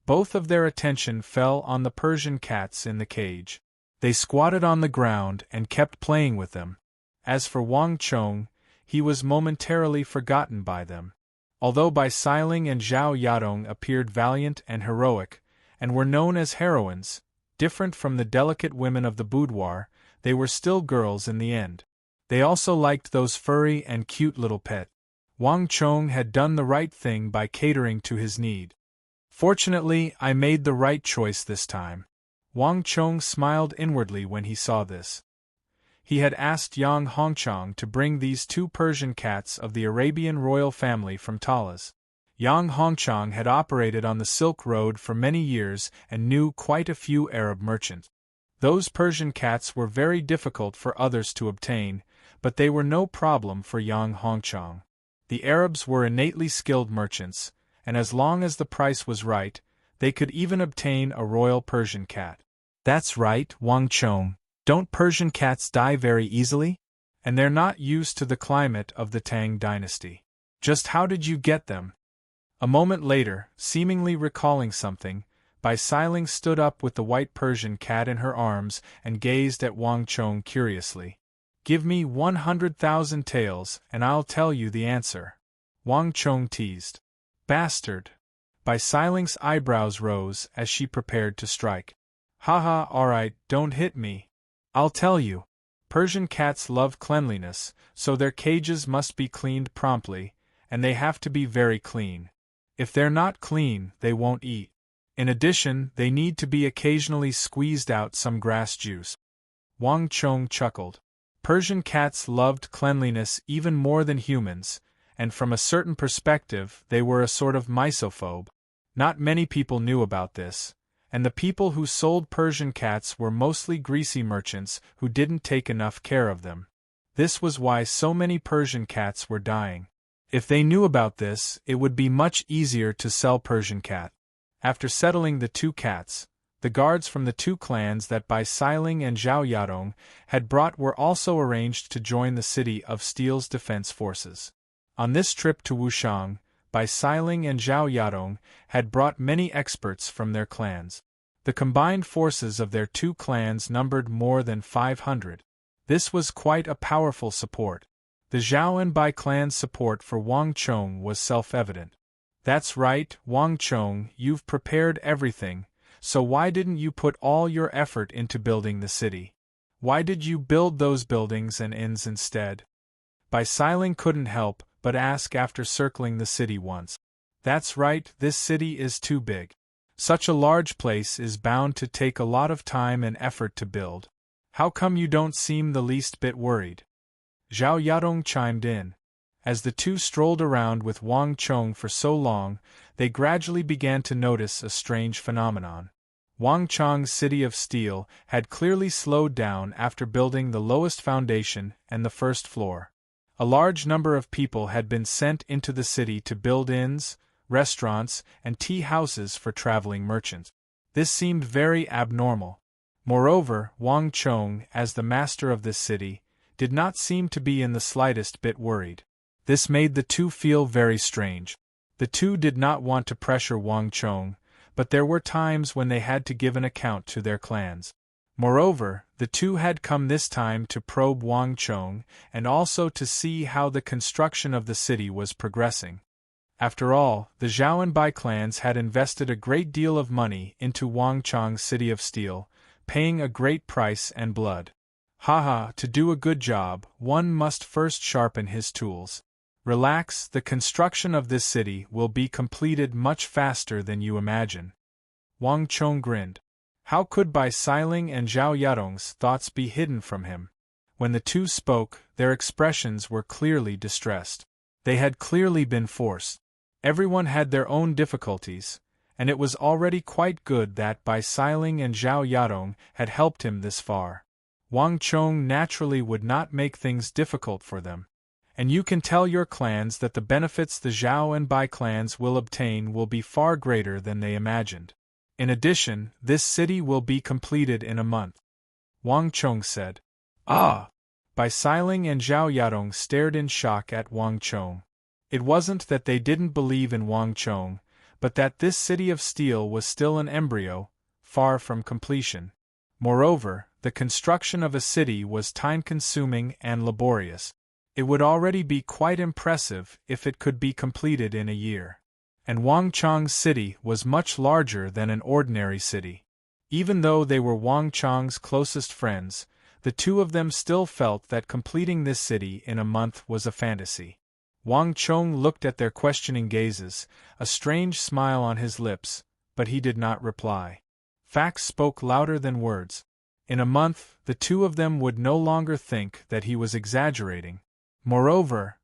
Both of their attention fell on the Persian cats in the cage. They squatted on the ground and kept playing with them. As for Wang Chong, he was momentarily forgotten by them. Although Bai Xiling and Zhao Yadong appeared valiant and heroic, and were known as heroines, different from the delicate women of the boudoir, they were still girls in the end. They also liked those furry and cute little pets. Wang Chong had done the right thing by catering to his need. "Fortunately, I made the right choice this time." Wang Chong smiled inwardly when he saw this. He had asked Yang Hongchang to bring these 2 Persian cats of the Arabian royal family from Talas. Yang Hongchang had operated on the Silk Road for many years and knew quite a few Arab merchants. Those Persian cats were very difficult for others to obtain, but they were no problem for Yang Hongchang. The Arabs were innately skilled merchants, and as long as the price was right, they could even obtain a royal Persian cat. "That's right, Wang Chong. Don't Persian cats die very easily? And they're not used to the climate of the Tang dynasty. Just how did you get them?" A moment later, seemingly recalling something, Bai Siling stood up with the white Persian cat in her arms and gazed at Wang Chong curiously. "Give me 100,000 taels, and I'll tell you the answer," Wang Chong teased. "Bastard!" Bai Siling's eyebrows rose as she prepared to strike. "Haha, alright, don't hit me. I'll tell you. Persian cats love cleanliness, so their cages must be cleaned promptly, and they have to be very clean. If they're not clean, they won't eat. In addition, they need to be occasionally squeezed out some grass juice." Wang Chong chuckled. Persian cats loved cleanliness even more than humans, and from a certain perspective they were a sort of misophobe. Not many people knew about this, and the people who sold Persian cats were mostly greasy merchants who didn't take enough care of them. This was why so many Persian cats were dying. If they knew about this, it would be much easier to sell Persian cat. After settling the two cats, the guards from the two clans that Bai Siling and Zhao Yadong had brought were also arranged to join the City of Steel's defense forces. On this trip to Wushang, Bai Siling and Zhao Yadong had brought many experts from their clans. The combined forces of their two clans numbered more than 500. This was quite a powerful support. The Zhao and Bai clan's support for Wang Chong was self-evident. "That's right, Wang Chong, you've prepared everything, so why didn't you put all your effort into building the city? Why did you build those buildings and inns instead?" Bai Siling couldn't help but ask after circling the city once. "That's right, this city is too big. Such a large place is bound to take a lot of time and effort to build. How come you don't seem the least bit worried?" Zhao Yadong chimed in. As the two strolled around with Wang Chong for so long, they gradually began to notice a strange phenomenon. Wang Chong's City of Steel had clearly slowed down after building the lowest foundation and the first floor. A large number of people had been sent into the city to build inns, restaurants, and tea houses for traveling merchants. This seemed very abnormal. Moreover, Wang Chong, as the master of this city, did not seem to be in the slightest bit worried. This made the two feel very strange. The two did not want to pressure Wang Chong, but there were times when they had to give an account to their clans. Moreover, the two had come this time to probe Wang Chong and also to see how the construction of the city was progressing. After all, the Zhao and Bai clans had invested a great deal of money into Wang Chong's City of Steel, paying a great price and blood. Haha, to do a good job, one must first sharpen his tools. Relax, the construction of this city will be completed much faster than you imagine. Wang Chong grinned. How could Bai Siling and Zhao Yadong's thoughts be hidden from him? When the two spoke, their expressions were clearly distressed. They had clearly been forced. Everyone had their own difficulties, and it was already quite good that Bai Siling and Zhao Yadong had helped him this far. Wang Chong naturally would not make things difficult for them. And you can tell your clans that the benefits the Zhao and Bai clans will obtain will be far greater than they imagined. In addition, this city will be completed in a month. Wang Chong said. Ah! Bai Siling and Zhao Yadong stared in shock at Wang Chong. It wasn't that they didn't believe in Wang Chong, but that this City of Steel was still an embryo, far from completion. Moreover, the construction of a city was time-consuming and laborious. It would already be quite impressive if it could be completed in a year. And Wang Chong's city was much larger than an ordinary city. Even though they were Wang Chong's closest friends, the two of them still felt that completing this city in a month was a fantasy. Wang Chong looked at their questioning gazes, a strange smile on his lips, but he did not reply. Facts spoke louder than words. In a month, the two of them would no longer think that he was exaggerating. Moreover,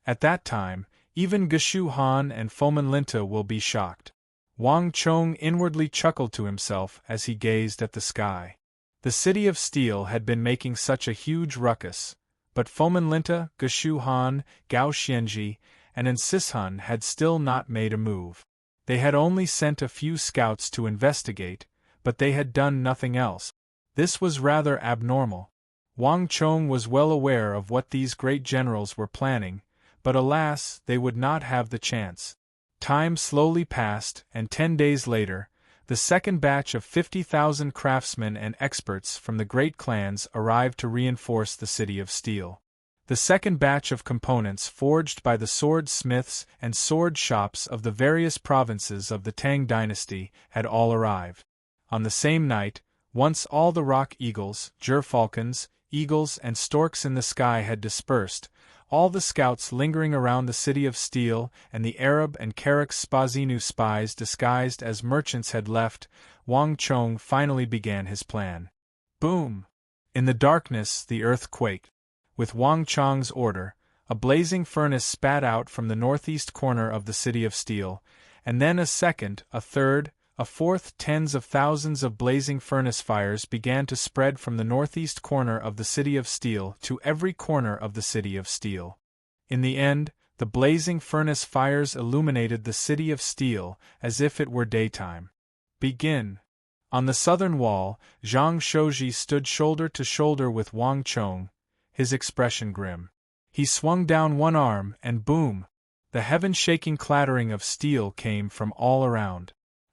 at that time, even Geshu Han and Foman Linta will be shocked. Wang Chong inwardly chuckled to himself as he gazed at the sky. The City of Steel had been making such a huge ruckus, but Foman Linta, Geshu Han, Gao Xianji, and Insishun had still not made a move. They had only sent a few scouts to investigate, but they had done nothing else. This was rather abnormal. Wang Chong was well aware of what these great generals were planning, but alas, they would not have the chance. Time slowly passed, and 10 days later, The second batch of 50,000 craftsmen and experts from the great clans arrived to reinforce the city of steel. The second batch of components forged by the sword smiths and sword shops of the various provinces of the Tang dynasty had all arrived. On the same night, once all the rock eagles, gerfalcons, eagles and storks in the sky had dispersed, all the scouts lingering around the city of steel and the Arab and Karak Spazinu spies disguised as merchants had left, Wang Chong finally began his plan. Boom! In the darkness the earth quaked. With Wang Chong's order, a blazing furnace spat out from the northeast corner of the city of steel, and then a second, a third, a fourth. Tens of thousands of blazing furnace fires began to spread from the northeast corner of the city of steel to every corner of the city of steel. In the end, the blazing furnace fires illuminated the city of steel as if it were daytime. Begin. On the southern wall, Zhang Shouji stood shoulder to shoulder with Wang Chong, his expression grim. He swung down one arm and boom! The heaven-shaking clattering of steel came from all around.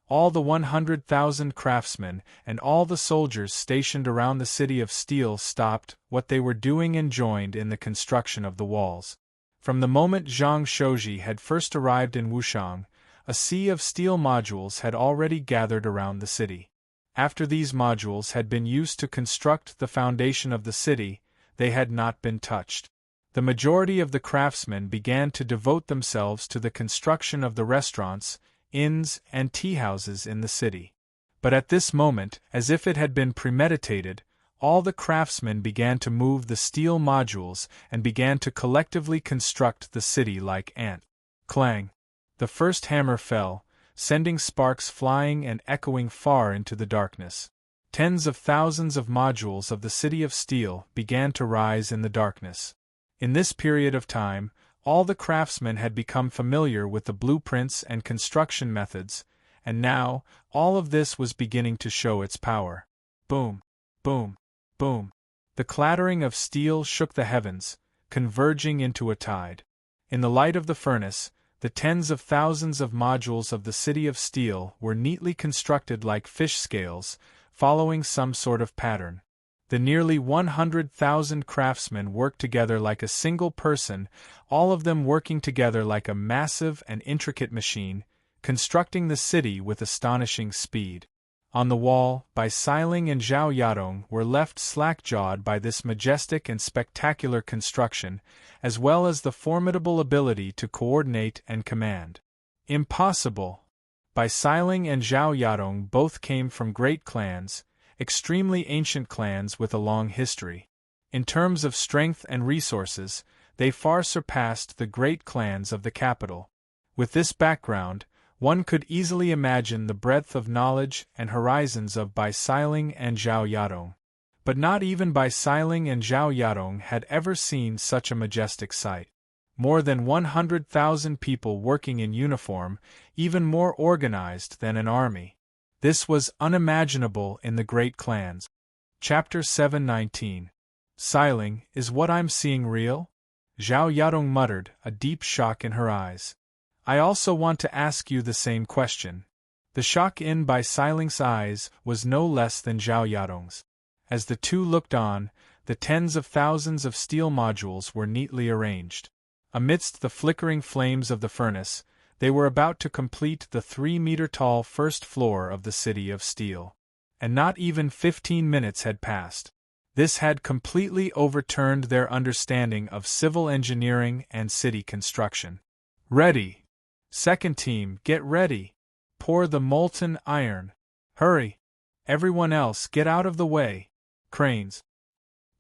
All the 100,000 craftsmen and all the soldiers stationed around the city of steel stopped what they were doing and joined in the construction of the walls. From the moment Zhang Shouji had first arrived in Wushang, a sea of steel modules had already gathered around the city. After these modules had been used to construct the foundation of the city, they had not been touched. The majority of the craftsmen began to devote themselves to the construction of the restaurants, inns, and tea-houses in the city. But at this moment, as if it had been premeditated, all the craftsmen began to move the steel modules and began to collectively construct the city like ants. Clang! The first hammer fell, sending sparks flying and echoing far into the darkness. Tens of thousands of modules of the city of steel began to rise in the darkness. In this period of time, all the craftsmen had become familiar with the blueprints and construction methods, and now, all of this was beginning to show its power. Boom! Boom! Boom! The clattering of steel shook the heavens, converging into a tide. In the light of the furnace, the tens of thousands of modules of the city of steel were neatly constructed like fish scales, following some sort of pattern. The nearly 100,000 craftsmen worked together like a single person, all of them working together like a massive and intricate machine, constructing the city with astonishing speed. On the wall, Bai Xiling and Zhao Yadong were left slack-jawed by this majestic and spectacular construction, as well as the formidable ability to coordinate and command. Impossible! Bai Xiling and Zhao Yadong both came from great clans, extremely ancient clans with a long history. In terms of strength and resources, they far surpassed the great clans of the capital. With this background, one could easily imagine the breadth of knowledge and horizons of Bai Xiling and Zhao Yadong. But not even Bai Xiling and Zhao Yadong had ever seen such a majestic sight. More than 100,000 people working in uniform, even more organized than an army. This was unimaginable in the great clans. Chapter 719. Xiling, is what I'm seeing real? Zhao Yadong muttered, a deep shock in her eyes. I also want to ask you the same question. The shock in Bai Xiling's eyes was no less than Zhao Yadong's. As the two looked on, the tens of thousands of steel modules were neatly arranged. Amidst the flickering flames of the furnace, they were about to complete the 3-meter-tall first floor of the city of steel. And not even 15 minutes had passed. This had completely overturned their understanding of civil engineering and city construction. Ready! Second team, get ready! Pour the molten iron! Hurry! Everyone else, get out of the way! Cranes!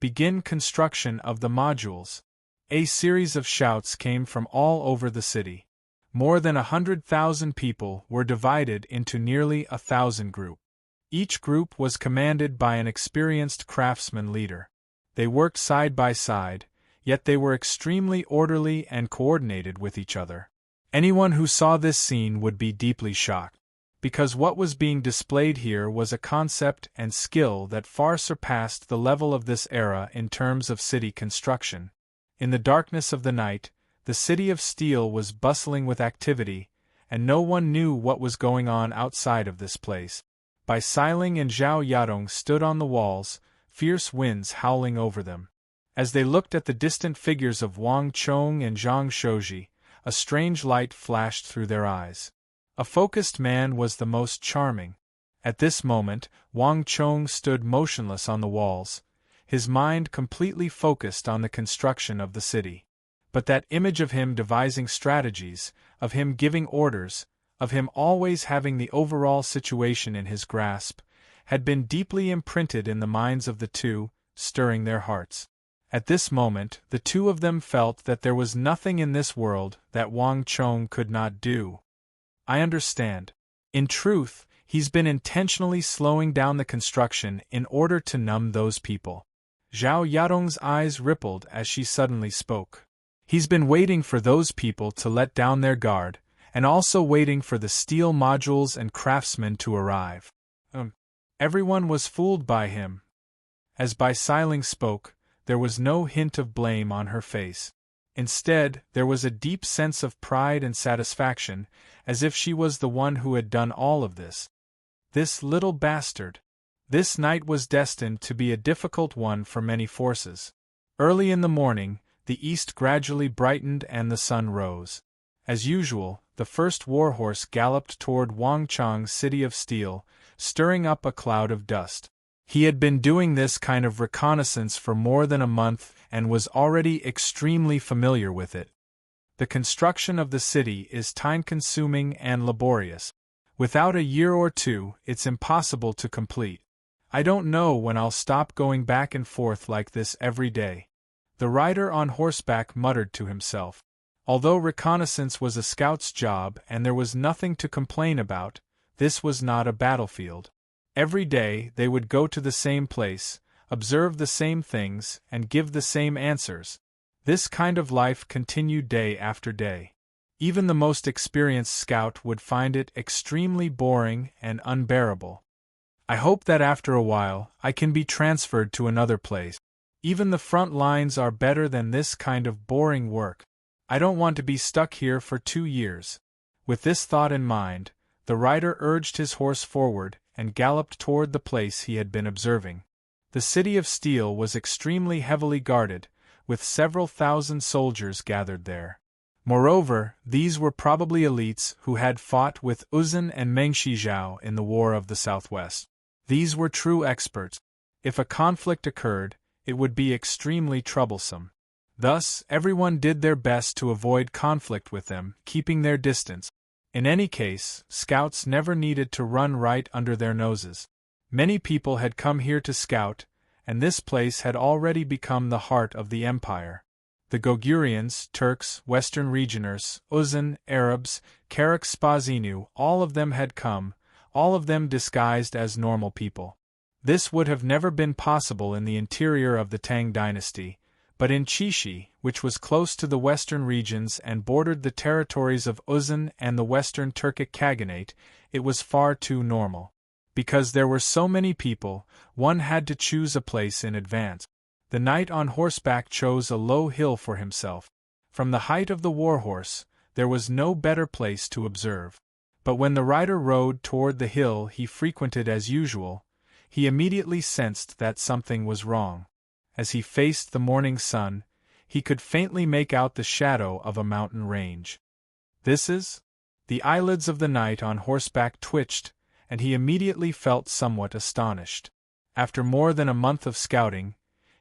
Begin construction of the modules! A series of shouts came from all over the city. More than 100,000 people were divided into nearly 1,000 groups. Each group was commanded by an experienced craftsman leader. They worked side by side, yet they were extremely orderly and coordinated with each other. Anyone who saw this scene would be deeply shocked, because what was being displayed here was a concept and skill that far surpassed the level of this era in terms of city construction. In the darkness of the night, the city of steel was bustling with activity, and no one knew what was going on outside of this place. Bai Siling and Zhao Yadong stood on the walls, fierce winds howling over them. As they looked at the distant figures of Wang Chong and Zhang Shouji, a strange light flashed through their eyes. A focused man was the most charming. At this moment, Wang Chong stood motionless on the walls, his mind completely focused on the construction of the city. But that image of him devising strategies, of him giving orders, of him always having the overall situation in his grasp, had been deeply imprinted in the minds of the two, stirring their hearts. At this moment, the two of them felt that there was nothing in this world that Wang Chong could not do. I understand. In truth, he's been intentionally slowing down the construction in order to numb those people. Zhao Yadong's eyes rippled as she suddenly spoke. He's been waiting for those people to let down their guard, and also waiting for the steel modules and craftsmen to arrive. Everyone was fooled by him. As Bai Siling spoke, there was no hint of blame on her face. Instead, there was a deep sense of pride and satisfaction, as if she was the one who had done all of this. This little bastard. This night was destined to be a difficult one for many forces. Early in the morning, the east gradually brightened and the sun rose. As usual, the first warhorse galloped toward Wangchang's city of steel, stirring up a cloud of dust. He had been doing this kind of reconnaissance for more than a month and was already extremely familiar with it. The construction of the city is time-consuming and laborious. Without a year or two, it's impossible to complete. I don't know when I'll stop going back and forth like this every day. The rider on horseback muttered to himself. Although reconnaissance was a scout's job and there was nothing to complain about, this was not a battlefield. Every day they would go to the same place, observe the same things, and give the same answers. This kind of life continued day after day. Even the most experienced scout would find it extremely boring and unbearable. I hope that after a while I can be transferred to another place. Even the front lines are better than this kind of boring work. I don't want to be stuck here for 2 years. With this thought in mind, the rider urged his horse forward and galloped toward the place he had been observing. The city of steel was extremely heavily guarded, with several thousand soldiers gathered there. Moreover, these were probably elites who had fought with Uzun and Meng Shizhao in the War of the Southwest. These were true experts. If a conflict occurred, it would be extremely troublesome. Thus, everyone did their best to avoid conflict with them, keeping their distance. In any case, scouts never needed to run right under their noses. Many people had come here to scout, and this place had already become the heart of the empire. The Gogurians, Turks, Western Regioners, Uzun, Arabs, Karak Spazinu, all of them had come, all of them disguised as normal people. This would have never been possible in the interior of the Tang dynasty, but in Chishi, which was close to the western regions and bordered the territories of Uzun and the western Turkic Khaganate, it was far too normal. Because there were so many people, one had to choose a place in advance. The knight on horseback chose a low hill for himself. From the height of the warhorse, there was no better place to observe. But when the rider rode toward the hill he frequented as usual, he immediately sensed that something was wrong. As he faced the morning sun, he could faintly make out the shadow of a mountain range. This is? The eyelids of the knight on horseback twitched, and he immediately felt somewhat astonished. After more than a month of scouting,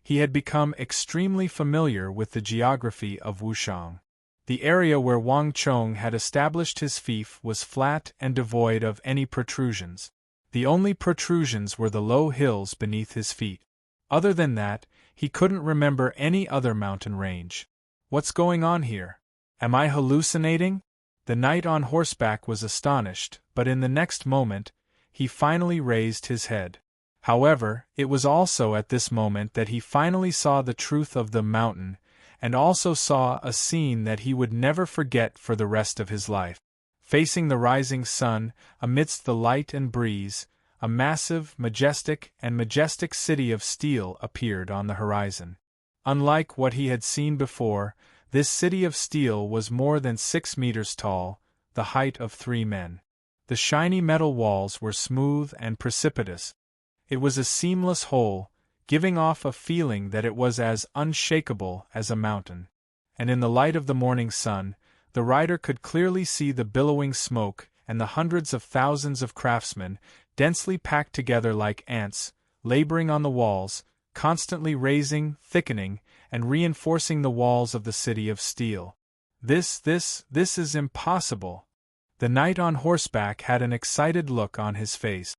he had become extremely familiar with the geography of Wushang. The area where Wang Chong had established his fief was flat and devoid of any protrusions. The only protrusions were the low hills beneath his feet. Other than that, he couldn't remember any other mountain range. What's going on here? Am I hallucinating? The knight on horseback was astonished, but in the next moment, he finally raised his head. However, it was also at this moment that he finally saw the truth of the mountain, and also saw a scene that he would never forget for the rest of his life. Facing the rising sun, amidst the light and breeze, a massive, majestic city of steel appeared on the horizon. Unlike what he had seen before, this city of steel was more than 6 meters tall, the height of 3 men. The shiny metal walls were smooth and precipitous. It was a seamless whole, giving off a feeling that it was as unshakable as a mountain. And in the light of the morning sun, the rider could clearly see the billowing smoke and the hundreds of thousands of craftsmen, densely packed together like ants, laboring on the walls, constantly raising, thickening, and reinforcing the walls of the city of steel. This is impossible. The knight on horseback had an excited look on his face.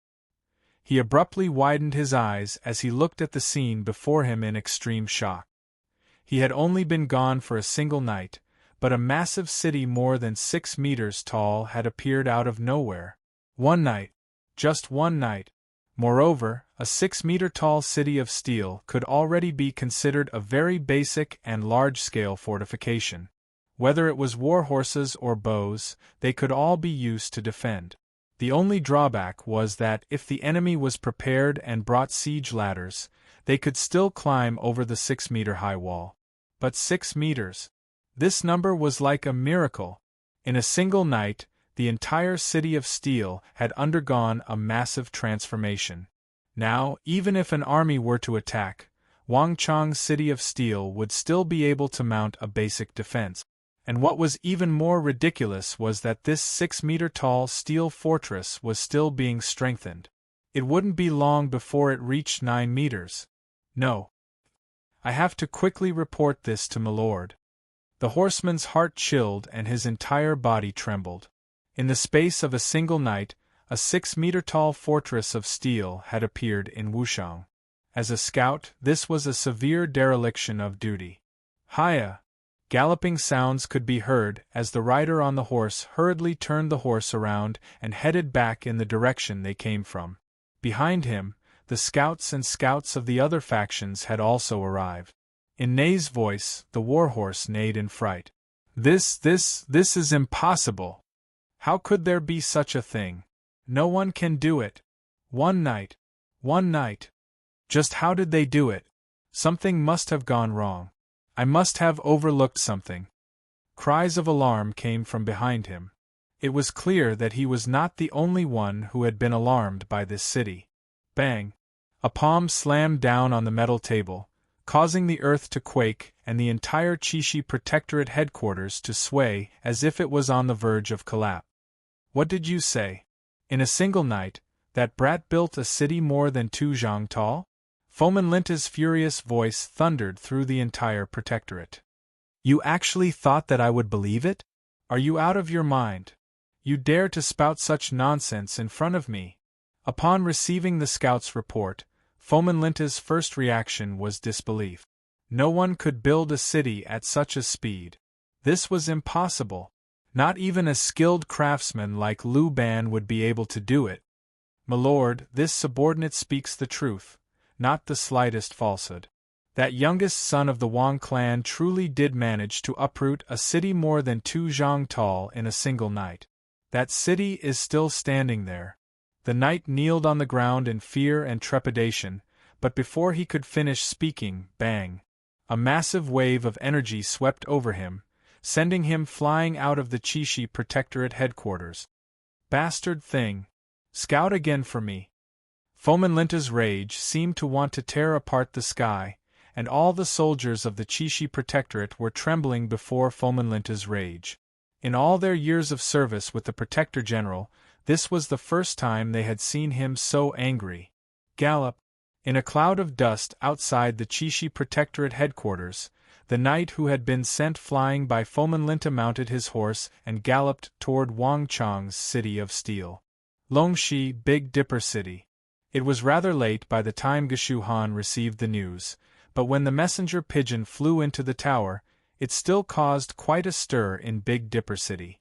He abruptly widened his eyes as he looked at the scene before him in extreme shock. He had only been gone for a single night, but a massive city more than 6 meters tall had appeared out of nowhere. One night. Just one night. Moreover, a 6-meter-tall city of steel could already be considered a very basic and large-scale fortification. Whether it was war horses or bows, they could all be used to defend. The only drawback was that if the enemy was prepared and brought siege ladders, they could still climb over the 6-meter-high wall. But 6 meters. This number was like a miracle. In a single night, the entire city of steel had undergone a massive transformation. Now, even if an army were to attack, Wangchang's city of steel would still be able to mount a basic defense. And what was even more ridiculous was that this 6-meter-tall steel fortress was still being strengthened. It wouldn't be long before it reached 9 meters. No. I have to quickly report this to Milord. The horseman's heart chilled and his entire body trembled. In the space of a single night, a 6-meter-tall fortress of steel had appeared in Wushang. As a scout, this was a severe dereliction of duty. Hiya! Galloping sounds could be heard as the rider on the horse hurriedly turned the horse around and headed back in the direction they came from. Behind him, the scouts and scouts of the other factions had also arrived. In Nei's voice, the warhorse neighed in fright. This is impossible. How could there be such a thing? No one can do it. One night. Just how did they do it? Something must have gone wrong. I must have overlooked something. Cries of alarm came from behind him. It was clear that he was not the only one who had been alarmed by this city. Bang! A palm slammed down on the metal table, causing the earth to quake and the entire Chishi Protectorate headquarters to sway as if it was on the verge of collapse. What did you say? In a single night, that brat built a city more than 2 zhang tall? Foman Linta's furious voice thundered through the entire protectorate. You actually thought that I would believe it? Are you out of your mind? You dare to spout such nonsense in front of me? Upon receiving the scout's report, Foman Linta's first reaction was disbelief. No one could build a city at such a speed. This was impossible. Not even a skilled craftsman like Liu Ban would be able to do it. Milord, this subordinate speaks the truth, not the slightest falsehood. That youngest son of the Wang clan truly did manage to uproot a city more than 2 zhang tall in a single night. That city is still standing there. The knight kneeled on the ground in fear and trepidation, but before he could finish speaking, bang! A massive wave of energy swept over him, sending him flying out of the Chishi Protectorate headquarters. Bastard thing! Scout again for me! Foman Linta's rage seemed to want to tear apart the sky, and all the soldiers of the Chishi Protectorate were trembling before Foman Linta's rage. In all their years of service with the Protector General, this was the first time they had seen him so angry. Gallop! In a cloud of dust outside the Chishi Protectorate headquarters, the knight who had been sent flying by Foman Linta mounted his horse and galloped toward Wangchang's city of steel. Longxi, Big Dipper City. It was rather late by the time Geshu Han received the news, but when the messenger pigeon flew into the tower, it still caused quite a stir in Big Dipper City.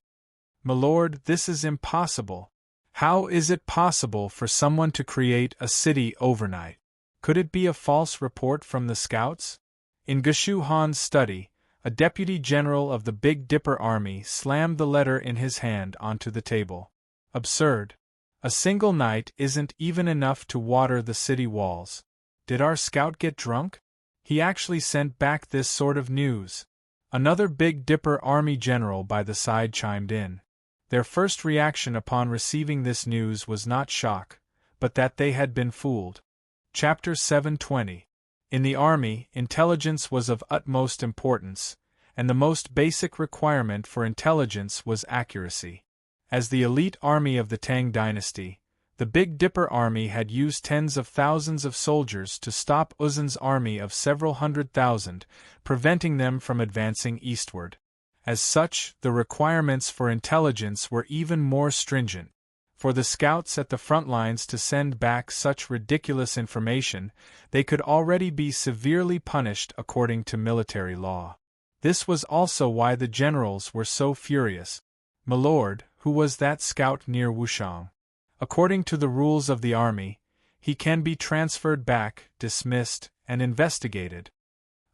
Milord, this is impossible. How is it possible for someone to create a city overnight? Could it be a false report from the scouts? In Geshu Han's study, a deputy general of the Big Dipper army slammed the letter in his hand onto the table. Absurd. A single night isn't even enough to water the city walls. Did our scout get drunk? He actually sent back this sort of news. Another Big Dipper army general by the side chimed in. Their first reaction upon receiving this news was not shock, but that they had been fooled. Chapter 720. In the army, intelligence was of utmost importance, and the most basic requirement for intelligence was accuracy. As the elite army of the Tang dynasty, the Big Dipper army had used tens of thousands of soldiers to stop Uzun's army of several 100,000, preventing them from advancing eastward. As such, the requirements for intelligence were even more stringent. For the scouts at the front lines to send back such ridiculous information, they could already be severely punished according to military law. This was also why the generals were so furious. "My lord, who was that scout near Wushang? According to the rules of the army, he can be transferred back, dismissed, and investigated,"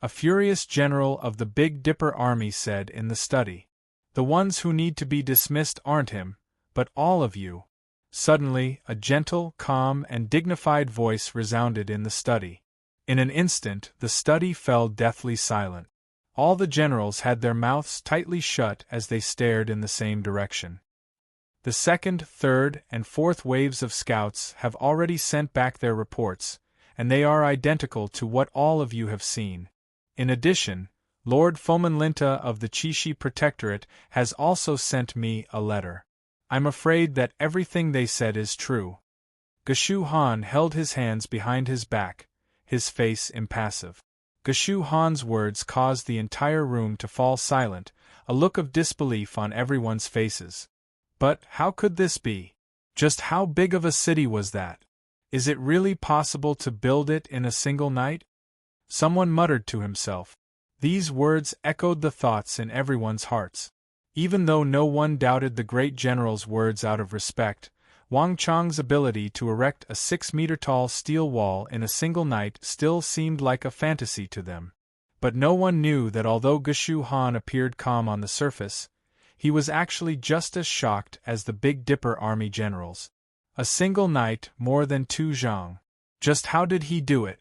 a furious general of the Big Dipper army said in the study. "The ones who need to be dismissed aren't him, but all of you." Suddenly, a gentle, calm, and dignified voice resounded in the study. In an instant, the study fell deathly silent. All the generals had their mouths tightly shut as they stared in the same direction. "The second, third, and fourth waves of scouts have already sent back their reports, and they are identical to what all of you have seen. In addition, Lord Fomenlinta of the Chishi Protectorate has also sent me a letter. I'm afraid that everything they said is true." Geshu Han held his hands behind his back, his face impassive. Geshu Han's words caused the entire room to fall silent, a look of disbelief on everyone's faces. But how could this be? Just how big of a city was that? Is it really possible to build it in a single night? Someone muttered to himself. These words echoed the thoughts in everyone's hearts. Even though no one doubted the great general's words out of respect, Wang Chang's ability to erect a 6-meter-tall steel wall in a single night still seemed like a fantasy to them. But no one knew that although Geshu Han appeared calm on the surface, he was actually just as shocked as the Big Dipper army generals. A single night, more than 2 zhang. Just how did he do it?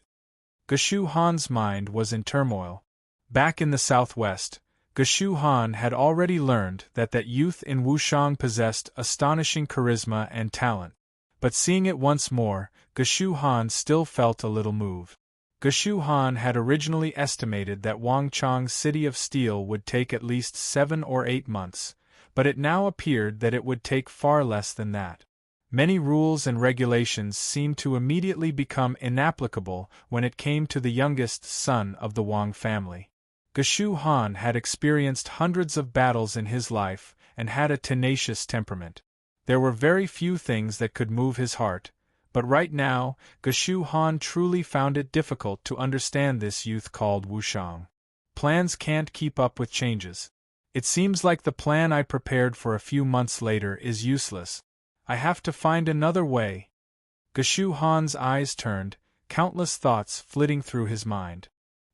Geshu Han's mind was in turmoil. Back in the southwest, Geshu Han had already learned that youth in Wushang possessed astonishing charisma and talent. But seeing it once more, Geshu Han still felt a little moved. Geshu Han had originally estimated that Wangchang's City of Steel would take at least 7 or 8 months, but it now appeared that it would take far less than that. Many rules and regulations seemed to immediately become inapplicable when it came to the youngest son of the Wang family. Geshu Han had experienced hundreds of battles in his life and had a tenacious temperament. There were very few things that could move his heart, but right now, Geshu Han truly found it difficult to understand this youth called Wushang. Plans can't keep up with changes. It seems like the plan I prepared for a few months later is useless. I have to find another way. Geshu Han's eyes turned, countless thoughts flitting through his mind.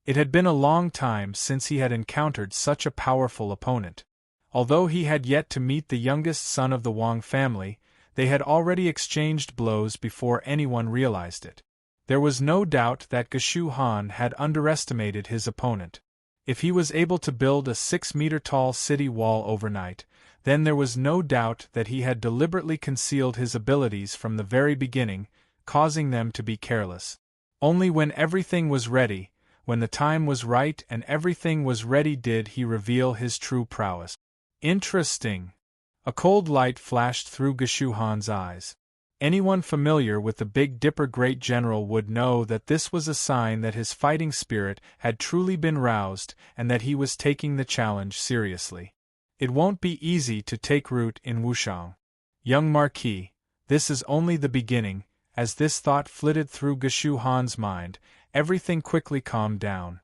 It had been a long time since he had encountered such a powerful opponent. Although he had yet to meet the youngest son of the Wang family, they had already exchanged blows before anyone realized it. There was no doubt that Geshu Han had underestimated his opponent. If he was able to build a 6-meter-tall city wall overnight, then there was no doubt that he had deliberately concealed his abilities from the very beginning, causing them to be careless. Only when everything was ready, when the time was right and everything was ready, did he reveal his true prowess. Interesting. A cold light flashed through Geshu Han's eyes. Anyone familiar with the Big Dipper Great General would know that this was a sign that his fighting spirit had truly been roused and that he was taking the challenge seriously. It won't be easy to take root in Wushang. Young Marquis, this is only the beginning. As this thought flitted through Geshu Han's mind, everything quickly calmed down.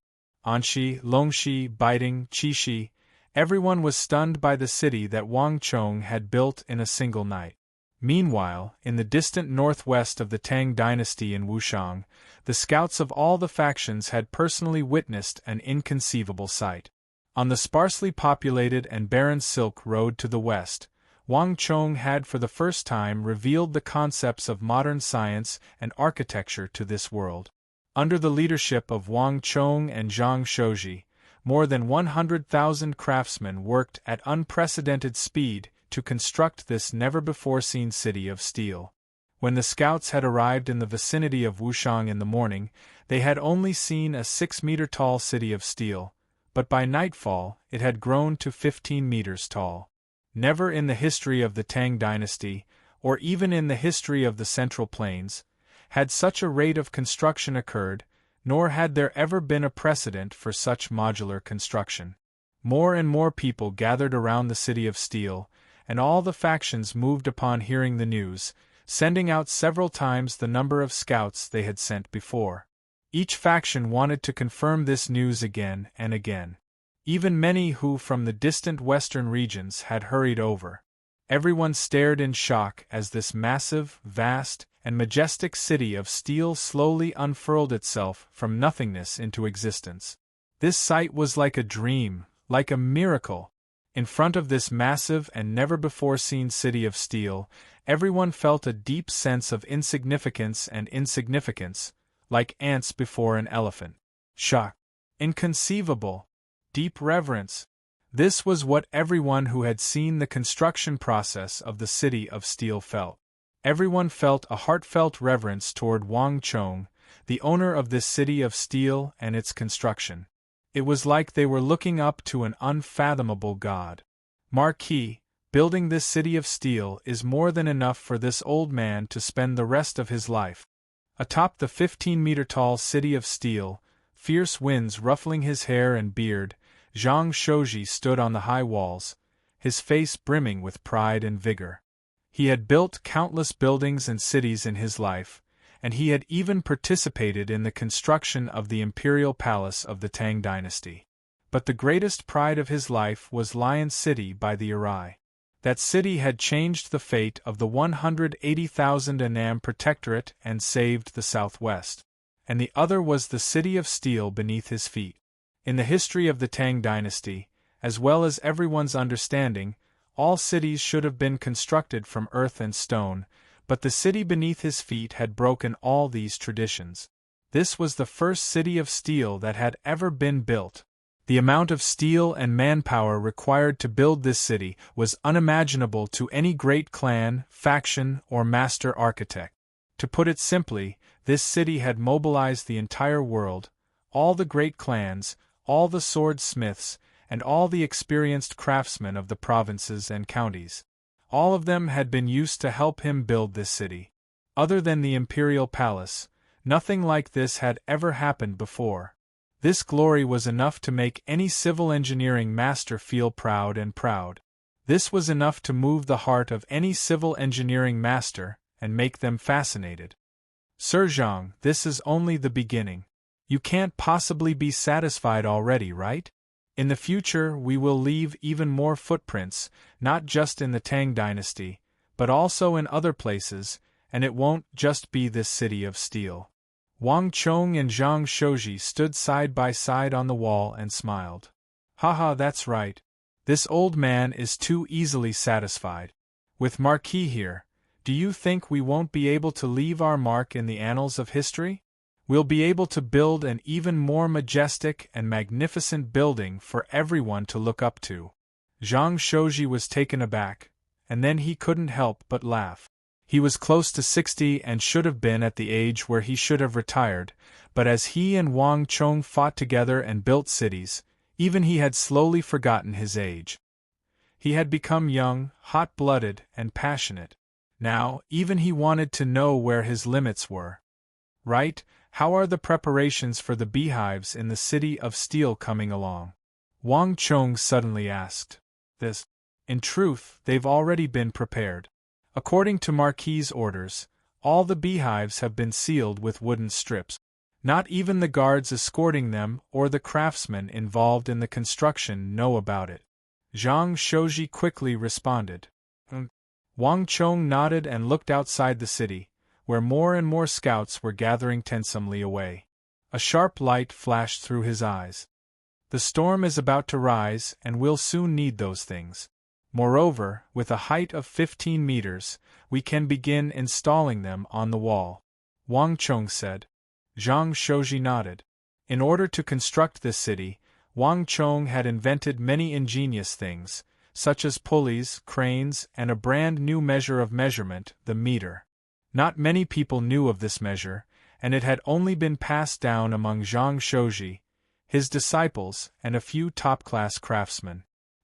Anshi, Longshi, Baiting, Qishi, everyone was stunned by the city that Wang Chong had built in a single night. Meanwhile, in the distant northwest of the Tang dynasty in Wushang, the scouts of all the factions had personally witnessed an inconceivable sight. On the sparsely populated and barren Silk Road to the west, Wang Chong had for the first time revealed the concepts of modern science and architecture to this world. Under the leadership of Wang Chong and Zhang Shouji, more than 100,000 craftsmen worked at unprecedented speed to construct this never-before-seen city of steel. When the scouts had arrived in the vicinity of Wushang in the morning, they had only seen a 6-meter-tall city of steel, but by nightfall it had grown to 15 meters tall. Never in the history of the Tang dynasty, or even in the history of the Central Plains, had such a rate of construction occurred, nor had there ever been a precedent for such modular construction. More and more people gathered around the city of steel, and all the factions moved upon hearing the news, sending out several times the number of scouts they had sent before. Each faction wanted to confirm this news again and again. Even many who from the distant western regions had hurried over. Everyone stared in shock as this massive, vast, and majestic city of steel slowly unfurled itself from nothingness into existence. This sight was like a dream, like a miracle. In front of this massive and never-before-seen city of steel, everyone felt a deep sense of insignificance and insignificance, like ants before an elephant. Shock. Inconceivable. Deep reverence. This was what everyone who had seen the construction process of the city of steel felt. Everyone felt a heartfelt reverence toward Wang Chong, the owner of this city of steel and its construction. It was like they were looking up to an unfathomable god. Marquis, building this city of steel is more than enough for this old man to spend the rest of his life. Atop the 15-meter-tall city of steel, fierce winds ruffling his hair and beard, Zhang Shouji stood on the high walls, his face brimming with pride and vigor. He had built countless buildings and cities in his life, and he had even participated in the construction of the imperial palace of the Tang dynasty. But the greatest pride of his life was Lion City by the Arai. That city had changed the fate of the 180,000 Annam Protectorate and saved the Southwest. And the other was the city of steel beneath his feet. In the history of the Tang dynasty, as well as everyone's understanding, all cities should have been constructed from earth and stone, but the city beneath his feet had broken all these traditions. This was the first city of steel that had ever been built. The amount of steel and manpower required to build this city was unimaginable to any great clan, faction, or master architect. To put it simply, this city had mobilized the entire world, all the great clans, all the swordsmiths, and all the experienced craftsmen of the provinces and counties. All of them had been used to help him build this city. Other than the imperial palace, nothing like this had ever happened before. This glory was enough to make any civil engineering master feel proud and proud. This was enough to move the heart of any civil engineering master and make them fascinated. Sir Zhang, this is only the beginning. You can't possibly be satisfied already, right? In the future we will leave even more footprints, not just in the Tang dynasty, but also in other places, and it won't just be this city of steel. Wang Chong and Zhang Shouji stood side by side on the wall and smiled. Haha, that's right. This old man is too easily satisfied. With Marquis here, do you think we won't be able to leave our mark in the annals of history? We'll be able to build an even more majestic and magnificent building for everyone to look up to. Zhang Shouji was taken aback, and then he couldn't help but laugh. He was close to 60 and should have been at the age where he should have retired, but as he and Wang Chong fought together and built cities, even he had slowly forgotten his age. He had become young, hot-blooded, and passionate. Now, even he wanted to know where his limits were. Right? How are the preparations for the beehives in the city of steel coming along? Wang Chong suddenly asked. In truth, they've already been prepared. According to Marquis's orders, all the beehives have been sealed with wooden strips. Not even the guards escorting them or the craftsmen involved in the construction know about it. Zhang Shouji quickly responded. Wang Chong nodded and looked outside the city, where more and more scouts were gathering tensely away. A sharp light flashed through his eyes. The storm is about to rise, and we'll soon need those things. Moreover, with a height of 15 meters, we can begin installing them on the wall. Wang Chong said. Zhang Shouji nodded. In order to construct this city, Wang Chong had invented many ingenious things, such as pulleys, cranes, and a brand new measure of measurement, the meter. Not many people knew of this measure, and it had only been passed down among Zhang Shouji, his disciples, and a few top-class craftsmen.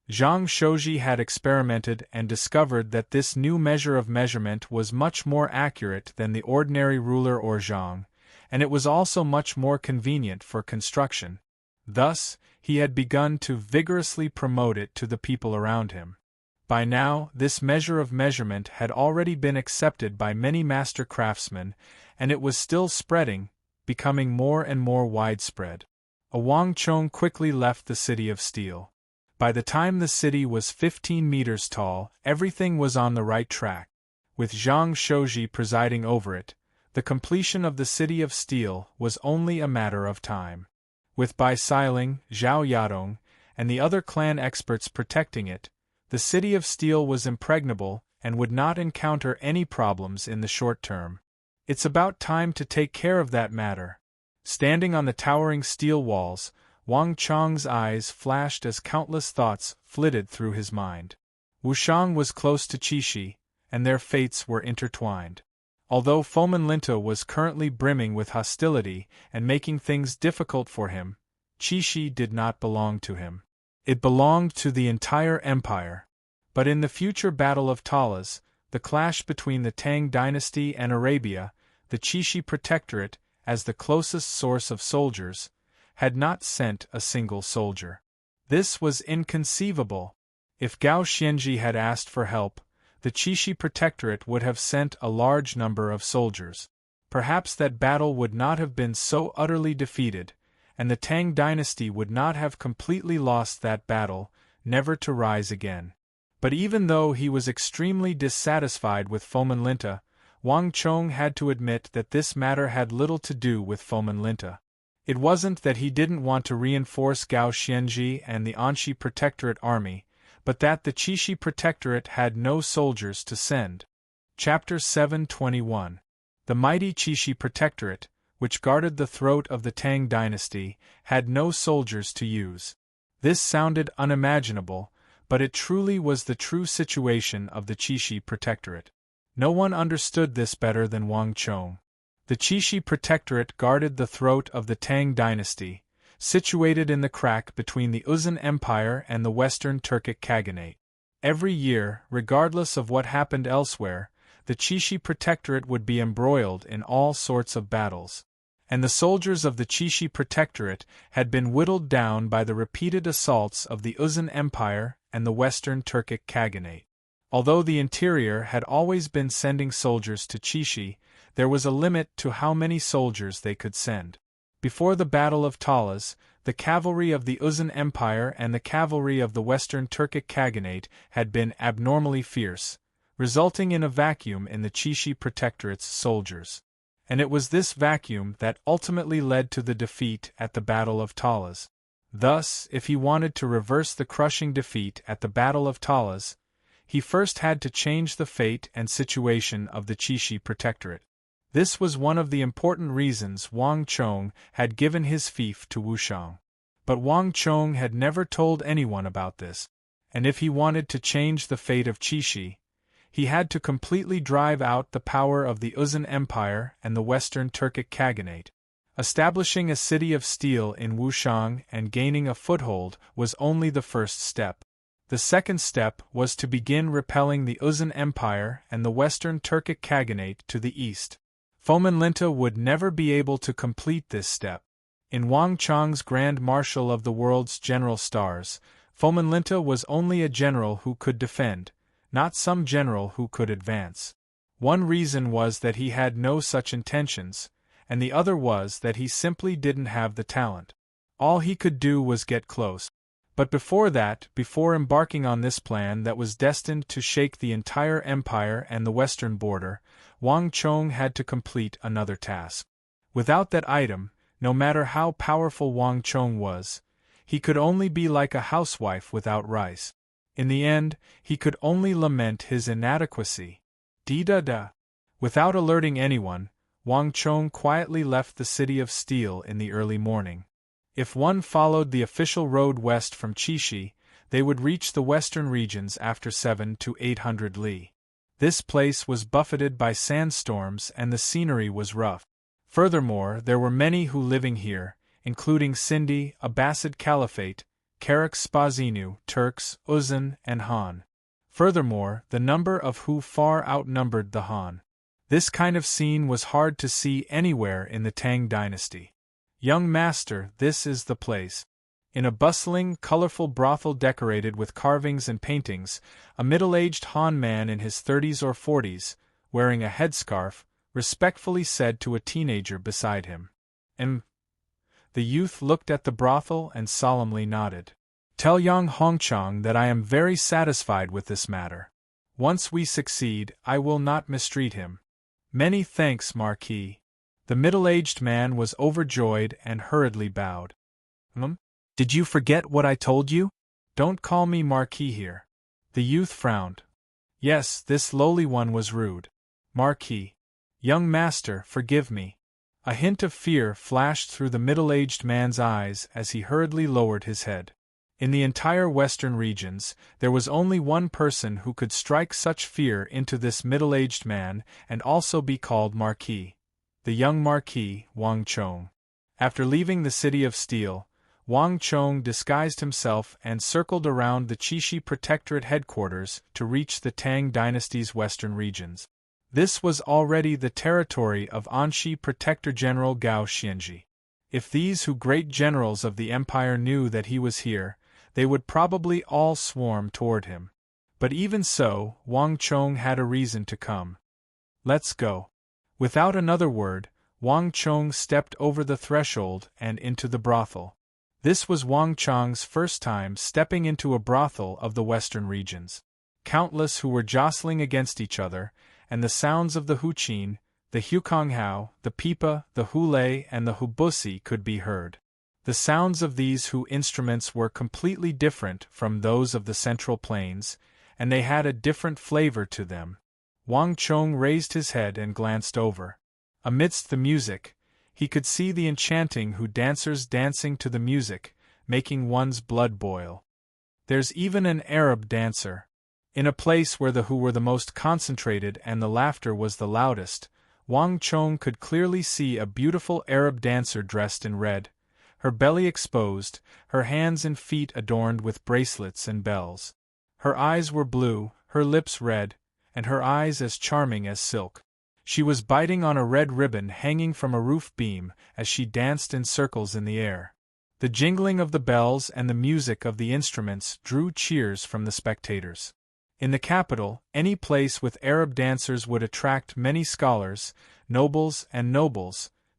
Zhang Shouji had experimented and discovered that this new measure of measurement was much more accurate than the ordinary ruler or zhang, and it was also much more convenient for construction. Thus, he had begun to vigorously promote it to the people around him. By now, this measure of measurement had already been accepted by many master craftsmen, and it was still spreading, becoming more and more widespread. Wang Chong quickly left the city of steel. By the time the city was 15 meters tall, everything was on the right track. With Zhang Shouji presiding over it, the completion of the city of steel was only a matter of time. With Bai Siling, Zhao Yadong, and the other clan experts protecting it, the city of steel was impregnable and would not encounter any problems in the short term. It's about time to take care of that matter. Standing on the towering steel walls, Wang Chong's eyes flashed as countless thoughts flitted through his mind. Wushang was close to Qixi, and their fates were intertwined. Although Fomenlinta was currently brimming with hostility and making things difficult for him, Qixi did not belong to him. It belonged to the entire empire. But in the future Battle of Talas, the clash between the Tang dynasty and Arabia, the Qixi Protectorate, as the closest source of soldiers, had not sent a single soldier. This was inconceivable. If Gao Xianji had asked for help, the Qixi Protectorate would have sent a large number of soldiers. Perhaps that battle would not have been so utterly defeated, and the Tang dynasty would not have completely lost that battle, never to rise again. But even though he was extremely dissatisfied with Fomenlinta, Wang Chong had to admit that this matter had little to do with Fomenlinta. It wasn't that he didn't want to reinforce Gao Xianji and the Anxi Protectorate army, but that the Qixi Protectorate had no soldiers to send. Chapter 721. The mighty Qixi Protectorate, which guarded the throat of the Tang dynasty, had no soldiers to use. This sounded unimaginable, but it truly was the true situation of the Qixi Protectorate. No one understood this better than Wang Chong. The Qixi Protectorate guarded the throat of the Tang dynasty, situated in the crack between the Uzun Empire and the Western Turkic Khaganate. Every year, regardless of what happened elsewhere, the Qixi Protectorate would be embroiled in all sorts of battles. And the soldiers of the Qixi Protectorate had been whittled down by the repeated assaults of the Uzun Empire and the Western Turkic Khaganate. Although the interior had always been sending soldiers to Qixi, there was a limit to how many soldiers they could send. Before the Battle of Talas, the cavalry of the Uzun Empire and the cavalry of the Western Turkic Khaganate had been abnormally fierce, resulting in a vacuum in the Qixi Protectorate's soldiers. And it was this vacuum that ultimately led to the defeat at the Battle of Talas. Thus, if he wanted to reverse the crushing defeat at the Battle of Talas, he first had to change the fate and situation of the Qixi Protectorate. This was one of the important reasons Wang Chong had given his fief to Wushang. But Wang Chong had never told anyone about this, and if he wanted to change the fate of Qixi, he had to completely drive out the power of the Uzun Empire and the Western Turkic Khaganate. Establishing a city of steel in Wushang and gaining a foothold was only the first step. The second step was to begin repelling the Uzun Empire and the Western Turkic Khaganate to the east. Fomenlinta would never be able to complete this step. In Wang Chong's Grand Marshal of the world's general stars, Fomenlinta was only a general who could defend, not some general who could advance. One reason was that he had no such intentions, and the other was that he simply didn't have the talent. All he could do was get close. But before embarking on this plan that was destined to shake the entire empire and the western border, Wang Chong had to complete another task. Without that item, no matter how powerful Wang Chong was, he could only be like a housewife without rice. In the end, he could only lament his inadequacy. Da. Without alerting anyone, Wang Chong quietly left the city of steel in the early morning. If one followed the official road west from Qixi, They would reach the western regions after 7 to 800 li. This place was buffeted by sandstorms and the scenery was rough. Furthermore, there were many who living here, including Sindhi, Abbasid Caliphate, Karak Spazinu, Turks, Uzan, and Han. Furthermore, the number of who far outnumbered the Han. This kind of scene was hard to see anywhere in the Tang dynasty. Young master, this is the place. In a bustling, colorful brothel decorated with carvings and paintings, a middle-aged Han man in his 30s or 40s, wearing a headscarf, respectfully said to a teenager beside him. The youth looked at the brothel and solemnly nodded. Tell Yang Hongchang that I am very satisfied with this matter. Once we succeed, I will not mistreat him. Many thanks, Marquis. The middle-aged man was overjoyed and hurriedly bowed. Did you forget what I told you? Don't call me Marquis here. The youth frowned. Yes, this lowly one was rude. Marquis. Young master, forgive me. A hint of fear flashed through the middle-aged man's eyes as he hurriedly lowered his head. In the entire western regions, there was only one person who could strike such fear into this middle-aged man and also be called Marquis. The young Marquis, Wang Chong. After leaving the City of Steel, Wang Chong disguised himself and circled around the Qixi Protectorate headquarters to reach the Tang dynasty's western regions. This was already the territory of Anxi Protector General Gao Xianji. If these great generals of the empire knew that he was here, they would probably all swarm toward him. But even so, Wang Chong had a reason to come. Let's go. Without another word, Wang Chong stepped over the threshold and into the brothel. This was Wang Chong's first time stepping into a brothel of the western regions. Countless who were jostling against each other, and the sounds of the huqin, the hukonghao, the pipa, the hule, and the hubusi could be heard. The sounds of these instruments were completely different from those of the Central Plains, and they had a different flavor to them. Wang Chong raised his head and glanced over. Amidst the music, he could see the enchanting dancers dancing to the music, making one's blood boil. There's even an Arab dancer. In a place where the who were the most concentrated and the laughter was the loudest, Wang Chong could clearly see a beautiful Arab dancer dressed in red, her belly exposed, her hands and feet adorned with bracelets and bells. Her eyes were blue, her lips red, and her eyes as charming as silk. She was biting on a red ribbon hanging from a roof beam as she danced in circles in the air. The jingling of the bells and the music of the instruments drew cheers from the spectators. In the capital, any place with Arab dancers would attract many scholars, nobles,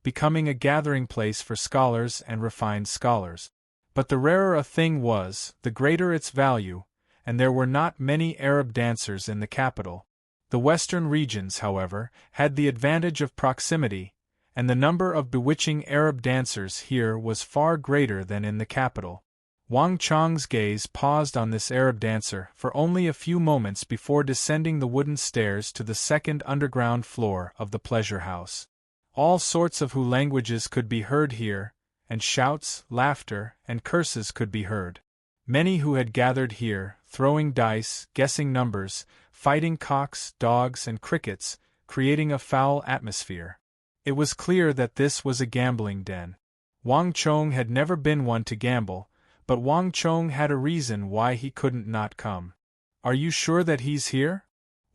becoming a gathering place for scholars and refined scholars. But the rarer a thing was, the greater its value, and there were not many Arab dancers in the capital. The western regions, however, had the advantage of proximity, and the number of bewitching Arab dancers here was far greater than in the capital. Wang Chong's gaze paused on this Arab dancer for only a few moments before descending the wooden stairs to the second underground floor of the pleasure house. All sorts of languages could be heard here, and shouts, laughter, and curses could be heard. Many who had gathered here, throwing dice, guessing numbers, fighting cocks, dogs, and crickets, creating a foul atmosphere. It was clear that this was a gambling den. Wang Chong had never been one to gamble, but Wang Chong had a reason why he couldn't not come. Are you sure that he's here?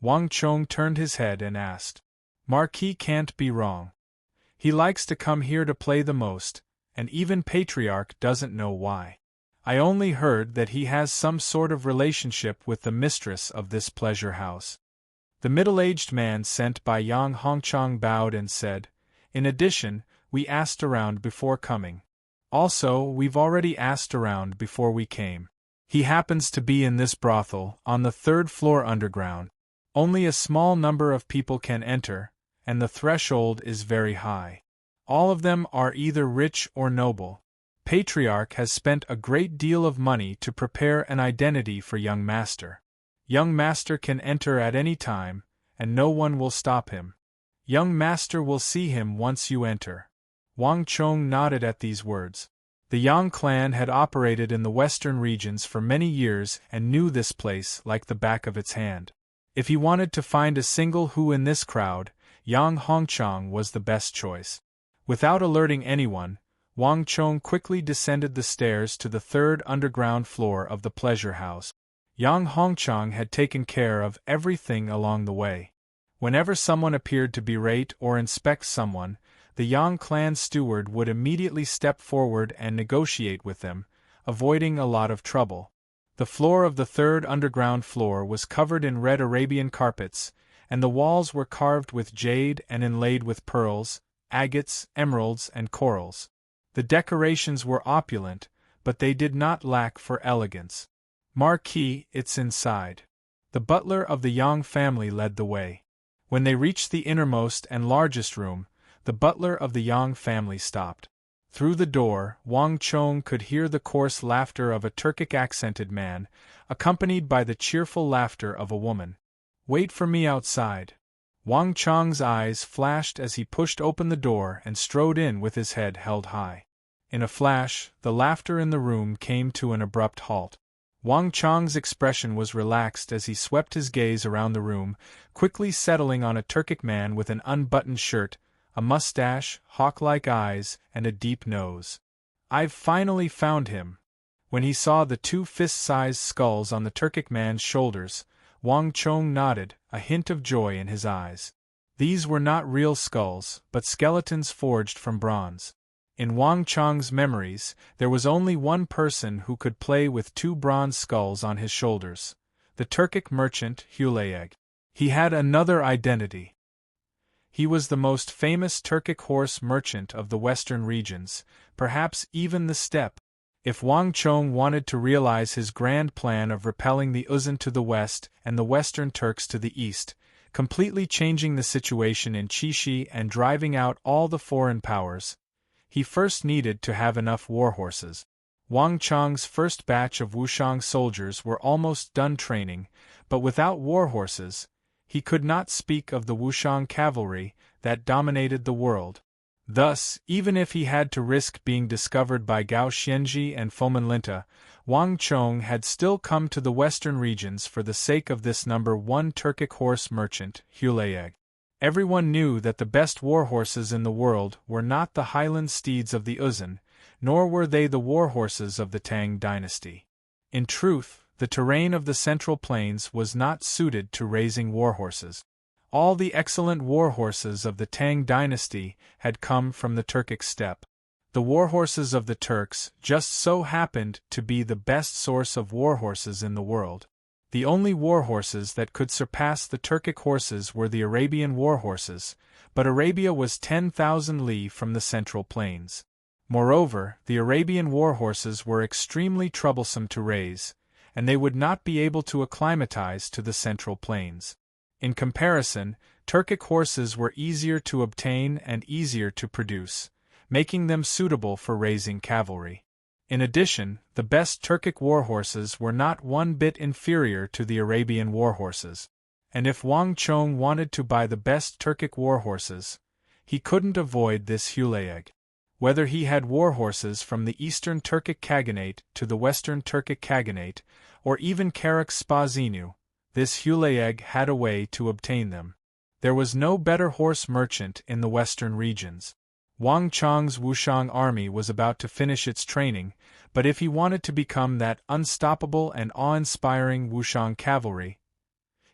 Wang Chong turned his head and asked. Marquis can't be wrong. He likes to come here to play the most, and even Patriarch doesn't know why. I only heard that he has some sort of relationship with the mistress of this pleasure house. The middle-aged man sent by Yang Hongchang bowed and said, In addition, we asked around before coming. Also, we've already asked around before we came. He happens to be in this brothel, on the 3rd floor underground. Only a small number of people can enter, and the threshold is very high. All of them are either rich or noble. Patriarch has spent a great deal of money to prepare an identity for young master. Young master can enter at any time, and no one will stop him. Young master will see him once you enter. Wang Chong nodded at these words. The Yang clan had operated in the western regions for many years and knew this place like the back of its hand. If he wanted to find a single who in this crowd, Yang Hongchang was the best choice. Without alerting anyone, Wang Chong quickly descended the stairs to the third underground floor of the pleasure house. Yang Hongchang had taken care of everything along the way. Whenever someone appeared to berate or inspect someone, the Yang clan steward would immediately step forward and negotiate with them, avoiding a lot of trouble. The floor of the third underground floor was covered in red Arabian carpets, and the walls were carved with jade and inlaid with pearls, agates, emeralds, and corals. The decorations were opulent, but they did not lack for elegance. Marquee, it's inside. The butler of the Yang family led the way. When they reached the innermost and largest room, the butler of the Yang family stopped. Through the door, Wang Chong could hear the coarse laughter of a Turkic-accented man, accompanied by the cheerful laughter of a woman. "Wait for me outside." Wang Chong's eyes flashed as he pushed open the door and strode in with his head held high. In a flash, the laughter in the room came to an abrupt halt. Wang Chong's expression was relaxed as he swept his gaze around the room, quickly settling on a Turkic man with an unbuttoned shirt, a mustache, hawk-like eyes, and a deep nose. "I've finally found him." When he saw the two fist-sized skulls on the Turkic man's shoulders, Wang Chong nodded, a hint of joy in his eyes. These were not real skulls, but skeletons forged from bronze. In Wang Chong's memories, there was only one person who could play with two bronze skulls on his shoulders: the Turkic merchant Hulayeg. He had another identity. He was the most famous Turkic horse merchant of the western regions, perhaps even the steppe. If Wang Chong wanted to realize his grand plan of repelling the Uzun to the west and the Western Turks to the east, completely changing the situation in Qixi and driving out all the foreign powers, he first needed to have enough warhorses. Wang Chong's first batch of Wushang soldiers were almost done training, but without warhorses, he could not speak of the Wushang cavalry that dominated the world. Thus, even if he had to risk being discovered by Gao Xianji and Fomenlinta, Wang Chong had still come to the western regions for the sake of this number one Turkic horse merchant, Hulayeg. Everyone knew that the best warhorses in the world were not the highland steeds of the Uzun, nor were they the warhorses of the Tang dynasty. In truth, the terrain of the Central Plains was not suited to raising warhorses. All the excellent warhorses of the Tang dynasty had come from the Turkic steppe. The warhorses of the Turks just so happened to be the best source of warhorses in the world. The only warhorses that could surpass the Turkic horses were the Arabian warhorses, but Arabia was 10,000 li from the Central Plains. Moreover, the Arabian warhorses were extremely troublesome to raise, and they would not be able to acclimatize to the Central Plains. In comparison, Turkic horses were easier to obtain and easier to produce, making them suitable for raising cavalry. In addition, the best Turkic warhorses were not one bit inferior to the Arabian warhorses. And if Wang Chong wanted to buy the best Turkic warhorses, he couldn't avoid this Hulayeg. Whether he had warhorses from the Eastern Turkic Khaganate to the Western Turkic Khaganate, or even Karak Spazinu, this Hulayeg had a way to obtain them. There was no better horse merchant in the western regions. Wang Chong's Wushang army was about to finish its training, but if he wanted to become that unstoppable and awe-inspiring Wushang cavalry,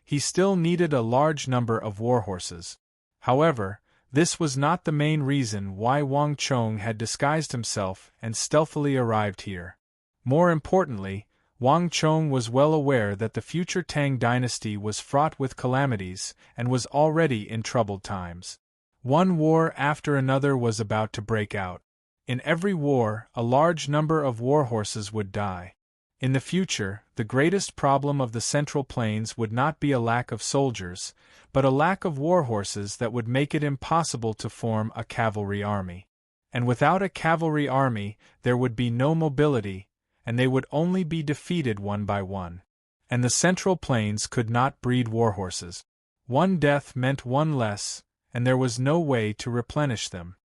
he still needed a large number of warhorses. However, this was not the main reason why Wang Chong had disguised himself and stealthily arrived here. More importantly, Wang Chong was well aware that the future Tang dynasty was fraught with calamities and was already in troubled times. One war after another was about to break out. In every war, a large number of warhorses would die. In the future, the greatest problem of the Central Plains would not be a lack of soldiers, but a lack of warhorses that would make it impossible to form a cavalry army. And without a cavalry army, there would be no mobility, and they would only be defeated one by one. And the Central Plains could not breed warhorses. One death meant one less, and there was no way to replenish them.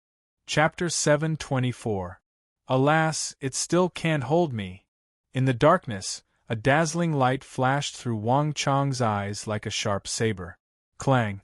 Chapter 724. Alas, it still can't hold me. In the darkness, a dazzling light flashed through Wang Chong's eyes like a sharp saber. Clang!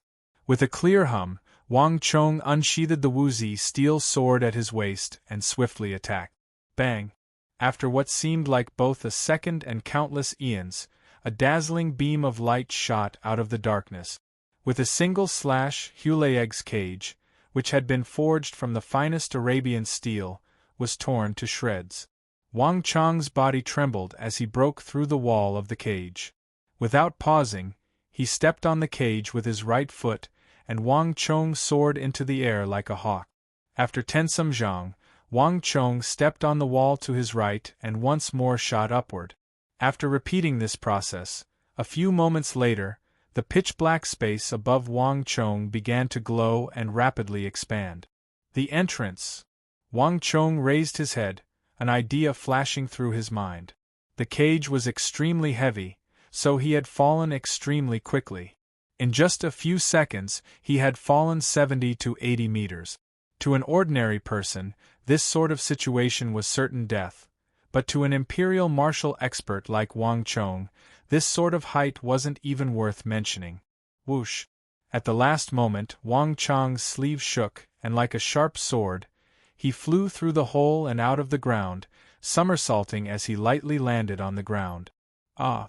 With a clear hum, Wang Chong unsheathed the Wuzi steel sword at his waist and swiftly attacked. Bang! After what seemed like both a second and countless eons, a dazzling beam of light shot out of the darkness. With a single slash, Hulayeg's cage, which had been forged from the finest Arabian steel, was torn to shreds. Wang Chong's body trembled as he broke through the wall of the cage. Without pausing, he stepped on the cage with his right foot, and Wang Chong soared into the air like a hawk. After Tensum Zhang, Wang Chong stepped on the wall to his right and once more shot upward. After repeating this process, a few moments later, the pitch-black space above Wang Chong began to glow and rapidly expand. The entrance! Wang Chong raised his head, an idea flashing through his mind. The cage was extremely heavy, so he had fallen extremely quickly. In just a few seconds, he had fallen 70 to 80 meters. To an ordinary person, this sort of situation was certain death, but to an imperial martial expert like Wang Chong, this sort of height wasn't even worth mentioning. Whoosh! At the last moment, Wang Chong's sleeve shook, and like a sharp sword, he flew through the hole and out of the ground, somersaulting as he lightly landed on the ground. Ah!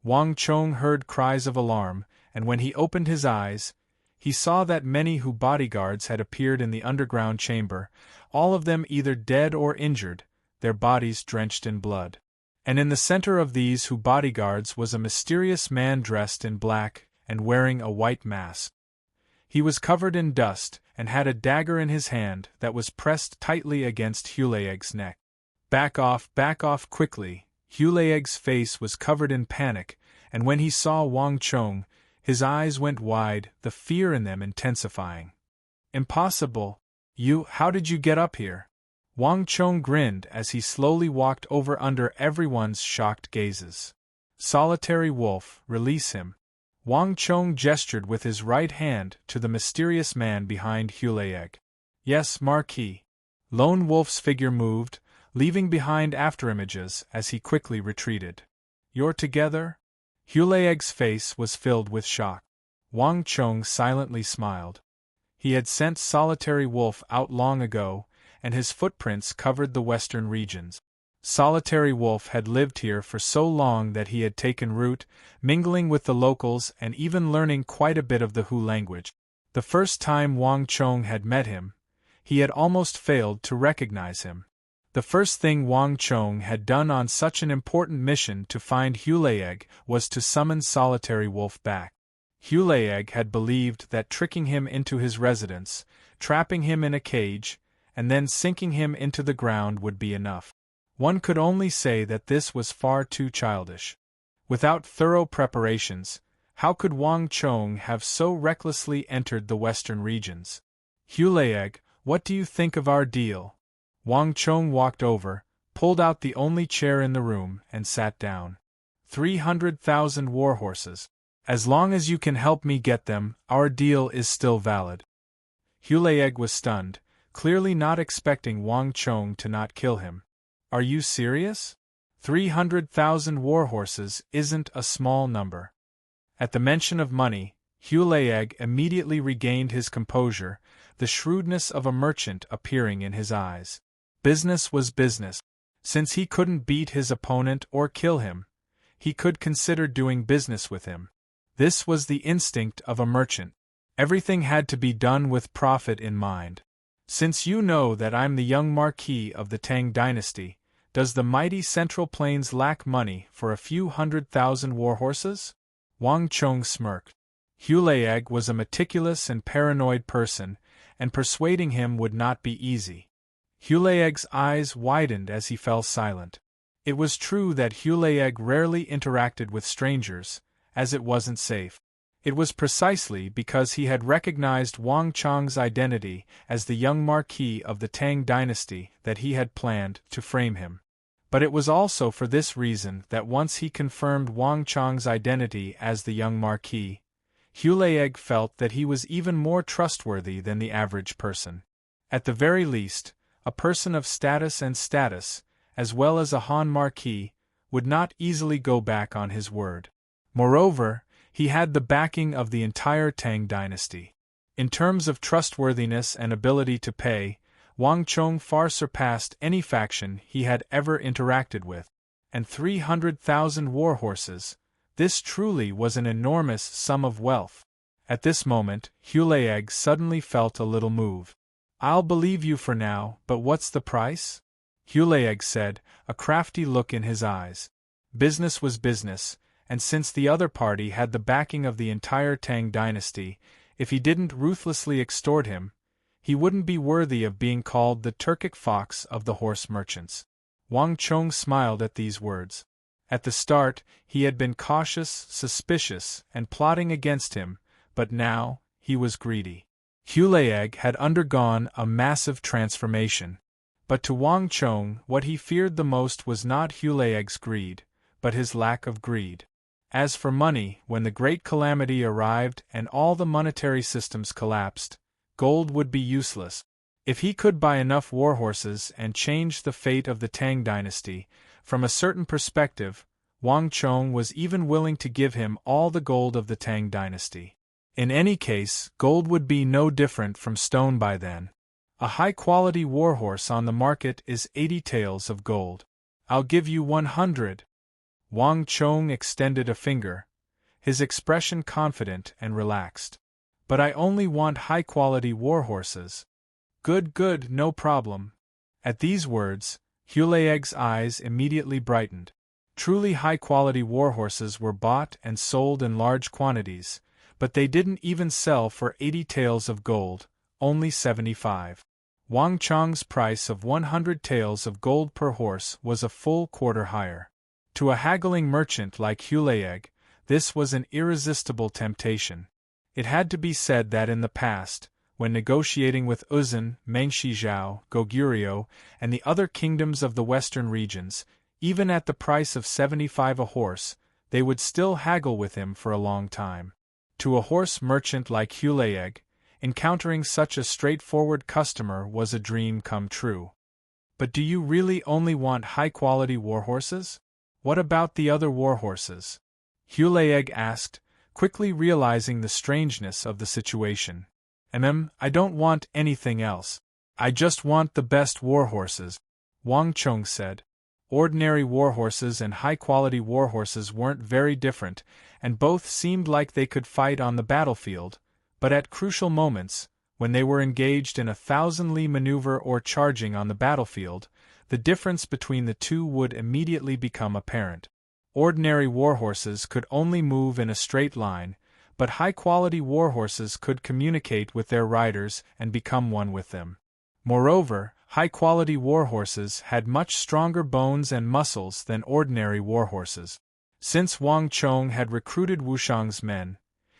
Wang Chong heard cries of alarm, and when he opened his eyes, he saw that many Hu bodyguards had appeared in the underground chamber, all of them either dead or injured, their bodies drenched in blood. And in the center of these Hu bodyguards was a mysterious man dressed in black and wearing a white mask. He was covered in dust and had a dagger in his hand that was pressed tightly against Hulayeg's neck. Back off quickly! Hulayeg's face was covered in panic, and when he saw Wang Chong, his eyes went wide, the fear in them intensifying. Impossible! How did you get up here? Wang Chong grinned as he slowly walked over under everyone's shocked gazes. Solitary wolf, release him. Wang Chong gestured with his right hand to the mysterious man behind Hulayeg. Yes, Marquis. Lone Wolf's figure moved, leaving behind afterimages as he quickly retreated. You're together? Hulayeg's face was filled with shock. Wang Chong silently smiled. He had sent Solitary Wolf out long ago, and his footprints covered the western regions. Solitary Wolf had lived here for so long that he had taken root, mingling with the locals and even learning quite a bit of the Hu language. The first time Wang Chong had met him, he had almost failed to recognize him. The first thing Wang Chong had done on such an important mission to find Hulayeg was to summon Solitary Wolf back. Hulayeg had believed that tricking him into his residence, trapping him in a cage, and then sinking him into the ground would be enough. One could only say that this was far too childish. Without thorough preparations, how could Wang Chong have so recklessly entered the western regions? Hulayeg, what do you think of our deal? Wang Chong walked over, pulled out the only chair in the room, and sat down. 300,000 warhorses. As long as you can help me get them, our deal is still valid. Hulayeg was stunned, clearly not expecting Wang Chong to not kill him. Are you serious? 300,000 warhorses isn't a small number. At the mention of money, Hulayeg immediately regained his composure, the shrewdness of a merchant appearing in his eyes. Business was business. Since he couldn't beat his opponent or kill him, he could consider doing business with him. This was the instinct of a merchant. Everything had to be done with profit in mind. Since you know that I'm the young Marquis of the Tang dynasty, does the mighty Central Plains lack money for a few 100,000 warhorses? Wang Chong smirked. Hulayeg was a meticulous and paranoid person, and persuading him would not be easy. Hulayeg's eyes widened as he fell silent. It was true that Hulayeg rarely interacted with strangers, as it wasn't safe. It was precisely because he had recognized Wang Chong's identity as the young Marquis of the Tang dynasty that he had planned to frame him. But it was also for this reason that once he confirmed Wang Chong's identity as the young Marquis, Hulayeg felt that he was even more trustworthy than the average person. At the very least, a person of status, as well as a Han Marquis, would not easily go back on his word. Moreover, he had the backing of the entire Tang dynasty. In terms of trustworthiness and ability to pay, Wang Chong far surpassed any faction he had ever interacted with. And 300,000 war horses, this truly was an enormous sum of wealth. At this moment, Hulayeg suddenly felt a little move. "I'll believe you for now, but what's the price?" Hulayeg said, a crafty look in his eyes. Business was business, and since the other party had the backing of the entire Tang dynasty, if he didn't ruthlessly extort him, he wouldn't be worthy of being called the Turkic fox of the horse merchants. Wang Chong smiled at these words. At the start, he had been cautious, suspicious, and plotting against him, but now, he was greedy. Hulayeg had undergone a massive transformation. But to Wang Chong, what he feared the most was not Hulayeg's greed, but his lack of greed. As for money, when the great calamity arrived and all the monetary systems collapsed, gold would be useless. If he could buy enough warhorses and change the fate of the Tang dynasty, from a certain perspective, Wang Chong was even willing to give him all the gold of the Tang dynasty. In any case, gold would be no different from stone by then. A high-quality warhorse on the market is 80 taels of gold. "I'll give you 100. Wang Chong extended a finger, his expression confident and relaxed. "But I only want high-quality warhorses." Good, no problem." At these words, Hulayeg's eyes immediately brightened. Truly high-quality warhorses were bought and sold in large quantities, but they didn't even sell for 80 taels of gold, only 75. Wang Chong's price of 100 taels of gold per horse was a full quarter higher. To a haggling merchant like Hulayeg, this was an irresistible temptation. It had to be said that in the past, when negotiating with Uzun, Mengshizhao, Goguryeo, and the other kingdoms of the western regions, even at the price of 75 a horse, they would still haggle with him for a long time. To a horse merchant like Hulayeg, encountering such a straightforward customer was a dream come true. "But do you really only want high-quality warhorses? What about the other warhorses?" Hulayeg asked, quickly realizing the strangeness of the situation. I don't want anything else. I just want the best warhorses," Wang Chong said. Ordinary warhorses and high-quality warhorses weren't very different, and both seemed like they could fight on the battlefield, but at crucial moments, when they were engaged in a 1,000-li maneuver or charging on the battlefield, the difference between the two would immediately become apparent. Ordinary warhorses could only move in a straight line, but high-quality warhorses could communicate with their riders and become one with them. Moreover, high-quality warhorses had much stronger bones and muscles than ordinary warhorses. Since Wang Chong had recruited Wushang's men,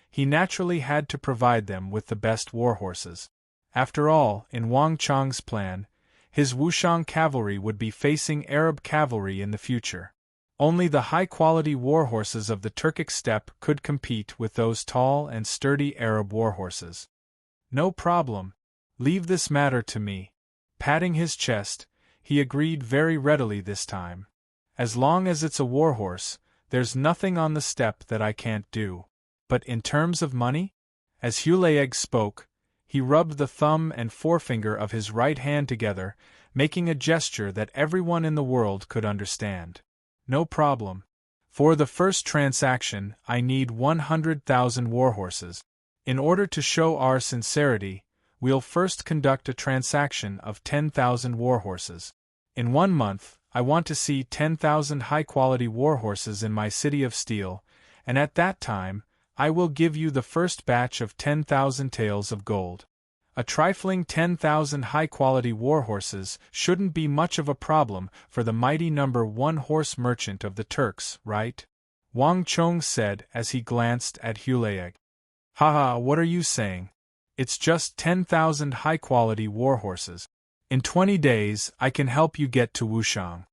he naturally had to provide them with the best warhorses. After all, in Wang Chong's plan, his Wushang cavalry would be facing Arab cavalry in the future. Only the high-quality warhorses of the Turkic steppe could compete with those tall and sturdy Arab warhorses. "No problem. Leave this matter to me." Patting his chest, he agreed very readily this time. "As long as it's a warhorse, there's nothing on the steppe that I can't do." "But in terms of money?" As Hulayeg spoke, he rubbed the thumb and forefinger of his right hand together, making a gesture that everyone in the world could understand. "No problem. For the first transaction, I need 100,000 warhorses. In order to show our sincerity, we'll first conduct a transaction of 10,000 warhorses. In 1 month, I want to see 10,000 high-quality warhorses in my city of steel, and at that time, I will give you the first batch of 10,000 taels of gold. A trifling 10,000 high-quality warhorses shouldn't be much of a problem for the mighty number 1 horse merchant of the Turks, right?" Wang Chong said as he glanced at Hulayeg. "Haha, what are you saying? It's just 10,000 high-quality warhorses. In 20 days, I can help you get to Wushang."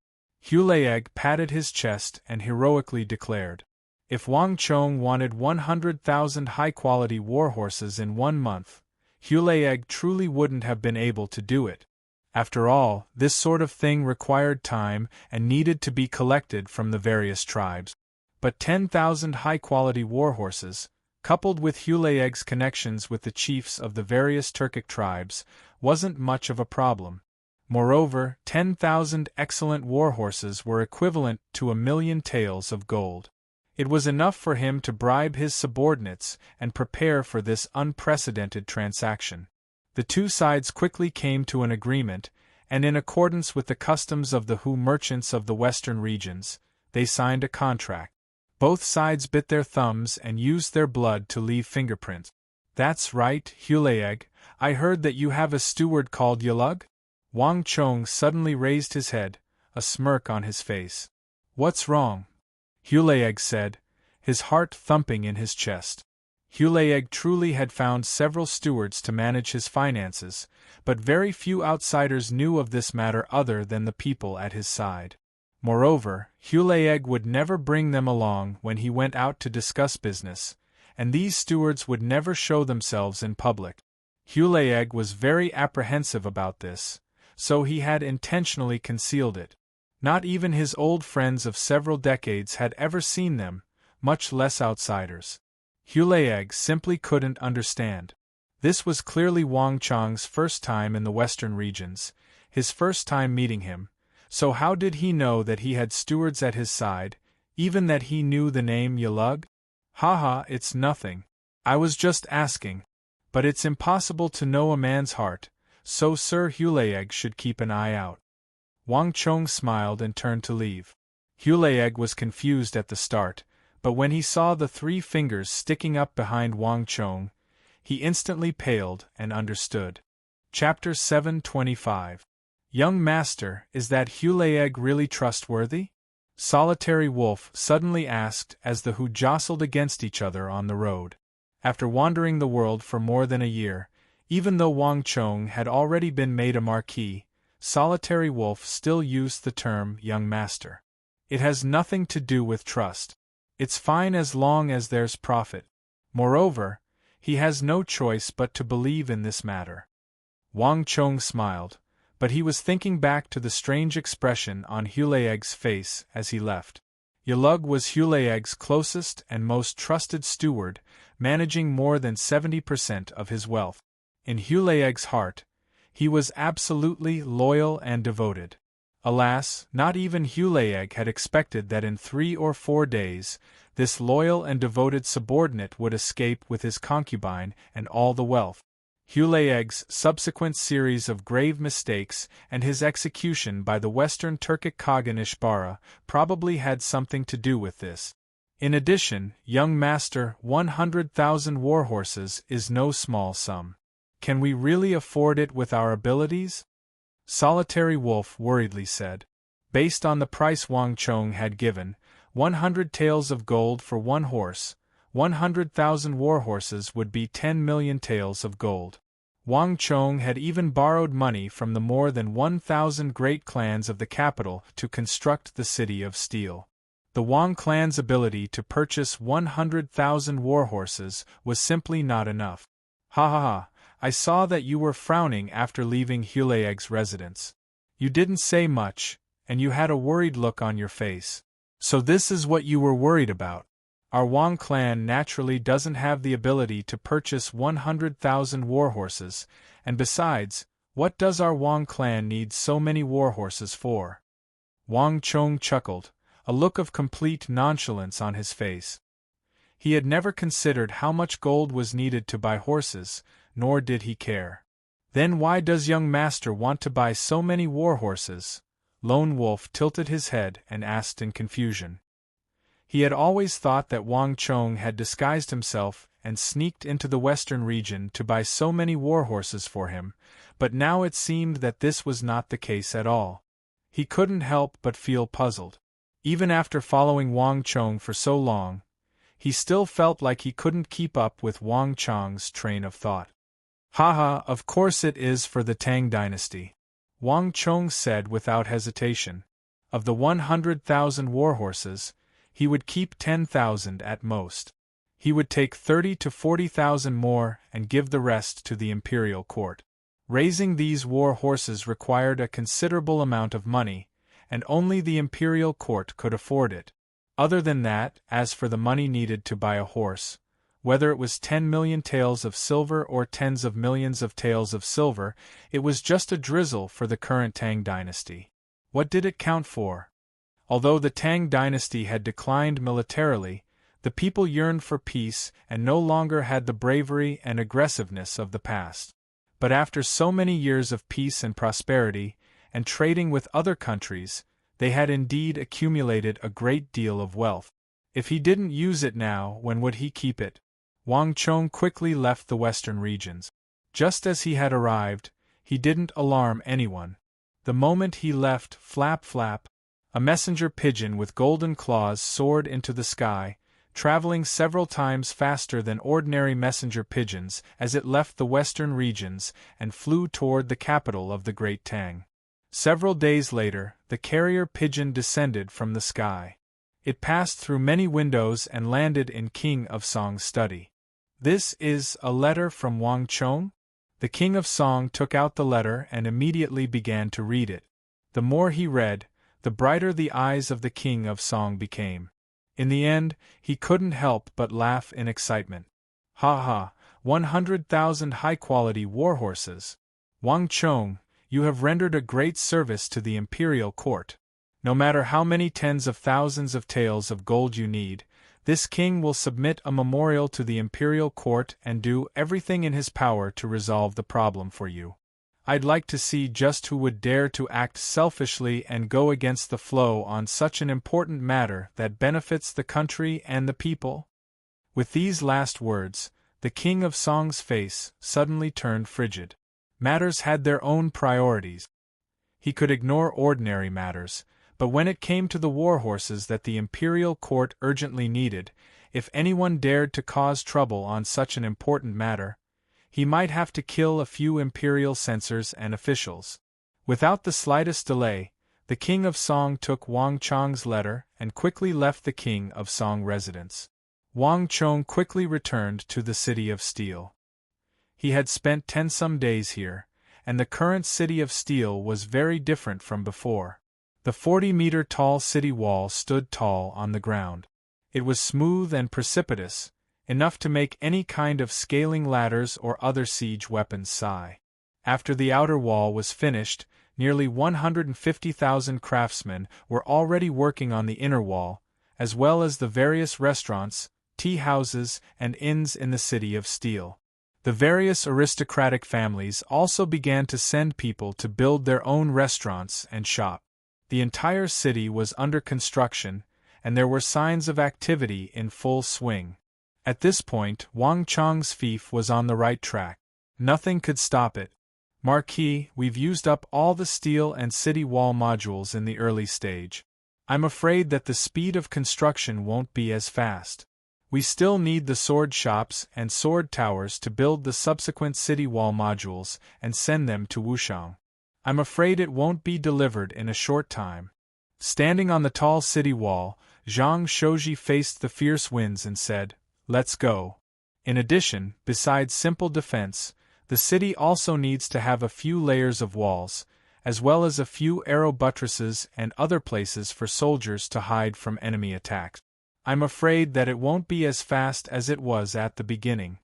Hulayeg patted his chest and heroically declared. If Wang Chong wanted 100,000 high-quality warhorses in 1 month, Hulayeg truly wouldn't have been able to do it. After all, this sort of thing required time and needed to be collected from the various tribes. But 10,000 high-quality warhorses, coupled with Hulayeg's connections with the chiefs of the various Turkic tribes, wasn't much of a problem. Moreover, 10,000 excellent warhorses were equivalent to 1,000,000 taels of gold. It was enough for him to bribe his subordinates and prepare for this unprecedented transaction. The two sides quickly came to an agreement, and in accordance with the customs of the Hu merchants of the western regions, they signed a contract. Both sides bit their thumbs and used their blood to leave fingerprints. "That's right, Hulayeg, I heard that you have a steward called Yulug?" Wang Chong suddenly raised his head, a smirk on his face. "What's wrong?" Hulayeg said, his heart thumping in his chest. Hulayeg truly had found several stewards to manage his finances, but very few outsiders knew of this matter other than the people at his side. Moreover, Hulayeg would never bring them along when he went out to discuss business, and these stewards would never show themselves in public. Hulayeg was very apprehensive about this, so he had intentionally concealed it. Not even his old friends of several decades had ever seen them, much less outsiders. Hulayeg simply couldn't understand. This was clearly Wang Chong's first time in the western regions, his first time meeting him, so how did he know that he had stewards at his side, even that he knew the name Yulug? "Haha, it's nothing. I was just asking. But it's impossible to know a man's heart, so Sir Hulayeg should keep an eye out." Wang Chong smiled and turned to leave. Hulayeg was confused at the start, but when he saw the 3 fingers sticking up behind Wang Chong, he instantly paled and understood. Chapter 725. "Young master, is that Hulayeg really trustworthy?" Solitary Wolf suddenly asked as the Hu jostled against each other on the road. After wandering the world for more than a year, even though Wang Chong had already been made a marquis, Solitary Wolf still used the term young master. It has nothing to do with trust. It's fine as long as there's profit. Moreover, he has no choice but to believe in this matter. Wang Chong smiled, but he was thinking back to the strange expression on Hulayeg's face as he left. Yulug was Hulayeg's closest and most trusted steward, managing more than 70% of his wealth. In Hulayeg's heart, he was absolutely loyal and devoted. Alas, not even Hulayeg had expected that in 3 or 4 days, this loyal and devoted subordinate would escape with his concubine and all the wealth. Hulayeg's subsequent series of grave mistakes and his execution by the Western Turkic Khagan Ishbara probably had something to do with this. In addition, young master, 100,000 warhorses is no small sum. Can we really afford it with our abilities? Solitary Wolf worriedly said. Based on the price Wang Chong had given, 100 taels of gold for 1 horse, 100,000 warhorses would be 10,000,000 taels of gold. Wang Chong had even borrowed money from the more than 1,000 great clans of the capital to construct the city of steel. The Wang clan's ability to purchase 100,000 warhorses was simply not enough. Ha ha ha, I saw that you were frowning after leaving Hulayeg's residence. You didn't say much, and you had a worried look on your face. So this is what you were worried about. Our Wang clan naturally doesn't have the ability to purchase 100,000 warhorses, and besides, what does our Wang clan need so many warhorses for? Wang Chong chuckled, a look of complete nonchalance on his face. He had never considered how much gold was needed to buy horses, nor did he care. Then why does young master want to buy so many warhorses? Lone Wolf tilted his head and asked in confusion. He had always thought that Wang Chong had disguised himself and sneaked into the western region to buy so many warhorses for him, but now it seemed that this was not the case at all. He couldn't help but feel puzzled. Even after following Wang Chong for so long, he still felt like he couldn't keep up with Wang Chong's train of thought. Haha, of course it is for the Tang dynasty, Wang Chong said without hesitation. Of the 100,000 warhorses, he would keep 10,000 at most. He would take 30 to 40,000 more and give the rest to the imperial court. Raising these war horses required a considerable amount of money, and only the imperial court could afford it. Other than that, as for the money needed to buy a horse, whether it was 10 million taels of silver or tens of millions of taels of silver, it was just a drizzle for the current Tang dynasty. What did it count for? Although the Tang dynasty had declined militarily, the people yearned for peace and no longer had the bravery and aggressiveness of the past. But after so many years of peace and prosperity, and trading with other countries, they had indeed accumulated a great deal of wealth. If he didn't use it now, when would he keep it? Wang Chong quickly left the western regions. Just as he had arrived, he didn't alarm anyone. The moment he left, flap flap, a messenger pigeon with golden claws soared into the sky, traveling several times faster than ordinary messenger pigeons as it left the western regions and flew toward the capital of the Great Tang. Several days later, the carrier pigeon descended from the sky. It passed through many windows and landed in King of Song's study. "This is a letter from Wang Chong?" The King of Song took out the letter and immediately began to read it. The more he read, the brighter the eyes of the King of Song became. In the end, he couldn't help but laugh in excitement. "Ha ha, 100,000 high-quality war horses! Wang Chong, you have rendered a great service to the imperial court. No matter how many tens of thousands of taels of gold you need, this king will submit a memorial to the imperial court and do everything in his power to resolve the problem for you. I'd like to see just who would dare to act selfishly and go against the flow on such an important matter that benefits the country and the people." With these last words, the King of Song's face suddenly turned frigid. Matters had their own priorities. He could ignore ordinary matters, but when it came to the war horses that the imperial court urgently needed, if anyone dared to cause trouble on such an important matter, he might have to kill a few imperial censors and officials. Without the slightest delay, the King of Song took Wang Chong's letter and quickly left the King of Song residence. Wang Chong quickly returned to the City of Steel. He had spent 10 some days here, and the current City of Steel was very different from before. The 40-meter-tall city wall stood tall on the ground. It was smooth and precipitous, enough to make any kind of scaling ladders or other siege weapons sigh. After the outer wall was finished, nearly 150,000 craftsmen were already working on the inner wall, as well as the various restaurants, tea houses, and inns in the City of Steel. The various aristocratic families also began to send people to build their own restaurants and shop. The entire city was under construction, and there were signs of activity in full swing. At this point, Wang Chong's fief was on the right track. Nothing could stop it. "Marquis, we've used up all the steel and city wall modules in the early stage. I'm afraid that the speed of construction won't be as fast. We still need the sword shops and sword towers to build the subsequent city wall modules and send them to Wushang. I'm afraid it won't be delivered in a short time." Standing on the tall city wall, Zhang Shouji faced the fierce winds and said, "Let's go." In addition, besides simple defense, the city also needs to have a few layers of walls, as well as a few arrow buttresses and other places for soldiers to hide from enemy attacks. I'm afraid that it won't be as fast as it was at the beginning.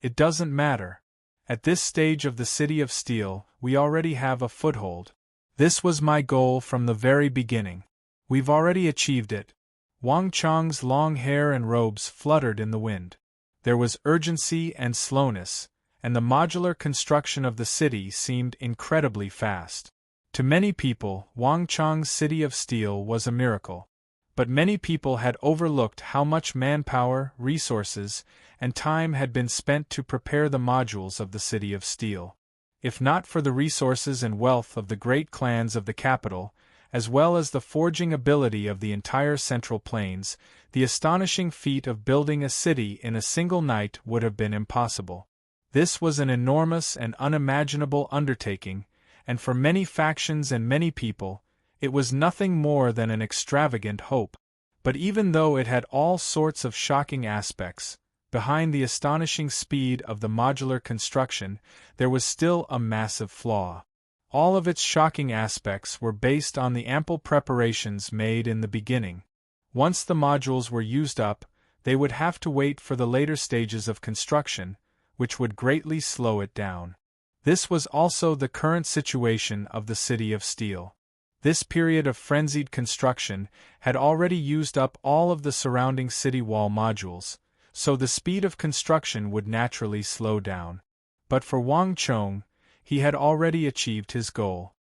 It doesn't matter. At this stage of the City of Steel, we already have a foothold. This was my goal from the very beginning. We've already achieved it. Wang Chong's long hair and robes fluttered in the wind. There was urgency and slowness, and the modular construction of the city seemed incredibly fast. To many people, Wang Chong's City of Steel was a miracle. But many people had overlooked how much manpower, resources, and time had been spent to prepare the modules of the City of Steel. If not for the resources and wealth of the great clans of the capital, as well as the forging ability of the entire Central Plains, the astonishing feat of building a city in a single night would have been impossible. This was an enormous and unimaginable undertaking, and for many factions and many people, it was nothing more than an extravagant hope. But even though it had all sorts of shocking aspects, behind the astonishing speed of the modular construction, there was still a massive flaw. All of its shocking aspects were based on the ample preparations made in the beginning. Once the modules were used up, they would have to wait for the later stages of construction, which would greatly slow it down. This was also the current situation of the City of Steel. This period of frenzied construction had already used up all of the surrounding city wall modules, so the speed of construction would naturally slow down. But for Wang Chong, he had already achieved his goal.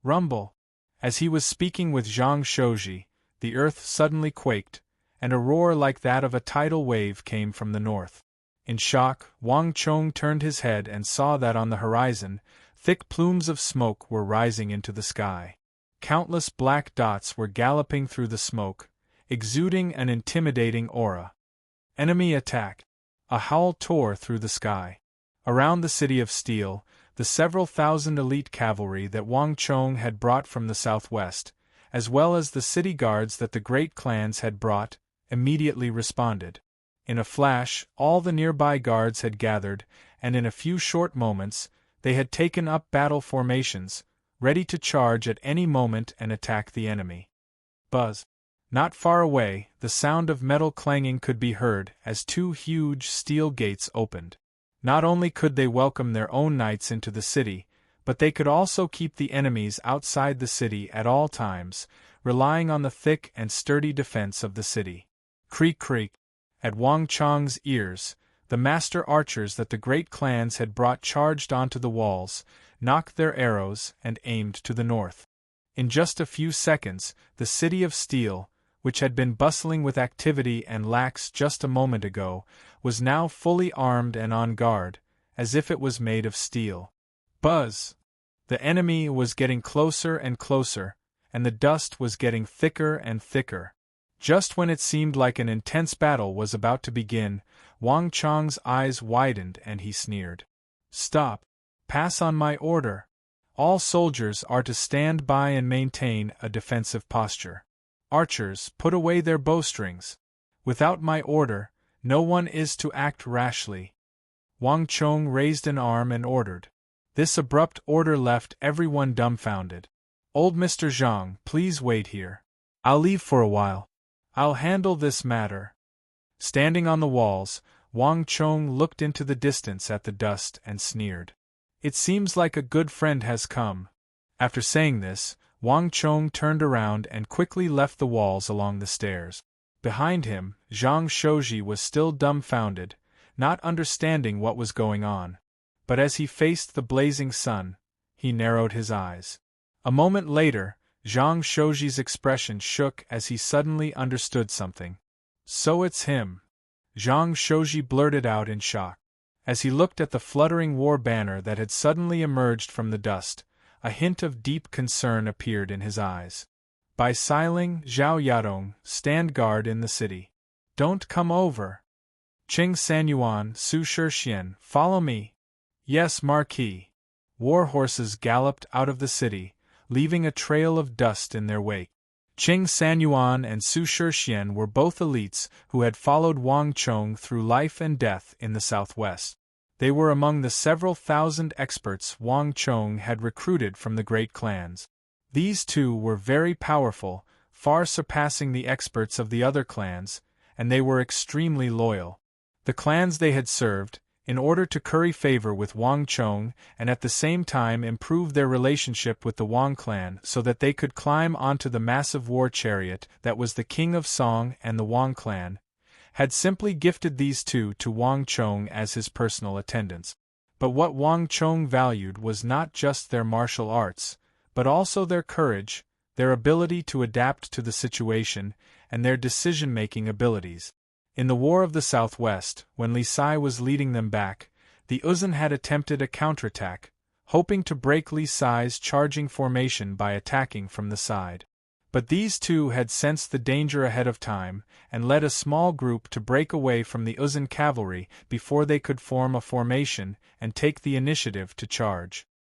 Rumble. As he was speaking with Zhang Shouji, the earth suddenly quaked, and a roar like that of a tidal wave came from the north. In shock, Wang Chong turned his head and saw that on the horizon, thick plumes of smoke were rising into the sky. Countless black dots were galloping through the smoke, exuding an intimidating aura. Enemy attack! A howl tore through the sky. Around the City of Steel, the several thousand elite cavalry that Wang Chong had brought from the southwest, as well as the city guards that the great clans had brought, immediately responded. In a flash, all the nearby guards had gathered, and in a few short moments, they had taken up battle formations, ready to charge at any moment and attack the enemy. Buzz! Not far away, the sound of metal clanging could be heard as two huge steel gates opened. Not only could they welcome their own knights into the city, but they could also keep the enemies outside the city at all times, relying on the thick and sturdy defense of the city. Creak creak. At Wang Chong's ears, the master archers that the great clans had brought charged onto the walls, knocked their arrows, and aimed to the north. In just a few seconds, the City of Steel, which had been bustling with activity and lax just a moment ago, was now fully armed and on guard, as if it was made of steel. Buzz! The enemy was getting closer and closer, and the dust was getting thicker and thicker. Just when it seemed like an intense battle was about to begin, Wang Chong's eyes widened and he sneered. Stop! Pass on my order! All soldiers are to stand by and maintain a defensive posture. Archers, put away their bowstrings. Without my order, no one is to act rashly. Wang Chong raised an arm and ordered. This abrupt order left everyone dumbfounded. Old Mr. Zhang, please wait here. I'll leave for a while. I'll handle this matter. Standing on the walls, Wang Chong looked into the distance at the dust and sneered. It seems like a good friend has come. After saying this, Wang Chong turned around and quickly left the walls along the stairs. Behind him, Zhang Shouji was still dumbfounded, not understanding what was going on. But as he faced the blazing sun, he narrowed his eyes. A moment later, Zhang Shouji's expression shook as he suddenly understood something. So it's him! Zhang Shouji blurted out in shock. As he looked at the fluttering war banner that had suddenly emerged from the dust, a hint of deep concern appeared in his eyes. By Siling, Zhao Yadong, stand guard in the city. Don't come over. Qing Sanyuan, Su Shixian, follow me. Yes, Marquis. War horses galloped out of the city, leaving a trail of dust in their wake. Qing Sanyuan and Su Shixian were both elites who had followed Wang Chong through life and death in the southwest. They were among the several thousand experts Wang Chong had recruited from the great clans. These two were very powerful, far surpassing the experts of the other clans, and they were extremely loyal. The clans they had served, in order to curry favor with Wang Chong and at the same time improve their relationship with the Wang clan so that they could climb onto the massive war chariot that was the King of Song and the Wang clan, had simply gifted these two to Wang Chong as his personal attendants. But what Wang Chong valued was not just their martial arts, but also their courage, their ability to adapt to the situation, and their decision-making abilities. In the War of the Southwest, when Li Sai was leading them back, the Uzun had attempted a counterattack, hoping to break Li Sai's charging formation by attacking from the side. But these two had sensed the danger ahead of time, and led a small group to break away from the Uzun cavalry before they could form a formation and take the initiative to charge.